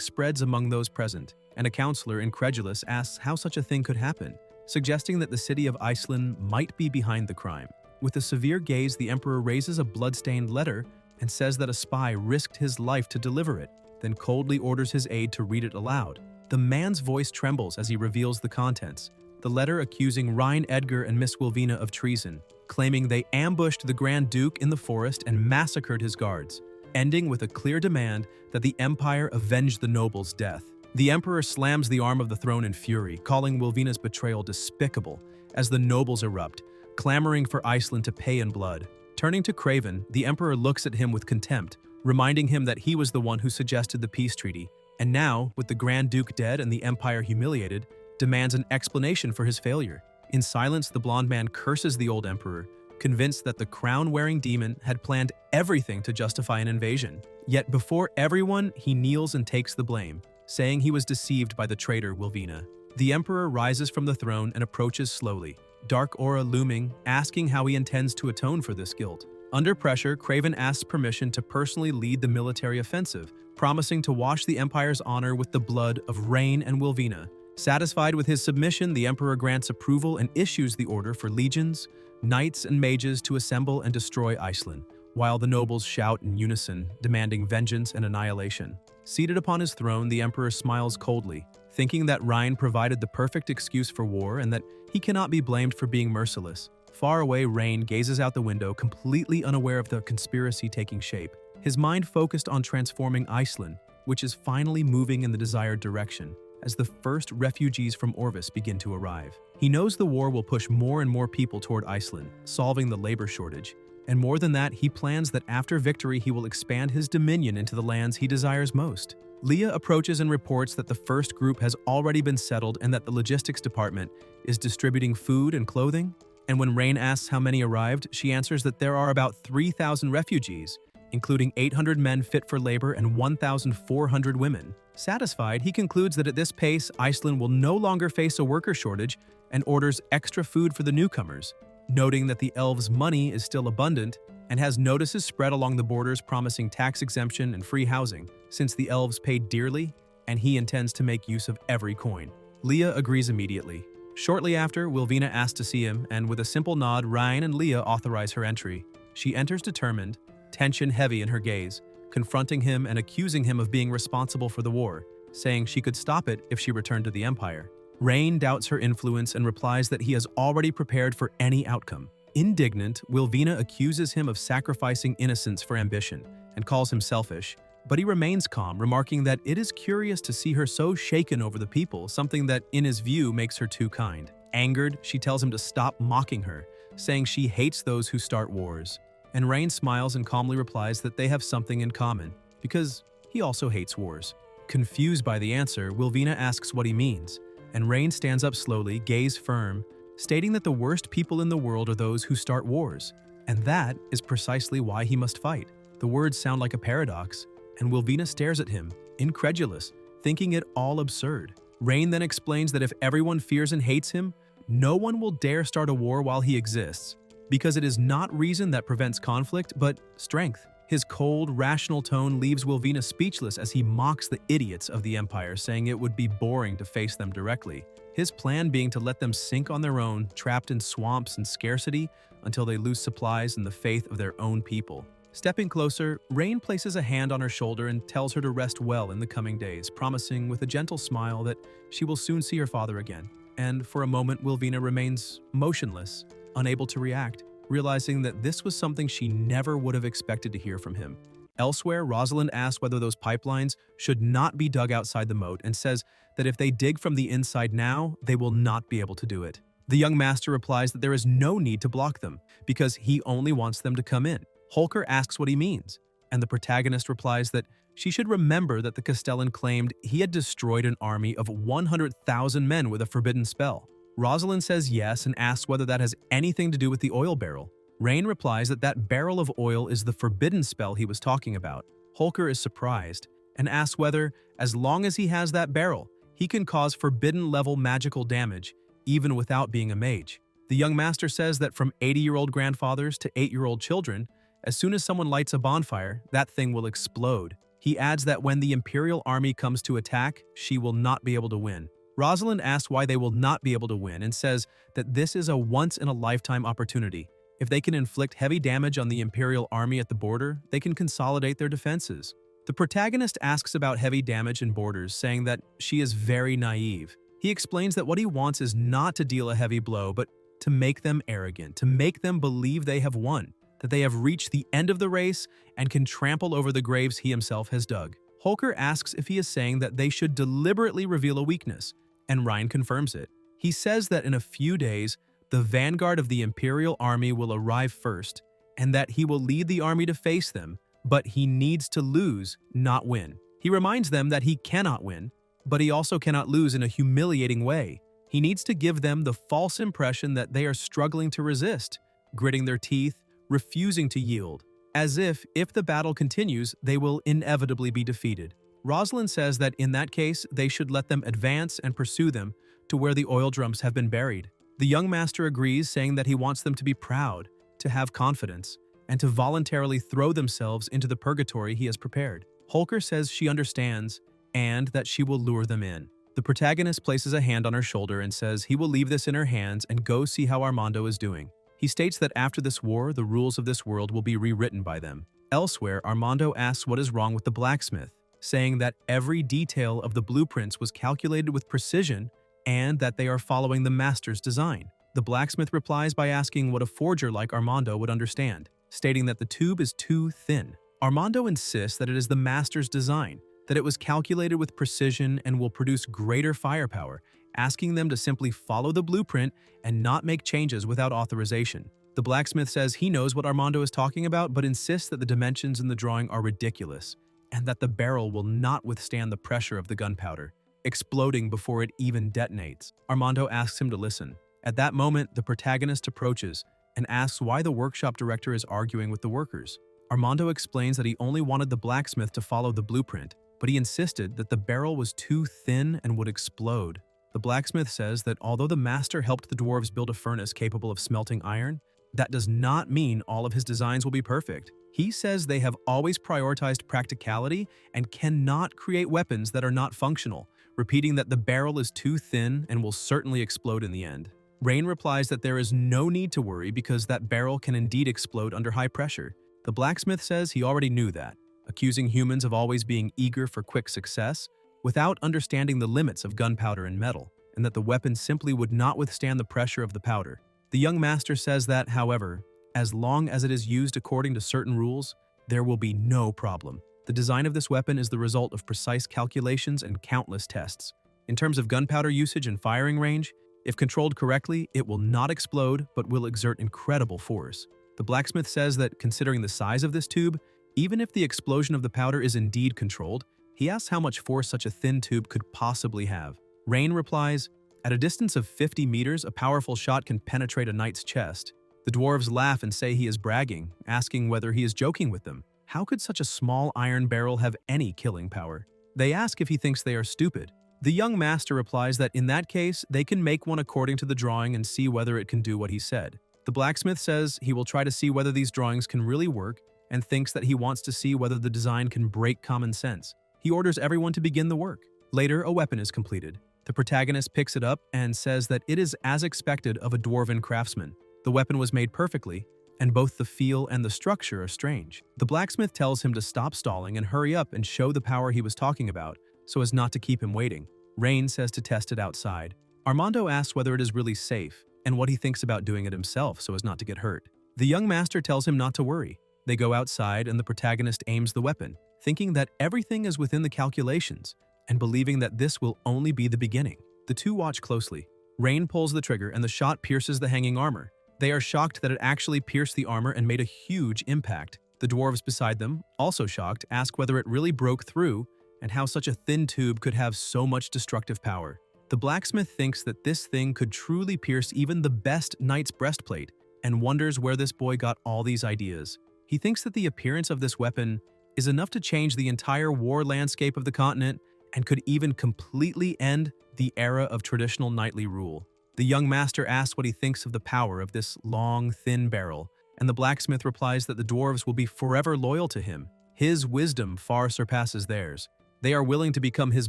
spreads among those present, and a counselor, incredulous, asks how such a thing could happen, suggesting that the city of Iceland might be behind the crime. With a severe gaze, the Emperor raises a blood-stained letter and says that a spy risked his life to deliver it, then coldly orders his aide to read it aloud. The man's voice trembles as he reveals the contents, the letter accusing Rhine Edgar and Miss Wilvina of treason, claiming they ambushed the Grand Duke in the forest and massacred his guards, ending with a clear demand that the Empire avenge the noble's death. The Emperor slams the arm of the throne in fury, calling Wilvina's betrayal despicable, as the nobles erupt, clamoring for Iceland to pay in blood. Turning to Craven, the Emperor looks at him with contempt, reminding him that he was the one who suggested the peace treaty, and now, with the Grand Duke dead and the Empire humiliated, demands an explanation for his failure. In silence, the blonde man curses the old Emperor, convinced that the crown-wearing demon had planned everything to justify an invasion. Yet before everyone, he kneels and takes the blame, saying he was deceived by the traitor Wilvina. The Emperor rises from the throne and approaches slowly, dark aura looming, asking how he intends to atone for this guilt. Under pressure, Craven asks permission to personally lead the military offensive, promising to wash the Empire's honor with the blood of Rain and Wilvina. Satisfied with his submission, the Emperor grants approval and issues the order for legions, knights, and mages to assemble and destroy Iceland, while the nobles shout in unison, demanding vengeance and annihilation. Seated upon his throne, the Emperor smiles coldly, thinking that Rhine provided the perfect excuse for war and that he cannot be blamed for being merciless. Far away, Rain gazes out the window, completely unaware of the conspiracy taking shape, his mind focused on transforming Iceland, which is finally moving in the desired direction, as the first refugees from Orvis begin to arrive. He knows the war will push more and more people toward Iceland, solving the labor shortage. And more than that, he plans that after victory he will expand his dominion into the lands he desires most. Leah approaches and reports that the first group has already been settled and that the logistics department is distributing food and clothing. And when Rain asks how many arrived, she answers that there are about 3,000 refugees, including 800 men fit for labor and 1,400 women. Satisfied, he concludes that at this pace, Iceland will no longer face a worker shortage and orders extra food for the newcomers, noting that the elves' money is still abundant and has notices spread along the borders promising tax exemption and free housing, since the elves paid dearly and he intends to make use of every coin. Leah agrees immediately. Shortly after, Wilvina asks to see him, and with a simple nod, Ryan and Leah authorize her entry. She enters determined, tension heavy in her gaze, confronting him and accusing him of being responsible for the war, saying she could stop it if she returned to the Empire. Rain doubts her influence and replies that he has already prepared for any outcome. Indignant, Wilvina accuses him of sacrificing innocence for ambition and calls him selfish, but he remains calm, remarking that it is curious to see her so shaken over the people, something that, in his view, makes her too kind. Angered, she tells him to stop mocking her, saying she hates those who start wars. And Rain smiles and calmly replies that they have something in common, because he also hates wars. Confused by the answer, Wilvina asks what he means, and Rain stands up slowly, gaze firm, stating that the worst people in the world are those who start wars, and that is precisely why he must fight. The words sound like a paradox, and Wilvina stares at him, incredulous, thinking it all absurd. Rain then explains that if everyone fears and hates him, no one will dare start a war while he exists, because it is not reason that prevents conflict, but strength. His cold, rational tone leaves Wilvina speechless as he mocks the idiots of the Empire, saying it would be boring to face them directly. His plan being to let them sink on their own, trapped in swamps and scarcity, until they lose supplies and the faith of their own people. Stepping closer, Rain places a hand on her shoulder and tells her to rest well in the coming days, promising with a gentle smile that she will soon see her father again. And for a moment, Wilvina remains motionless, unable to react, realizing that this was something she never would have expected to hear from him. Elsewhere, Rosalind asks whether those pipelines should not be dug outside the moat and says that if they dig from the inside now, they will not be able to do it. The young master replies that there is no need to block them, because he only wants them to come in. Holker asks what he means, and the protagonist replies that she should remember that the Castellan claimed he had destroyed an army of 100,000 men with a forbidden spell. Rosalind says yes and asks whether that has anything to do with the oil barrel. Rain replies that that barrel of oil is the forbidden spell he was talking about. Holker is surprised and asks whether, as long as he has that barrel, he can cause forbidden-level magical damage, even without being a mage. The young master says that from 80-year-old grandfathers to 8-year-old children, as soon as someone lights a bonfire, that thing will explode. He adds that when the Imperial army comes to attack, she will not be able to win. Rosalind asks why they will not be able to win and says that this is a once-in-a-lifetime opportunity. If they can inflict heavy damage on the Imperial army at the border, they can consolidate their defenses. The protagonist asks about heavy damage and borders, saying that she is very naive. He explains that what he wants is not to deal a heavy blow, but to make them arrogant, to make them believe they have won, that they have reached the end of the race and can trample over the graves he himself has dug. Holker asks if he is saying that they should deliberately reveal a weakness, and Ryan confirms it. He says that in a few days, the vanguard of the Imperial army will arrive first, and that he will lead the army to face them, but he needs to lose, not win. He reminds them that he cannot win, but he also cannot lose in a humiliating way. He needs to give them the false impression that they are struggling to resist, gritting their teeth, refusing to yield, as if the battle continues, they will inevitably be defeated. Rosalind says that in that case, they should let them advance and pursue them to where the oil drums have been buried. The young master agrees, saying that he wants them to be proud, to have confidence, and to voluntarily throw themselves into the purgatory he has prepared. Holker says she understands and that she will lure them in. The protagonist places a hand on her shoulder and says he will leave this in her hands and go see how Armando is doing. He states that after this war, the rules of this world will be rewritten by them. Elsewhere, Armando asks what is wrong with the blacksmith, saying that every detail of the blueprints was calculated with precision and that they are following the master's design. The blacksmith replies by asking what a forger like Armando would understand, stating that the tube is too thin. Armando insists that it is the master's design, that it was calculated with precision and will produce greater firepower, asking them to simply follow the blueprint and not make changes without authorization. The blacksmith says he knows what Armando is talking about, but insists that the dimensions in the drawing are ridiculous and that the barrel will not withstand the pressure of the gunpowder, exploding before it even detonates. Armando asks him to listen. At that moment, the protagonist approaches and asks why the workshop director is arguing with the workers. Armando explains that he only wanted the blacksmith to follow the blueprint, but he insisted that the barrel was too thin and would explode. The blacksmith says that although the master helped the dwarves build a furnace capable of smelting iron, that does not mean all of his designs will be perfect. He says they have always prioritized practicality and cannot create weapons that are not functional, repeating that the barrel is too thin and will certainly explode in the end. Rain replies that there is no need to worry because that barrel can indeed explode under high pressure. The blacksmith says he already knew that, accusing humans of always being eager for quick success without understanding the limits of gunpowder and metal, and that the weapon simply would not withstand the pressure of the powder. The young master says that, however, as long as it is used according to certain rules, there will be no problem. The design of this weapon is the result of precise calculations and countless tests. In terms of gunpowder usage and firing range, if controlled correctly, it will not explode but will exert incredible force. The blacksmith says that considering the size of this tube, even if the explosion of the powder is indeed controlled, he asks how much force such a thin tube could possibly have. Rain replies, "At a distance of 50 meters, a powerful shot can penetrate a knight's chest." The dwarves laugh and say he is bragging, asking whether he is joking with them. How could such a small iron barrel have any killing power? They ask if he thinks they are stupid. The young master replies that in that case, they can make one according to the drawing and see whether it can do what he said. The blacksmith says he will try to see whether these drawings can really work and thinks that he wants to see whether the design can break common sense. He orders everyone to begin the work. Later, a weapon is completed. The protagonist picks it up and says that it is as expected of a dwarven craftsman. The weapon was made perfectly, and both the feel and the structure are strange. The blacksmith tells him to stop stalling and hurry up and show the power he was talking about, so as not to keep him waiting. Rain says to test it outside. Armando asks whether it is really safe, and what he thinks about doing it himself so as not to get hurt. The young master tells him not to worry. They go outside and the protagonist aims the weapon, thinking that everything is within the calculations, and believing that this will only be the beginning. The two watch closely. Rain pulls the trigger and the shot pierces the hanging armor. They are shocked that it actually pierced the armor and made a huge impact. The dwarves beside them, also shocked, ask whether it really broke through and how such a thin tube could have so much destructive power. The blacksmith thinks that this thing could truly pierce even the best knight's breastplate and wonders where this boy got all these ideas. He thinks that the appearance of this weapon is enough to change the entire war landscape of the continent and could even completely end the era of traditional knightly rule. The young master asks what he thinks of the power of this long, thin barrel, and the blacksmith replies that the dwarves will be forever loyal to him. His wisdom far surpasses theirs. They are willing to become his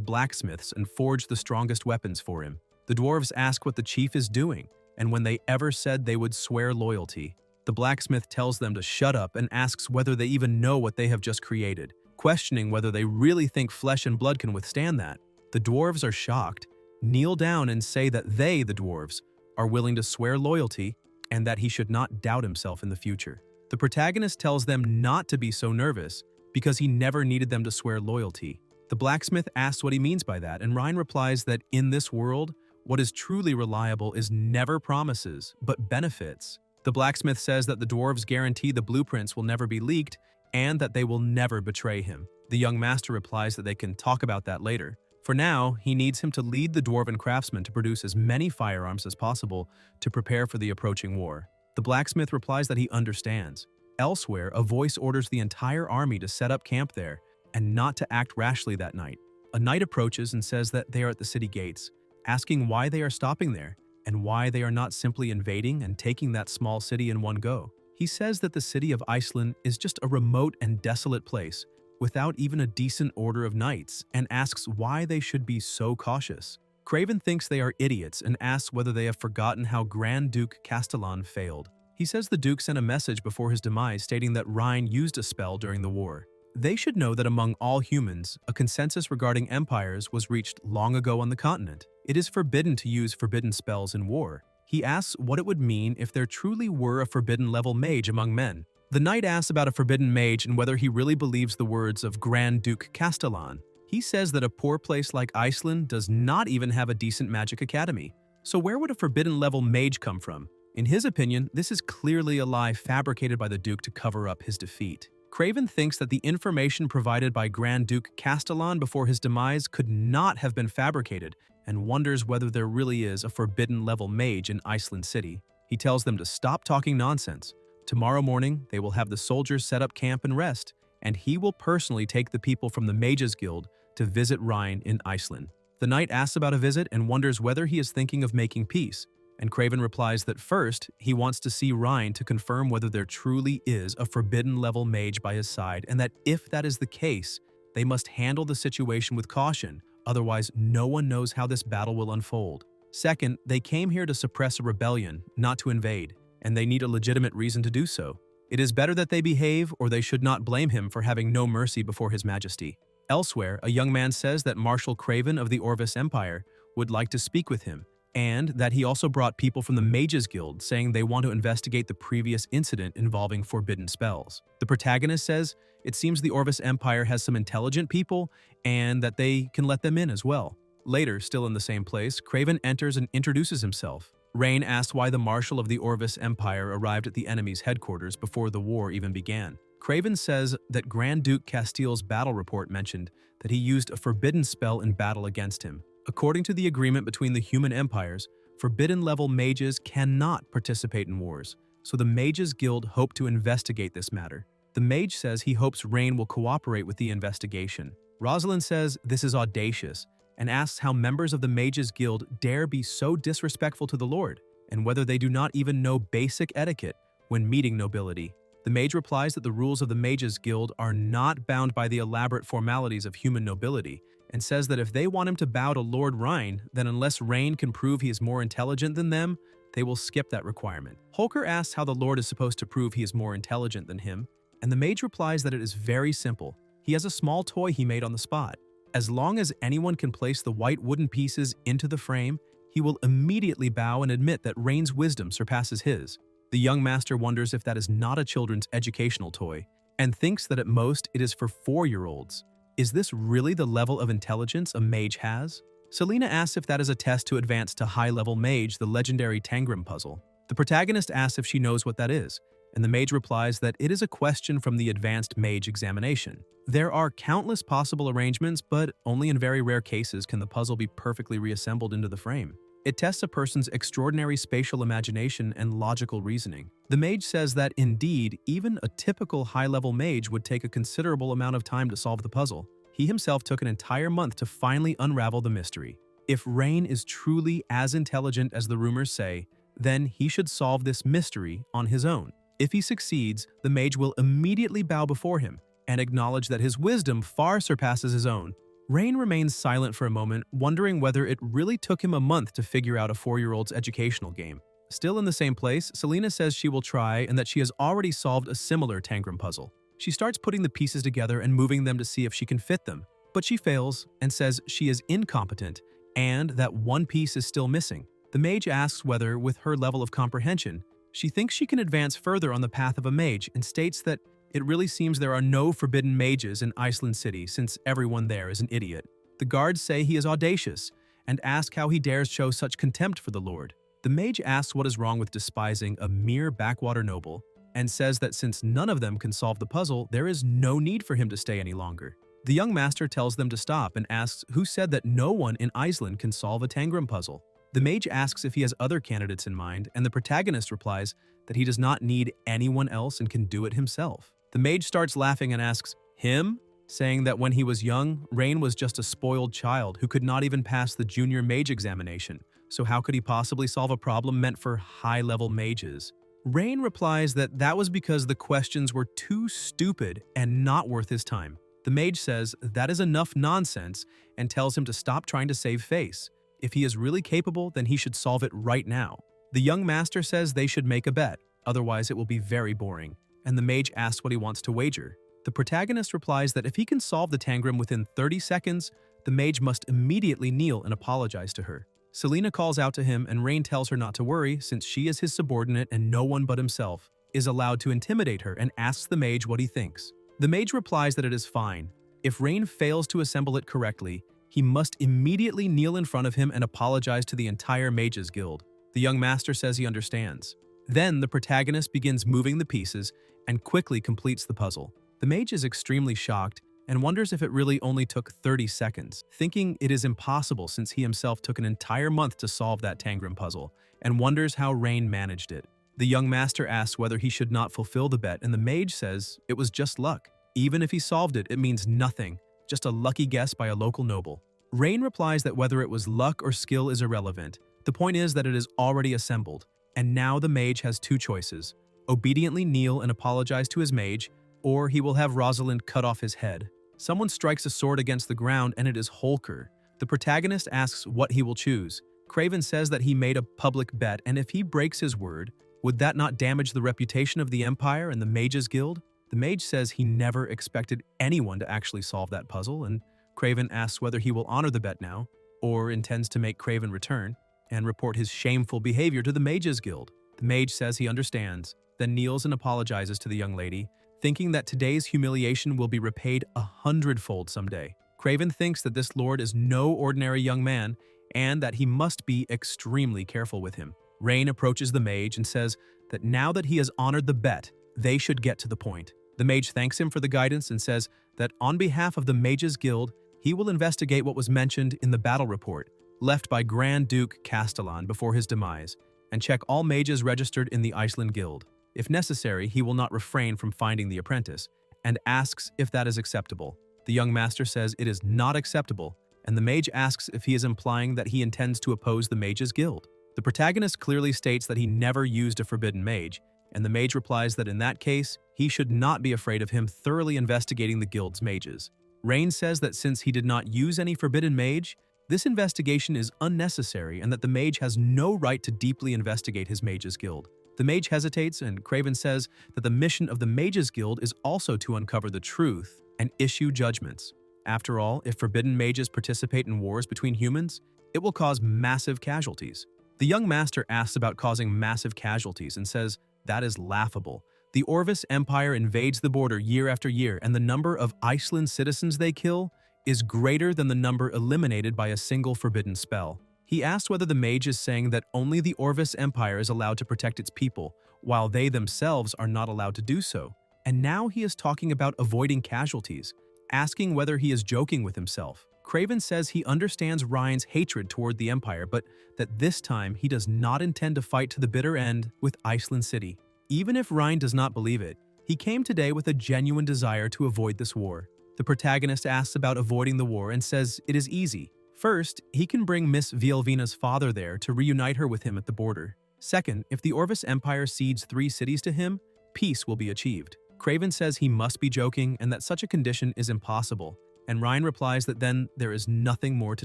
blacksmiths and forge the strongest weapons for him. The dwarves ask what the chief is doing, and when they ever said they would swear loyalty. The blacksmith tells them to shut up and asks whether they even know what they have just created, questioning whether they really think flesh and blood can withstand that. The dwarves are shocked, kneel down and say that they, the dwarves, are willing to swear loyalty and that he should not doubt himself in the future. The protagonist tells them not to be so nervous because he never needed them to swear loyalty. The blacksmith asks what he means by that, and Ryan replies that in this world, what is truly reliable is never promises, but benefits. The blacksmith says that the dwarves guarantee the blueprints will never be leaked and that they will never betray him. The young master replies that they can talk about that later. For now, he needs him to lead the dwarven craftsmen to produce as many firearms as possible to prepare for the approaching war. The blacksmith replies that he understands. Elsewhere, a voice orders the entire army to set up camp there and not to act rashly that night. A knight approaches and says that they are at the city gates, asking why they are stopping there and why they are not simply invading and taking that small city in one go. He says that the city of Iceland is just a remote and desolate place, without even a decent order of knights, and asks why they should be so cautious. Craven thinks they are idiots and asks whether they have forgotten how Grand Duke Castellan failed. He says the Duke sent a message before his demise stating that Rhine used a spell during the war. They should know that among all humans, a consensus regarding empires was reached long ago on the continent. It is forbidden to use forbidden spells in war. He asks what it would mean if there truly were a forbidden-level mage among men. The knight asks about a forbidden mage and whether he really believes the words of Grand Duke Castellan. He says that a poor place like Iceland does not even have a decent magic academy. So where would a forbidden-level mage come from? In his opinion, this is clearly a lie fabricated by the Duke to cover up his defeat. Craven thinks that the information provided by Grand Duke Castellan before his demise could not have been fabricated, and wonders whether there really is a forbidden-level mage in Iceland City. He tells them to stop talking nonsense. Tomorrow morning, they will have the soldiers set up camp and rest, and he will personally take the people from the Mages Guild to visit Rhine in Iceland. The knight asks about a visit and wonders whether he is thinking of making peace, and Craven replies that first, he wants to see Rhine to confirm whether there truly is a forbidden-level mage by his side, and that if that is the case, they must handle the situation with caution, otherwise no one knows how this battle will unfold. Second, they came here to suppress a rebellion, not to invade, and they need a legitimate reason to do so. It is better that they behave, or they should not blame him for having no mercy before his majesty. Elsewhere, a young man says that Marshal Craven of the Orvis Empire would like to speak with him, and that he also brought people from the Mages Guild saying they want to investigate the previous incident involving forbidden spells. The protagonist says it seems the Orvis Empire has some intelligent people and that they can let them in as well. Later, still in the same place, Craven enters and introduces himself. Rain asks why the Marshal of the Orvis Empire arrived at the enemy's headquarters before the war even began. Craven says that Grand Duke Castile's battle report mentioned that he used a forbidden spell in battle against him. According to the agreement between the human empires, forbidden-level mages cannot participate in wars, so the Mages Guild hope to investigate this matter. The mage says he hopes Rain will cooperate with the investigation. Rosalind says this is audacious and asks how members of the Mages Guild dare be so disrespectful to the Lord, and whether they do not even know basic etiquette when meeting nobility. The mage replies that the rules of the Mages Guild are not bound by the elaborate formalities of human nobility, and says that if they want him to bow to Lord Rhine, then unless Rain can prove he is more intelligent than them, they will skip that requirement. Holker asks how the Lord is supposed to prove he is more intelligent than him, and the mage replies that it is very simple. He has a small toy he made on the spot. As long as anyone can place the white wooden pieces into the frame, he will immediately bow and admit that Rain's wisdom surpasses his. The young master wonders if that is not a children's educational toy, and thinks that at most it is for 4-year-olds. Is this really the level of intelligence a mage has? Selena asks if that is a test to advance to high-level mage, the legendary Tangram puzzle. The protagonist asks if she knows what that is, and the mage replies that it is a question from the advanced mage examination. There are countless possible arrangements, but only in very rare cases can the puzzle be perfectly reassembled into the frame. It tests a person's extraordinary spatial imagination and logical reasoning. The mage says that, indeed, even a typical high-level mage would take a considerable amount of time to solve the puzzle. He himself took an entire month to finally unravel the mystery. If Rain is truly as intelligent as the rumors say, then he should solve this mystery on his own. If he succeeds, the mage will immediately bow before him and acknowledge that his wisdom far surpasses his own. Rain remains silent for a moment, wondering whether it really took him a month to figure out a 4-year-old's educational game. Still in the same place, Selena says she will try and that she has already solved a similar Tangram puzzle. She starts putting the pieces together and moving them to see if she can fit them, but she fails and says she is incompetent and that one piece is still missing. The mage asks whether, with her level of comprehension, she thinks she can advance further on the path of a mage and states that it really seems there are no forbidden mages in Iceland City since everyone there is an idiot. The guards say he is audacious and ask how he dares show such contempt for the Lord. The mage asks what is wrong with despising a mere backwater noble and says that since none of them can solve the puzzle, there is no need for him to stay any longer. The young master tells them to stop and asks who said that no one in Iceland can solve a Tangram puzzle. The mage asks if he has other candidates in mind, and the protagonist replies that he does not need anyone else and can do it himself. The mage starts laughing and asks, "Him?" saying that when he was young, Rain was just a spoiled child who could not even pass the junior mage examination, so how could he possibly solve a problem meant for high-level mages? Rain replies that that was because the questions were too stupid and not worth his time. The mage says that is enough nonsense and tells him to stop trying to save face. If he is really capable, then he should solve it right now. The young master says they should make a bet, otherwise it will be very boring, and the mage asks what he wants to wager. The protagonist replies that if he can solve the tangram within 30 seconds, the mage must immediately kneel and apologize to her. Selena calls out to him and Rain tells her not to worry since she is his subordinate and no one but himself is allowed to intimidate her and asks the mage what he thinks. The mage replies that it is fine. If Rain fails to assemble it correctly, he must immediately kneel in front of him and apologize to the entire mages guild. The young master says he understands. Then the protagonist begins moving the pieces and quickly completes the puzzle. The mage is extremely shocked and wonders if it really only took 30 seconds, thinking it is impossible since he himself took an entire month to solve that tangram puzzle, and wonders how Rain managed it. The young master asks whether he should not fulfill the bet, and the mage says it was just luck. Even if he solved it, it means nothing, just a lucky guess by a local noble. Rain replies that whether it was luck or skill is irrelevant. The point is that it is already assembled, and now the mage has two choices: obediently kneel and apologize to his mage, or he will have Rosalind cut off his head. Someone strikes a sword against the ground and it is Holker. The protagonist asks what he will choose. Craven says that he made a public bet, and if he breaks his word, would that not damage the reputation of the Empire and the Mages Guild? The mage says he never expected anyone to actually solve that puzzle, and Craven asks whether he will honor the bet now, or intends to make Craven return and report his shameful behavior to the Mages Guild. The mage says he understands, then kneels and apologizes to the young lady, thinking that today's humiliation will be repaid 100-fold someday. Craven thinks that this lord is no ordinary young man and that he must be extremely careful with him. Rain approaches the mage and says that now that he has honored the bet, they should get to the point. The mage thanks him for the guidance and says that on behalf of the Mages Guild, he will investigate what was mentioned in the battle report left by Grand Duke Castellan before his demise and check all mages registered in the Iceland Guild. If necessary, he will not refrain from finding the apprentice, and asks if that is acceptable. The young master says it is not acceptable, and the mage asks if he is implying that he intends to oppose the Mages Guild. The protagonist clearly states that he never used a forbidden mage, and the mage replies that in that case, he should not be afraid of him thoroughly investigating the guild's mages. Rain says that since he did not use any forbidden mage, this investigation is unnecessary and that the mage has no right to deeply investigate his Mages Guild. The mage hesitates, and Craven says that the mission of the Mages Guild is also to uncover the truth and issue judgments. After all, if forbidden mages participate in wars between humans, it will cause massive casualties. The young master asks about causing massive casualties and says that is laughable. The Orvis Empire invades the border year after year, and the number of Iceland citizens they kill is greater than the number eliminated by a single forbidden spell. He asks whether the mage is saying that only the Orvis Empire is allowed to protect its people, while they themselves are not allowed to do so. And now he is talking about avoiding casualties, asking whether he is joking with himself. Craven says he understands Ryan's hatred toward the Empire, but that this time he does not intend to fight to the bitter end with Iceland City. Even if Ryan does not believe it, he came today with a genuine desire to avoid this war. The protagonist asks about avoiding the war and says it is easy. First, he can bring Miss Vielvina's father there to reunite her with him at the border. Second, if the Orvis Empire cedes 3 cities to him, peace will be achieved. Craven says he must be joking and that such a condition is impossible, and Ryan replies that then there is nothing more to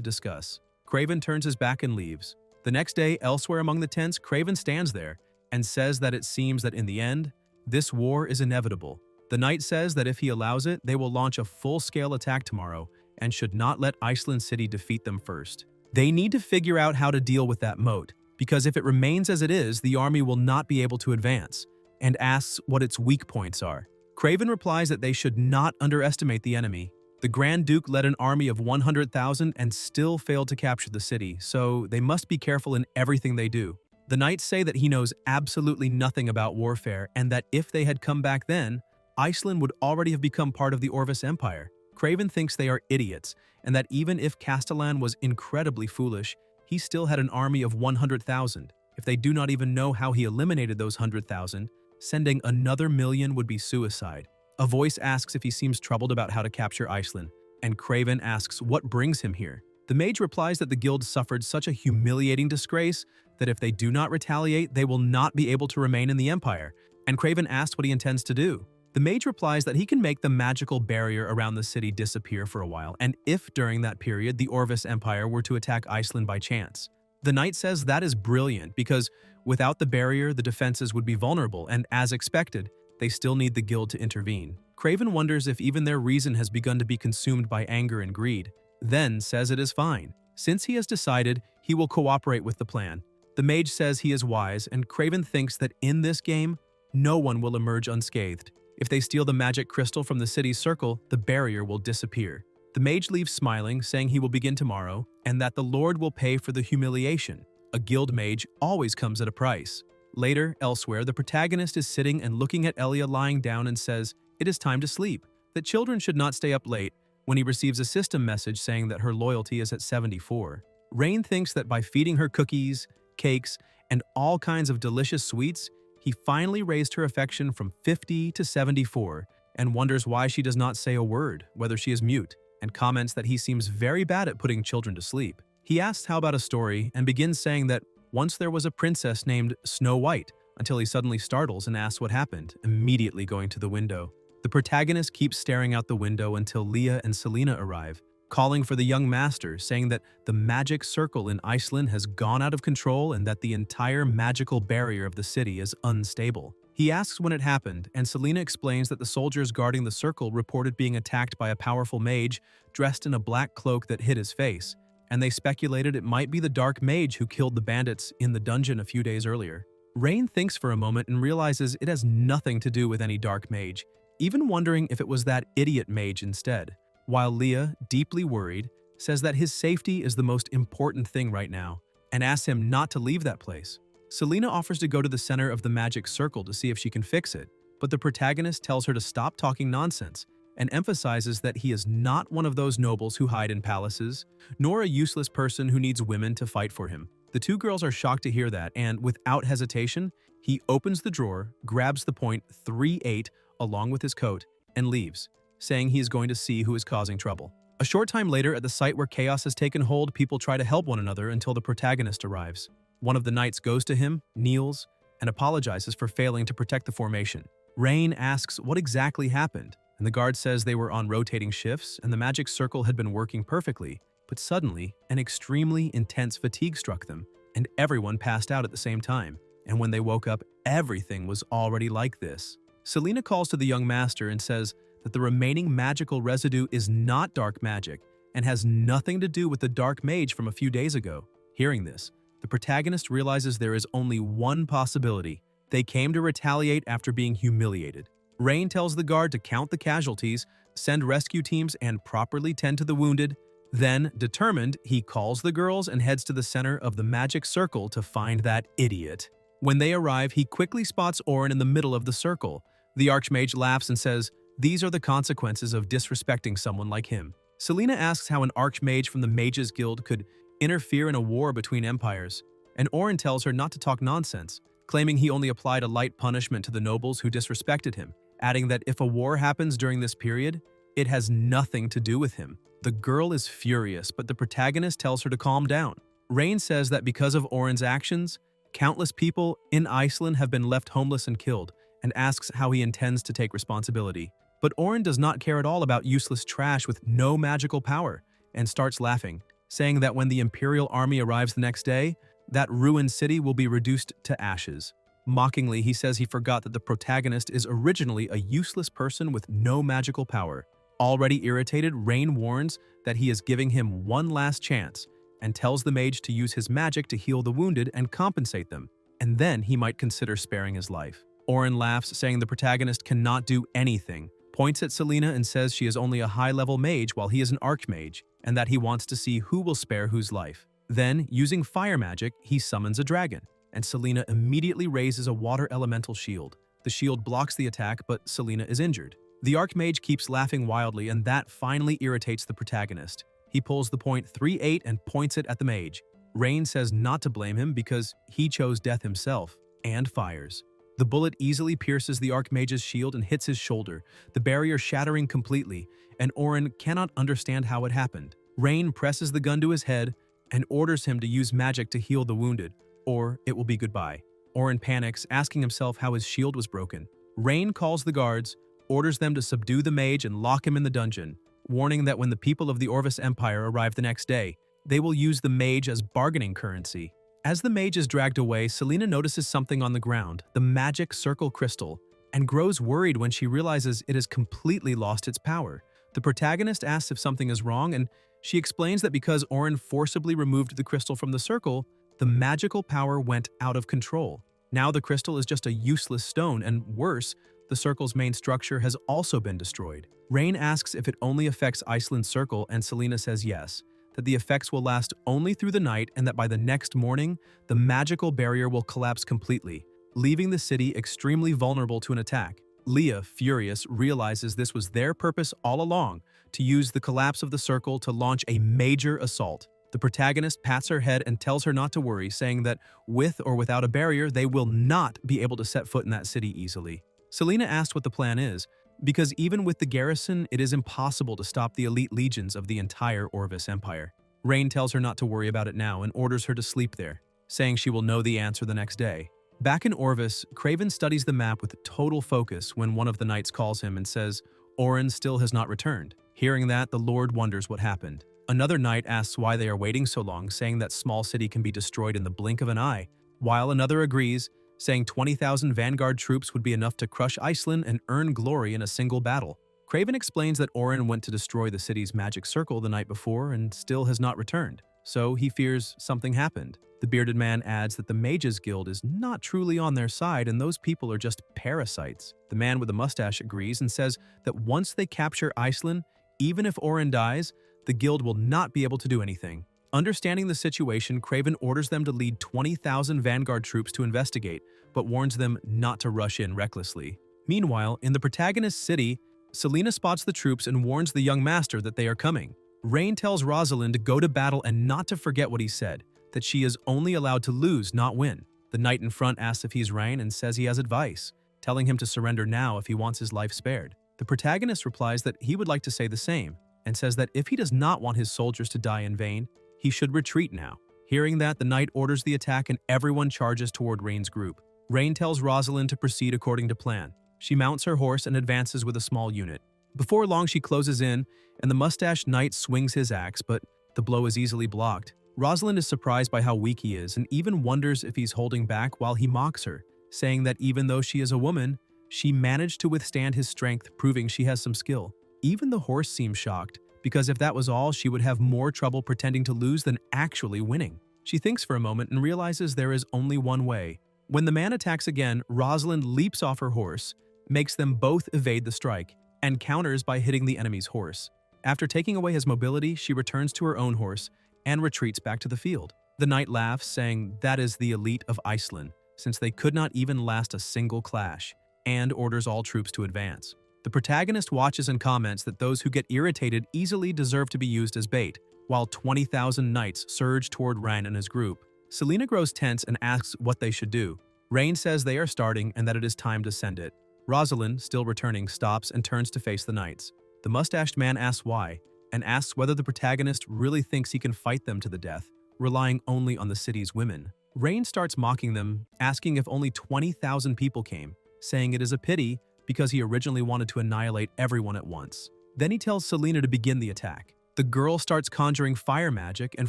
discuss. Craven turns his back and leaves. The next day, elsewhere among the tents, Craven stands there and says that it seems that in the end, this war is inevitable. The knight says that if he allows it, they will launch a full-scale attack tomorrow and should not let Iceland City defeat them first. They need to figure out how to deal with that moat, because if it remains as it is, the army will not be able to advance, and asks what its weak points are. Craven replies that they should not underestimate the enemy. The Grand Duke led an army of 100,000 and still failed to capture the city, so they must be careful in everything they do. The knights say that he knows absolutely nothing about warfare and that if they had come back then, Iceland would already have become part of the Orvis Empire. Craven thinks they are idiots, and that even if Castellan was incredibly foolish, he still had an army of 100,000. If they do not even know how he eliminated those 100,000, sending another million would be suicide. A voice asks if he seems troubled about how to capture Iceland, and Craven asks what brings him here. The mage replies that the guild suffered such a humiliating disgrace that if they do not retaliate, they will not be able to remain in the empire, and Craven asks what he intends to do. The mage replies that he can make the magical barrier around the city disappear for a while, and if during that period the Orvis Empire were to attack Iceland by chance. The knight says that is brilliant because without the barrier, the defenses would be vulnerable, and as expected, they still need the guild to intervene. Craven wonders if even their reason has begun to be consumed by anger and greed, then says it is fine. Since he has decided, he will cooperate with the plan. The mage says he is wise, and Craven thinks that in this game, no one will emerge unscathed. If they steal the magic crystal from the city's circle, the barrier will disappear. The mage leaves smiling, saying he will begin tomorrow, and that the Lord will pay for the humiliation. A guild mage always comes at a price. Later, elsewhere, the protagonist is sitting and looking at Elia lying down and says it is time to sleep, that children should not stay up late, when he receives a system message saying that her loyalty is at 74. Rain thinks that by feeding her cookies, cakes, and all kinds of delicious sweets, he finally raised her affection from 50 to 74 and wonders why she does not say a word, whether she is mute, and comments that he seems very bad at putting children to sleep. He asks how about a story and begins saying that once there was a princess named Snow White, until he suddenly startles and asks what happened, immediately going to the window. The protagonist keeps staring out the window until Leah and Selena arrive, calling for the young master, saying that the magic circle in Iceland has gone out of control and that the entire magical barrier of the city is unstable. He asks when it happened, and Selena explains that the soldiers guarding the circle reported being attacked by a powerful mage dressed in a black cloak that hid his face, and they speculated it might be the dark mage who killed the bandits in the dungeon a few days earlier. Rain thinks for a moment and realizes it has nothing to do with any dark mage, even wondering if it was that idiot mage instead, while Leah, deeply worried, says that his safety is the most important thing right now, and asks him not to leave that place. Selena offers to go to the center of the magic circle to see if she can fix it, but the protagonist tells her to stop talking nonsense, and emphasizes that he is not one of those nobles who hide in palaces, nor a useless person who needs women to fight for him. The two girls are shocked to hear that, and without hesitation, he opens the drawer, grabs the point 3-8 along with his coat, and leaves, saying he is going to see who is causing trouble. A short time later, at the site where chaos has taken hold, people try to help one another until the protagonist arrives. One of the knights goes to him, kneels, and apologizes for failing to protect the formation. Rain asks what exactly happened, and the guard says they were on rotating shifts and the magic circle had been working perfectly, but suddenly, an extremely intense fatigue struck them, and everyone passed out at the same time. And when they woke up, everything was already like this. Selena calls to the young master and says that the remaining magical residue is not dark magic and has nothing to do with the dark mage from a few days ago. Hearing this, the protagonist realizes there is only one possibility. They came to retaliate after being humiliated. Rain tells the guard to count the casualties, send rescue teams, and properly tend to the wounded. Then, determined, he calls the girls and heads to the center of the magic circle to find that idiot. When they arrive, he quickly spots Orin in the middle of the circle. The Archmage laughs and says, "These are the consequences of disrespecting someone like him." Selena asks how an Archmage from the Mages Guild could interfere in a war between empires, and Orin tells her not to talk nonsense, claiming he only applied a light punishment to the nobles who disrespected him, adding that if a war happens during this period, it has nothing to do with him. The girl is furious, but the protagonist tells her to calm down. Rain says that because of Orin's actions, countless people in Iceland have been left homeless and killed, and asks how he intends to take responsibility. But Orin does not care at all about useless trash with no magical power, and starts laughing, saying that when the Imperial army arrives the next day, that ruined city will be reduced to ashes. Mockingly, he says he forgot that the protagonist is originally a useless person with no magical power. Already irritated, Rain warns that he is giving him one last chance, and tells the mage to use his magic to heal the wounded and compensate them, and then he might consider sparing his life. Orin laughs, saying the protagonist cannot do anything, points at Selena and says she is only a high-level mage while he is an archmage, and that he wants to see who will spare whose life. Then, using fire magic, he summons a dragon, and Selena immediately raises a water elemental shield. The shield blocks the attack, but Selena is injured. The archmage keeps laughing wildly, and that finally irritates the protagonist. He pulls the point 3-8 and points it at the mage. Rain says not to blame him because he chose death himself, and fires. The bullet easily pierces the archmage's shield and hits his shoulder, the barrier shattering completely, and Orin cannot understand how it happened. Rain presses the gun to his head and orders him to use magic to heal the wounded, or it will be goodbye. Oren panics, asking himself how his shield was broken. Rain calls the guards, orders them to subdue the mage and lock him in the dungeon, warning that when the people of the Orvis Empire arrive the next day, they will use the mage as bargaining currency. As the mage is dragged away, Selena notices something on the ground, the magic circle crystal, and grows worried when she realizes it has completely lost its power. The protagonist asks if something is wrong, and she explains that because Oren forcibly removed the crystal from the circle, the magical power went out of control. Now the crystal is just a useless stone, and worse, the circle's main structure has also been destroyed. Rain asks if it only affects Iceland's circle, and Selena says yes, that the effects will last only through the night and that by the next morning, the magical barrier will collapse completely, leaving the city extremely vulnerable to an attack. Leah, furious, realizes this was their purpose all along, to use the collapse of the circle to launch a major assault. The protagonist pats her head and tells her not to worry, saying that with or without a barrier, they will not be able to set foot in that city easily. Selena asks what the plan is, because even with the garrison, it is impossible to stop the elite legions of the entire Orvis Empire. Rain tells her not to worry about it now and orders her to sleep there, saying she will know the answer the next day. Back in Orvis, Craven studies the map with total focus when one of the knights calls him and says, Oren still has not returned. Hearing that, the Lord wonders what happened. Another knight asks why they are waiting so long, saying that small city can be destroyed in the blink of an eye, while another agrees, saying 20,000 vanguard troops would be enough to crush Iceland and earn glory in a single battle. Craven explains that Oren went to destroy the city's magic circle the night before and still has not returned, so he fears something happened. The bearded man adds that the Mages Guild is not truly on their side and those people are just parasites. The man with the mustache agrees and says that once they capture Iceland, even if Oren dies, the guild will not be able to do anything. Understanding the situation, Craven orders them to lead 20,000 vanguard troops to investigate, but warns them not to rush in recklessly. Meanwhile, in the protagonist's city, Selena spots the troops and warns the young master that they are coming. Rain tells Rosalind to go to battle and not to forget what he said, that she is only allowed to lose, not win. The knight in front asks if he's Rain and says he has advice, telling him to surrender now if he wants his life spared. The protagonist replies that he would like to say the same, and says that if he does not want his soldiers to die in vain, he should retreat now. Hearing that, the knight orders the attack and everyone charges toward Rain's group. Rain tells Rosalind to proceed according to plan. She mounts her horse and advances with a small unit. Before long, she closes in, and the mustached knight swings his axe, but the blow is easily blocked. Rosalind is surprised by how weak he is and even wonders if he's holding back while he mocks her, saying that even though she is a woman, she managed to withstand his strength, proving she has some skill. Even the horse seems shocked, because if that was all, she would have more trouble pretending to lose than actually winning. She thinks for a moment and realizes there is only one way. When the man attacks again, Rosalind leaps off her horse, makes them both evade the strike, and counters by hitting the enemy's horse. After taking away his mobility, she returns to her own horse and retreats back to the field. The knight laughs, saying that is the elite of Iceland, since they could not even last a single clash, and orders all troops to advance. The protagonist watches and comments that those who get irritated easily deserve to be used as bait, while 20,000 knights surge toward Rain and his group. Selena grows tense and asks what they should do. Rain says they are starting and that it is time to send it. Rosalind, still returning, stops and turns to face the knights. The mustached man asks why, and asks whether the protagonist really thinks he can fight them to the death, relying only on the city's women. Rain starts mocking them, asking if only 20,000 people came, saying it is a pity because he originally wanted to annihilate everyone at once. Then he tells Selena to begin the attack. The girl starts conjuring fire magic and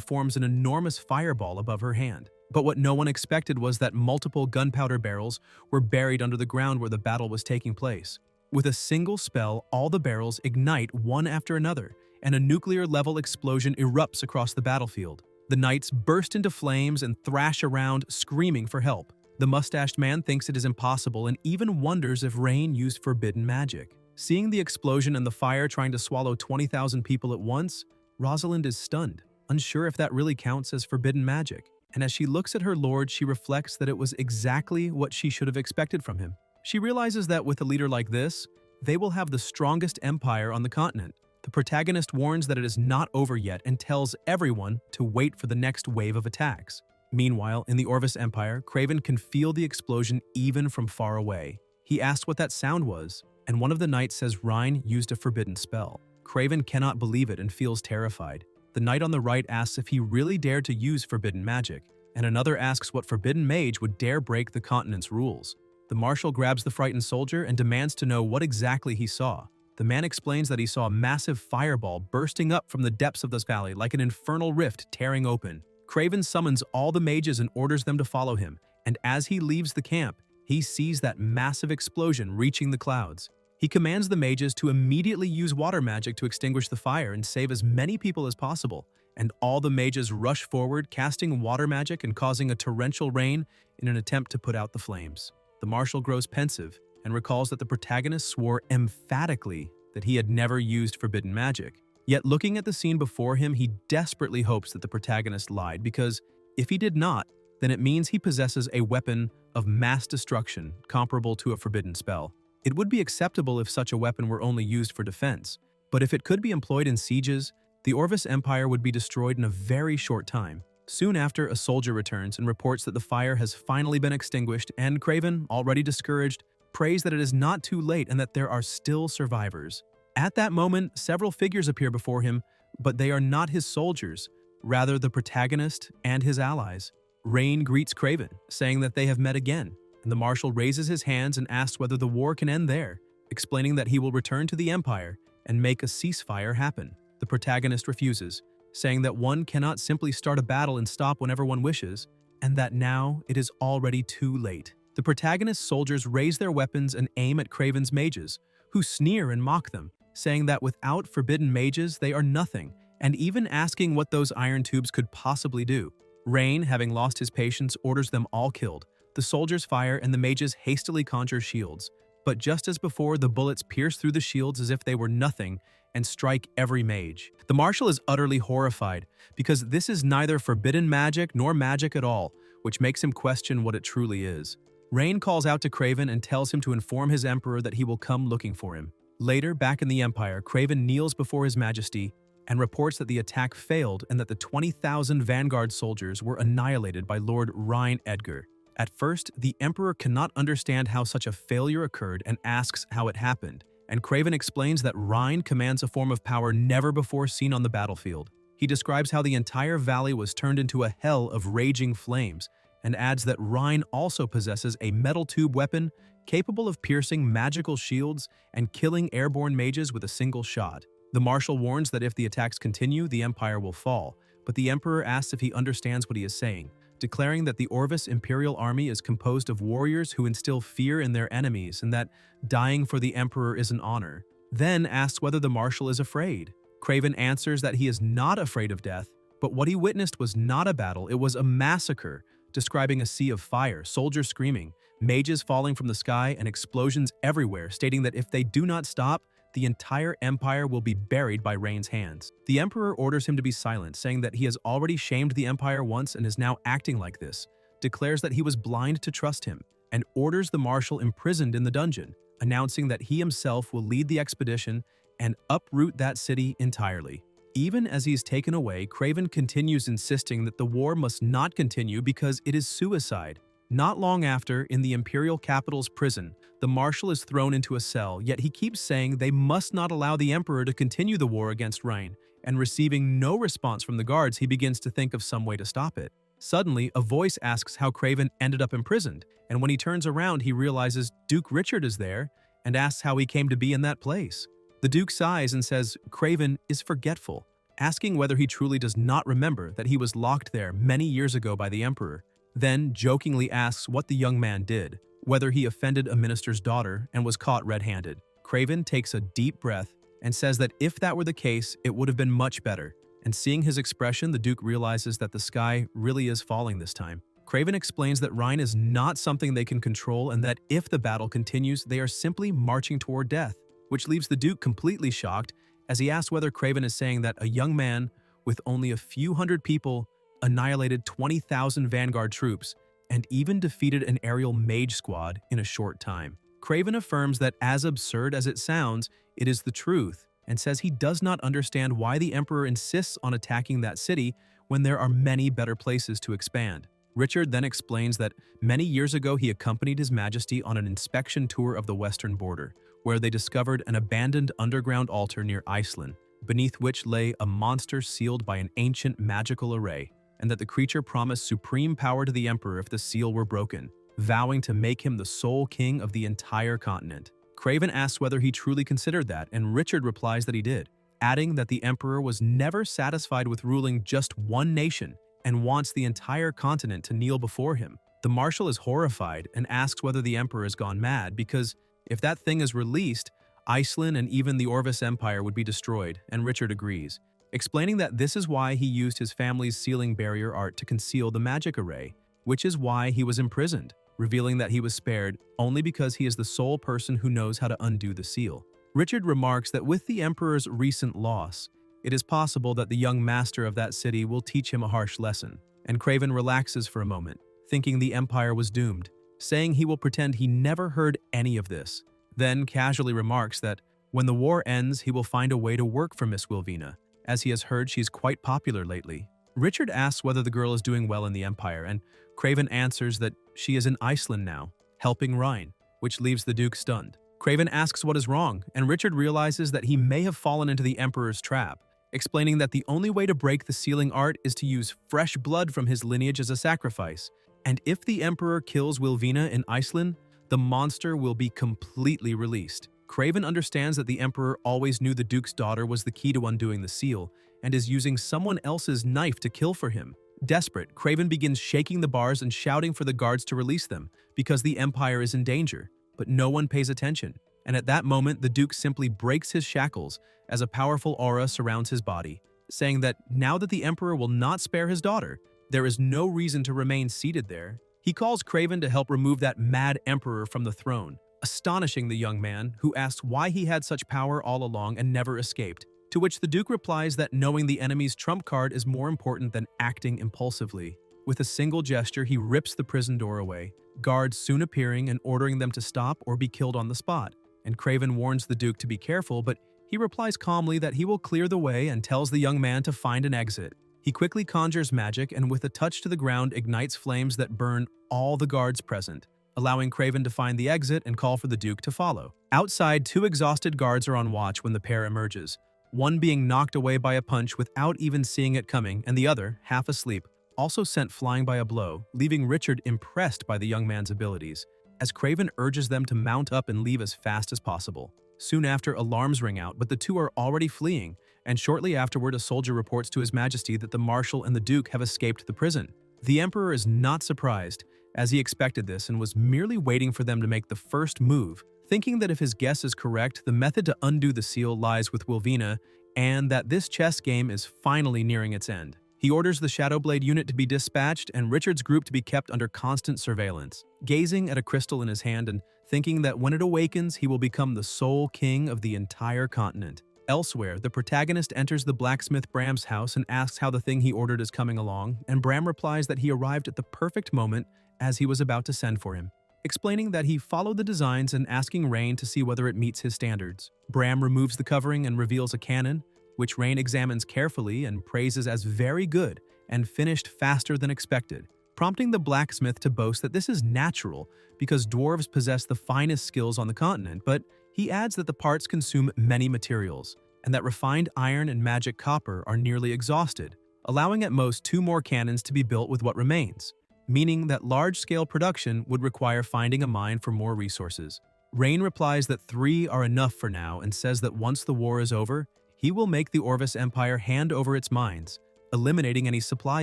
forms an enormous fireball above her hand. But what no one expected was that multiple gunpowder barrels were buried under the ground where the battle was taking place. With a single spell, all the barrels ignite one after another, and a nuclear-level explosion erupts across the battlefield. The knights burst into flames and thrash around, screaming for help. The mustached man thinks it is impossible and even wonders if Rain used forbidden magic. Seeing the explosion and the fire trying to swallow 20,000 people at once, Rosalind is stunned, unsure if that really counts as forbidden magic. And as she looks at her lord, she reflects that it was exactly what she should have expected from him. She realizes that with a leader like this, they will have the strongest empire on the continent. The protagonist warns that it is not over yet and tells everyone to wait for the next wave of attacks. Meanwhile, in the Orvis Empire, Craven can feel the explosion even from far away. He asks what that sound was, and one of the knights says Rain used a forbidden spell. Craven cannot believe it and feels terrified. The knight on the right asks if he really dared to use forbidden magic, and another asks what forbidden mage would dare break the continent's rules. The marshal grabs the frightened soldier and demands to know what exactly he saw. The man explains that he saw a massive fireball bursting up from the depths of this valley like an infernal rift tearing open. Craven summons all the mages and orders them to follow him, and as he leaves the camp, he sees that massive explosion reaching the clouds. He commands the mages to immediately use water magic to extinguish the fire and save as many people as possible, and all the mages rush forward, casting water magic and causing a torrential rain in an attempt to put out the flames. The marshal grows pensive and recalls that the protagonist swore emphatically that he had never used forbidden magic. Yet looking at the scene before him, he desperately hopes that the protagonist lied, because if he did not, then it means he possesses a weapon of mass destruction comparable to a forbidden spell. It would be acceptable if such a weapon were only used for defense, but if it could be employed in sieges, the Orvis Empire would be destroyed in a very short time. Soon after, a soldier returns and reports that the fire has finally been extinguished, and Craven, already discouraged, prays that it is not too late and that there are still survivors. At that moment, several figures appear before him, but they are not his soldiers, rather the protagonist and his allies. Rain greets Craven, saying that they have met again, and the marshal raises his hands and asks whether the war can end there, explaining that he will return to the Empire and make a ceasefire happen. The protagonist refuses, saying that one cannot simply start a battle and stop whenever one wishes, and that now it is already too late. The protagonist's soldiers raise their weapons and aim at Craven's mages, who sneer and mock them, saying that without forbidden mages they are nothing, and even asking what those iron tubes could possibly do. Rain, having lost his patience, orders them all killed. The soldiers fire and the mages hastily conjure shields, but just as before, the bullets pierce through the shields as if they were nothing and strike every mage. The marshal is utterly horrified, because this is neither forbidden magic nor magic at all, which makes him question what it truly is. Rain calls out to Craven and tells him to inform his emperor that he will come looking for him. Later, back in the Empire, Craven kneels before his majesty and reports that the attack failed and that the 20,000 vanguard soldiers were annihilated by Lord Rhine Edgar. At first, the emperor cannot understand how such a failure occurred and asks how it happened, and Craven explains that Rhine commands a form of power never before seen on the battlefield. He describes how the entire valley was turned into a hell of raging flames, and adds that Rhine also possesses a metal tube weapon capable of piercing magical shields and killing airborne mages with a single shot. The marshal warns that if the attacks continue, the empire will fall, but the emperor asks if he understands what he is saying, declaring that the Orvis Imperial Army is composed of warriors who instill fear in their enemies and that dying for the emperor is an honor. Then asks whether the marshal is afraid. Craven answers that he is not afraid of death, but what he witnessed was not a battle, it was a massacre, describing a sea of fire, soldiers screaming, mages falling from the sky, and explosions everywhere, stating that if they do not stop, the entire empire will be buried by Rain's hands. The emperor orders him to be silent, saying that he has already shamed the empire once and is now acting like this, declares that he was blind to trust him, and orders the marshal imprisoned in the dungeon, announcing that he himself will lead the expedition and uproot that city entirely. Even as he is taken away, Craven continues insisting that the war must not continue because it is suicide. Not long after, in the imperial capital's prison, the marshal is thrown into a cell, yet he keeps saying they must not allow the emperor to continue the war against Rhine, and receiving no response from the guards, he begins to think of some way to stop it. Suddenly, a voice asks how Craven ended up imprisoned, and when he turns around, he realizes Duke Richard is there and asks how he came to be in that place. The Duke sighs and says Craven is forgetful, asking whether he truly does not remember that he was locked there many years ago by the emperor. Then jokingly asks what the young man did, whether he offended a minister's daughter and was caught red-handed. Craven takes a deep breath and says that if that were the case, it would have been much better. And seeing his expression, the Duke realizes that the sky really is falling this time. Craven explains that Rhine is not something they can control and that if the battle continues, they are simply marching toward death, which leaves the Duke completely shocked as he asks whether Craven is saying that a young man with only a few hundred people annihilated 20,000 vanguard troops and even defeated an aerial mage squad in a short time. Craven affirms that as absurd as it sounds, it is the truth, and says he does not understand why the emperor insists on attacking that city when there are many better places to expand. Richard then explains that many years ago he accompanied His Majesty on an inspection tour of the western border, where they discovered an abandoned underground altar near Iceland, beneath which lay a monster sealed by an ancient magical array, and that the creature promised supreme power to the emperor if the seal were broken, vowing to make him the sole king of the entire continent. Craven asks whether he truly considered that, and Richard replies that he did, adding that the emperor was never satisfied with ruling just one nation and wants the entire continent to kneel before him. The marshal is horrified and asks whether the emperor has gone mad because if that thing is released, Iceland and even the Orvis Empire would be destroyed, and Richard agrees, explaining that this is why he used his family's sealing barrier art to conceal the magic array, which is why he was imprisoned, revealing that he was spared only because he is the sole person who knows how to undo the seal. Richard remarks that with the emperor's recent loss, it is possible that the young master of that city will teach him a harsh lesson, and Craven relaxes for a moment, thinking the empire was doomed, saying he will pretend he never heard any of this, then casually remarks that when the war ends, he will find a way to work for Miss Wilvina, as he has heard she's quite popular lately. Richard asks whether the girl is doing well in the empire, and Craven answers that she is in Iceland now, helping Rhine, which leaves the Duke stunned. Craven asks what is wrong, and Richard realizes that he may have fallen into the Emperor's trap, explaining that the only way to break the sealing art is to use fresh blood from his lineage as a sacrifice, and if the Emperor kills Wilvina in Iceland, the monster will be completely released. Craven understands that the Emperor always knew the Duke's daughter was the key to undoing the seal, and is using someone else's knife to kill for him. Desperate, Craven begins shaking the bars and shouting for the guards to release them, because the Empire is in danger, but no one pays attention. And at that moment, the Duke simply breaks his shackles as a powerful aura surrounds his body, saying that now that the Emperor will not spare his daughter, there is no reason to remain seated there. He calls Craven to help remove that mad emperor from the throne, astonishing the young man, who asks why he had such power all along and never escaped, to which the Duke replies that knowing the enemy's trump card is more important than acting impulsively. With a single gesture, he rips the prison door away, guards soon appearing and ordering them to stop or be killed on the spot, and Craven warns the Duke to be careful, but he replies calmly that he will clear the way and tells the young man to find an exit. He quickly conjures magic and with a touch to the ground ignites flames that burn all the guards present, allowing Craven to find the exit and call for the Duke to follow. Outside, two exhausted guards are on watch when the pair emerges, one being knocked away by a punch without even seeing it coming, and the other, half asleep, also sent flying by a blow, leaving Richard impressed by the young man's abilities, as Craven urges them to mount up and leave as fast as possible. Soon after, alarms ring out, but the two are already fleeing, and shortly afterward a soldier reports to His Majesty that the Marshal and the Duke have escaped the prison. The Emperor is not surprised, as he expected this and was merely waiting for them to make the first move, thinking that if his guess is correct, the method to undo the seal lies with Wilvina, and that this chess game is finally nearing its end. He orders the Shadowblade unit to be dispatched and Richard's group to be kept under constant surveillance, gazing at a crystal in his hand and thinking that when it awakens, he will become the sole king of the entire continent. Elsewhere, the protagonist enters the blacksmith Bram's house and asks how the thing he ordered is coming along, and Bram replies that he arrived at the perfect moment as he was about to send for him, explaining that he followed the designs and asking Rain to see whether it meets his standards. Bram removes the covering and reveals a cannon, which Rain examines carefully and praises as very good and finished faster than expected, prompting the blacksmith to boast that this is natural because dwarves possess the finest skills on the continent, but he adds that the parts consume many materials, and that refined iron and magic copper are nearly exhausted, allowing at most 2 more cannons to be built with what remains, meaning that large-scale production would require finding a mine for more resources. Rain replies that 3 are enough for now and says that once the war is over, he will make the Orvis Empire hand over its mines, eliminating any supply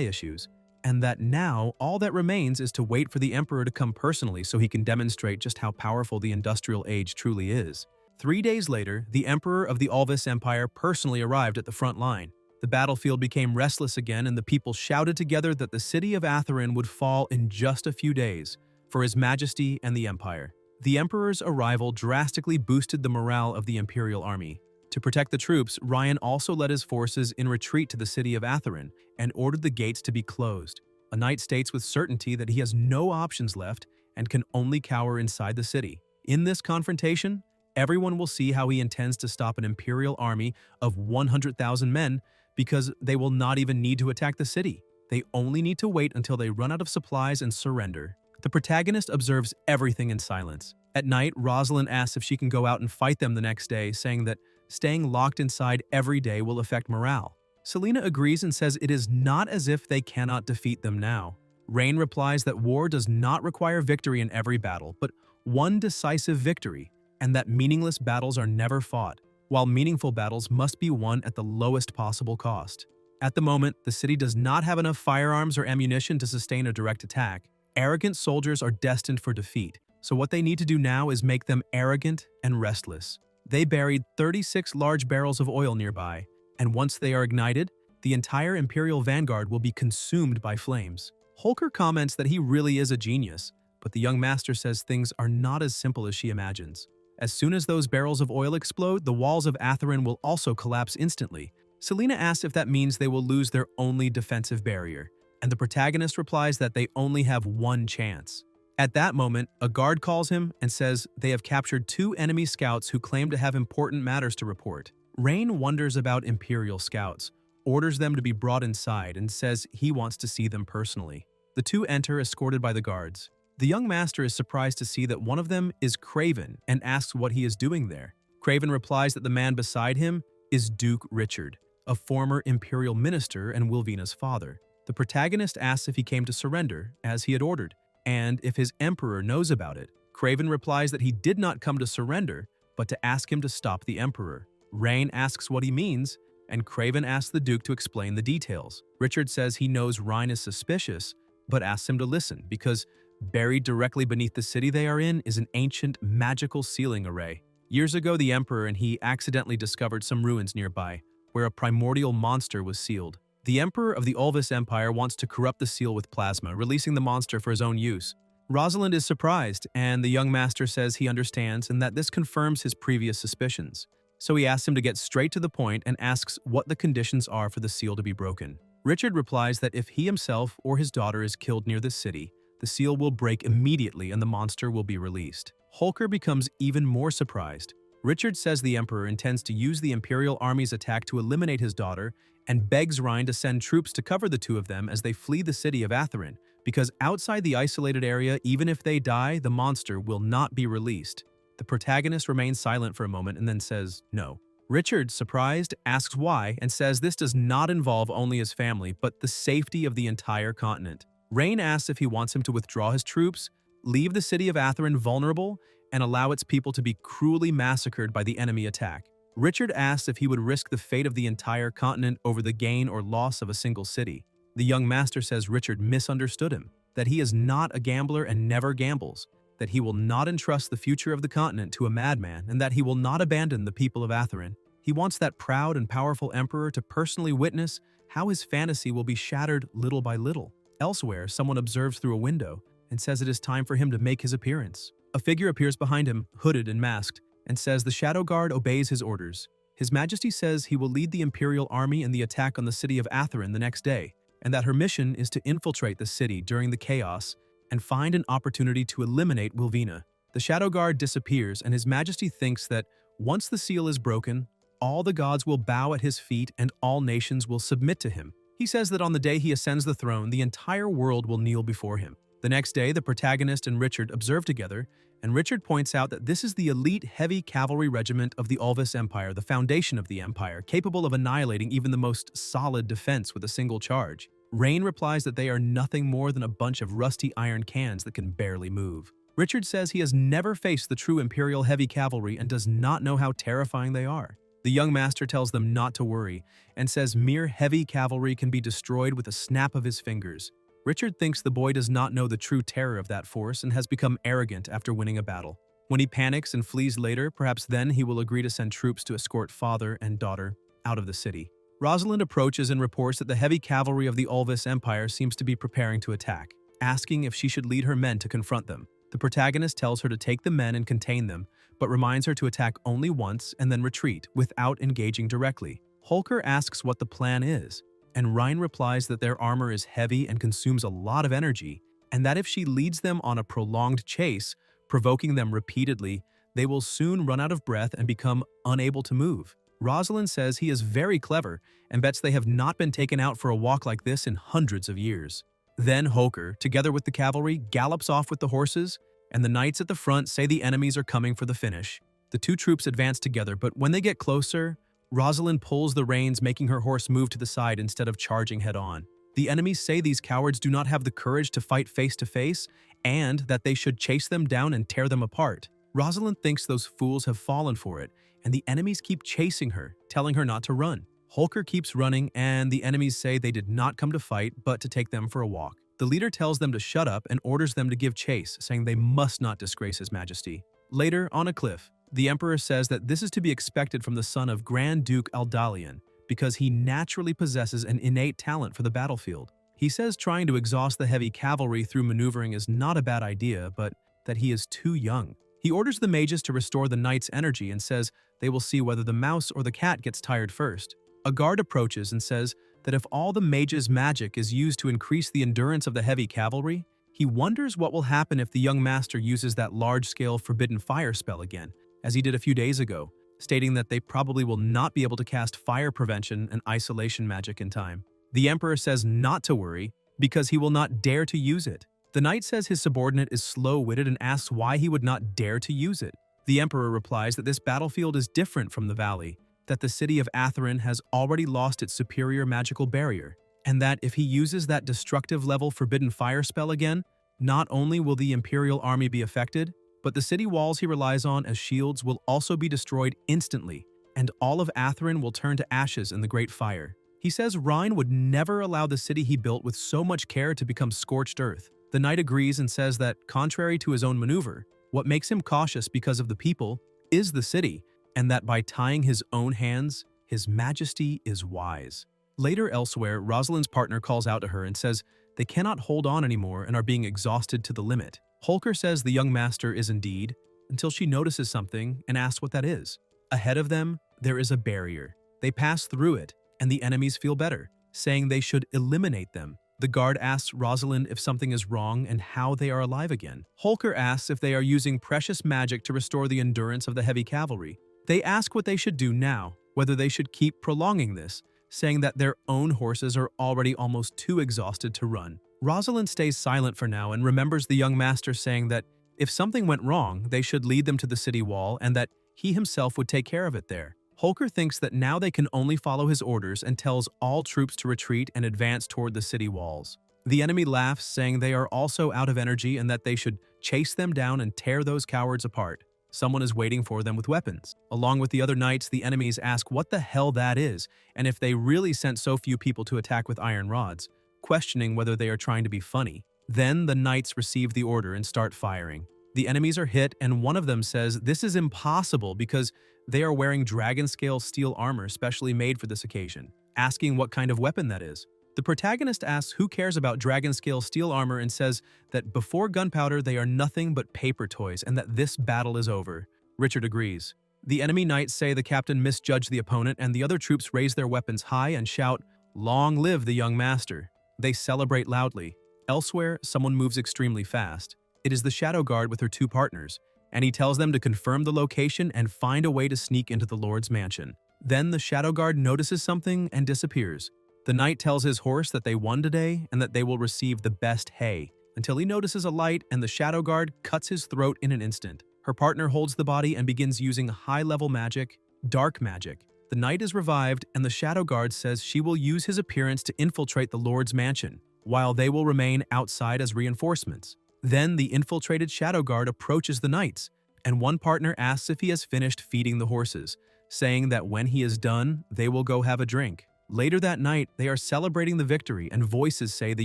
issues, and that now all that remains is to wait for the Emperor to come personally so he can demonstrate just how powerful the industrial age truly is. 3 days later, the Emperor of the Orvis Empire personally arrived at the front line. The battlefield became restless again and the people shouted together that the city of Atherin would fall in just a few days for His Majesty and the Empire. The Emperor's arrival drastically boosted the morale of the Imperial Army. To protect the troops, Ryan also led his forces in retreat to the city of Atherin and ordered the gates to be closed. A knight states with certainty that he has no options left and can only cower inside the city. In this confrontation, everyone will see how he intends to stop an imperial army of 100,000 men because they will not even need to attack the city. They only need to wait until they run out of supplies and surrender. The protagonist observes everything in silence. At night, Rosalind asks if she can go out and fight them the next day, saying that Staying locked inside every day will affect morale. Selena agrees and says it is not as if they cannot defeat them now. Rain replies that war does not require victory in every battle, but one decisive victory, and that meaningless battles are never fought, while meaningful battles must be won at the lowest possible cost. At the moment, the city does not have enough firearms or ammunition to sustain a direct attack. Arrogant soldiers are destined for defeat, so what they need to do now is make them arrogant and restless. They buried 36 large barrels of oil nearby, and once they are ignited, the entire Imperial vanguard will be consumed by flames. Holker comments that he really is a genius, but the young master says things are not as simple as she imagines. As soon as those barrels of oil explode, the walls of Atherin will also collapse instantly. Selena asks if that means they will lose their only defensive barrier, and the protagonist replies that they only have one chance. At that moment, a guard calls him and says they have captured 2 enemy scouts who claim to have important matters to report. Rain wonders about Imperial scouts, orders them to be brought inside, and says he wants to see them personally. The 2 enter, escorted by the guards. The young master is surprised to see that one of them is Craven and asks what he is doing there. Craven replies that the man beside him is Duke Richard, a former Imperial minister and Wilvina's father. The protagonist asks if he came to surrender, as he had ordered, and if his emperor knows about it. Craven replies that he did not come to surrender, but to ask him to stop the emperor. Rain asks what he means, and Craven asks the Duke to explain the details. Richard says he knows Rhine is suspicious, but asks him to listen because buried directly beneath the city they are in is an ancient, magical sealing array. Years ago, the Emperor and he accidentally discovered some ruins nearby, where a primordial monster was sealed. The Emperor of the Ulvis Empire wants to corrupt the seal with plasma, releasing the monster for his own use. Rosalind is surprised, and the young master says he understands and that this confirms his previous suspicions. So he asks him to get straight to the point and asks what the conditions are for the seal to be broken. Richard replies that if he himself or his daughter is killed near the city, the seal will break immediately and the monster will be released. Holker becomes even more surprised. Richard says the Emperor intends to use the Imperial Army's attack to eliminate his daughter and begs Rhine to send troops to cover the 2 of them as they flee the city of Atherin, because outside the isolated area, even if they die, the monster will not be released. The protagonist remains silent for a moment and then says no. Richard, surprised, asks why and says this does not involve only his family, but the safety of the entire continent. Rain asks if he wants him to withdraw his troops, leave the city of Atherin vulnerable, and allow its people to be cruelly massacred by the enemy attack. Richard asks if he would risk the fate of the entire continent over the gain or loss of a single city. The young master says Richard misunderstood him, that he is not a gambler and never gambles, that he will not entrust the future of the continent to a madman, and that he will not abandon the people of Atherin. He wants that proud and powerful emperor to personally witness how his fantasy will be shattered little by little. Elsewhere, someone observes through a window and says it is time for him to make his appearance. A figure appears behind him, hooded and masked, and says the Shadow Guard obeys his orders. His Majesty says he will lead the Imperial Army in the attack on the city of Atherin the next day, and that her mission is to infiltrate the city during the chaos and find an opportunity to eliminate Wilvina. The Shadow Guard disappears, and His Majesty thinks that once the seal is broken, all the gods will bow at his feet and all nations will submit to him. He says that on the day he ascends the throne, the entire world will kneel before him. The next day, the protagonist and Richard observe together, and Richard points out that this is the elite heavy cavalry regiment of the Ulvis Empire, the foundation of the empire, capable of annihilating even the most solid defense with a single charge. Rain replies that they are nothing more than a bunch of rusty iron cans that can barely move. Richard says he has never faced the true Imperial heavy cavalry and does not know how terrifying they are. The young master tells them not to worry and says mere heavy cavalry can be destroyed with a snap of his fingers. Richard thinks the boy does not know the true terror of that force and has become arrogant after winning a battle. When he panics and flees later, perhaps then he will agree to send troops to escort father and daughter out of the city. Rosalind approaches and reports that the heavy cavalry of the Ulvis Empire seems to be preparing to attack, asking if she should lead her men to confront them. The protagonist tells her to take the men and contain them, but reminds her to attack only once and then retreat without engaging directly. Holker asks what the plan is, and Rhine replies that their armor is heavy and consumes a lot of energy, and that if she leads them on a prolonged chase, provoking them repeatedly, they will soon run out of breath and become unable to move. Rosalind says he is very clever and bets they have not been taken out for a walk like this in hundreds of years. Then Holker, together with the cavalry, gallops off with the horses, and the knights at the front say the enemies are coming for the finish. The two troops advance together, but when they get closer, Rosalind pulls the reins, making her horse move to the side instead of charging head-on. The enemies say these cowards do not have the courage to fight face-to-face and that they should chase them down and tear them apart. Rosalind thinks those fools have fallen for it, and the enemies keep chasing her, telling her not to run. Holker keeps running, and the enemies say they did not come to fight, but to take them for a walk. The leader tells them to shut up and orders them to give chase, saying they must not disgrace His Majesty. Later, on a cliff, the Emperor says that this is to be expected from the son of Grand Duke Aldalion, because he naturally possesses an innate talent for the battlefield. He says trying to exhaust the heavy cavalry through maneuvering is not a bad idea, but that he is too young. He orders the mages to restore the knights' energy and says they will see whether the mouse or the cat gets tired first. A guard approaches and says that if all the mages' magic is used to increase the endurance of the heavy cavalry, he wonders what will happen if the young master uses that large-scale forbidden fire spell again, as he did a few days ago, stating that they probably will not be able to cast fire prevention and isolation magic in time. The Emperor says not to worry, because he will not dare to use it. The knight says his subordinate is slow-witted and asks why he would not dare to use it. The Emperor replies that this battlefield is different from the valley, that the city of Atherin has already lost its superior magical barrier, and that if he uses that destructive level forbidden fire spell again, not only will the Imperial army be affected, but the city walls he relies on as shields will also be destroyed instantly, and all of Atherin will turn to ashes in the Great Fire. He says Rhine would never allow the city he built with so much care to become scorched earth. The knight agrees and says that, contrary to his own maneuver, what makes him cautious because of the people is the city, and that by tying his own hands, His Majesty is wise. Later elsewhere, Rosalind's partner calls out to her and says they cannot hold on anymore and are being exhausted to the limit. Holker says the young master is indeed, until she notices something and asks what that is. Ahead of them, there is a barrier. They pass through it, and the enemies feel better, saying they should eliminate them. The guard asks Rosalind if something is wrong and how they are alive again. Holker asks if they are using precious magic to restore the endurance of the heavy cavalry. They ask what they should do now, whether they should keep prolonging this, saying that their own horses are already almost too exhausted to run. Rosalind stays silent for now and remembers the young master saying that if something went wrong, they should lead them to the city wall and that he himself would take care of it there. Holker thinks that now they can only follow his orders and tells all troops to retreat and advance toward the city walls. The enemy laughs, saying they are also out of energy and that they should chase them down and tear those cowards apart. Someone is waiting for them with weapons. Along with the other knights, the enemies ask what the hell that is and if they really sent so few people to attack with iron rods, questioning whether they are trying to be funny. Then the knights receive the order and start firing. The enemies are hit, and one of them says this is impossible because they are wearing dragon-scale steel armor specially made for this occasion, asking what kind of weapon that is. The protagonist asks who cares about dragon-scale steel armor and says that before gunpowder they are nothing but paper toys and that this battle is over. Richard agrees. The enemy knights say the captain misjudged the opponent, and the other troops raise their weapons high and shout, "Long live the young master." They celebrate loudly. Elsewhere, someone moves extremely fast. It is the Shadow Guard with her two partners, and he tells them to confirm the location and find a way to sneak into the Lord's mansion. Then the Shadow Guard notices something and disappears. The knight tells his horse that they won today and that they will receive the best hay, until he notices a light and the Shadow Guard cuts his throat in an instant. Her partner holds the body and begins using high-level magic, dark magic. The knight is revived, and the Shadow Guard says she will use his appearance to infiltrate the Lord's mansion, while they will remain outside as reinforcements. Then the infiltrated Shadow Guard approaches the knights, and one partner asks if he has finished feeding the horses, saying that when he is done, they will go have a drink. Later that night, they are celebrating the victory, and voices say the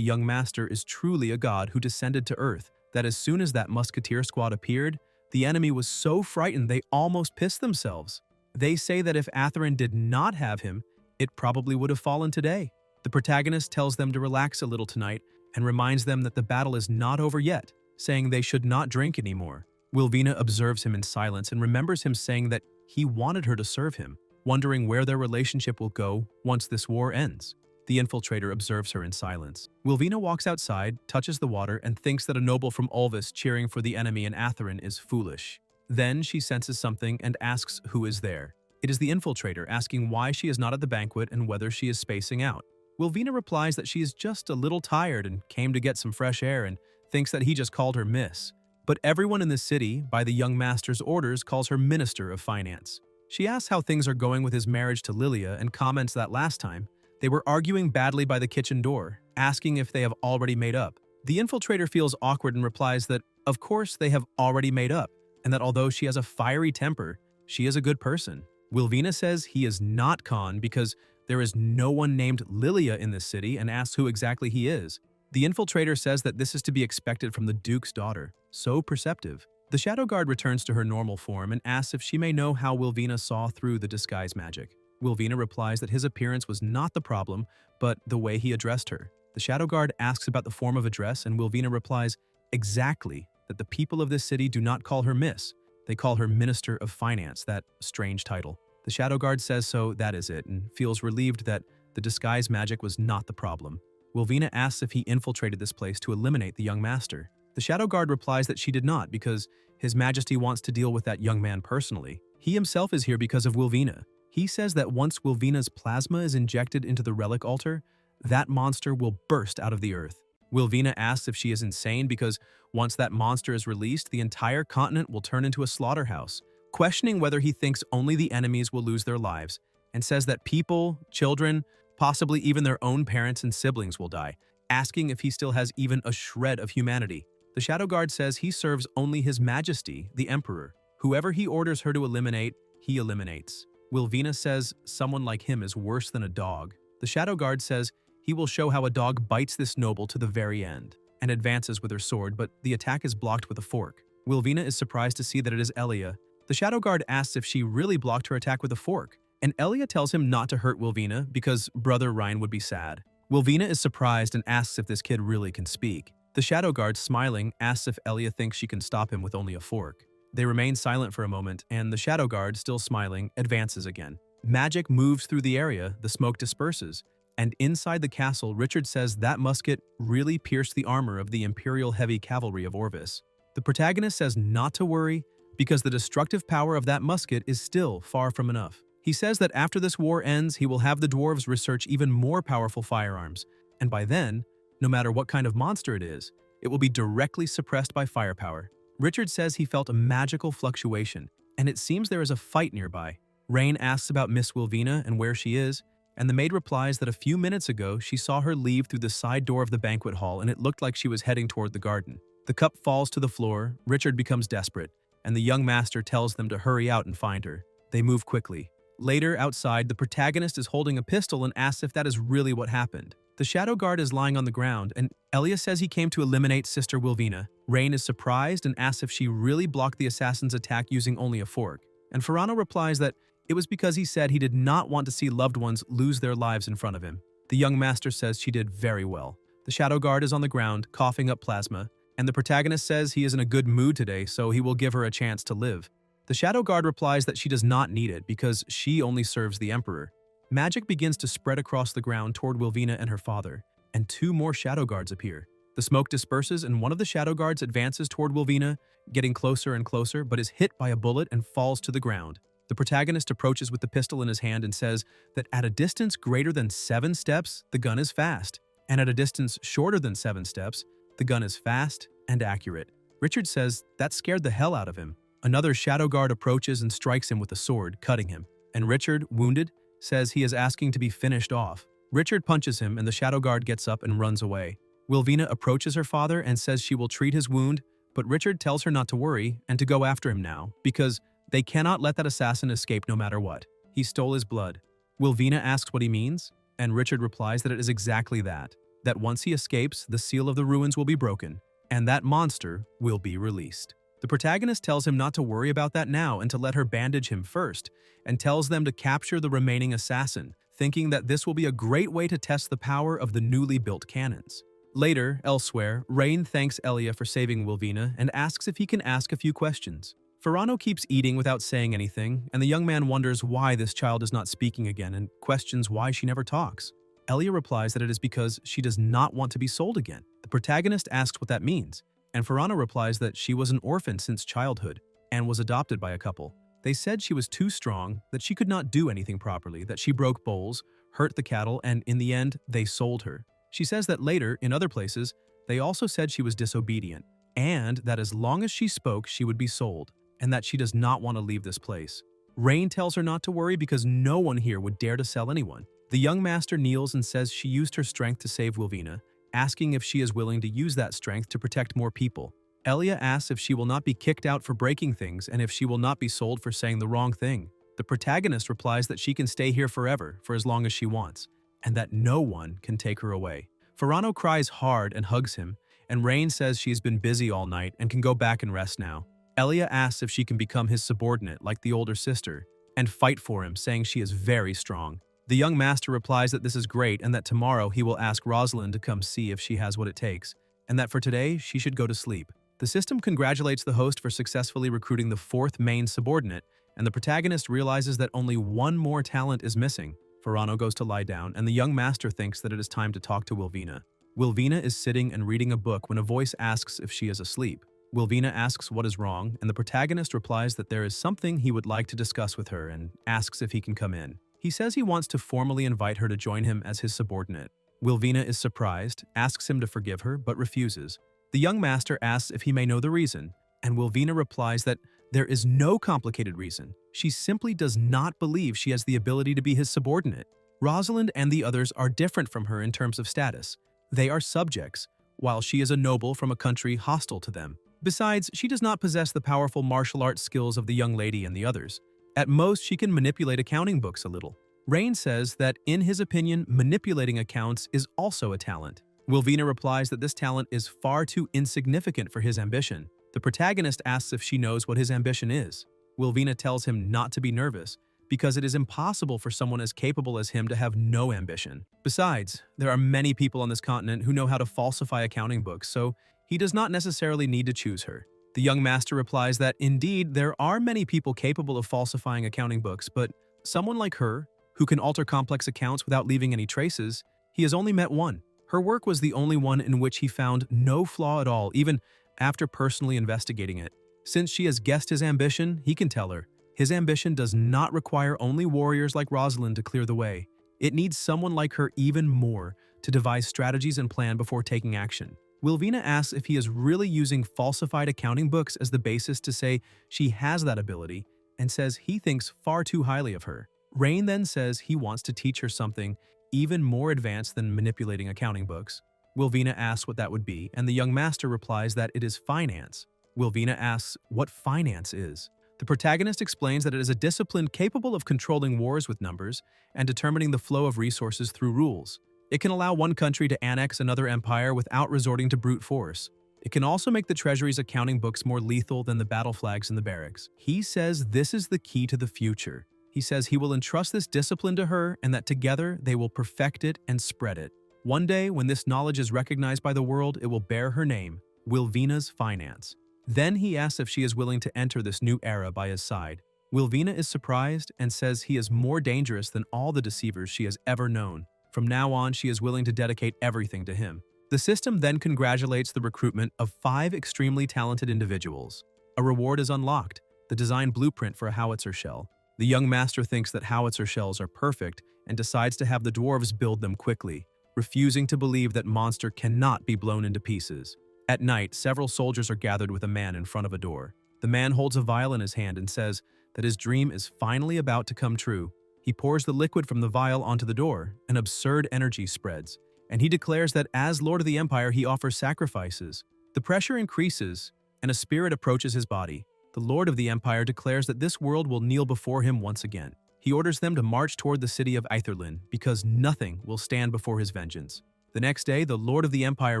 young master is truly a god who descended to earth, that as soon as that musketeer squad appeared, the enemy was so frightened they almost pissed themselves. They say that if Atherin did not have him, it probably would have fallen today. The protagonist tells them to relax a little tonight and reminds them that the battle is not over yet, saying they should not drink anymore. Wilvina observes him in silence and remembers him saying that he wanted her to serve him, wondering where their relationship will go once this war ends. The infiltrator observes her in silence. Wilvina walks outside, touches the water, and thinks that a noble from Ulvis cheering for the enemy in Atherin is foolish. Then she senses something and asks who is there. It is the infiltrator asking why she is not at the banquet and whether she is spacing out. Wilvina replies that she is just a little tired and came to get some fresh air and thinks that he just called her miss. But everyone in the city, by the young master's orders, calls her Minister of Finance. She asks how things are going with his marriage to Lilia and comments that last time, they were arguing badly by the kitchen door, asking if they have already made up. The infiltrator feels awkward and replies that, of course, they have already made up, and that although she has a fiery temper, she is a good person. Wilvina says he is not Khan because there is no one named Lilia in this city and asks who exactly he is. The infiltrator says that this is to be expected from the Duke's daughter. So perceptive. The Shadow Guard returns to her normal form and asks if she may know how Wilvina saw through the disguise magic. Wilvina replies that his appearance was not the problem, but the way he addressed her. The Shadow Guard asks about the form of address, and Wilvina replies exactly that the people of this city do not call her Miss. They call her Minister of Finance, that strange title. The Shadow Guard says so, that is it, and feels relieved that the disguise magic was not the problem. Wilvina asks if he infiltrated this place to eliminate the young master. The Shadow Guard replies that she did not because His Majesty wants to deal with that young man personally. He himself is here because of Wilvina. He says that once Wilvina's plasma is injected into the relic altar, that monster will burst out of the earth. Wilvina asks if she is insane because once that monster is released, the entire continent will turn into a slaughterhouse, questioning whether he thinks only the enemies will lose their lives, and says that people, children, possibly even their own parents and siblings will die, asking if he still has even a shred of humanity. The Shadow Guard says he serves only His Majesty, the Emperor. Whoever he orders her to eliminate, he eliminates. Wilvina says someone like him is worse than a dog. The Shadow Guard says he will show how a dog bites this noble to the very end, and advances with her sword, but the attack is blocked with a fork. Wilvina is surprised to see that it is Elia. The Shadow Guard asks if she really blocked her attack with a fork, and Elia tells him not to hurt Wilvina because Brother Ryan would be sad. Wilvina is surprised and asks if this kid really can speak. The Shadow Guard, smiling, asks if Elia thinks she can stop him with only a fork. They remain silent for a moment, and the Shadow Guard, still smiling, advances again. Magic moves through the area, the smoke disperses, and inside the castle, Richard says that musket really pierced the armor of the Imperial Heavy Cavalry of Orvis. The protagonist says not to worry because the destructive power of that musket is still far from enough. He says that after this war ends, he will have the dwarves research even more powerful firearms, and by then, no matter what kind of monster it is, it will be directly suppressed by firepower. Richard says he felt a magical fluctuation, and it seems there is a fight nearby. Rain asks about Miss Wilvina and where she is, and the maid replies that a few minutes ago she saw her leave through the side door of the banquet hall and it looked like she was heading toward the garden. The cup falls to the floor, Richard becomes desperate, and the young master tells them to hurry out and find her. They move quickly. Later, outside, the protagonist is holding a pistol and asks if that is really what happened. The Shadow Guard is lying on the ground, and Elia says he came to eliminate Sister Wilvina. Rain is surprised and asks if she really blocked the assassin's attack using only a fork. And Ferrano replies that it was because he said he did not want to see loved ones lose their lives in front of him. The young master says she did very well. The Shadow Guard is on the ground, coughing up plasma, and the protagonist says he is in a good mood today, so he will give her a chance to live. The Shadow Guard replies that she does not need it because she only serves the Emperor. Magic begins to spread across the ground toward Wilvina and her father, and two more Shadow Guards appear. The smoke disperses and one of the Shadow Guards advances toward Wilvina, getting closer and closer, but is hit by a bullet and falls to the ground. The protagonist approaches with the pistol in his hand and says that at a distance greater than 7 steps, the gun is fast, and at a distance shorter than 7 steps, the gun is fast and accurate. Richard says that scared the hell out of him. Another Shadow Guard approaches and strikes him with a sword, cutting him, and Richard, wounded, says he is asking to be finished off. Richard punches him and the Shadow Guard gets up and runs away. Wilvina approaches her father and says she will treat his wound, but Richard tells her not to worry and to go after him now, because they cannot let that assassin escape no matter what. He stole his blood. Wilvina asks what he means, and Richard replies that it is exactly that once he escapes, the seal of the ruins will be broken, and that monster will be released. The protagonist tells him not to worry about that now and to let her bandage him first, and tells them to capture the remaining assassin, thinking that this will be a great way to test the power of the newly built cannons. Later, elsewhere, Rain thanks Elia for saving Wilvina and asks if he can ask a few questions. Ferrano keeps eating without saying anything, and the young man wonders why this child is not speaking again and questions why she never talks. Elia replies that it is because she does not want to be sold again. The protagonist asks what that means, and Ferrano replies that she was an orphan since childhood and was adopted by a couple. They said she was too strong, that she could not do anything properly, that she broke bowls, hurt the cattle, and in the end, they sold her. She says that later, in other places, they also said she was disobedient, and that as long as she spoke, she would be sold, and that she does not want to leave this place. Rain tells her not to worry because no one here would dare to sell anyone. The young master kneels and says she used her strength to save Wilvina, asking if she is willing to use that strength to protect more people. Elia asks if she will not be kicked out for breaking things and if she will not be sold for saying the wrong thing. The protagonist replies that she can stay here forever, for as long as she wants, and that no one can take her away. Ferrano cries hard and hugs him, and Rain says she has been busy all night and can go back and rest now. Elia asks if she can become his subordinate like the older sister, and fight for him, saying she is very strong. The young master replies that this is great and that tomorrow he will ask Rosalind to come see if she has what it takes, and that for today she should go to sleep. The system congratulates the host for successfully recruiting the fourth main subordinate, and the protagonist realizes that only one more talent is missing. Ferrano goes to lie down, and the young master thinks that it is time to talk to Wilvina. Wilvina is sitting and reading a book when a voice asks if she is asleep. Wilvina asks what is wrong, and the protagonist replies that there is something he would like to discuss with her and asks if he can come in. He says he wants to formally invite her to join him as his subordinate. Wilvina is surprised, asks him to forgive her, but refuses. The young master asks if he may know the reason, and Wilvina replies that there is no complicated reason. She simply does not believe she has the ability to be his subordinate. Rosalind and the others are different from her in terms of status. They are subjects, while she is a noble from a country hostile to them. Besides, she does not possess the powerful martial arts skills of the young lady and the others. At most, she can manipulate accounting books a little. Rain says that, in his opinion, manipulating accounts is also a talent. Wilvina replies that this talent is far too insignificant for his ambition. The protagonist asks if she knows what his ambition is. Wilvina tells him not to be nervous, because it is impossible for someone as capable as him to have no ambition. Besides, there are many people on this continent who know how to falsify accounting books, so he does not necessarily need to choose her. The young master replies that indeed there are many people capable of falsifying accounting books, but someone like her, who can alter complex accounts without leaving any traces, he has only met one. Her work was the only one in which he found no flaw at all, even after personally investigating it. Since she has guessed his ambition, he can tell her. His ambition does not require only warriors like Rosalind to clear the way. It needs someone like her even more to devise strategies and plan before taking action. Wilvina asks if he is really using falsified accounting books as the basis to say she has that ability, and says he thinks far too highly of her. Rain then says he wants to teach her something even more advanced than manipulating accounting books. Wilvina asks what that would be, and the young master replies that it is finance. Wilvina asks what finance is. The protagonist explains that it is a discipline capable of controlling wars with numbers and determining the flow of resources through rules. It can allow one country to annex another empire without resorting to brute force. It can also make the treasury's accounting books more lethal than the battle flags in the barracks. He says this is the key to the future. He says he will entrust this discipline to her and that together they will perfect it and spread it. One day, when this knowledge is recognized by the world, it will bear her name, Wilvina's Finance. Then he asks if she is willing to enter this new era by his side. Wilvina is surprised and says he is more dangerous than all the deceivers she has ever known. From now on, she is willing to dedicate everything to him. The system then congratulates the recruitment of 5 extremely talented individuals. A reward is unlocked, the design blueprint for a howitzer shell. The young master thinks that howitzer shells are perfect and decides to have the dwarves build them quickly, refusing to believe that monster cannot be blown into pieces. At night, several soldiers are gathered with a man in front of a door. The man holds a vial in his hand and says that his dream is finally about to come true. He pours the liquid from the vial onto the door, an absurd energy spreads, and he declares that as Lord of the Empire he offers sacrifices. The pressure increases, and a spirit approaches his body. The Lord of the Empire declares that this world will kneel before him once again. He orders them to march toward the city of Aetherlin because nothing will stand before his vengeance. The next day, the Lord of the Empire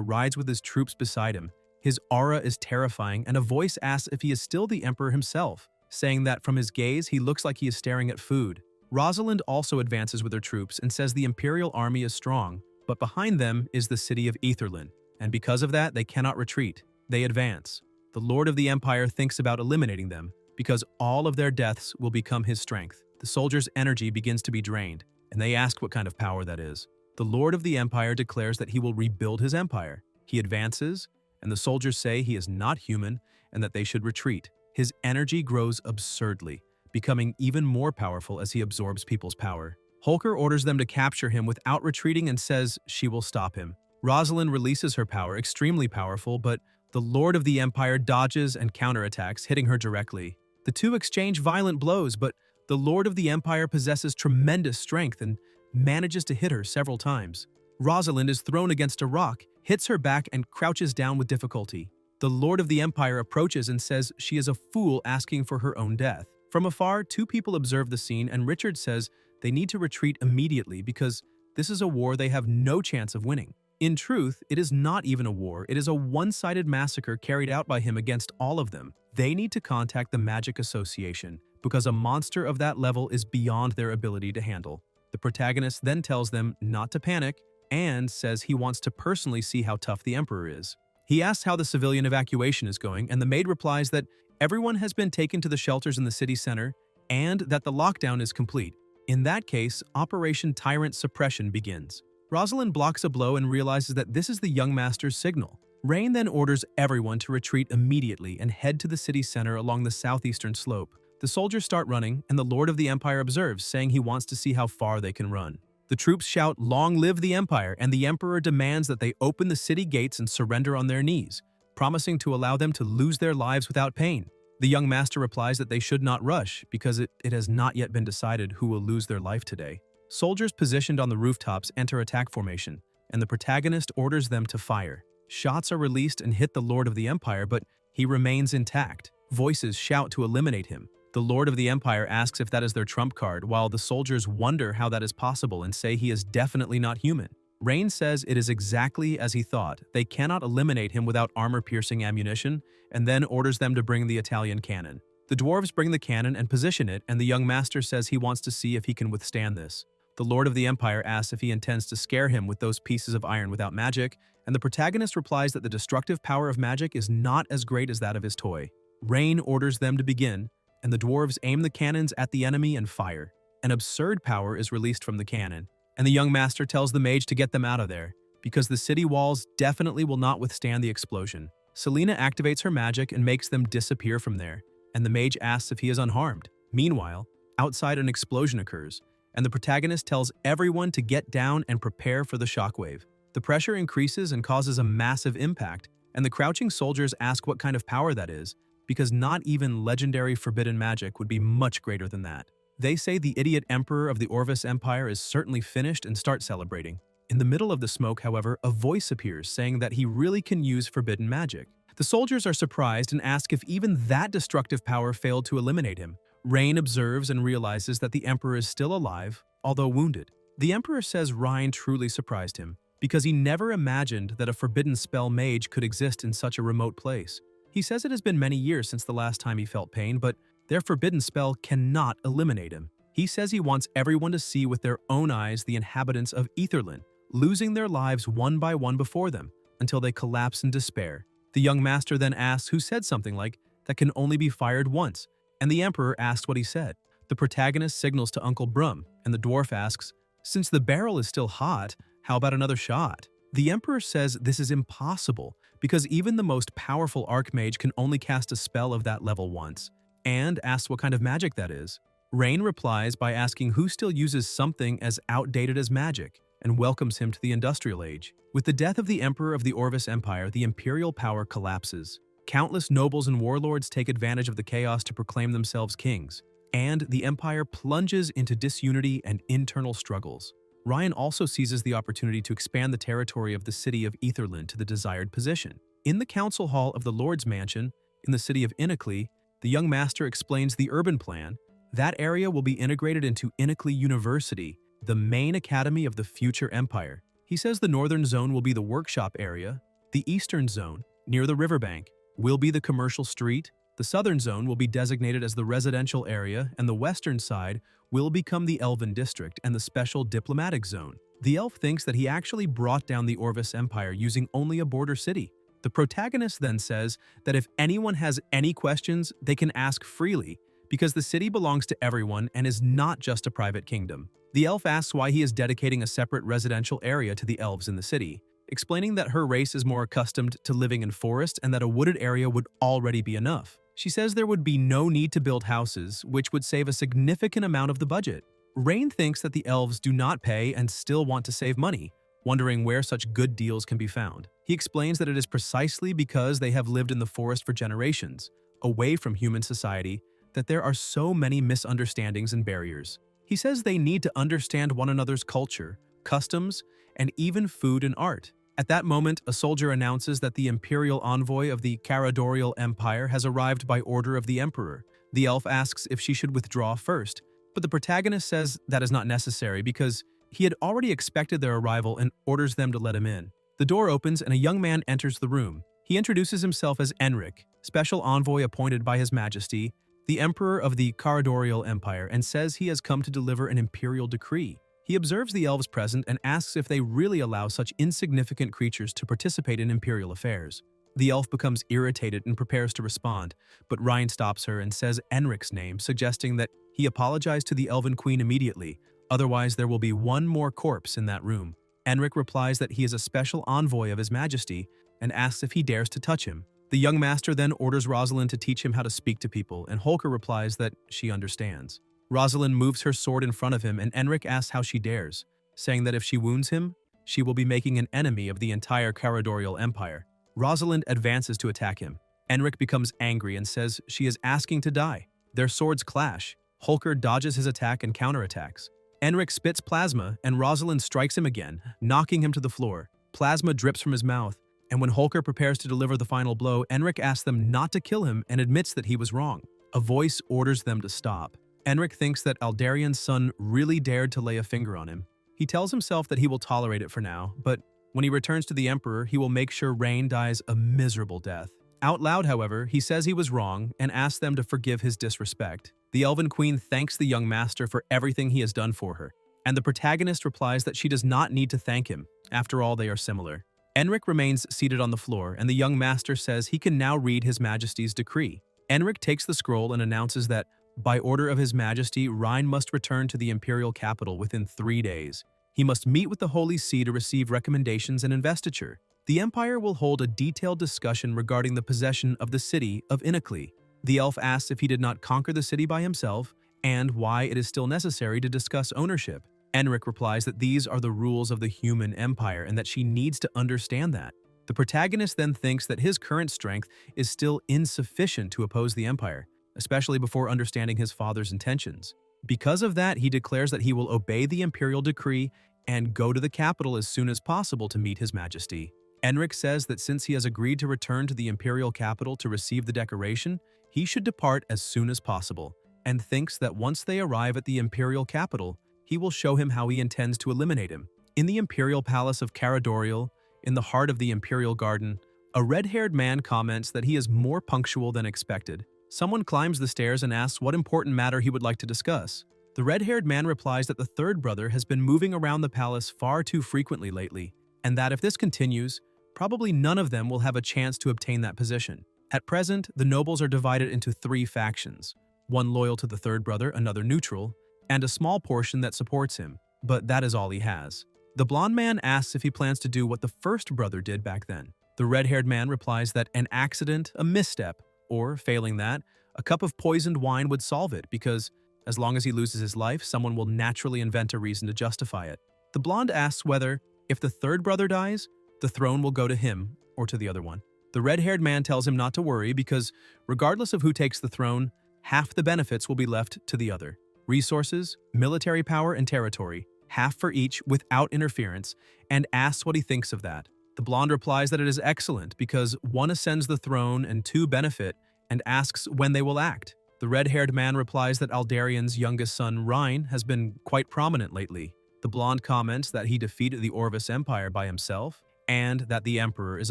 rides with his troops beside him. His aura is terrifying, and a voice asks if he is still the Emperor himself, saying that from his gaze he looks like he is staring at food. Rosalind also advances with her troops and says the Imperial army is strong, but behind them is the city of Aetherlin, and because of that they cannot retreat. They advance. The Lord of the Empire thinks about eliminating them, because all of their deaths will become his strength. The soldiers' energy begins to be drained, and they ask what kind of power that is. The Lord of the Empire declares that he will rebuild his empire. He advances, and the soldiers say he is not human and that they should retreat. His energy grows absurdly, becoming even more powerful as he absorbs people's power. Holker orders them to capture him without retreating and says she will stop him. Rosalind releases her power, extremely powerful, but The Lord of the Empire dodges and counterattacks, hitting her directly. The two exchange violent blows, but the Lord of the Empire possesses tremendous strength and manages to hit her several times. Rosalind is thrown against a rock, hits her back, and crouches down with difficulty. The Lord of the Empire approaches and says she is a fool asking for her own death. From afar, two people observe the scene, and Richard says they need to retreat immediately because this is a war they have no chance of winning. In truth, it is not even a war, it is a one-sided massacre carried out by him against all of them. They need to contact the Magic Association because a monster of that level is beyond their ability to handle. The protagonist then tells them not to panic and says he wants to personally see how tough the Emperor is. He asks how the civilian evacuation is going, and the maid replies that everyone has been taken to the shelters in the city center and that the lockdown is complete. In that case, Operation Tyrant Suppression begins. Rosalind blocks a blow and realizes that this is the young master's signal. Rain then orders everyone to retreat immediately and head to the city center along the southeastern slope. The soldiers start running, and the Lord of the Empire observes, saying he wants to see how far they can run. The troops shout, "Long live the Empire," and the Emperor demands that they open the city gates and surrender on their knees, promising to allow them to lose their lives without pain. The young master replies that they should not rush because it has not yet been decided who will lose their life today. Soldiers positioned on the rooftops enter attack formation, and the protagonist orders them to fire. Shots are released and hit the Lord of the Empire, but he remains intact. Voices shout to eliminate him. The Lord of the Empire asks if that is their trump card, while the soldiers wonder how that is possible and say he is definitely not human. Rain says it is exactly as he thought. They cannot eliminate him without armor-piercing ammunition, and then orders them to bring the Italian cannon. The dwarves bring the cannon and position it, and the young master says he wants to see if he can withstand this. The Lord of the Empire asks if he intends to scare him with those pieces of iron without magic, and the protagonist replies that the destructive power of magic is not as great as that of his toy. Rain orders them to begin, and the dwarves aim the cannons at the enemy and fire. An absurd power is released from the cannon, and the young master tells the mage to get them out of there, because the city walls definitely will not withstand the explosion. Selena activates her magic and makes them disappear from there, and the mage asks if he is unharmed. Meanwhile, outside an explosion occurs, and the protagonist tells everyone to get down and prepare for the shockwave. The pressure increases and causes a massive impact, and the crouching soldiers ask what kind of power that is, because not even legendary forbidden magic would be much greater than that. They say the idiot emperor of the Orvis Empire is certainly finished and start celebrating. In the middle of the smoke, however, a voice appears saying that he really can use forbidden magic. The soldiers are surprised and ask if even that destructive power failed to eliminate him. Rain observes and realizes that the emperor is still alive, although wounded. The emperor says Ryan truly surprised him, because he never imagined that a forbidden spell mage could exist in such a remote place. He says it has been many years since the last time he felt pain, but their forbidden spell cannot eliminate him. He says he wants everyone to see with their own eyes the inhabitants of Aetherland, losing their lives one by one before them, until they collapse in despair. The young master then asks who said something like, "That can only be fired once," and the emperor asks what he said. The protagonist signals to Uncle Brum, and the dwarf asks, "Since the barrel is still hot, how about another shot?" The emperor says this is impossible, because even the most powerful archmage can only cast a spell of that level once, and asks what kind of magic that is. Rain replies by asking who still uses something as outdated as magic, and welcomes him to the industrial age. With the death of the emperor of the Orvis Empire, the imperial power collapses. Countless nobles and warlords take advantage of the chaos to proclaim themselves kings, and the empire plunges into disunity and internal struggles. Ryan also seizes the opportunity to expand the territory of the city of Aetherland to the desired position. In the council hall of the Lord's Mansion, in the city of Aniclimax, the young master explains the urban plan. That area will be integrated into Aniclimax University, the main academy of the future empire. He says the northern zone will be the workshop area, the eastern zone, near the riverbank, will be the commercial street, the southern zone will be designated as the residential area, and the western side will become the Elven District and the special diplomatic zone. The elf thinks that he actually brought down the Orvis Empire using only a border city. The protagonist then says that if anyone has any questions, they can ask freely, because the city belongs to everyone and is not just a private kingdom. The elf asks why he is dedicating a separate residential area to the elves in the city, explaining that her race is more accustomed to living in forest and that a wooded area would already be enough. She says there would be no need to build houses, which would save a significant amount of the budget. Rain thinks that the elves do not pay and still want to save money, wondering where such good deals can be found. He explains that it is precisely because they have lived in the forest for generations, away from human society, that there are so many misunderstandings and barriers. He says they need to understand one another's culture, customs, and even food and art. At that moment, a soldier announces that the imperial envoy of the Caradorial Empire has arrived by order of the emperor. The elf asks if she should withdraw first, but the protagonist says that is not necessary because he had already expected their arrival and orders them to let him in. The door opens and a young man enters the room. He introduces himself as Enric, special envoy appointed by His Majesty, the Emperor of the Caradorial Empire, and says he has come to deliver an imperial decree. He observes the elves present and asks if they really allow such insignificant creatures to participate in imperial affairs. The elf becomes irritated and prepares to respond, but Ryan stops her and says Enric's name, suggesting that he apologize to the Elven Queen immediately, otherwise there will be one more corpse in that room. Enric replies that he is a special envoy of His Majesty and asks if he dares to touch him. The young master then orders Rosalind to teach him how to speak to people, and Holker replies that she understands. Rosalind moves her sword in front of him, and Enric asks how she dares, saying that if she wounds him, she will be making an enemy of the entire Caradorial Empire. Rosalind advances to attack him. Enric becomes angry and says she is asking to die. Their swords clash. Holker dodges his attack and counterattacks. Enric spits plasma, and Rosalind strikes him again, knocking him to the floor. Plasma drips from his mouth, and when Holker prepares to deliver the final blow, Enric asks them not to kill him and admits that he was wrong. A voice orders them to stop. Enric thinks that Aldarian's son really dared to lay a finger on him. He tells himself that he will tolerate it for now, but when he returns to the Emperor, he will make sure Rain dies a miserable death. Out loud, however, he says he was wrong and asks them to forgive his disrespect. The Elven Queen thanks the young master for everything he has done for her, and the protagonist replies that she does not need to thank him. After all, they are similar. Enric remains seated on the floor, and the young master says he can now read His Majesty's decree. Enric takes the scroll and announces that, by order of His Majesty, Rhine must return to the imperial capital within 3 days. He must meet with the Holy See to receive recommendations and investiture. The Empire will hold a detailed discussion regarding the possession of the city of Inicli. The elf asks if he did not conquer the city by himself, and why it is still necessary to discuss ownership. Enric replies that these are the rules of the human empire and that she needs to understand that. The protagonist then thinks that his current strength is still insufficient to oppose the empire, especially before understanding his father's intentions. Because of that, he declares that he will obey the imperial decree and go to the capital as soon as possible to meet His Majesty. Enric says that since he has agreed to return to the imperial capital to receive the decoration, he should depart as soon as possible, and thinks that once they arrive at the imperial capital, he will show him how he intends to eliminate him. In the imperial palace of Caradorial, in the heart of the imperial garden, a red-haired man comments that he is more punctual than expected. Someone climbs the stairs and asks what important matter he would like to discuss. The red-haired man replies that the third brother has been moving around the palace far too frequently lately, and that if this continues, probably none of them will have a chance to obtain that position. At present, the nobles are divided into 3 factions, one loyal to the third brother, another neutral, and a small portion that supports him, but that is all he has. The blonde man asks if he plans to do what the first brother did back then. The red-haired man replies that an accident, a misstep, or, failing that, a cup of poisoned wine would solve it because, as long as he loses his life, someone will naturally invent a reason to justify it. The blonde asks whether, if the third brother dies, the throne will go to him or to the other one. The red-haired man tells him not to worry because, regardless of who takes the throne, half the benefits will be left to the other. Resources, military power, and territory, half for each without interference, and asks what he thinks of that. The blonde replies that it is excellent because 1 ascends the throne and 2 benefit, and asks when they will act. The red-haired man replies that Aldarian's youngest son, Rhine, has been quite prominent lately. The blonde comments that he defeated the Orvis Empire by himself, and that the Emperor is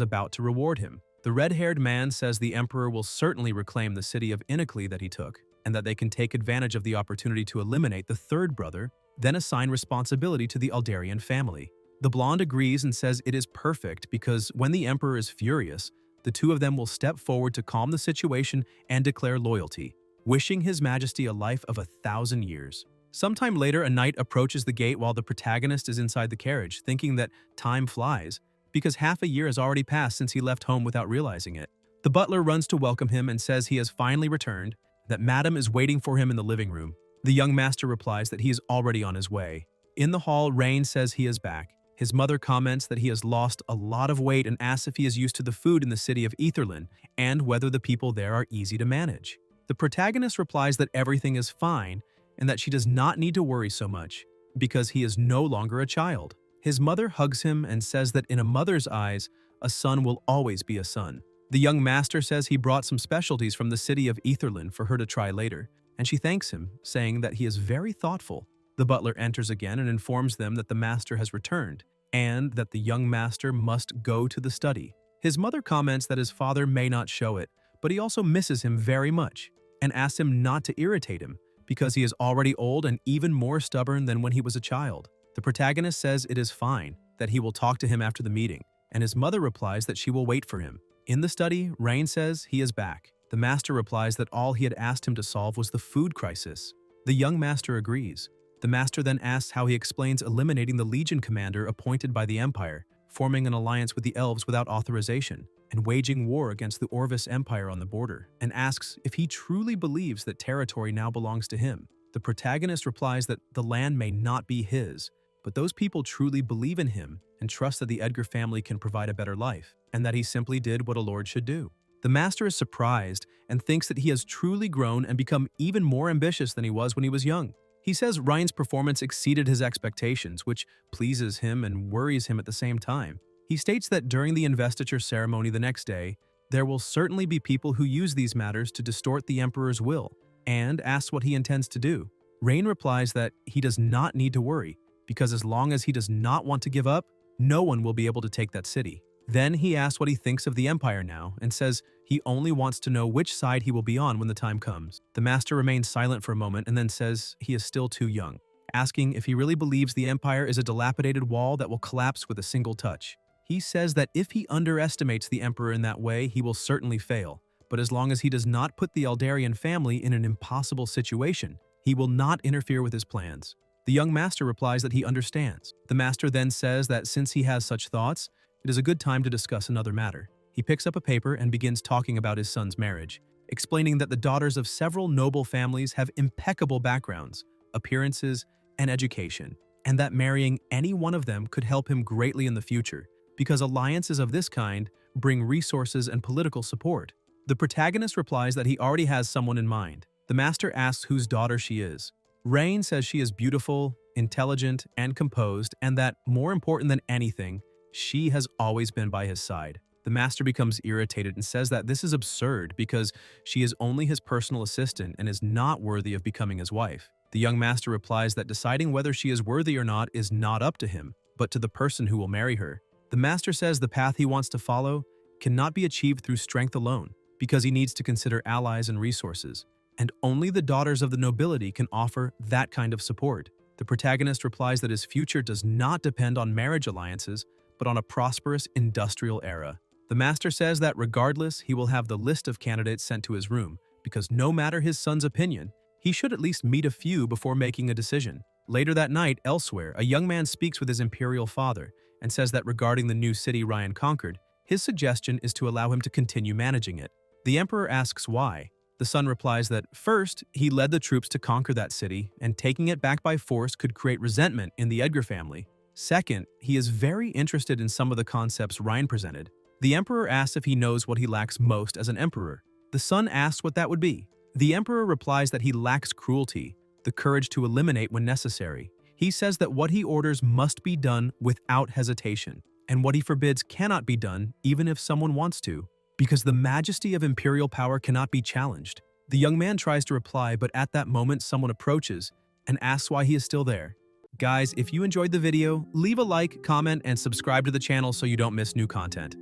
about to reward him. The red-haired man says the Emperor will certainly reclaim the city of Inicli that he took, and that they can take advantage of the opportunity to eliminate the third brother, then assign responsibility to the Aldarian family. The blonde agrees and says it is perfect because when the Emperor is furious, the 2 of them will step forward to calm the situation and declare loyalty, wishing His Majesty a life of 1,000 years. Sometime later, a knight approaches the gate while the protagonist is inside the carriage, thinking that time flies, because half a year has already passed since he left home without realizing it. The butler runs to welcome him and says he has finally returned, that Madam is waiting for him in the living room. The young master replies that he is already on his way. In the hall, Rain says he is back. His mother comments that he has lost a lot of weight and asks if he is used to the food in the city of Etherlin and whether the people there are easy to manage. The protagonist replies that everything is fine and that she does not need to worry so much because he is no longer a child. His mother hugs him and says that in a mother's eyes, a son will always be a son. The young master says he brought some specialties from the city of Etherlin for her to try later, and she thanks him, saying that he is very thoughtful. The butler enters again and informs them that the master has returned, and that the young master must go to the study. His mother comments that his father may not show it, but he also misses him very much, and asks him not to irritate him, because he is already old and even more stubborn than when he was a child. The protagonist says it is fine, that he will talk to him after the meeting, and his mother replies that she will wait for him. In the study, Rain says he is back. The master replies that all he had asked him to solve was the food crisis. The young master agrees. The master then asks how he explains eliminating the legion commander appointed by the Empire, forming an alliance with the elves without authorization, and waging war against the Orvis Empire on the border, and asks if he truly believes that territory now belongs to him. The protagonist replies that the land may not be his, but those people truly believe in him and trust that the Edgar family can provide a better life, and that he simply did what a lord should do. The master is surprised and thinks that he has truly grown and become even more ambitious than he was when he was young. He says Ryan's performance exceeded his expectations, which pleases him and worries him at the same time. He states that during the investiture ceremony the next day, there will certainly be people who use these matters to distort the emperor's will, and asks what he intends to do. Rain replies that he does not need to worry, because as long as he does not want to give up, no one will be able to take that city. Then he asks what he thinks of the Empire now, and says he only wants to know which side he will be on when the time comes. The master remains silent for a moment and then says he is still too young, asking if he really believes the Empire is a dilapidated wall that will collapse with a single touch. He says that if he underestimates the Emperor in that way, he will certainly fail, but as long as he does not put the Aldarian family in an impossible situation, he will not interfere with his plans. The young master replies that he understands. The master then says that since he has such thoughts, it is a good time to discuss another matter. He picks up a paper and begins talking about his son's marriage, explaining that the daughters of several noble families have impeccable backgrounds, appearances, and education, and that marrying any one of them could help him greatly in the future, because alliances of this kind bring resources and political support. The protagonist replies that he already has someone in mind. The master asks whose daughter she is. Rain says she is beautiful, intelligent, and composed, and that, more important than anything, she has always been by his side. The master becomes irritated and says that this is absurd because she is only his personal assistant and is not worthy of becoming his wife. The young master replies that deciding whether she is worthy or not is not up to him, but to the person who will marry her. The master says the path he wants to follow cannot be achieved through strength alone, because he needs to consider allies and resources, and only the daughters of the nobility can offer that kind of support. The protagonist replies that his future does not depend on marriage alliances, but on a prosperous industrial era. The master says that regardless, he will have the list of candidates sent to his room, because no matter his son's opinion, he should at least meet a few before making a decision. Later that night, elsewhere, a young man speaks with his imperial father and says that regarding the new city Ryan conquered, his suggestion is to allow him to continue managing it. The emperor asks why. The son replies that first, he led the troops to conquer that city, and taking it back by force could create resentment in the Edgar family. Second, he is very interested in some of the concepts Ryan presented. The emperor asks if he knows what he lacks most as an emperor. The son asks what that would be. The emperor replies that he lacks cruelty, the courage to eliminate when necessary. He says that what he orders must be done without hesitation, and what he forbids cannot be done even if someone wants to, because the majesty of imperial power cannot be challenged. The young man tries to reply, but at that moment someone approaches and asks why he is still there. Guys, if you enjoyed the video, leave a like, comment, and subscribe to the channel so you don't miss new content.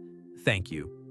Thank you.